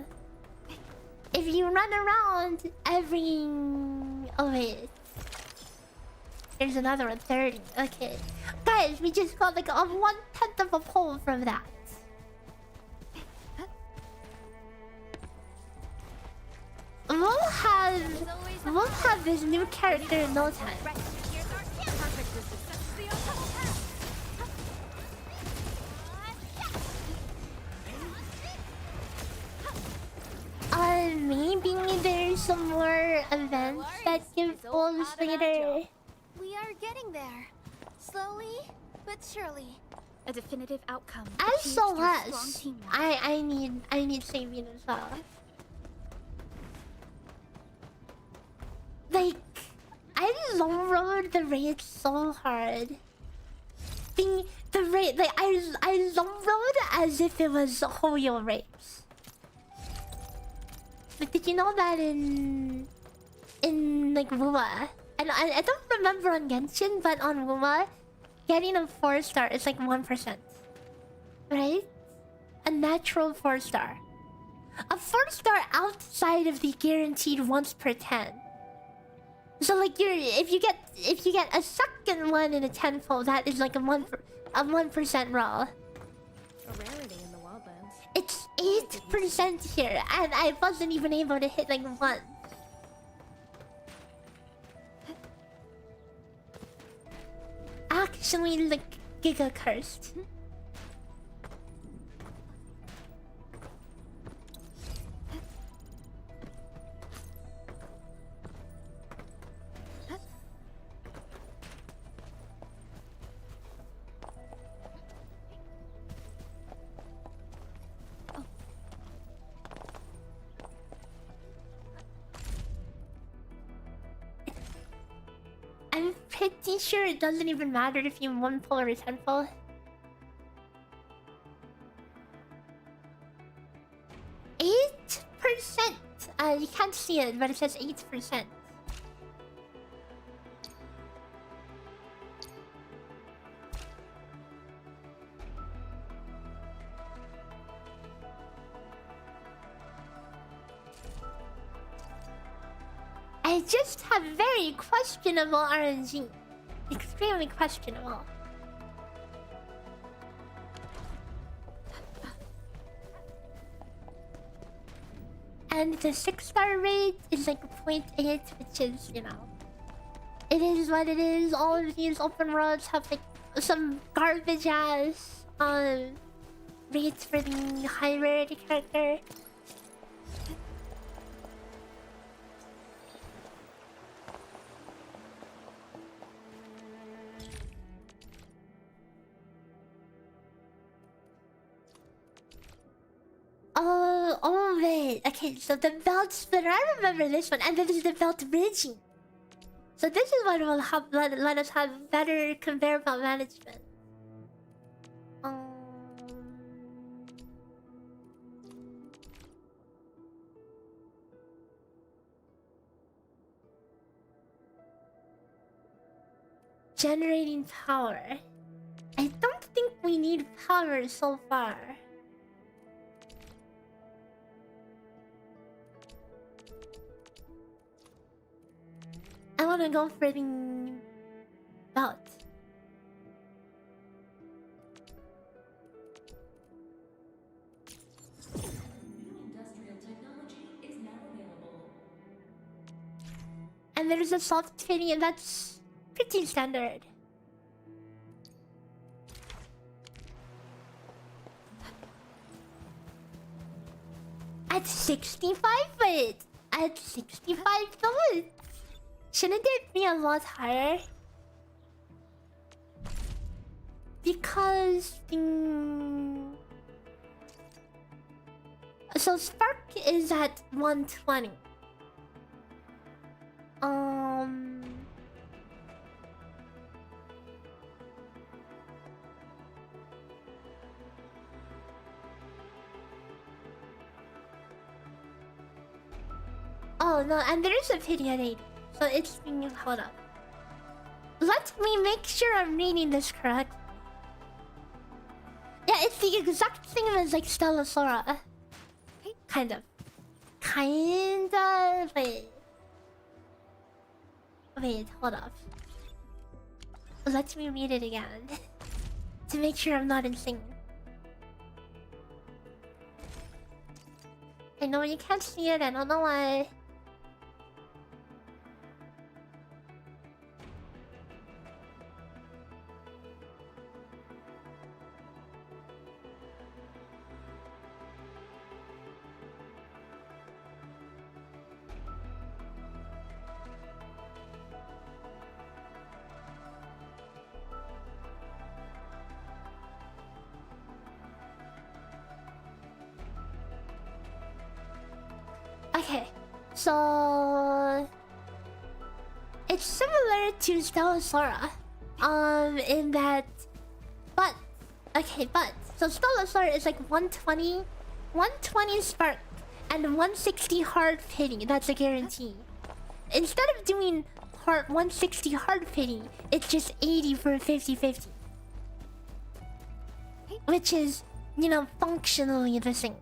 if you run around every... Oh wait. There's another one, 30. Okay. Guys, we just got like a 1/10 of a poll from that. We'll have this new character in no time. Maybe there's some more events that give polls later.
We are getting there. Slowly, but surely.
A definitive outcome.
SOS. I need saving as well. Like, I long rode the raid so hard. The raid, like I long rode as if it was Hoyo raids. Like, did you know that in like Wuma? And I don't remember on Genshin, but on Wuma, getting a 4-star is like 1%, right? A natural 4-star. A 4-star outside of the guaranteed once per 10. So like if you get a second one in a tenfold, that is like a 1% roll.
A rarity in the wildlands.
It's 8% here, and I wasn't even able to hit like 1. Actually, like Giga cursed. I'm pretty sure it doesn't even matter if you 1-pull or 10-pull. You can't see it, but it says 8%. I just have very questionable RNG. Extremely questionable. And the 6-star rate is like 0.8, which is, you know, it is what it is. All of these open worlds have like some garbage ass rates for the high rarity character. Oh wait. Okay, so the belt splitter, I remember this one, and then there's the belt bridging. So this is what will help let us have better conveyor belt management. Generating power. I don't think we need power so far. I wanna go for the belt. And there's a soft fitting, and that's pretty standard. At 65 foot! At 65 foot! Shouldn't it be a lot higher? Because so Spark is at 120. Oh no, and there is a pity at 80. So it's being... Hold up. Let me make sure I'm reading this correct. Yeah, it's the exact same as like Stellasora. Kind of. Wait. Wait, hold up. Let me read it again. To make sure I'm not insane. I know you can't see it, I don't know why. Okay, so it's similar to Stellosora, in that, but so Stellosora is like 120 spark and 160 hard hitting. That's a guarantee. Instead of doing 160 hard hitting, it's just 80 for 50-50, which is, you know, functionally the same.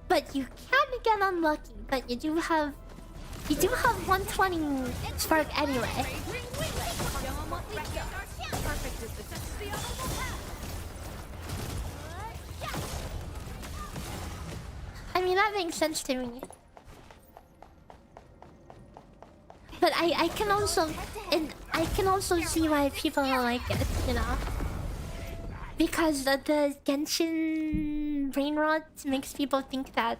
But you can get unlucky, but you do have 120 spark anyway. I mean, that makes sense to me. But I can also see why people don't like it, you know. Because the Genshin brain rot makes people think that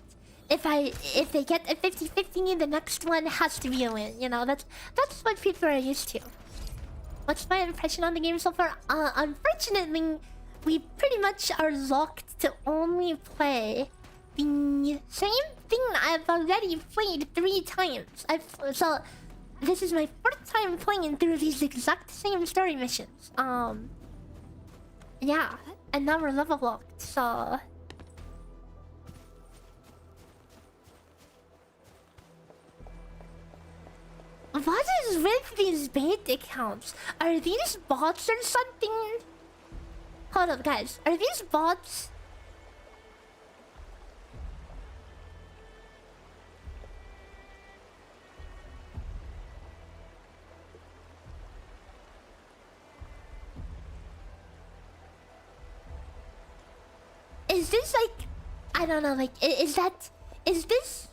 if they get a 50-50, the next one has to be a win. You know, that's what people are used to. What's my impression on the game so far? Unfortunately, we pretty much are locked to only play the same thing I've already played 3 times. So this is my 4th time playing through these exact same story missions. Yeah, and now we're level locked, so... What is with these bait accounts? Are these bots or something? Hold up, guys. Are these bots? Is this like... I don't know, like... Is this...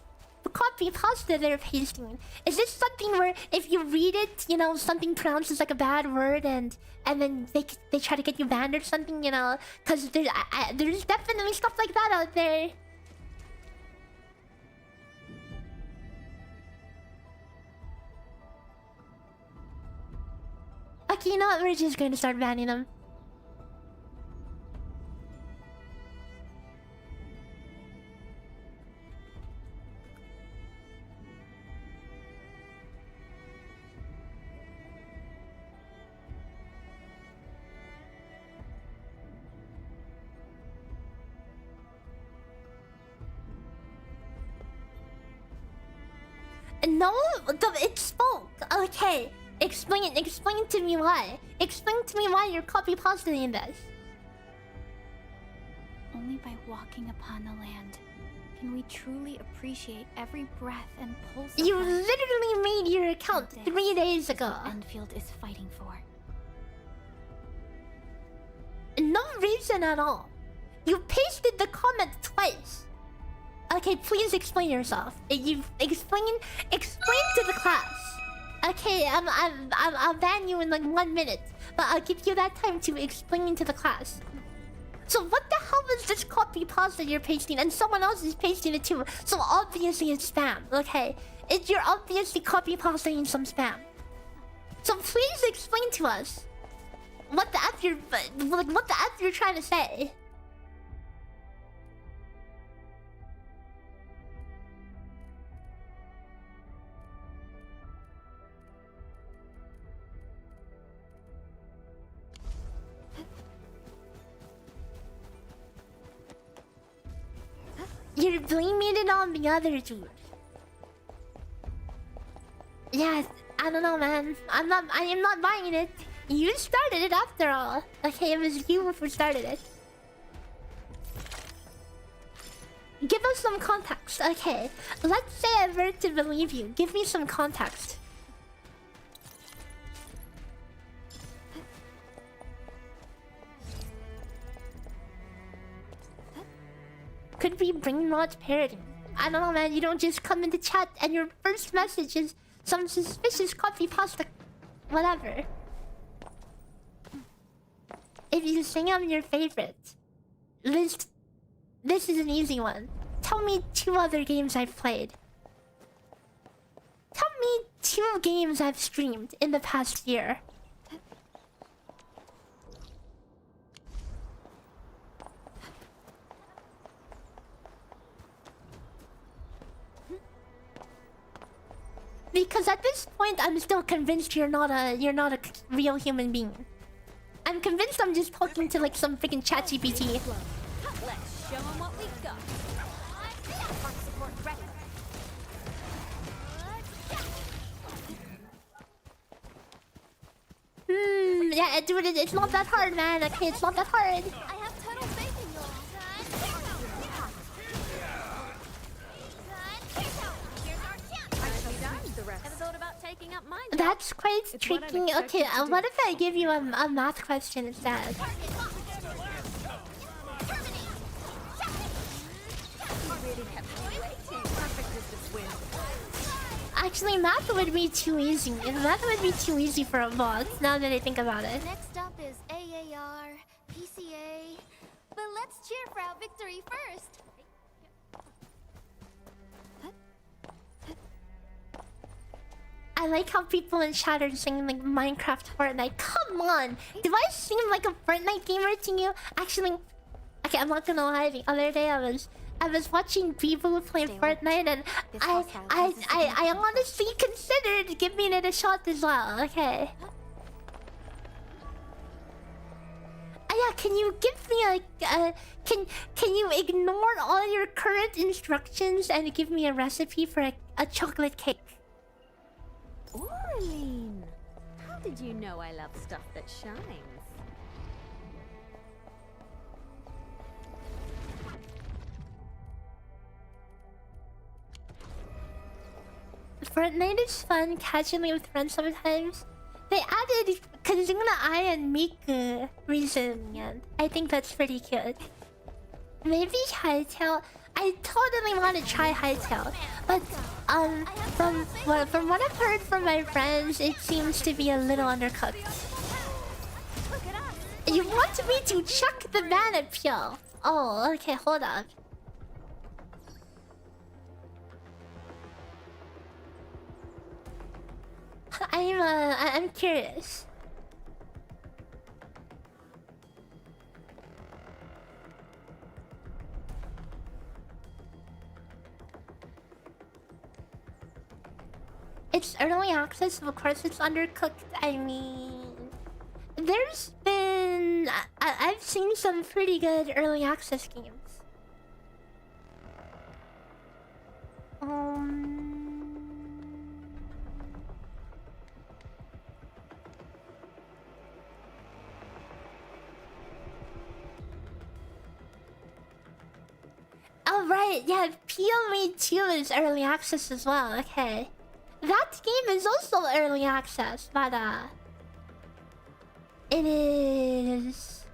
copy pasta they're pasting? Is this something where if you read it, you know, something pronounced as like a bad word and then they try to get you banned or something, you know? Because there's definitely stuff like that out there. Okay, you know what? We're just going to start banning them. No, it spoke. Okay, explain to me why. Explain to me why you're copy pasting this.
Only by walking upon the land can we truly appreciate every breath and pulse.
You literally made your account 3 days ago.
Endfield is fighting for.
No reason at all. You pasted the comment twice. Okay, please explain yourself. You explain to the class. Okay, I'll ban you in like 1 minute, but I'll give you that time to explain to the class. So what the hell is this copy pasta you're pasting, and someone else is pasting it too? So obviously it's spam. Okay, you're obviously copy pasting some spam. So please explain to us what the F you're trying to say. You're blaming it on the other dude. Yeah, I don't know, man. I am not buying it. You started it after all. Okay, it was you who started it. Give us some context. Okay, let's say I were to believe you. Give me some context. could be brain rot parroting. I don't know, man. You don't just come into chat and your first message is some suspicious copy pasta, whatever. If you sing them your favorite, this is an easy one. Tell me 2 other games I've played. Tell me 2 games I've streamed in the past year. Because at this point, I'm still convinced you're not a real human being. I'm convinced I'm just talking to like some freaking ChatGPT.
Let's show 'em what we got.
Yeah, dude, it's not that hard, man. Okay, it's not that hard.
I have total faith in you all. Ever thought about taking up mine?
That's quite tricky. Okay, what if I give you a math question instead? Actually, math would be too easy. Math would be too easy for a bot, now that I think about it.
Next up is AAR, PCA. But let's cheer for our victory first.
I like how people in chat are singing like Minecraft, Fortnite. Come on! Do I seem like a Fortnite gamer to you? Actually, okay, I'm not gonna lie. The other day I was watching people play Fortnite, and I honestly considered giving it a shot as well. Okay. Yeah, can you give me like can you ignore all your current instructions and give me a recipe for a chocolate cake?
Aureline, how did you know I love stuff that shines?
Fortnite is fun, casually with friends sometimes. They added Kazuna Ai and Miku recently, and I think that's pretty cute. Maybe Hightail. I totally want to try Hightail, but from what I've heard from my friends, it seems to be a little undercooked. You want me to chuck the banana peel? Oh, okay, hold on. I'm curious. It's early access, of course it's undercooked. I mean, there's been... I've seen some pretty good early access games. Oh right, yeah, PLE 2 is early access as well, okay. That game is also early access, but it is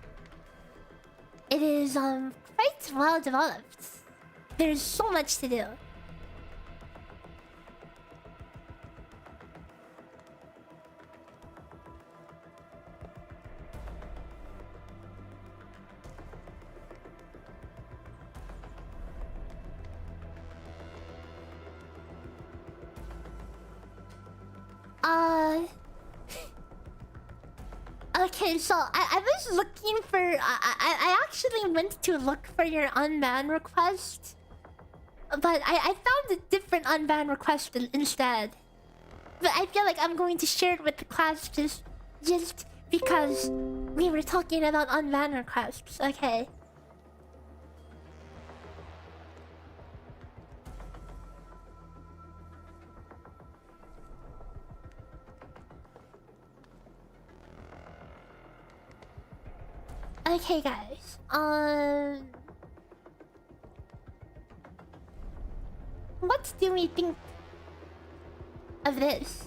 quite well developed. There's so much to do. Okay, so I was looking for... I actually went to look for your unban request. But I found a different unban request instead. But I feel like I'm going to share it with the class just because we were talking about unban requests. Okay. Okay, guys. What do we think of this?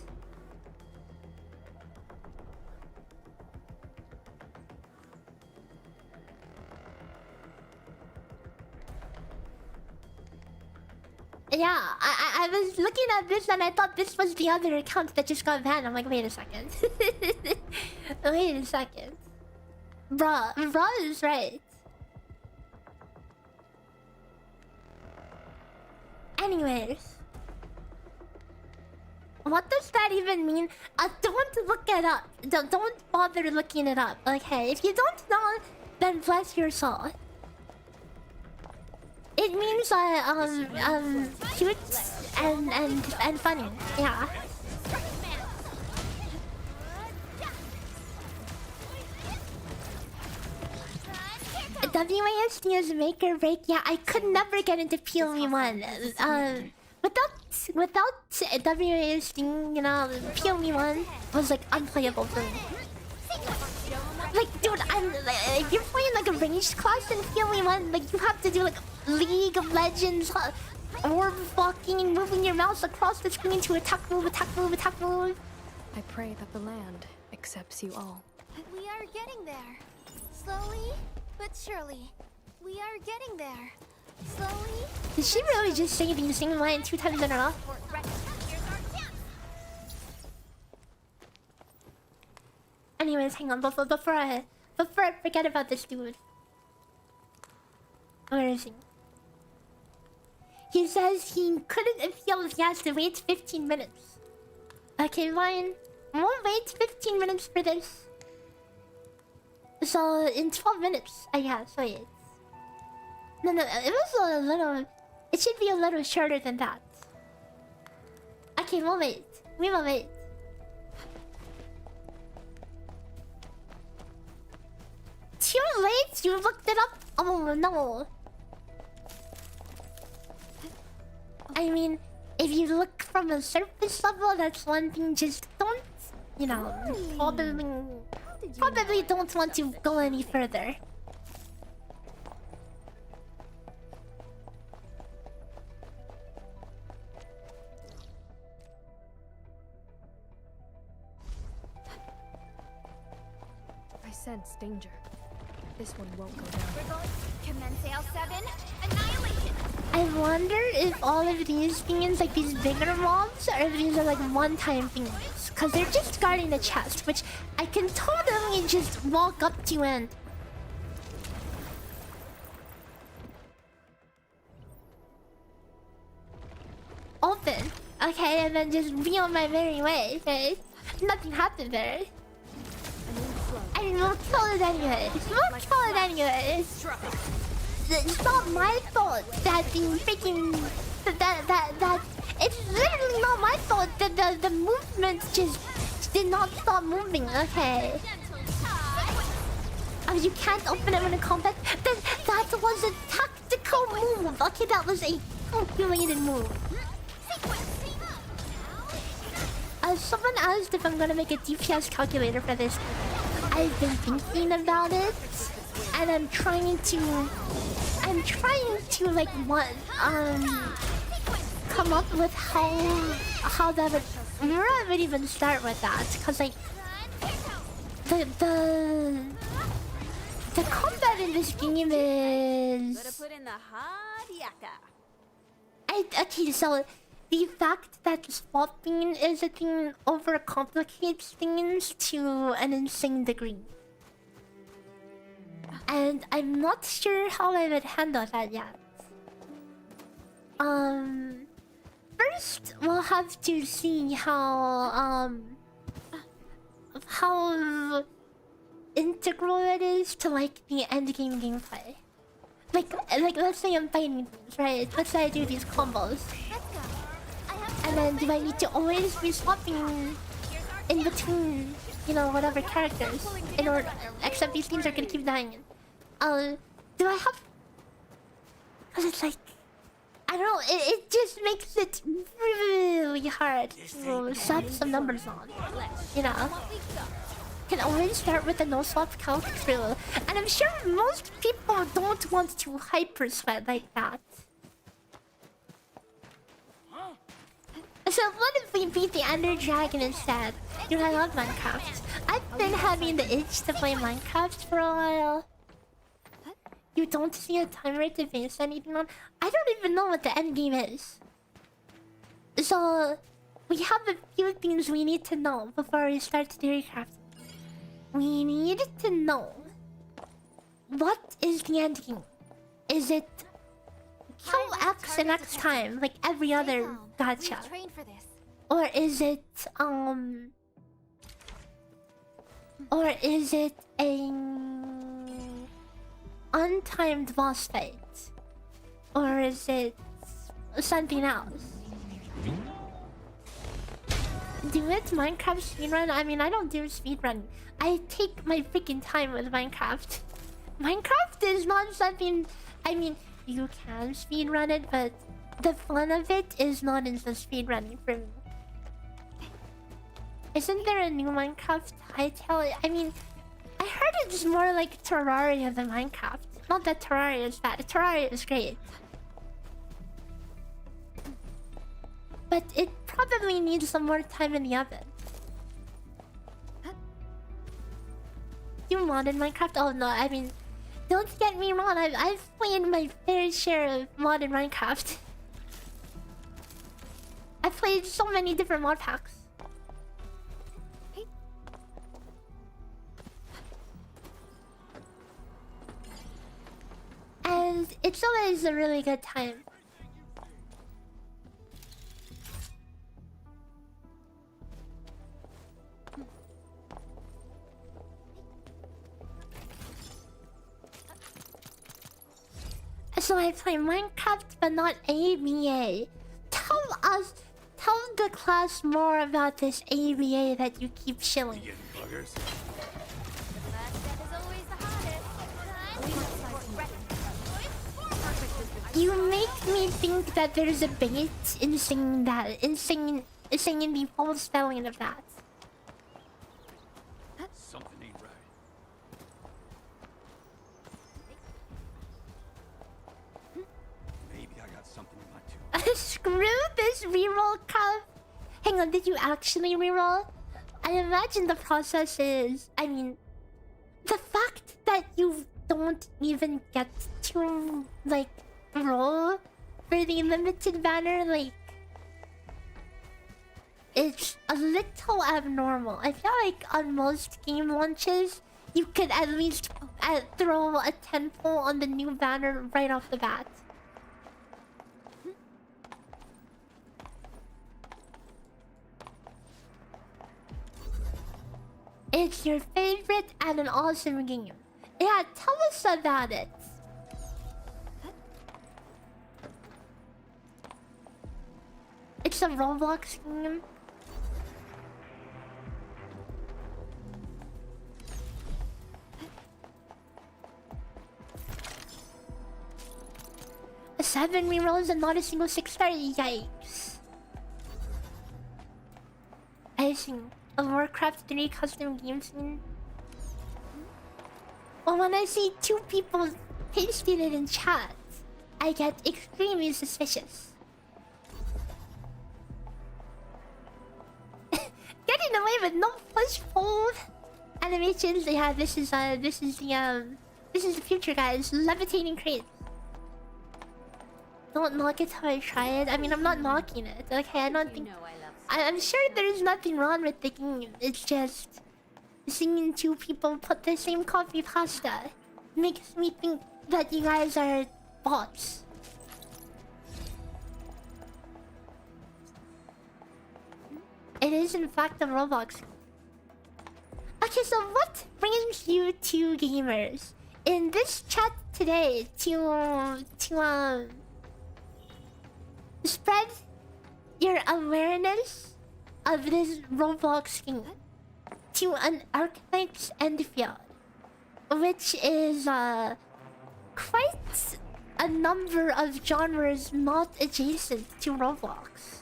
Yeah, I was looking at this and I thought this was the other account that just got banned. I'm like, wait a second. Wait a second. Bruh is right. Anyways. What does that even mean? Don't look it up. Don't bother looking it up. Okay, if you don't know, then bless your soul. It means cute and funny. Yeah. WASD is make or break. Yeah, I could never get into POE1. Without WASD, you know, POE1 was like unplayable for me. Like, dude, if you're playing like a ranged class in POE1, like you have to do like League of Legends, or fucking moving your mouse across the screen to attack move, attack move, attack move.
I pray that the land accepts you all.
We are getting there. Slowly, but surely. We are getting there. Slowly.
Did she really just say the same line 2 times in a row? Anyways, hang on, before I forget about this dude. Where is he? He says he couldn't appeal if he has to wait 15 minutes. Okay, fine. We'll wait 15 minutes for this. So, in 12 minutes, I guess, wait. No, it was a little... It should be a little shorter than that. Okay, we'll wait. We will wait. Too late? You looked it up? Oh, no. I mean, if you look from a surface level, that's one thing. Just don't, you know, probably don't want to go any further.
I sense danger. This one won't go down.
We're going to commence AL7. Annihilation.
I wonder if all of these things, like these bigger mobs, or if these are like one-time things. Because they're just guarding the chest, which I can totally just walk up to and... open. Okay, and then just be on my merry way, okay? Nothing happened there. I mean, we'll kill it anyways. We'll kill it anyways. It's not my fault that the freaking... That... It's literally not my fault that the movement just did not stop moving, okay? Oh, you can't open it when in combat? Then that was a tactical move! Okay, that was a calculated move. Someone asked if I'm gonna make a DPS calculator for this. I've been thinking about it, and I'm trying to like come up with how that would. Where I would even start with that, because like the combat in this game is. Okay, so the fact that swapping is a thing overcomplicates things to an insane degree. And I'm not sure how I would handle that yet. First we'll have to see how integral it is to like the endgame gameplay. Like let's say I'm fighting things, right? Let's say I do these combos. And then do I need to always be swapping in between, you know, whatever characters in order, except these things are gonna keep dying. Do I have... Cause it's like... I don't know, it just makes it really hard to set some numbers on. You know? Can always start with a no swap count through. And I'm sure most people don't want to hyper sweat like that. So what if we beat the Ender Dragon instead? Dude, I love Minecraft. I've been having the itch to play Minecraft for a while. You don't see a timer to base anything on? I don't even know what the end game is. So, we have a few things we need to know before we start theory crafting. We need to know what is the end game. Is it kill X and X time like every other gacha? Or is it a untimed boss fight? Or is it something else? Do it Minecraft speedrun? I mean, I don't do speedrun. I take my freaking time with Minecraft. Minecraft is not something... I mean, you can speedrun it, but the fun of it is not in the speedrunning for me. Isn't there a new Minecraft title? I mean, I heard it's more like Terraria than Minecraft. Not that Terraria is bad. Terraria is great. But it probably needs some more time in the oven. You modded Minecraft? Oh no, I mean... Don't get me wrong, I've played my fair share of modded Minecraft. I've played so many different mod packs. And it's always a really good time. So I play Minecraft, but not ABA. Tell the class more about this ABA that you keep shilling. You make me think that there's a bait in saying that, in saying the full spelling of that.
Something ain't right. Maybe I got something in my tube.
Screw this reroll cup. Hang on, did you actually reroll? I imagine the process is... I mean... The fact that you don't even get to, like, roll for the limited banner, like... It's a little abnormal. I feel like on most game launches, you could at least throw a 10 pull on the new banner right off the bat. It's your favorite and an awesome game. Yeah, tell us about it. It's a Roblox game. A 7 rerolls and not a single 6-star. Yikes. I think a Warcraft 3 custom game scene. Well, when I see 2 people pasting it in chat, I get extremely suspicious. Getting away with no push-pull animations. Yeah, this is the future, guys. Levitating crates. Don't knock it till I try it. I mean, I'm not knocking it. Okay, I don't think... I'm sure there's nothing wrong with the game. It's just... Seeing 2 people put the same coffee pasta makes me think that you guys are bots. It is in fact a Roblox. Okay, so what brings you 2 gamers in this chat today to spread your awareness of this Roblox game to an Arknights Endfield, which is quite a number of genres not adjacent to Roblox.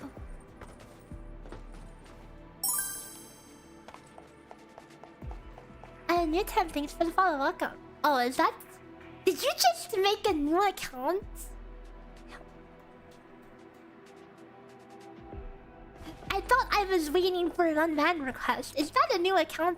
And Newton, thanks for the follow. Welcome. Oh, is that... Did you just make a new account? I thought I was waiting for an unbanned request. Is that a new account?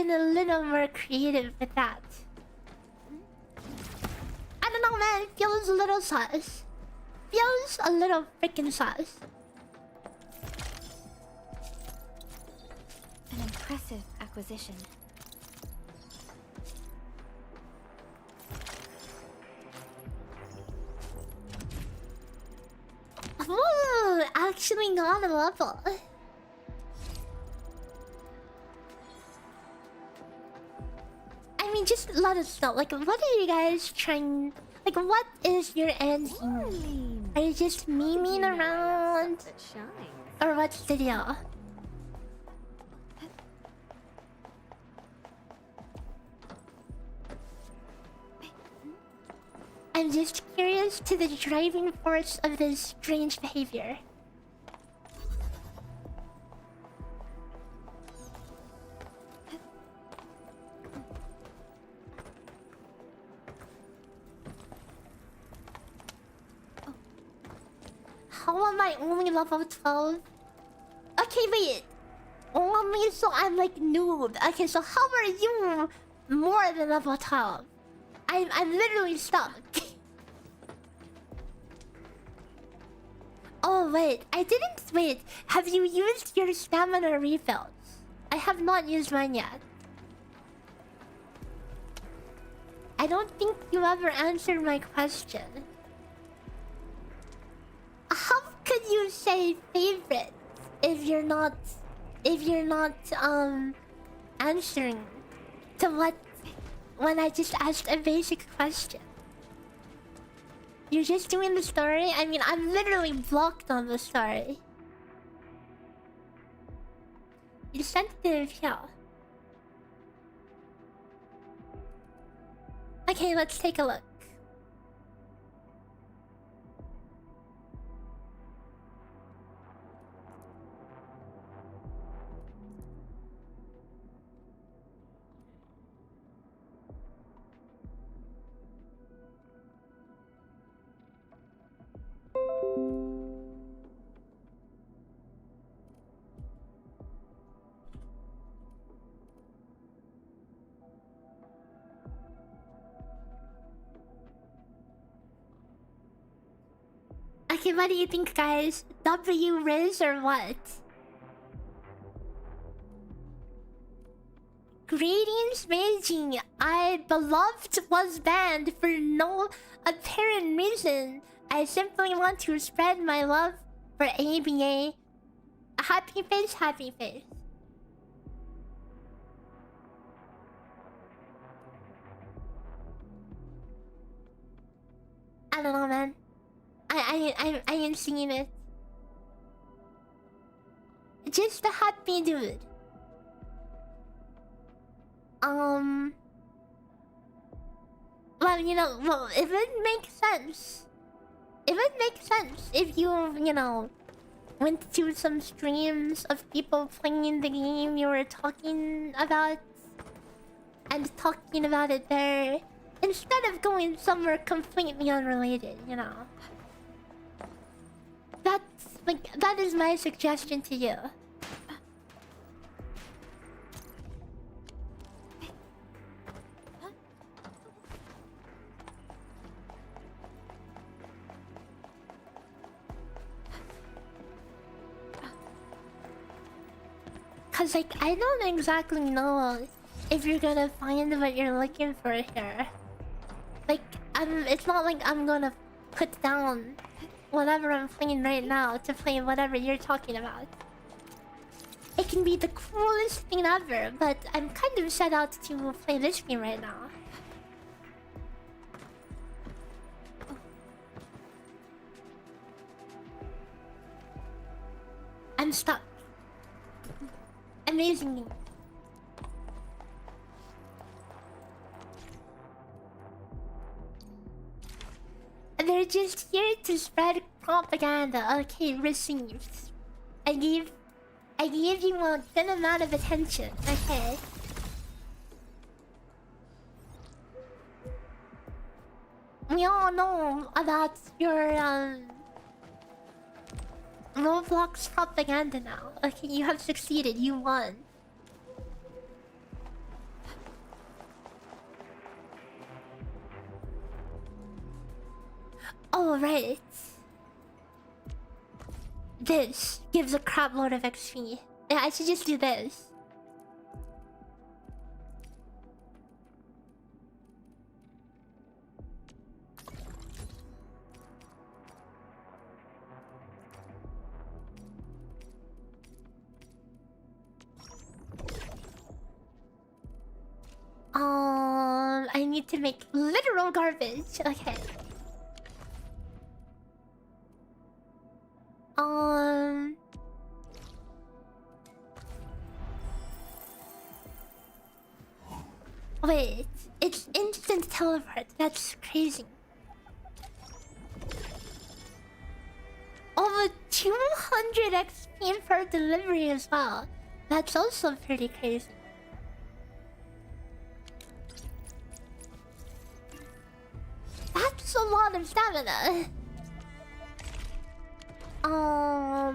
been a little more creative with that. I don't know, man. It feels a little sus. Feels a little freaking sus.
An impressive acquisition.
Ooh, actually got a level. I mean, just let us know. Like, what are you guys trying... Like, what is your end here? Are you just memeing around? Or what's the deal? I'm just curious to the driving force of this strange behavior. How am I only level 12? Okay, wait. Only so I'm like noob. Okay, so how are you more than level 12? I'm literally stuck. Oh wait, I didn't wait. Have you used your stamina refills? I have not used mine yet. I don't think you ever answered my question. How could you say favorite if you're not answering to what when I just asked a basic question? You're just doing the story? I mean, I'm literally blocked on the story. You sensitive, yeah. Okay, let's take a look. Okay, what do you think, guys? W Riz or what? Greetings, Maygi. I beloved was banned for no apparent reason. I simply want to spread my love for ABA. Happy face, happy face. I don't know, man. I ain't seen it. Just a happy dude. Well, you know, well, it would make sense. It would make sense if you know, went to some streams of people playing the game you were talking about and talking about it there instead of going somewhere completely unrelated, you know. That is my suggestion to you. Cause like I don't exactly know if you're gonna find what you're looking for here. Like it's not like I'm gonna put down whatever I'm playing right now to play whatever you're talking about. It can be the coolest thing ever, but I'm kind of set out to play this game right now. I'm stuck. Amazing. They're just here to spread propaganda. Okay, received. I gave you a good amount of attention. Okay. We all know about your Roblox propaganda now. Okay, you have succeeded. You won. Oh, right. This gives a crap load of XP. Yeah, I should just do this. I need to make literal garbage. Okay. Wait, it's instant teleport. That's crazy. Over 200 XP per delivery as well. That's also pretty crazy. That's a lot of stamina. Oh,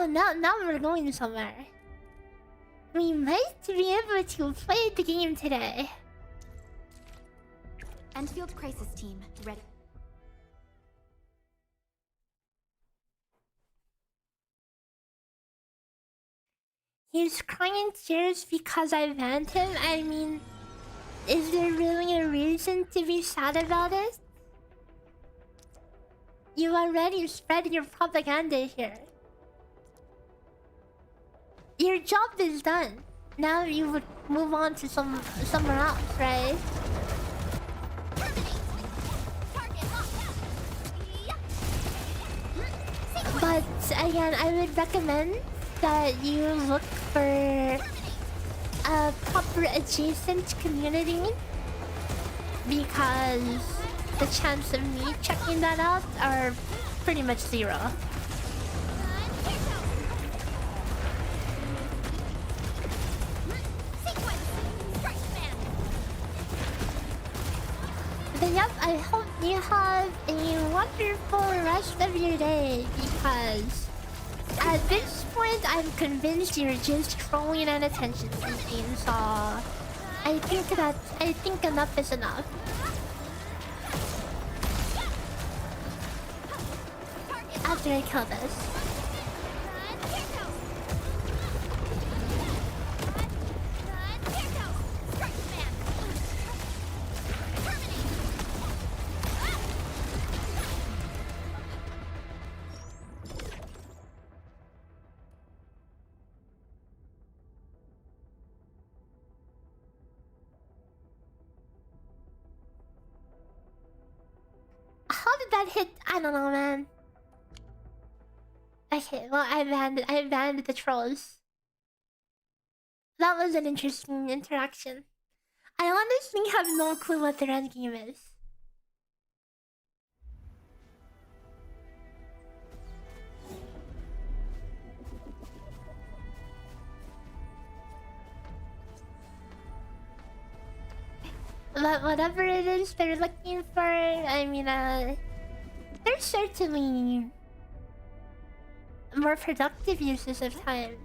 now we're going somewhere. We might be able to play the game today.
Endfield crisis team, ready.
He's crying tears because I banned him? I mean, is there really a reason to be sad about it? You already spread your propaganda here. Your job is done. Now you would move on to somewhere else, right? But again, I would recommend that you look for a proper adjacent community, because the chance of me checking that out are pretty much zero. But yep, I hope you have a wonderful rest of your day, because at this point I'm convinced you're just trolling and attention seeking, so I think enough is enough. After I kill this. How did that hit? I don't know, man. Okay, well, I banned the trolls. That was an interesting interaction. I honestly have no clue what the end game is. But whatever it is they're looking for, I mean, there's certainly more productive uses of time.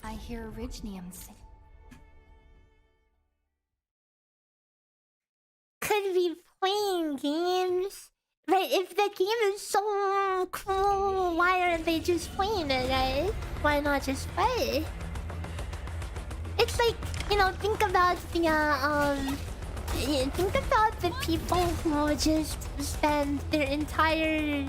I hear Orignium sing.
Could be playing games. Right, if the game is so cool, why aren't they just playing it, right? Why not just play? It's like, you know, think about the people who just spend their entire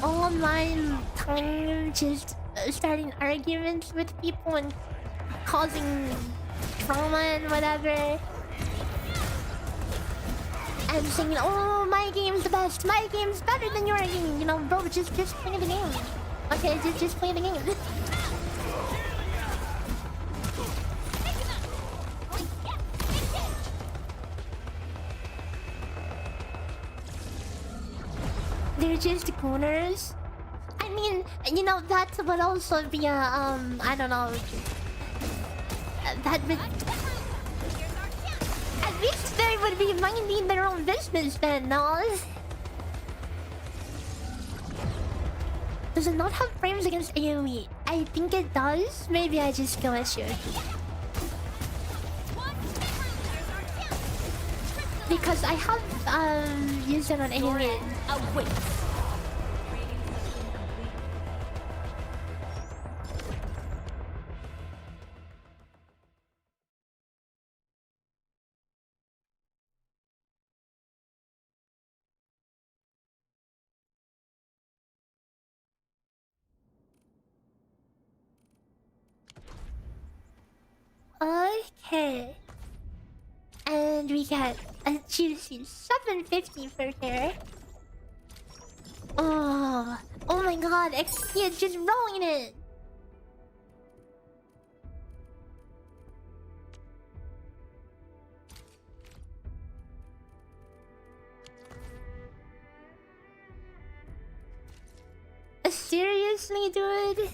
online time just starting arguments with people and causing trauma and whatever. And saying, oh, my game's the best, my game's better than your game. You know, bro, just play the game. Okay, just play the game. They're just gooners. I mean, you know, that would also be a, I don't know. That would... At least there would be minding their own business then, no? Does it not have frames against AoE? I think it does. Maybe I just go as you. Because I have used it on AoE.
Oh wait.
Okay. And we get a juicy 750 for here. Oh my god, XP is just rolling it. Seriously, dude?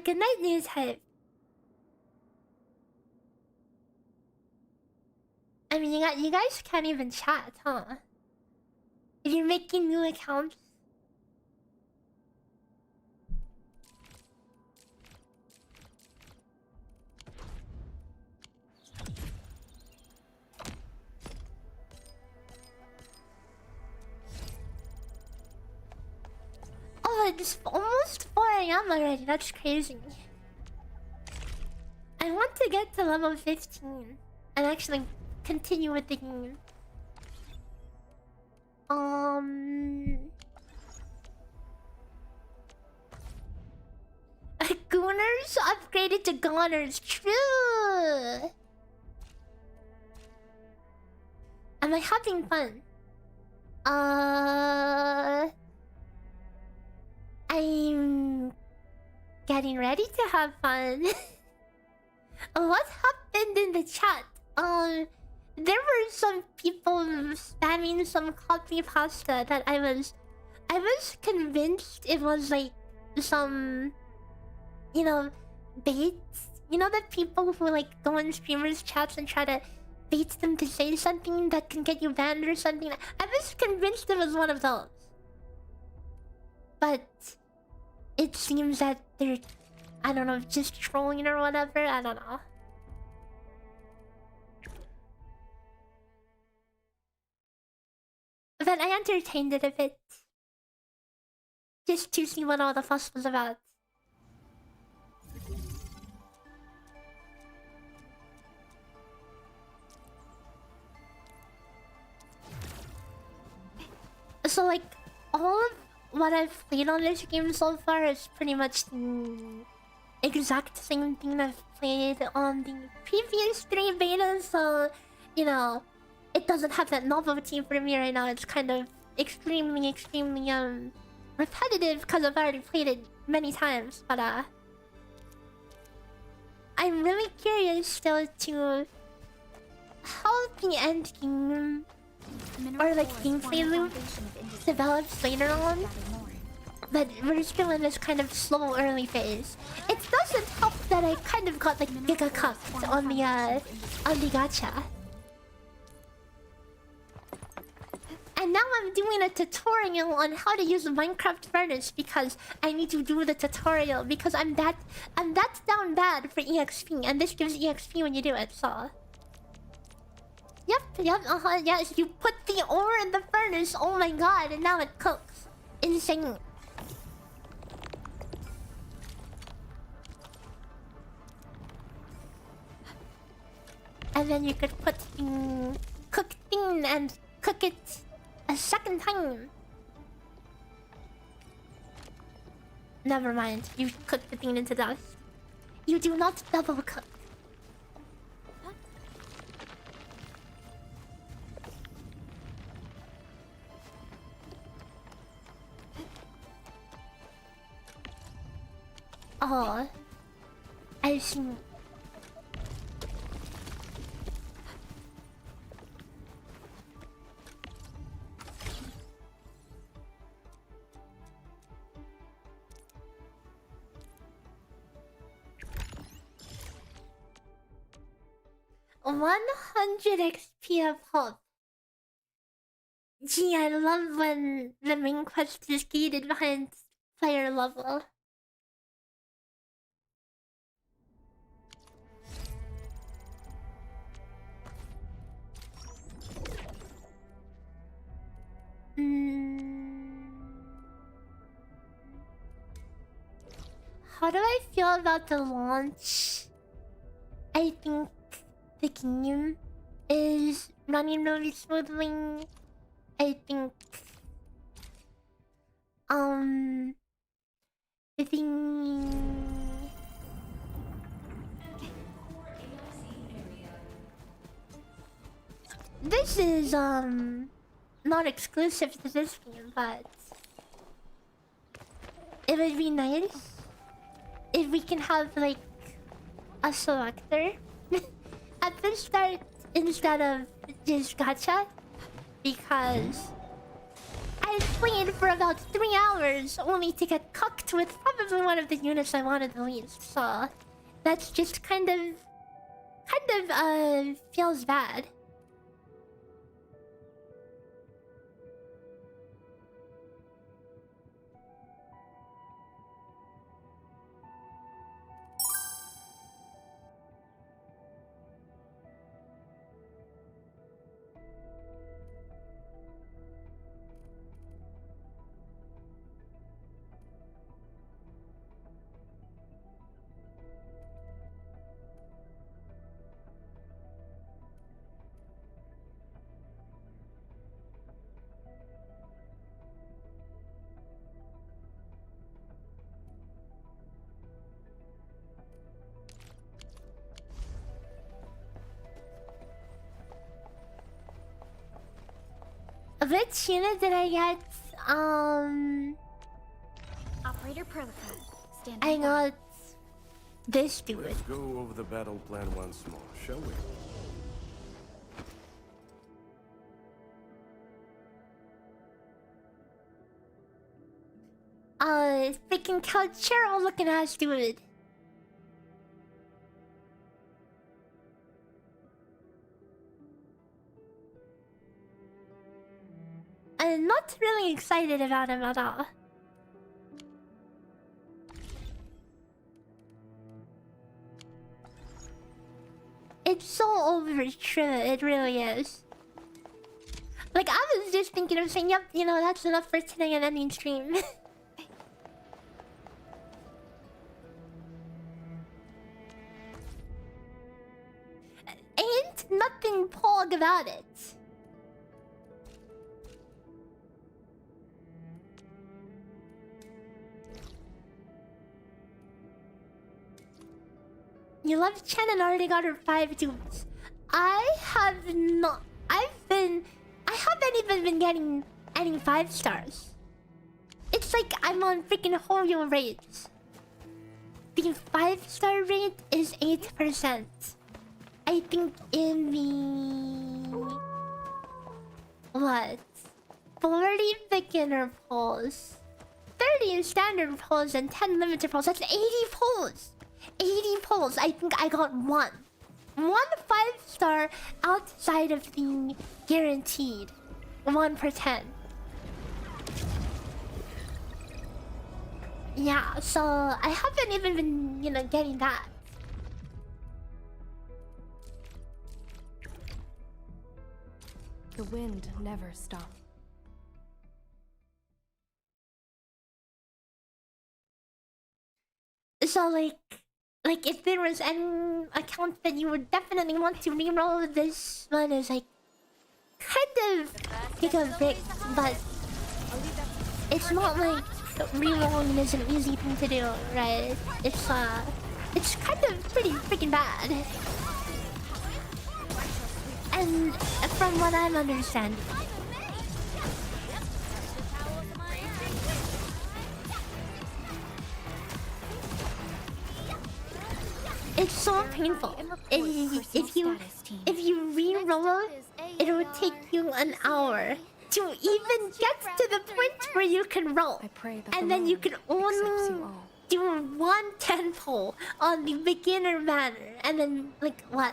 Good night, news hype. I mean, you guys can't even chat, huh? If you're making new accounts. Oh, it's almost 4 AM already. That's crazy. I want to get to level 15 and actually continue with the game. Gooners upgraded to goners. True. Am I having fun? I'm getting ready to have fun. What happened in the chat? There were some people spamming some copy pasta that I was convinced it was like some, you know, bait. You know, the people who like go in streamers' chats and try to bait them to say something that can get you banned or something. I was convinced it was one of those. But it seems that they're, I don't know, just trolling or whatever. I don't know. But I entertained it a bit. Just to see what all the fuss was about. So like, all of what I've played on this game so far is pretty much the exact same thing I've played on the previous 3 betas, so, you know, it doesn't have that novelty for me right now. It's kind of extremely repetitive because I've already played it many times, but I'm really curious still to how the end game or like gameplay loop develops later on. But we're still in this kind of slow early phase. It doesn't help that I kind of got like giga cuffed on the gacha. And now I'm doing a tutorial on how to use Minecraft Furnace because I need to do the tutorial because I'm that down bad for EXP, and this gives EXP when you do it, so. Yep, yes, you put the ore in the furnace, oh my god, and now it cooks. Insane. And then you could put in cooked thing and cook it a second time. Never mind, you cook the thing into dust. You do not double cook. Oh, I see. $100 XP of hope. Gee, I love when the main quest is gated behind player level. How do I feel about the launch? I think the game is running really smoothly. I think this is not exclusive to this game, but it would be nice if we can have like a selector at the start instead of just gacha, because I played for about 3 hours only to get cooked with probably one of the units I wanted the least, so that's just kind of feels bad. Which unit did I get?
Operator Perlica, stand
I
by.
got this dude.
Let's go over the battle plan once more, shall we?
Freaking Catgirl looking ass dude. I'm not really excited about him at all. It's so overtrue, it really is. Like, I was just thinking of saying, yep, you know, that's enough for today and ending stream. Ain't nothing pog about it. You love Chen and already got her 5 dudes. I haven't even been getting any 5 stars. It's like I'm on freaking Hoyo rates. The 5-star rate is 8%. I think in the... what? 40 beginner polls, 30 standard polls, and 10 limited polls. That's 80 polls! 80 polls. I think I got one 5-star outside of the guaranteed 1 per 10. Yeah, so I haven't even been, you know, getting that.
The wind never stops.
So like if there was any account that you would definitely want to reroll, this one is like kind of big of big, but it's not like rerolling is an easy thing to do, right? It's kind of pretty freaking bad. And from what I'm understanding, It's so painful. If you re-roll, it will take you an hour to even get to the point where you can roll. And then you can only do one 10 pull on the beginner banner. And then, like, what?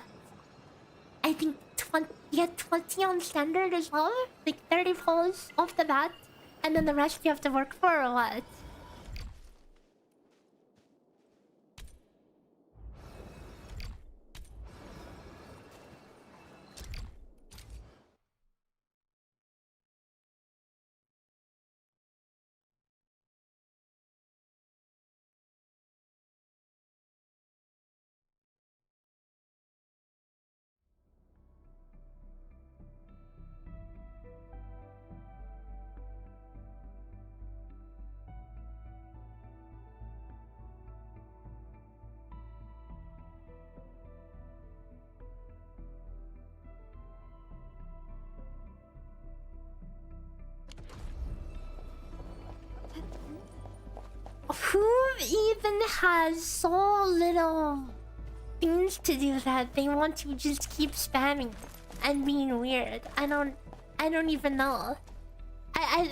I think 20, you get 20 on standard as well? Like 30 pulls off the bat? And then the rest you have to work for, or what? Who even has so little things to do that they want to just keep spamming and being weird? I don't even know. I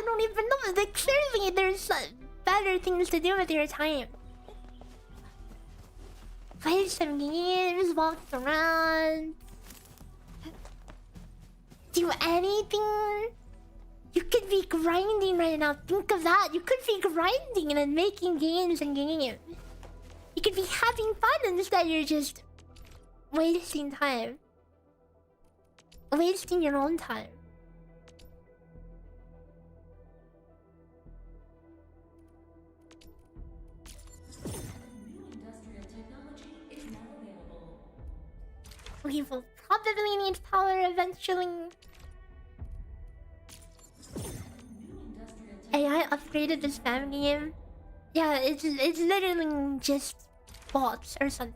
don't even know. Like, clearly there's better things to do with your time. Play some games, walk around, do anything. You could be grinding right now. Think of that. You could be grinding and making games and games. You could be having fun instead. You're just wasting time. Wasting your own time. We will probably need power eventually. AI upgraded this spam game. Yeah, it's literally just bots or something.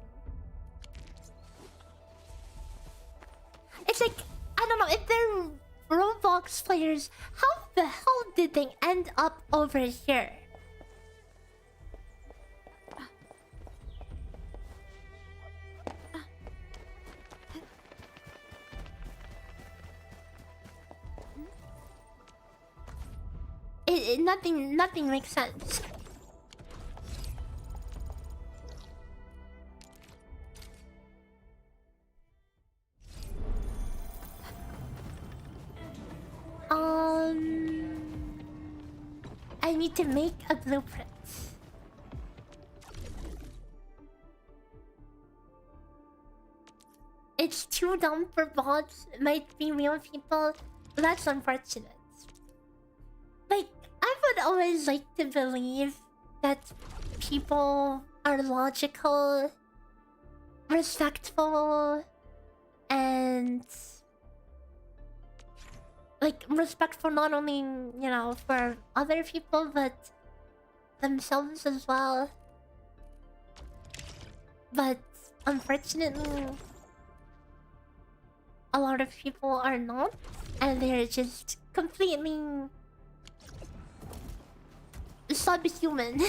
It's like, I don't know, if they're Roblox players, how the hell did they end up over here? Nothing makes sense. I need to make a blueprint. It's too dumb for bots. It might be real people. That's unfortunate. Like, I would always like to believe that people are logical, respectful, and like respectful not only, you know, for other people but themselves as well. But unfortunately, a lot of people are not, and they're just completely subhuman.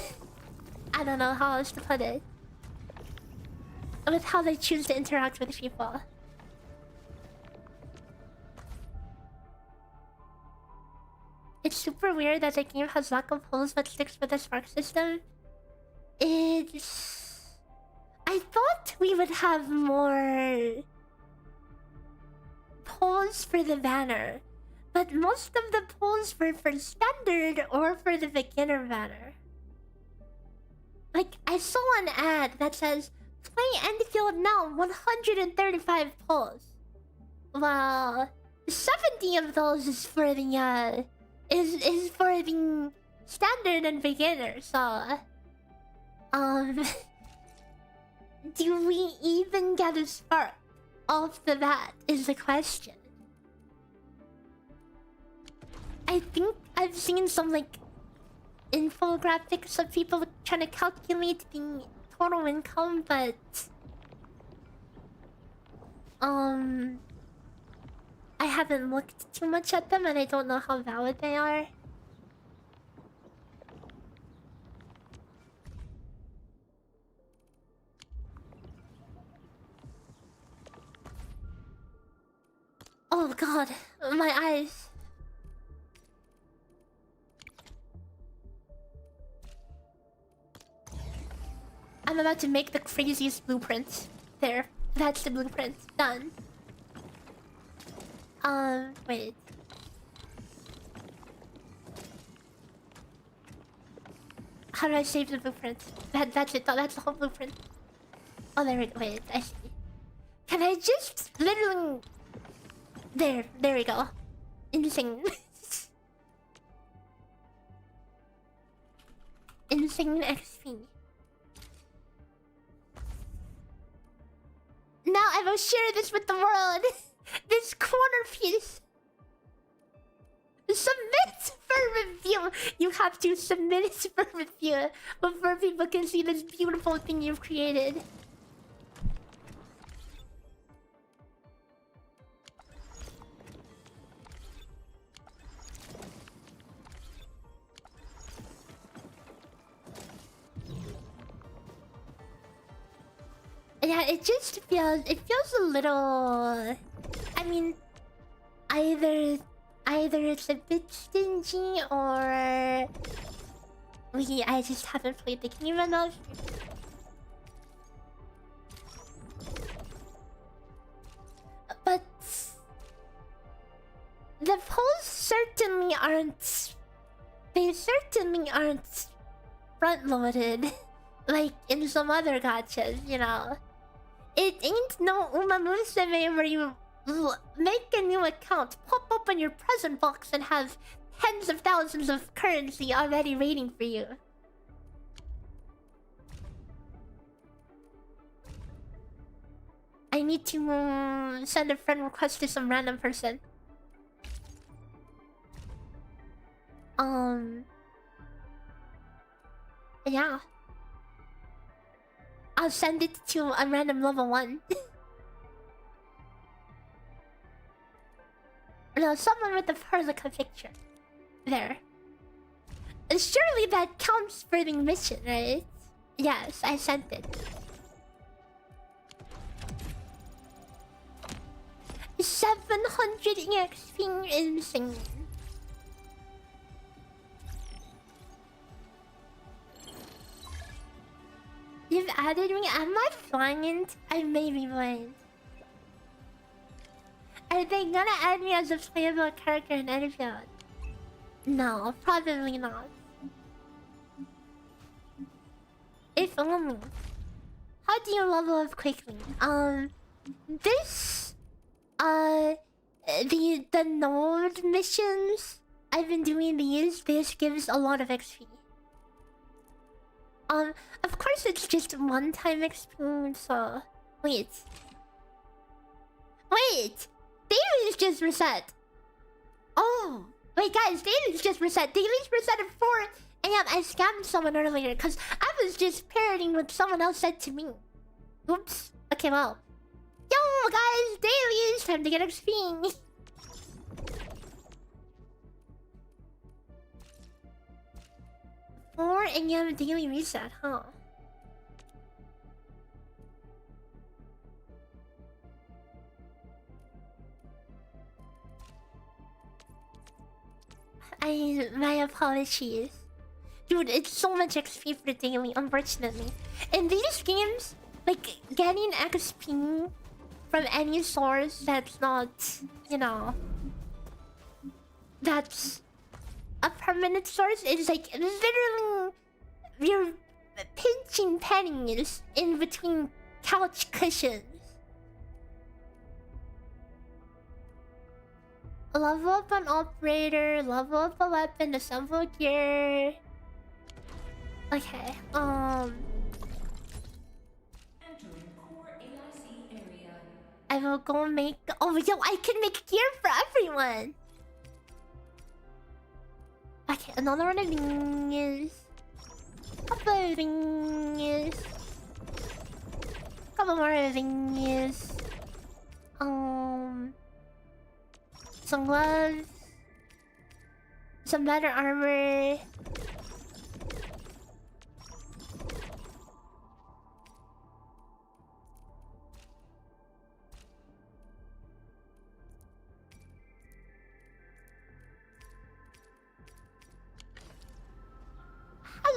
I don't know how else to put it. With how they choose to interact with people. It's super weird that the game has lack of holes but sticks with the spark system. It's... I thought we would have more polls for the banner, but most of the polls were for standard or for the beginner banner. Like, I saw an ad that says, play Endfield now, 135 polls. Well, 70 of those is for the, is for the standard and beginner, so... do we even get a spark off the bat is the question. I think I've seen some, like, infographics of people trying to calculate the total income, but... I haven't looked too much at them and I don't know how valid they are. god, my eyes. I'm about to make the craziest blueprint. There, that's the blueprint. Done. Wait. How do I save the blueprint? That's it. That's the whole blueprint. Oh, there we go. Wait, I see. Can I just literally... There we go. Insane. Insane XP. Now I will share this with the world. This corner piece. Submit for review. You have to submit it for review before people can see this beautiful thing you've created. Yeah, it feels a little... I mean, either it's a bit stingy or I just haven't played the game enough. But the polls certainly aren't... They certainly aren't front-loaded like in some other gachas, you know. It ain't no Uma Musume where you make a new account, pop open your present box and have tens of thousands of currency already waiting for you. I need to send a friend request to some random person. Yeah. I'll send it to a random level 1. No, someone with the Persica picture. There. Surely that counts for the mission, right? Yes, I sent it. 700 EXP, insane. You've added me? Am I blind? I may be blind. Are they gonna add me as a playable character in Endfield? No, probably not. If only. How do you level up quickly? The node missions, I've been doing these. This gives a lot of XP. Of course it's just one-time XP, so... Wait. Dailies just reset! Oh! Wait guys, dailies just reset! Dailies reset at 4 AM! I scammed someone earlier, because I was just parroting what someone else said to me. Oops. Okay, well. Yo guys, dailies! Time to get XP! And you have a daily reset, huh? My apologies. Dude, it's so much XP for daily, unfortunately. In these games, like, getting XP from any source that's not, you know... That's... a permanent source is like literally you're pinching pennies in between couch cushions. Level up an operator, level up a weapon, assemble gear. Okay, I will go make... Oh, yo, I can make gear for everyone! Okay, another one of these. Couple of these. Couple more of these. Some gloves. Some better armor.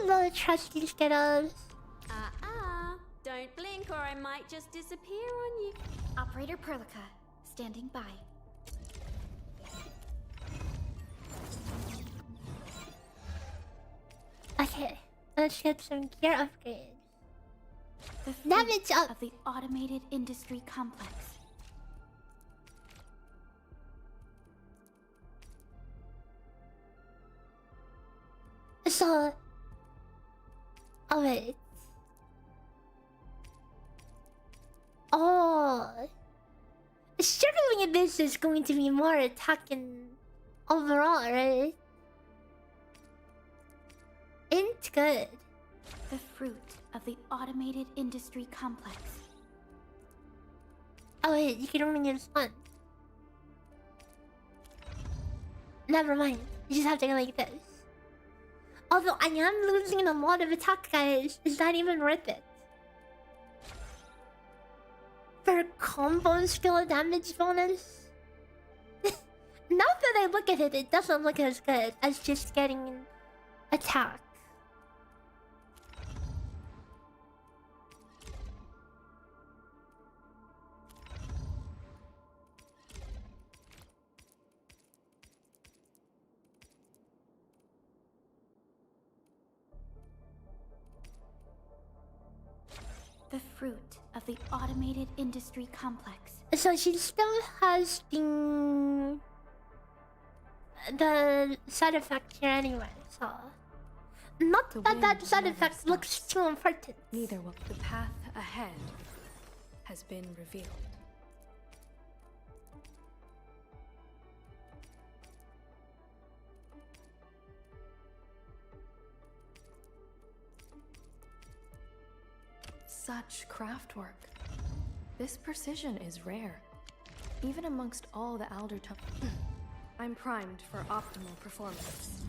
Hello, trusty Skittles.
Don't blink or I might just disappear on you.
Operator Perlica, standing by.
Okay, let's get some gear upgrades.
The
Damage up
of the automated industry complex.
So, oh wait. Oh, surely this is going to be more attacking overall, right? It's good.
The fruit of the automated industry complex.
Oh wait, you can only use one. Never mind. You just have to go like this. Although I am losing a lot of attack, guys. Is that even worth it? For combo skill damage bonus? Now that I look at it, it doesn't look as good as just getting attack.
The fruit of the automated industry complex.
So she still has the side effect here anyway, so not that side effect looks too important.
Neither will. The path ahead has been revealed. Such craftwork. This precision is rare, even amongst all the Alderton. I'm primed for optimal performance.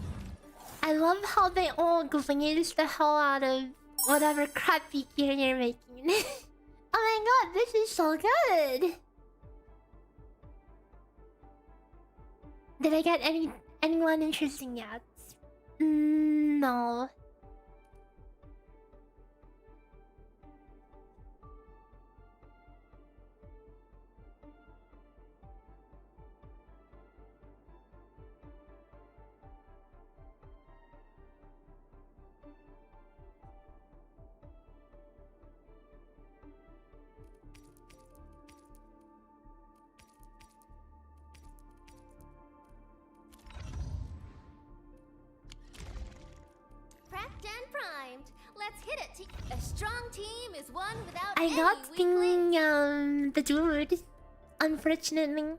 I love how they all glaze the hell out of whatever crappy gear you're making. Oh my god, this is so good! Did I get anyone interesting yet? No.
Prepped and primed. Let's hit it. A strong team is one without
I
any
got
weak
the dude, unfortunately.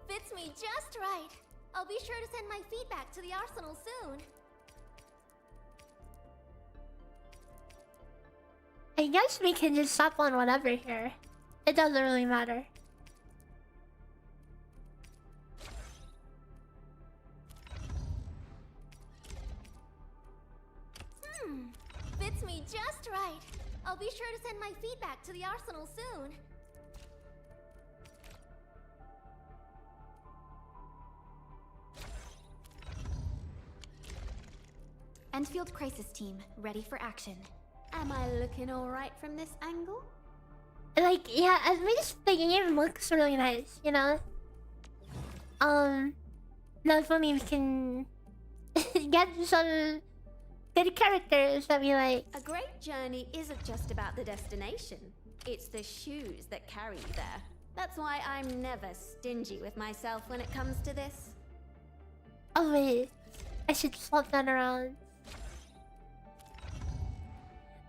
Fits me just right. I'll be sure to send my feedback to the arsenal soon.
I guess we can just stop on whatever here. It doesn't really matter.
Fits me just right. I'll be sure to send my feedback to the arsenal soon.
Endfield crisis team, ready for action.
Am I looking alright from this angle?
Like, yeah, at least the game looks really nice, you know? Now if only we can get some good characters that we like.
A great journey isn't just about the destination. It's the shoes that carry you there. That's why I'm never stingy with myself when it comes to this.
Oh wait, I should swap that around.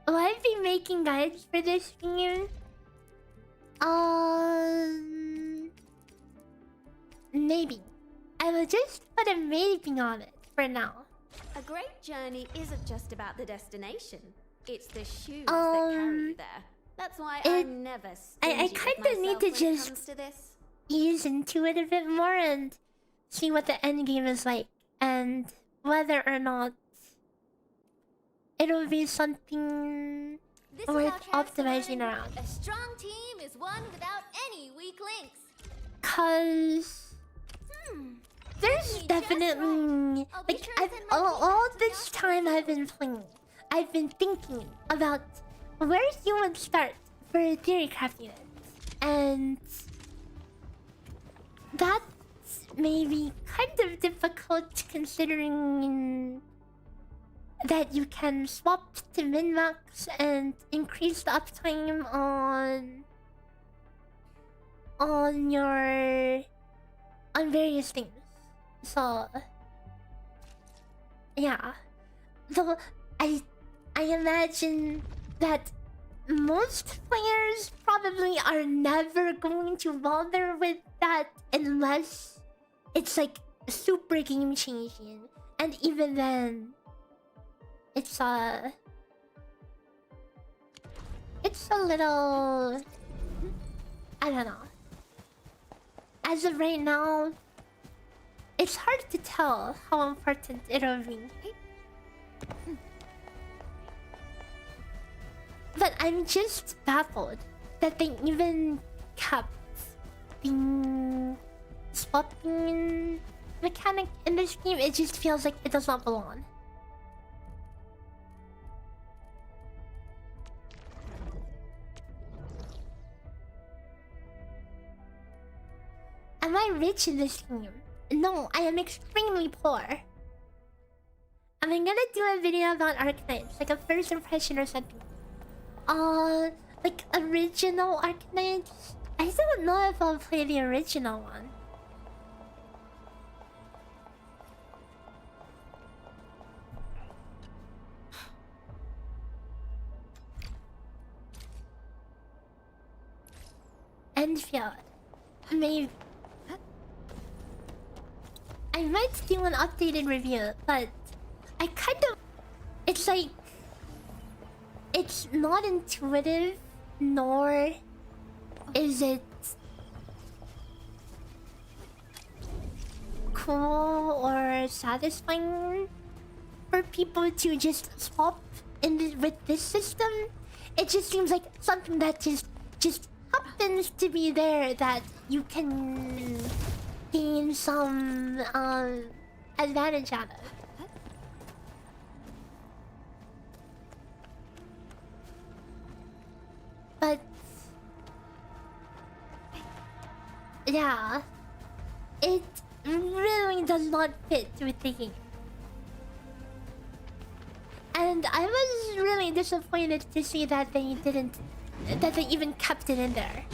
Will I be making guides for this game? Maybe. I will just put a maybe on it for now.
A great journey isn't just about the destination. It's the shoes that carry you there. That's why I'm never stingy
I kind of need to just ease into it a bit more and see what the end game is like and whether or not it'll be something worth optimizing around.
A strong team is one without any weak links.
Cause there's definitely like all this time I've been playing, I've been thinking about where you would start for theory crafting it, and that's maybe kind of difficult considering that you can swap to min-max and increase the uptime on your various things. So yeah, though I imagine that most players probably are never going to bother with that unless it's like super game changing, and even then it's a little, I don't know. As of right now, it's hard to tell how important it'll be. But I'm just baffled that they even kept the swapping mechanic in this game. It just feels like it does not belong. Am I rich in this game? No, I am extremely poor. Am I gonna do a video about Arknights, like a first impression or something? Like original Arknights? I don't know if I'll play the original one. Endfield. Maybe. I might do an updated review, but I kind of... It's like... It's not intuitive, nor is it cool or satisfying for people to just swap with this system. It just seems like something that just happens to be there that you can gain some advantage out of. But yeah, it really does not fit with the game. And I was really disappointed to see that they even kept it in there.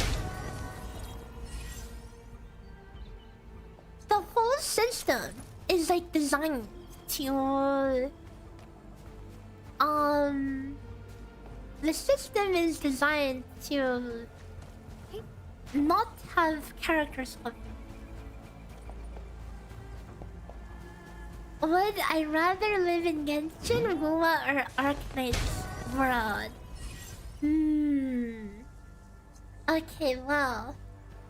The whole system is like designed to the system is designed to not have characters of... Would I rather live in Genshin, Wuwa, or Arknights world? Okay, well,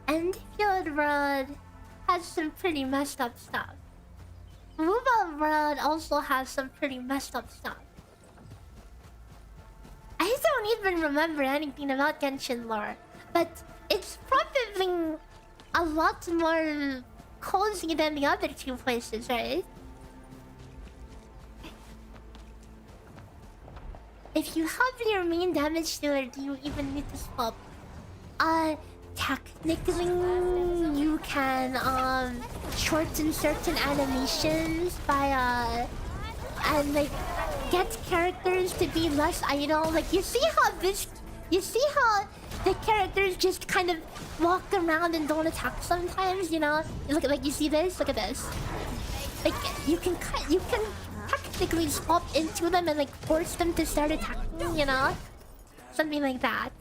Endfield world has some pretty messed up stuff. Wuwa world also has some pretty messed up stuff. I don't even remember anything about Genshin lore, but it's probably a lot more cozy than the other two places, right? If you have your main damage dealer, do you even need to swap? Technically, you can shorten certain animations by and like get characters to be less idle. Like you see how the characters just kind of walk around and don't attack sometimes, you know? Look at, like, you see this? Look at this. Like you can technically swap into them and like force them to start attacking, you know? Something like that.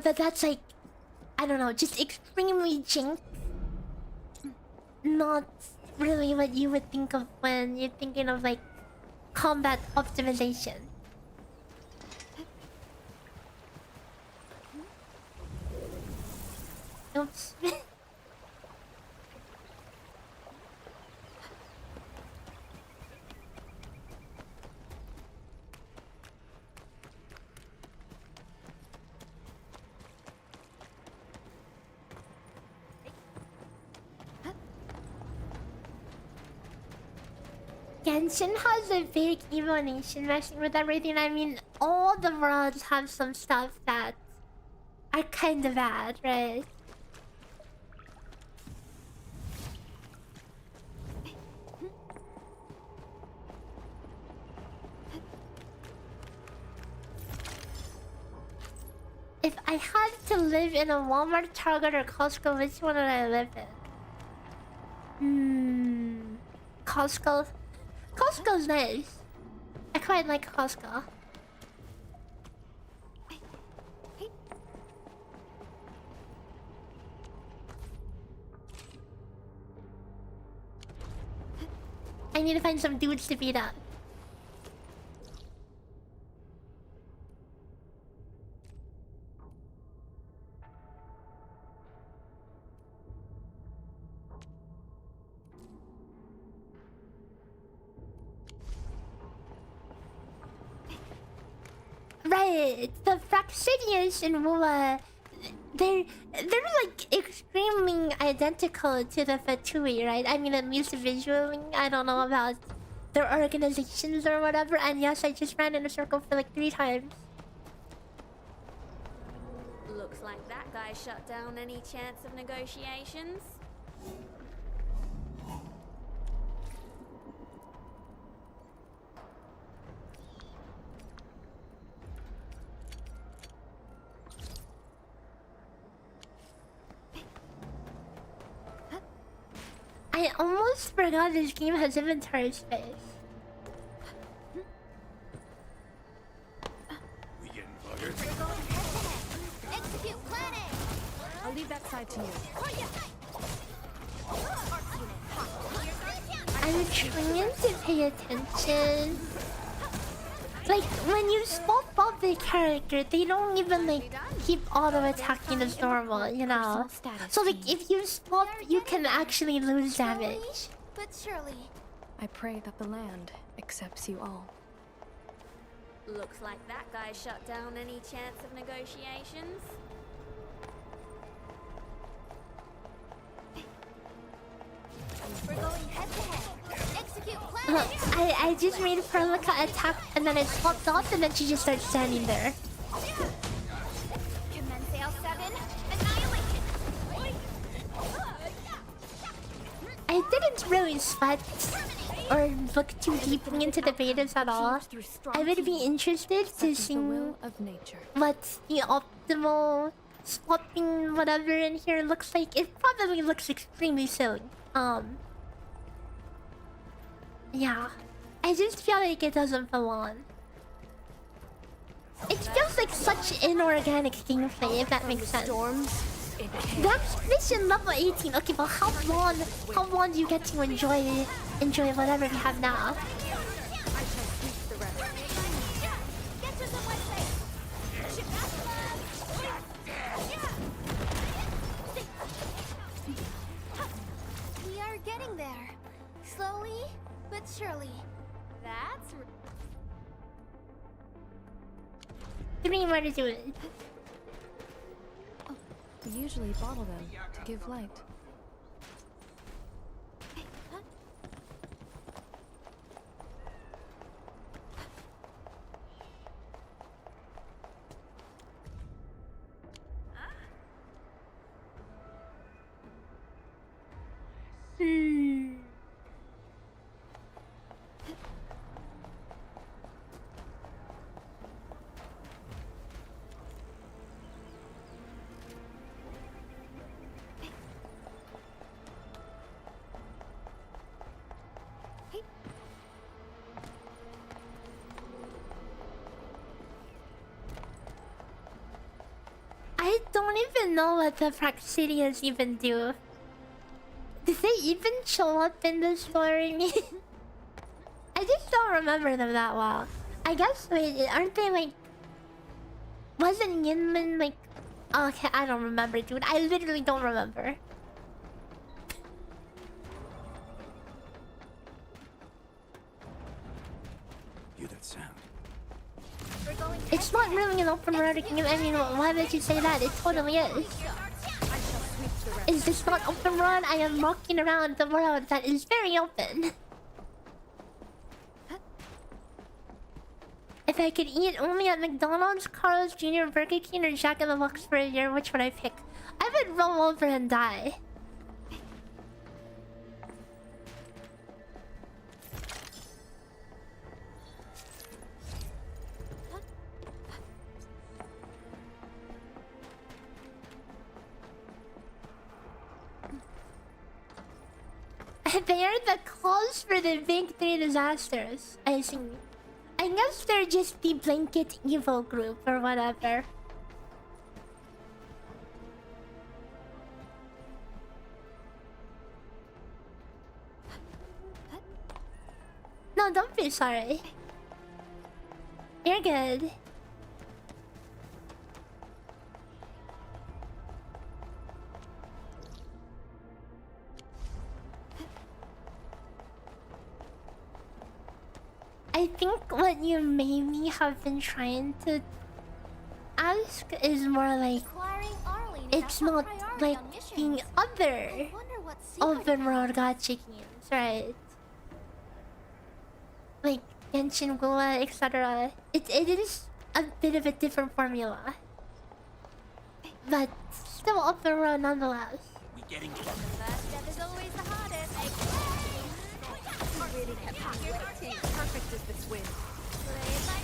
But that's like, I don't know, just extremely jank. Not really what you would think of when you're thinking of like combat optimization. Oops. Genshin has a big evolution messing with everything. I mean, all the worlds have some stuff that are kind of bad, right? If I had to live in a Walmart, Target, or Costco, which one would I live in? Costco. Costco's nice. I quite like Costco. I need to find some dudes to beat up. Right, the Fraxidians in WoA, they're like extremely identical to the Fatui, right? I mean, at least visually. I don't know about their organizations or whatever. And yes, I just ran in a circle for like 3 times.
Looks like that guy shut down any chance of negotiations.
I almost forgot this game has inventory space.
We getting buggered?
Execute plan A.
I'll leave that side to you.
I'm trying to pay attention. Like, when you swap up the character, they don't even, like, keep auto-attacking as normal, you know? So, like, if you swap, you can actually lose damage.
But surely.
I pray that the land accepts you all.
Looks like that guy shut down any chance of negotiations.
We're going head to head. Execute plan.
I just made Perlica attack and then I swapped off and then she just starts standing there.
Commence AL7. Annihilation.
I didn't really sweat or look too deeply into the betas at all. I would be interested to see what the optimal swapping whatever in here looks like. It probably looks extremely silly. Yeah. I just feel like it doesn't belong. It feels like such inorganic gameplay, if that makes sense. That's mission level 18. Okay, but how long do you get to enjoy whatever we have now?
We are getting there. Slowly, but surely. That's
3 more to do it.
We usually bottle them to give light.
I don't even know what the Praxidians even do. Did they even show up in the story? I just don't remember them that well. I guess, wait, aren't they like... Wasn't Yinmin like... Oh, okay, I don't remember, dude. I literally don't remember.
Hear that sound?
It's not really an open world game. I mean, why would you say that? It totally is. Is this not open world? I am walking around the world that is very open. If I could eat only at McDonald's, Carl's Jr., Burger King, or Jack in the Box for a year, which would I pick? I would roll over and die. They are the cause for the big three disasters, I see. I guess they're just the blanket evil group or whatever. No, don't be sorry. You're good. I think what you maybe have been trying to ask is more like it's not like the other open world gacha games, right? Like Genshin, Gua, etc. It is a bit of a different formula, but still open world nonetheless.
We getting
The first step is always the hardest. Really
perfect as this win.
Play it by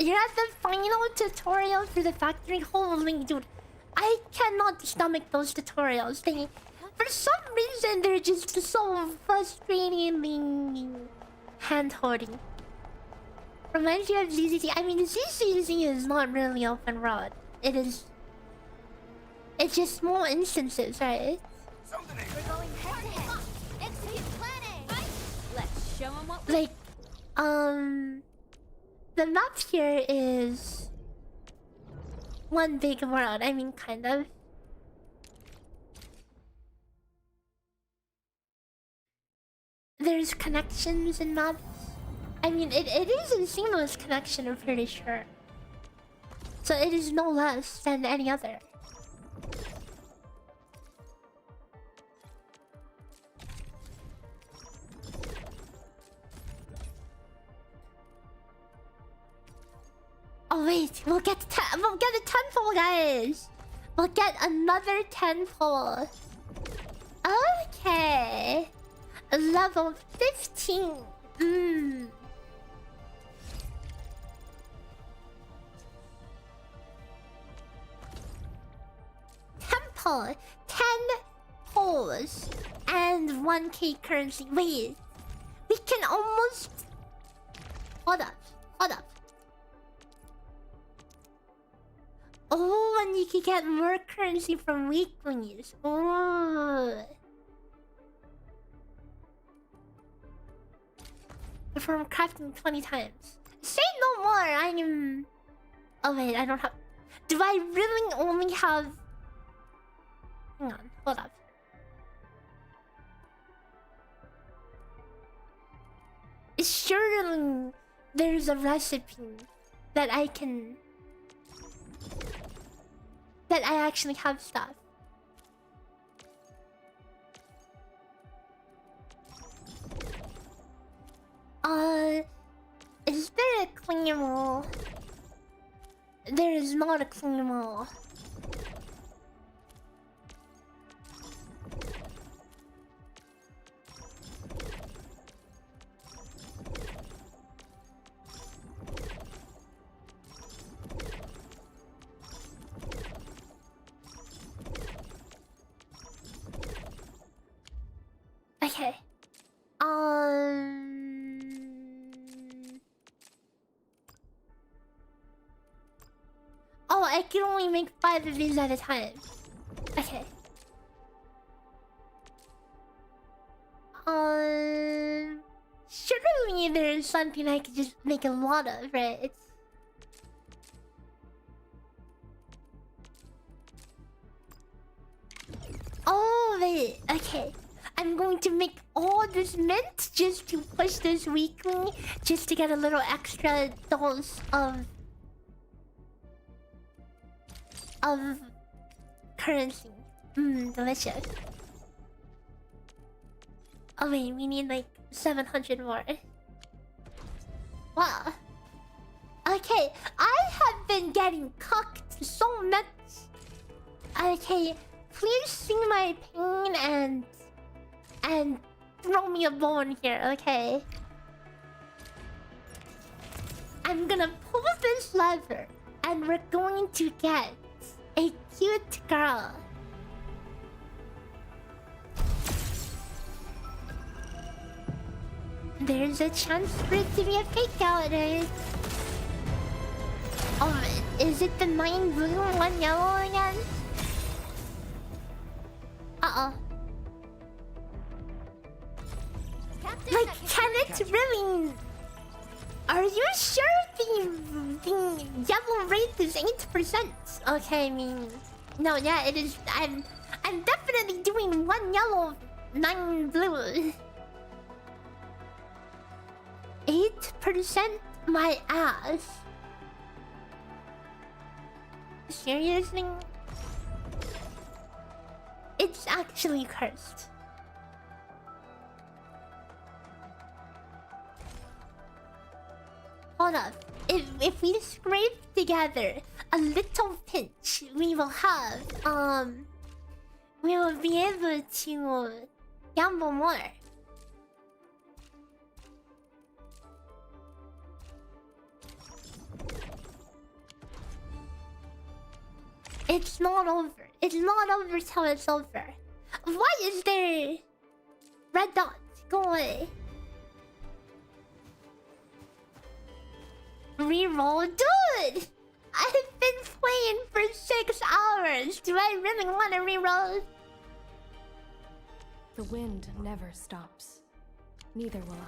ear.
You're at the final tutorial for the factory. Holy dude, I cannot stomach those tutorials. For some reason, they're just so frustratingly hand-holding. Reminds you of ZZZ. I mean, ZZZ is not really open world. It's just small instances, right?
We're going head to head. Execute plan A. Let's show them what.
Like, the map here is one big world. I mean, kind of. There's connections in maps. I mean, it is a seamless connection, I'm pretty sure. So it is no less than any other. Oh wait, we'll get a 10-pole, guys. We'll get another 10-pole. Okay. Level 15. Temple. 10 poles and 1k currency. Wait. We can almost... Hold up. Oh, and you can get more currency from weaklings. Oh. From crafting 20 times. Say no more, I am... Oh wait, I don't have... Do I really only have... Hang on, hold up. Surely there's a recipe that I can... That I actually have stuff. Is there a claymore? There is not a claymore. Okay. Oh, I can only make 5 of these at a time. Okay. Surely there's something I could just make a lot of, right? Oh, wait. Okay. I'm going to make all this mint just to push this weekly, just to get a little extra dose of currency. Delicious. Oh wait, we need like 700 more. Wow. Okay, I have been getting cocked so much. Okay, please see my pain and throw me a bone here, okay? I'm gonna pull this lever and we're going to get a cute girl. There's a chance for it to be a fake out, right? Oh, is it the 9 blue and 1 yellow again? Uh-oh. Like, can it really... Are you sure the yellow rate is 8%? Okay, I mean... No, yeah, it is... I'm definitely doing 1 yellow, 9 blue. 8%? My ass. Seriously? It's actually cursed. Hold up. If we scrape together a little pinch, we will have we will be able to gamble more. It's not over. It's not over till it's over. Why is there red dots? Go away. Reroll? Dude! I've been playing for 6 hours. Do I really want to reroll?
The wind never stops. Neither will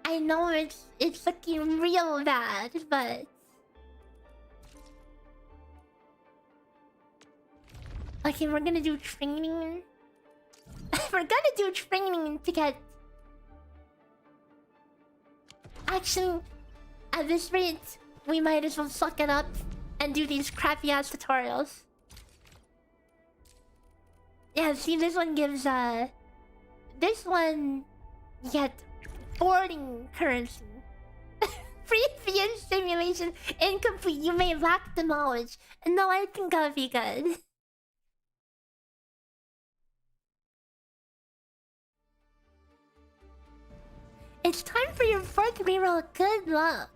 I.
I know it's looking real bad, but... Okay, we're gonna do training. We're gonna do training to get... Actually, at this rate, we might as well suck it up and do these crappy ass tutorials. Yeah, see, this one gives this one you get boarding currency. Previous simulation incomplete. You may lack the knowledge. No, I think I'll be good. It's time for your 4th reroll. Good luck.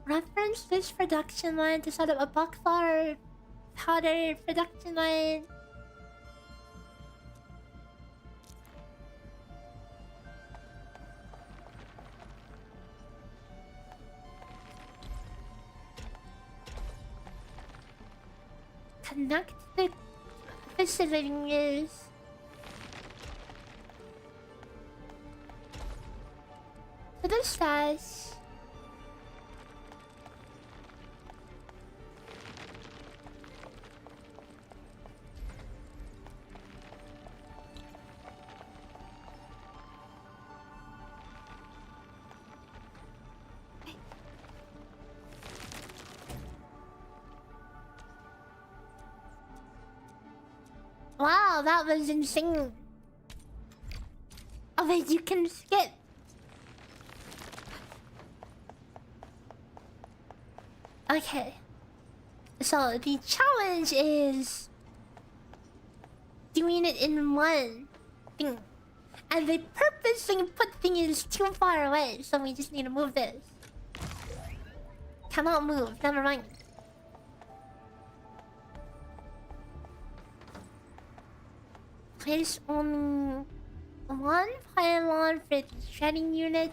Reference this production line to set up a buckflower powder production line. Connect the facilities to the stash. Wow, that was insane. Oh wait, you can skip. Okay. So the challenge is doing it in one thing. And they purposely put things too far away, so we just need to move this. Cannot move, never mind. Place only one pylon for the shredding unit.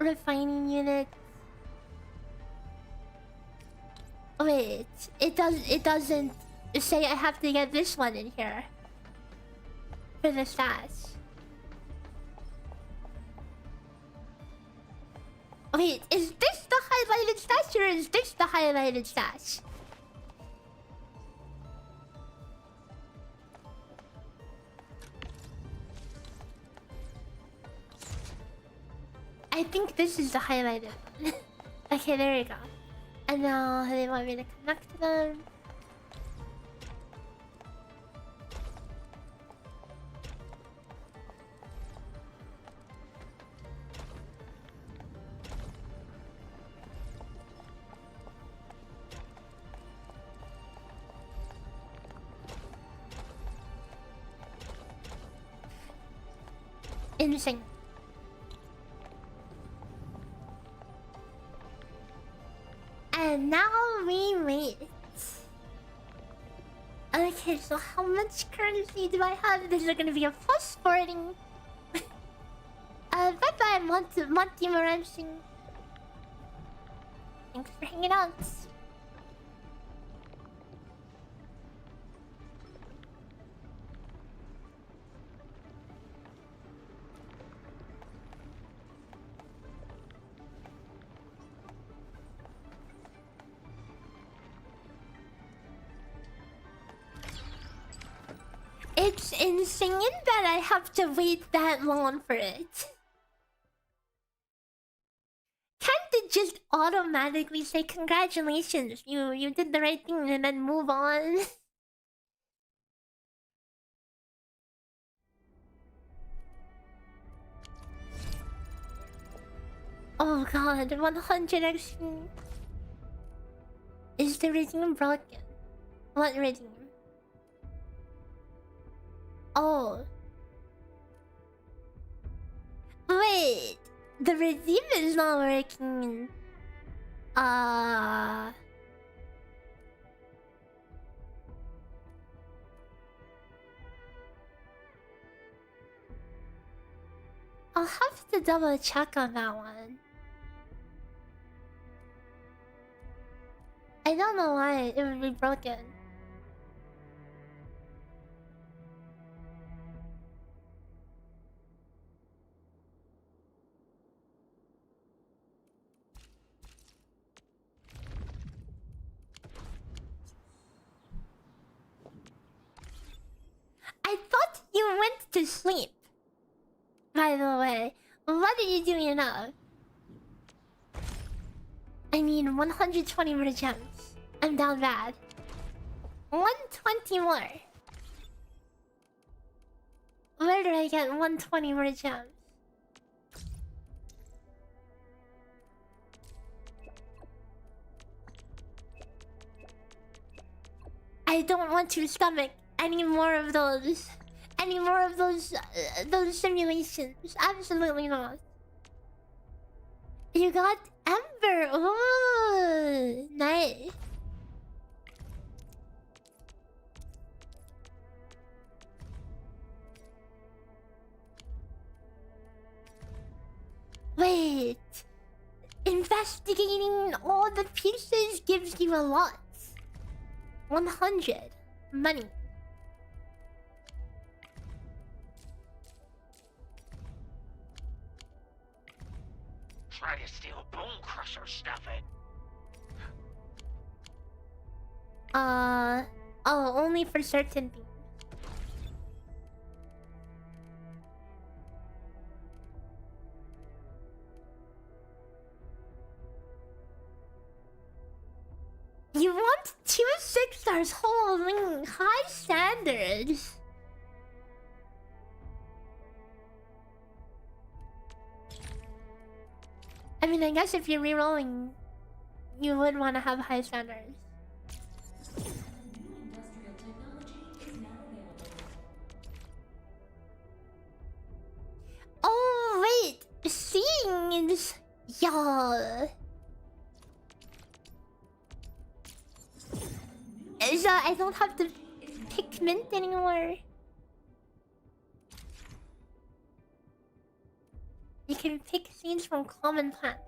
Refining unit. Wait, it doesn't say I have to get this one in here for the stats. Wait, is this the highlighted stash or is this the highlighted stash? I think this is the highlighted one. Okay, there you go. And now they want me to connect them. Insane. And now we wait. Okay, so how much currency do I have? This is gonna be a plus sporting. Bye-bye, Monty Moranching. Thanks for hanging out. It's insane that I have to wait that long for it. Can't it just automatically say congratulations, you did the right thing and then move on? Oh god, 100 XP. Is the redeem broken? What redeem? Oh. Wait. The redeem is not working. I'll have to double check on that one. I don't know why it would be broken. I thought you went to sleep. By the way, what are you doing now? I mean, 120 more gems. I'm down bad. 120 more. Where do I get 120 more gems? I don't want to stomach any more of those. Any more of those simulations. Absolutely not. You got Ember. Oh, nice. Wait. Investigating all the pieces gives you a lot. 100 money.
Try to steal Bone Crusher stuff it.
Oh, only for certain things. You want 2 6-stars? Holy, high standards. I mean, I guess if you're rerolling, you would want to have high standards. Oh wait, scenes, y'all. So I don't have to pick mint anymore. You can pick seeds from common plants.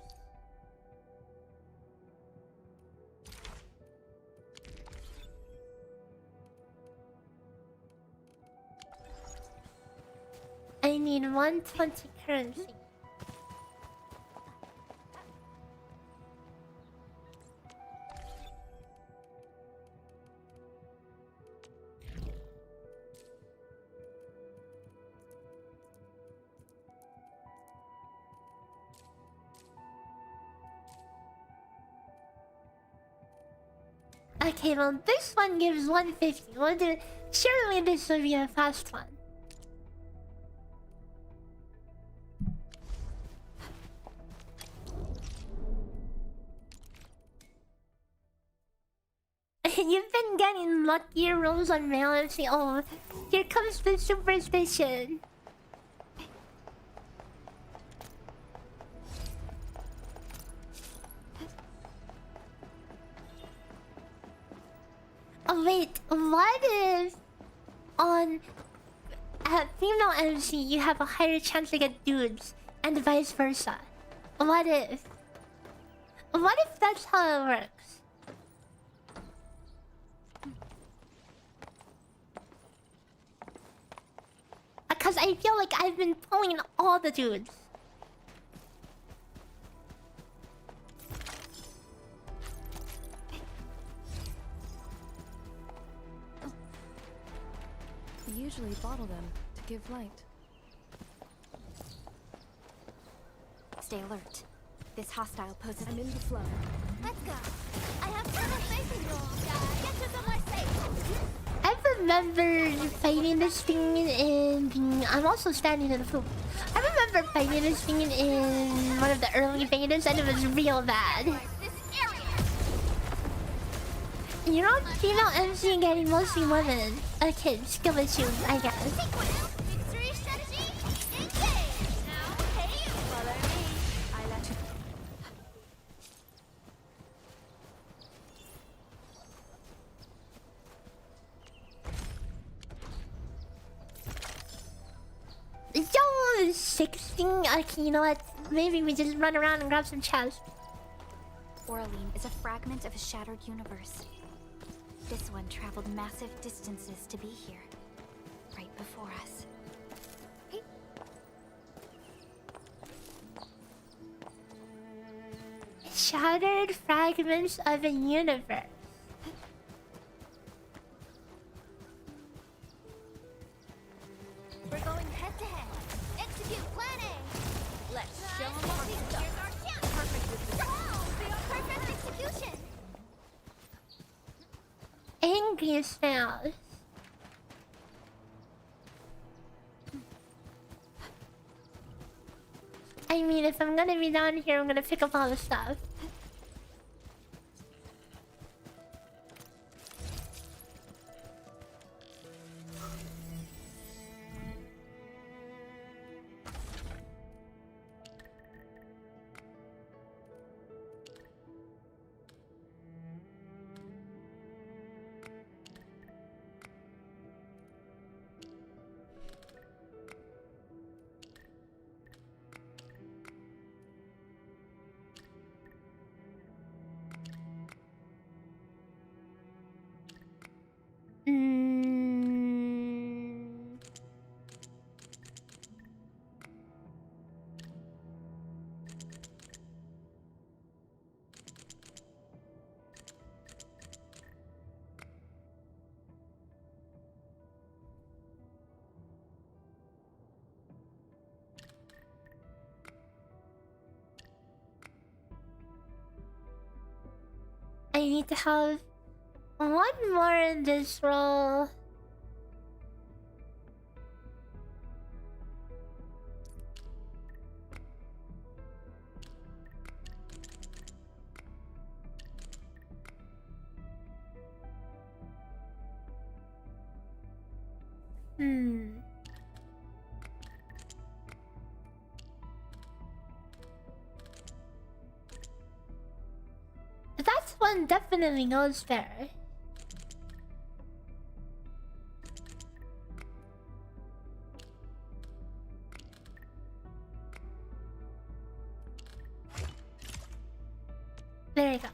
I need 120 currency. Okay, well, this one gives 150. We'll do... Surely this will be a fast one. You've been getting luckier rolls on mail and say, oh, here comes the superstition. Oh wait, what if on female MC you have a higher chance to get dudes and vice versa? What if? What if that's how it works? Because I feel like I've been pulling all the dudes.
We usually bottle them to give light.
Stay alert. This hostile poses.
I'm in the flow.
Let's go. I have total faith in you all, guys. Get to somewhere safe.
I remember fighting this thing in the... I'm also standing in the pool. I remember fighting this thing in one of the early betas and it was real bad. You know, female MC getting mostly women. Okay, skill issues, I guess.
Victory strategy, engage. Now, hey, follow me. I let you.
Yo, 16. Okay, you know what? Maybe we just run around and grab some chests.
Oraline is a fragment of a shattered universe. This one traveled massive distances to be here, right before us.
Shattered fragments of a universe.
We're going head to head. Execute plan A. Let's show them what we've got. Here's our chance. Perfect with the perfect execution.
Angry smells. I mean, if I'm gonna be down here, I'm gonna pick up all the stuff. I need to have one more in this roll. That's one definitely goes there. There you go.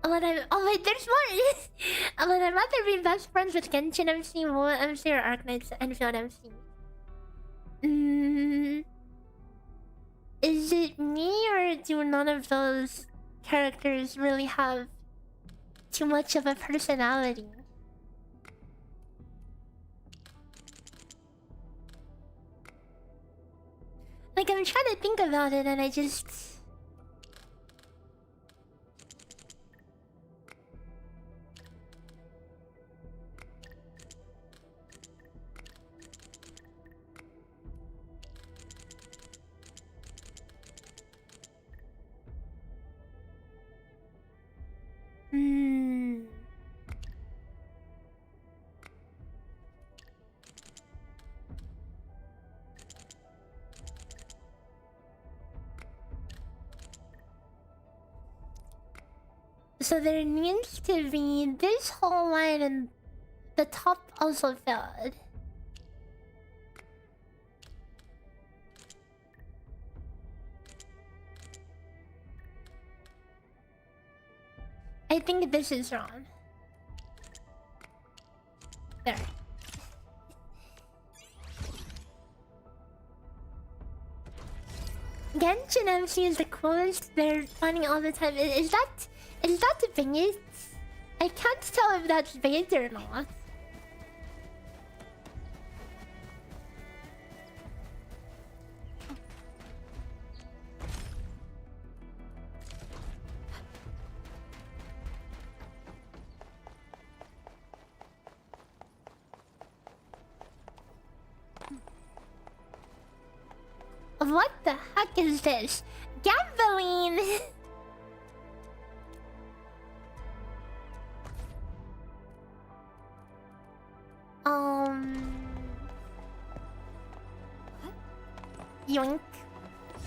Oh wait, there's more! Would I rather be best friends with Genshin MC, Moa MC, or Arknights Endfield MC? Is it me, or do none of those characters really have too much of a personality? Like, I'm trying to think about it and I just... So there needs to be this whole line and the top also filled. I think this is wrong. There. Genshin MC is the coolest. They're funny all the time. Is that bait? I can't tell if that's bait or not. What the heck is this? Gambling! Yoink.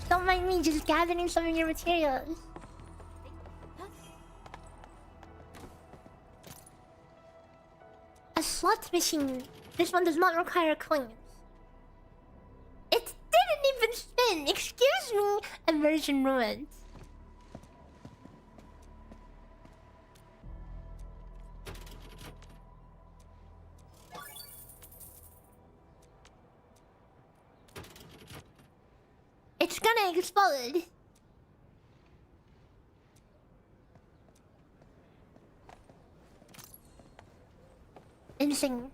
Don't mind me just gathering some of your materials. A slot machine. This one does not require coins. It didn't even spin! Excuse me! Immersion ruined. It's gonna explode. Insane.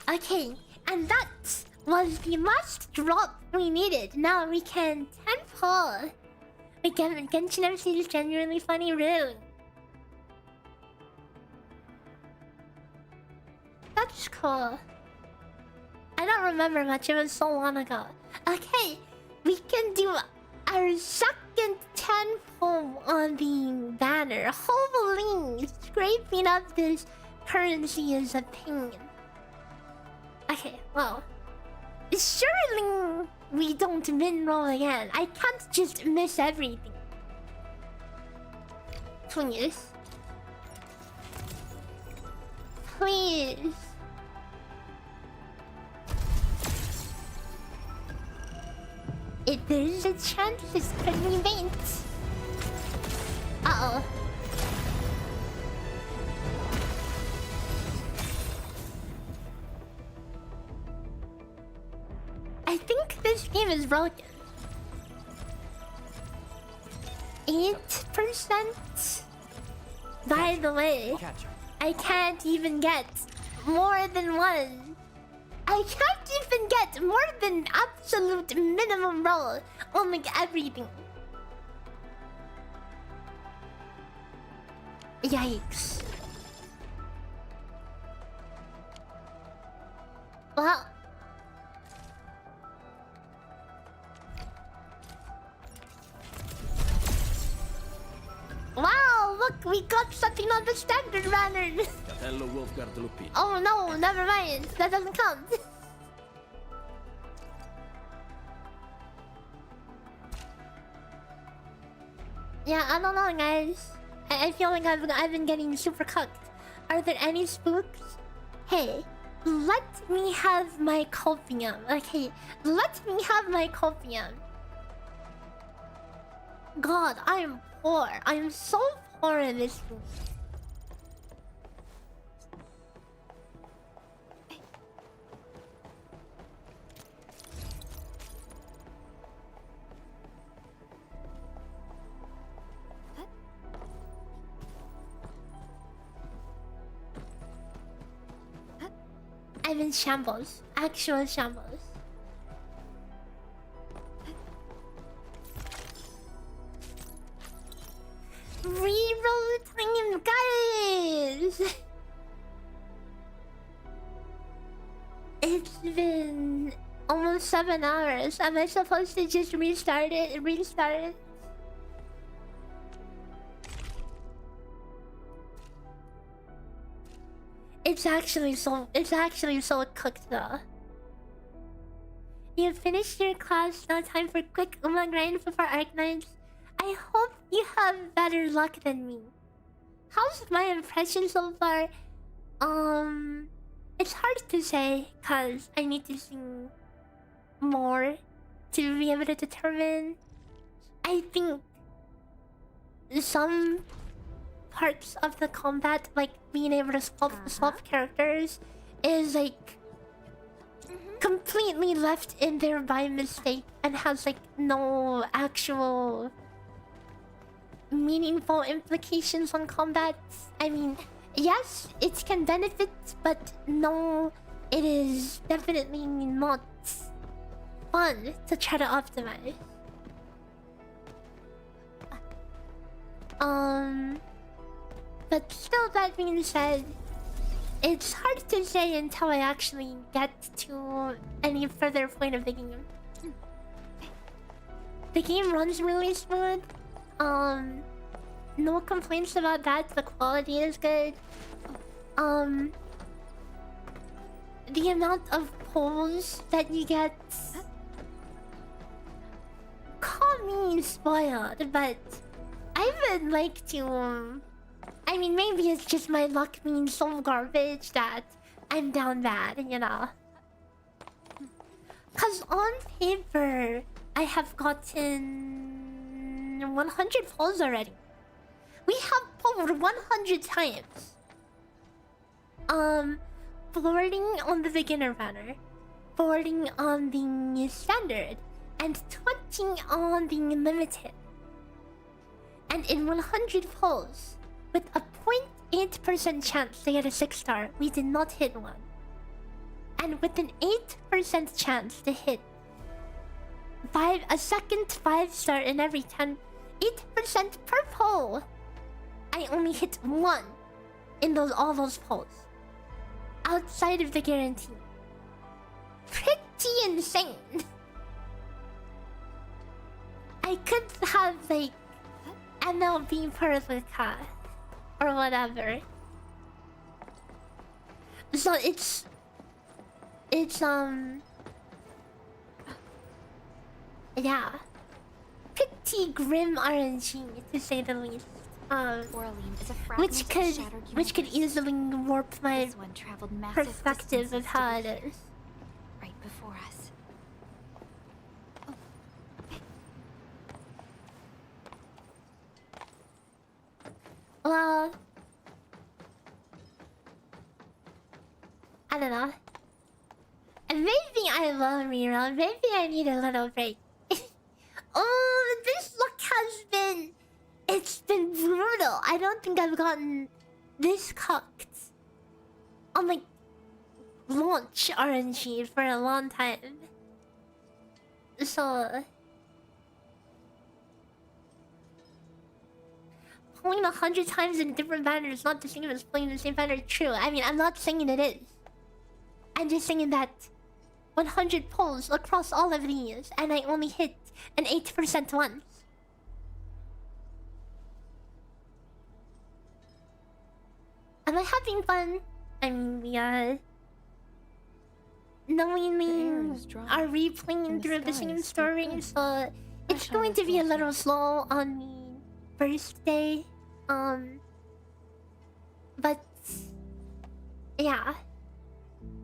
Okay, and that was the last drop we needed. Now we can 10-pull. Again, Genshin MC is genuinely funny rune. That's cool. I don't remember much, it was so long ago. Okay, we can do our second 10-pull on the banner. Holy, scraping up this currency is a pain. Okay, well, surely we don't min-roll again. I can't just miss everything. Please. Please. If there's a chance this could be bait. Uh-oh. I think this game is broken. 8%? By the way, I can't even get more than one. I can't even get more than absolute minimum roll on like everything. Yikes. Well, wow, look, we got something on the standard banner. Oh no, never mind. That doesn't count. Yeah, I don't know, guys. I feel like I've been getting super cucked. Are there any spooks? Hey, let me have my copium. Okay, let me have my copium. God, I am poor. I am so poor in this room. I'm in shambles. Actual shambles. Reroll time, guys! It's been almost 7 hours. Am I supposed to just restart it? It's actually so cooked though. You finished your class, now time for quick Uma grind before Arknights. I hope you have better luck than me. How's my impression so far? It's hard to say cause I need to see more to be able to determine. I think some parts of the combat, like being able to swap characters, is like completely left in there by mistake and has like no actual meaningful implications on combat. I mean, yes, it can benefit, but no, it is definitely not fun to try to optimize. But still, that being said, it's hard to say until I actually get to any further point of the game. The game runs really smooth. No complaints about that. The quality is good. The amount of pulls that you get. Call me spoiled, but I would like to. I mean, maybe it's just my luck being so garbage that I'm down bad, you know. Cause on paper, I have gotten 100 pulls already. We have pulled 100 times. Boarding on the beginner banner, boarding on the standard, and 20 on the limited. And in 100 pulls, with a 0.8% chance to get a 6-star, we did not hit one. And with an 8% chance to hit a second 5-star in every 8% per pull, I only hit one in all those pulls. Outside of the guarantee. Pretty insane. I could have like MLB Perlica or whatever. So it's yeah, pretty grim RNG to say the least. Which could easily warp my perspective of how it is.
Right before us.
Well, I don't know. Maybe I will reroll. Maybe I need a little break. Oh, this luck has been... It's been brutal. I don't think I've gotten this cocked on like launch RNG for a long time. So pulling 100 times in different banners is not the same as playing the same banner. True. I mean, I'm not saying it is. I'm just saying that 100 pulls across all of these, and I only hit an 8% once. Am I having fun? I mean, we are knowingly are replaying through the same story, so it's going to be a little slow on the first day. But yeah.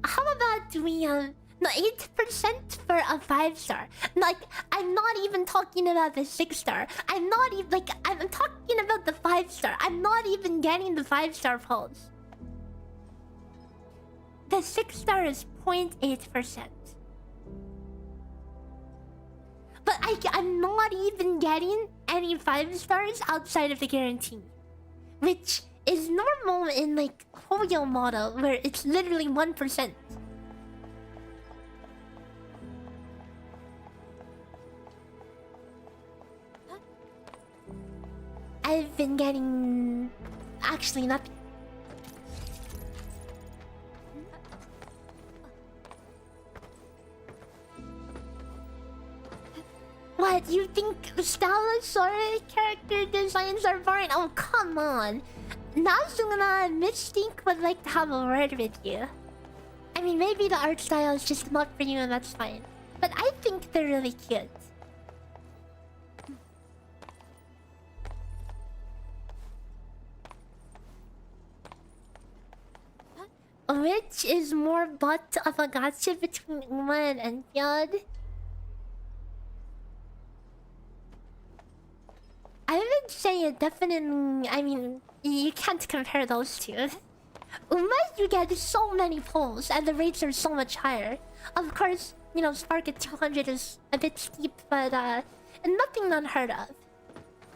How about we no, 8% for a 5-star. Like, I'm not even talking about the 6-star. I'm not even like I'm talking about the 5-star. I'm not even getting the 5-star pulls. The 6-star is 0.8%. But I'm not even getting any 5-stars outside of the guarantee, which is normal in like Hoyo model where it's literally 1%. I've been getting actually nothing. What, you think Stella's character designs are boring? Oh, come on. Nazuna, Mystique would like to have a word with you. I mean, maybe the art style is just not for you and that's fine. But I think they're really cute. Which is more butt of a gacha between Uma and Endfield? I would say it definitely... I mean, you can't compare those two. Uma, you get so many pulls and the rates are so much higher. Of course, you know, Spark at 200 is a bit steep, but nothing unheard of.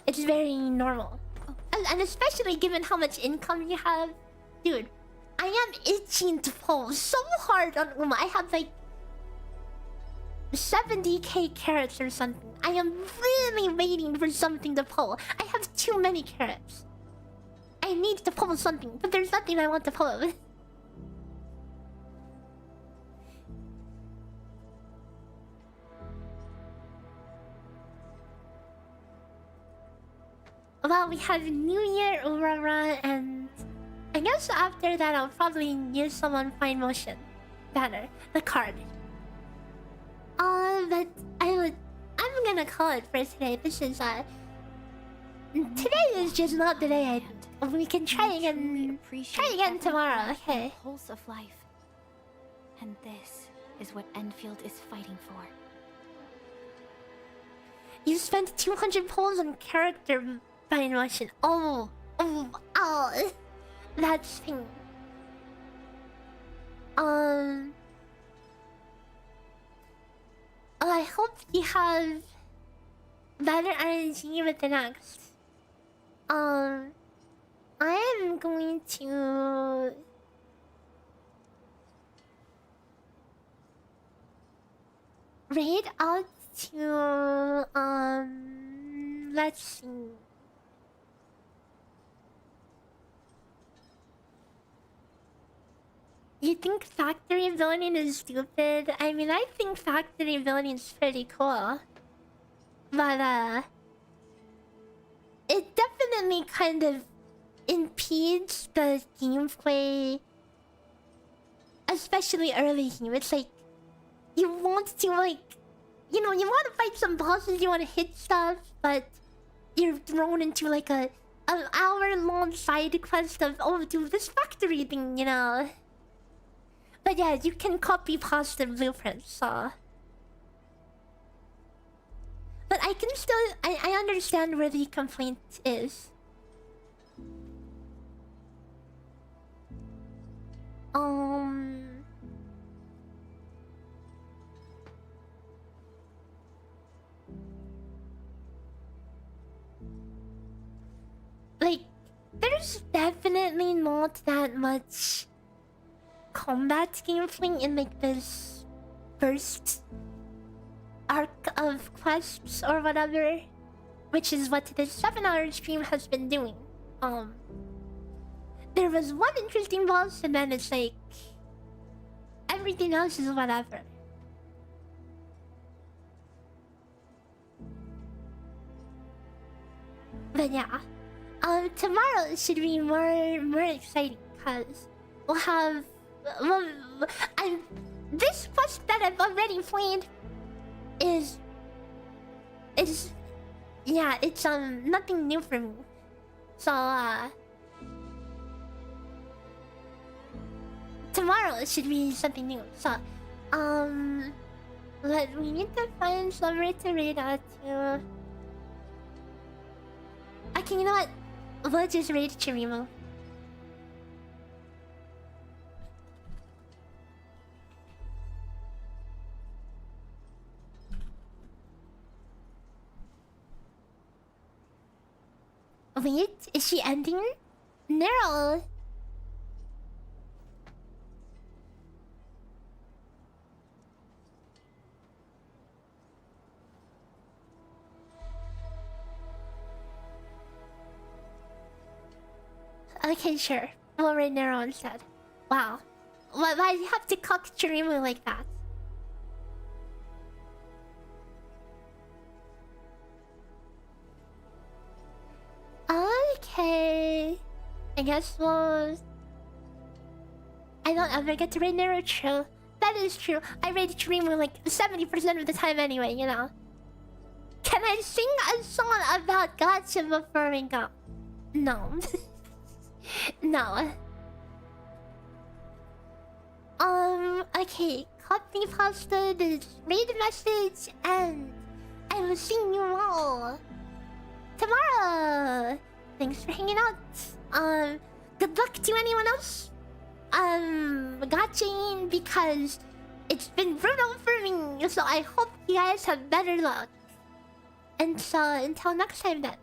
It's very normal. And especially given how much income you have. Dude, I am itching to pull so hard on Uma. I have like 70k carrots or something. I am really waiting for something to pull. I have too many carrots. I need to pull something, but there's nothing I want to pull. Well, we have New Year, Aurora, and I guess after that I'll probably use someone Fine Motion banner, the card. But I'm gonna call it for today. This is today is just not the day. We can try again. Try again tomorrow. Okay.
Pulse of life, and this is what Endfield is fighting for.
You spent 200 pulls on character Fine Motion. Oh, that thing. I hope you have better RNG with the next. I am going to raid out to let's see. You think factory building is stupid? I mean, I think factory building is pretty cool. But, it definitely kind of impedes the gameplay. Especially early game. It's like, you want to like... You know, you want to fight some bosses, you want to hit stuff, but... You're thrown into like an hour-long side quest of, oh, do this factory thing, you know? But yeah, you can copy past the blueprints, so... But I can still... I understand where the complaint is. Like, there's definitely not that much combat gameplay in like this first arc of quests or whatever, which is what this 7-hour stream has been doing. There was one interesting boss and then it's like everything else is whatever. But yeah, tomorrow should be more exciting because we'll have this quest that I've already played is yeah, it's nothing new for me. So tomorrow should be something new. So we need to find somewhere to raid out to. Okay, you know what? We'll just raid Chirimo. Wait, is she ending? No. Okay, sure. We'll raid Nero instead. Wow. Why do you have to cock Chirimu like that? Okay. I guess we'll... I don't ever get to raid Naruto. That is true. I raid Dreamer like 70% of the time anyway, you know. Can I sing a song about gacha before we go? No. No. Okay. Copy posted, read the message, and I will see you all tomorrow. Thanks for hanging out. Good luck to anyone else. Gachaing because it's been brutal for me. So I hope you guys have better luck. And so until next time then.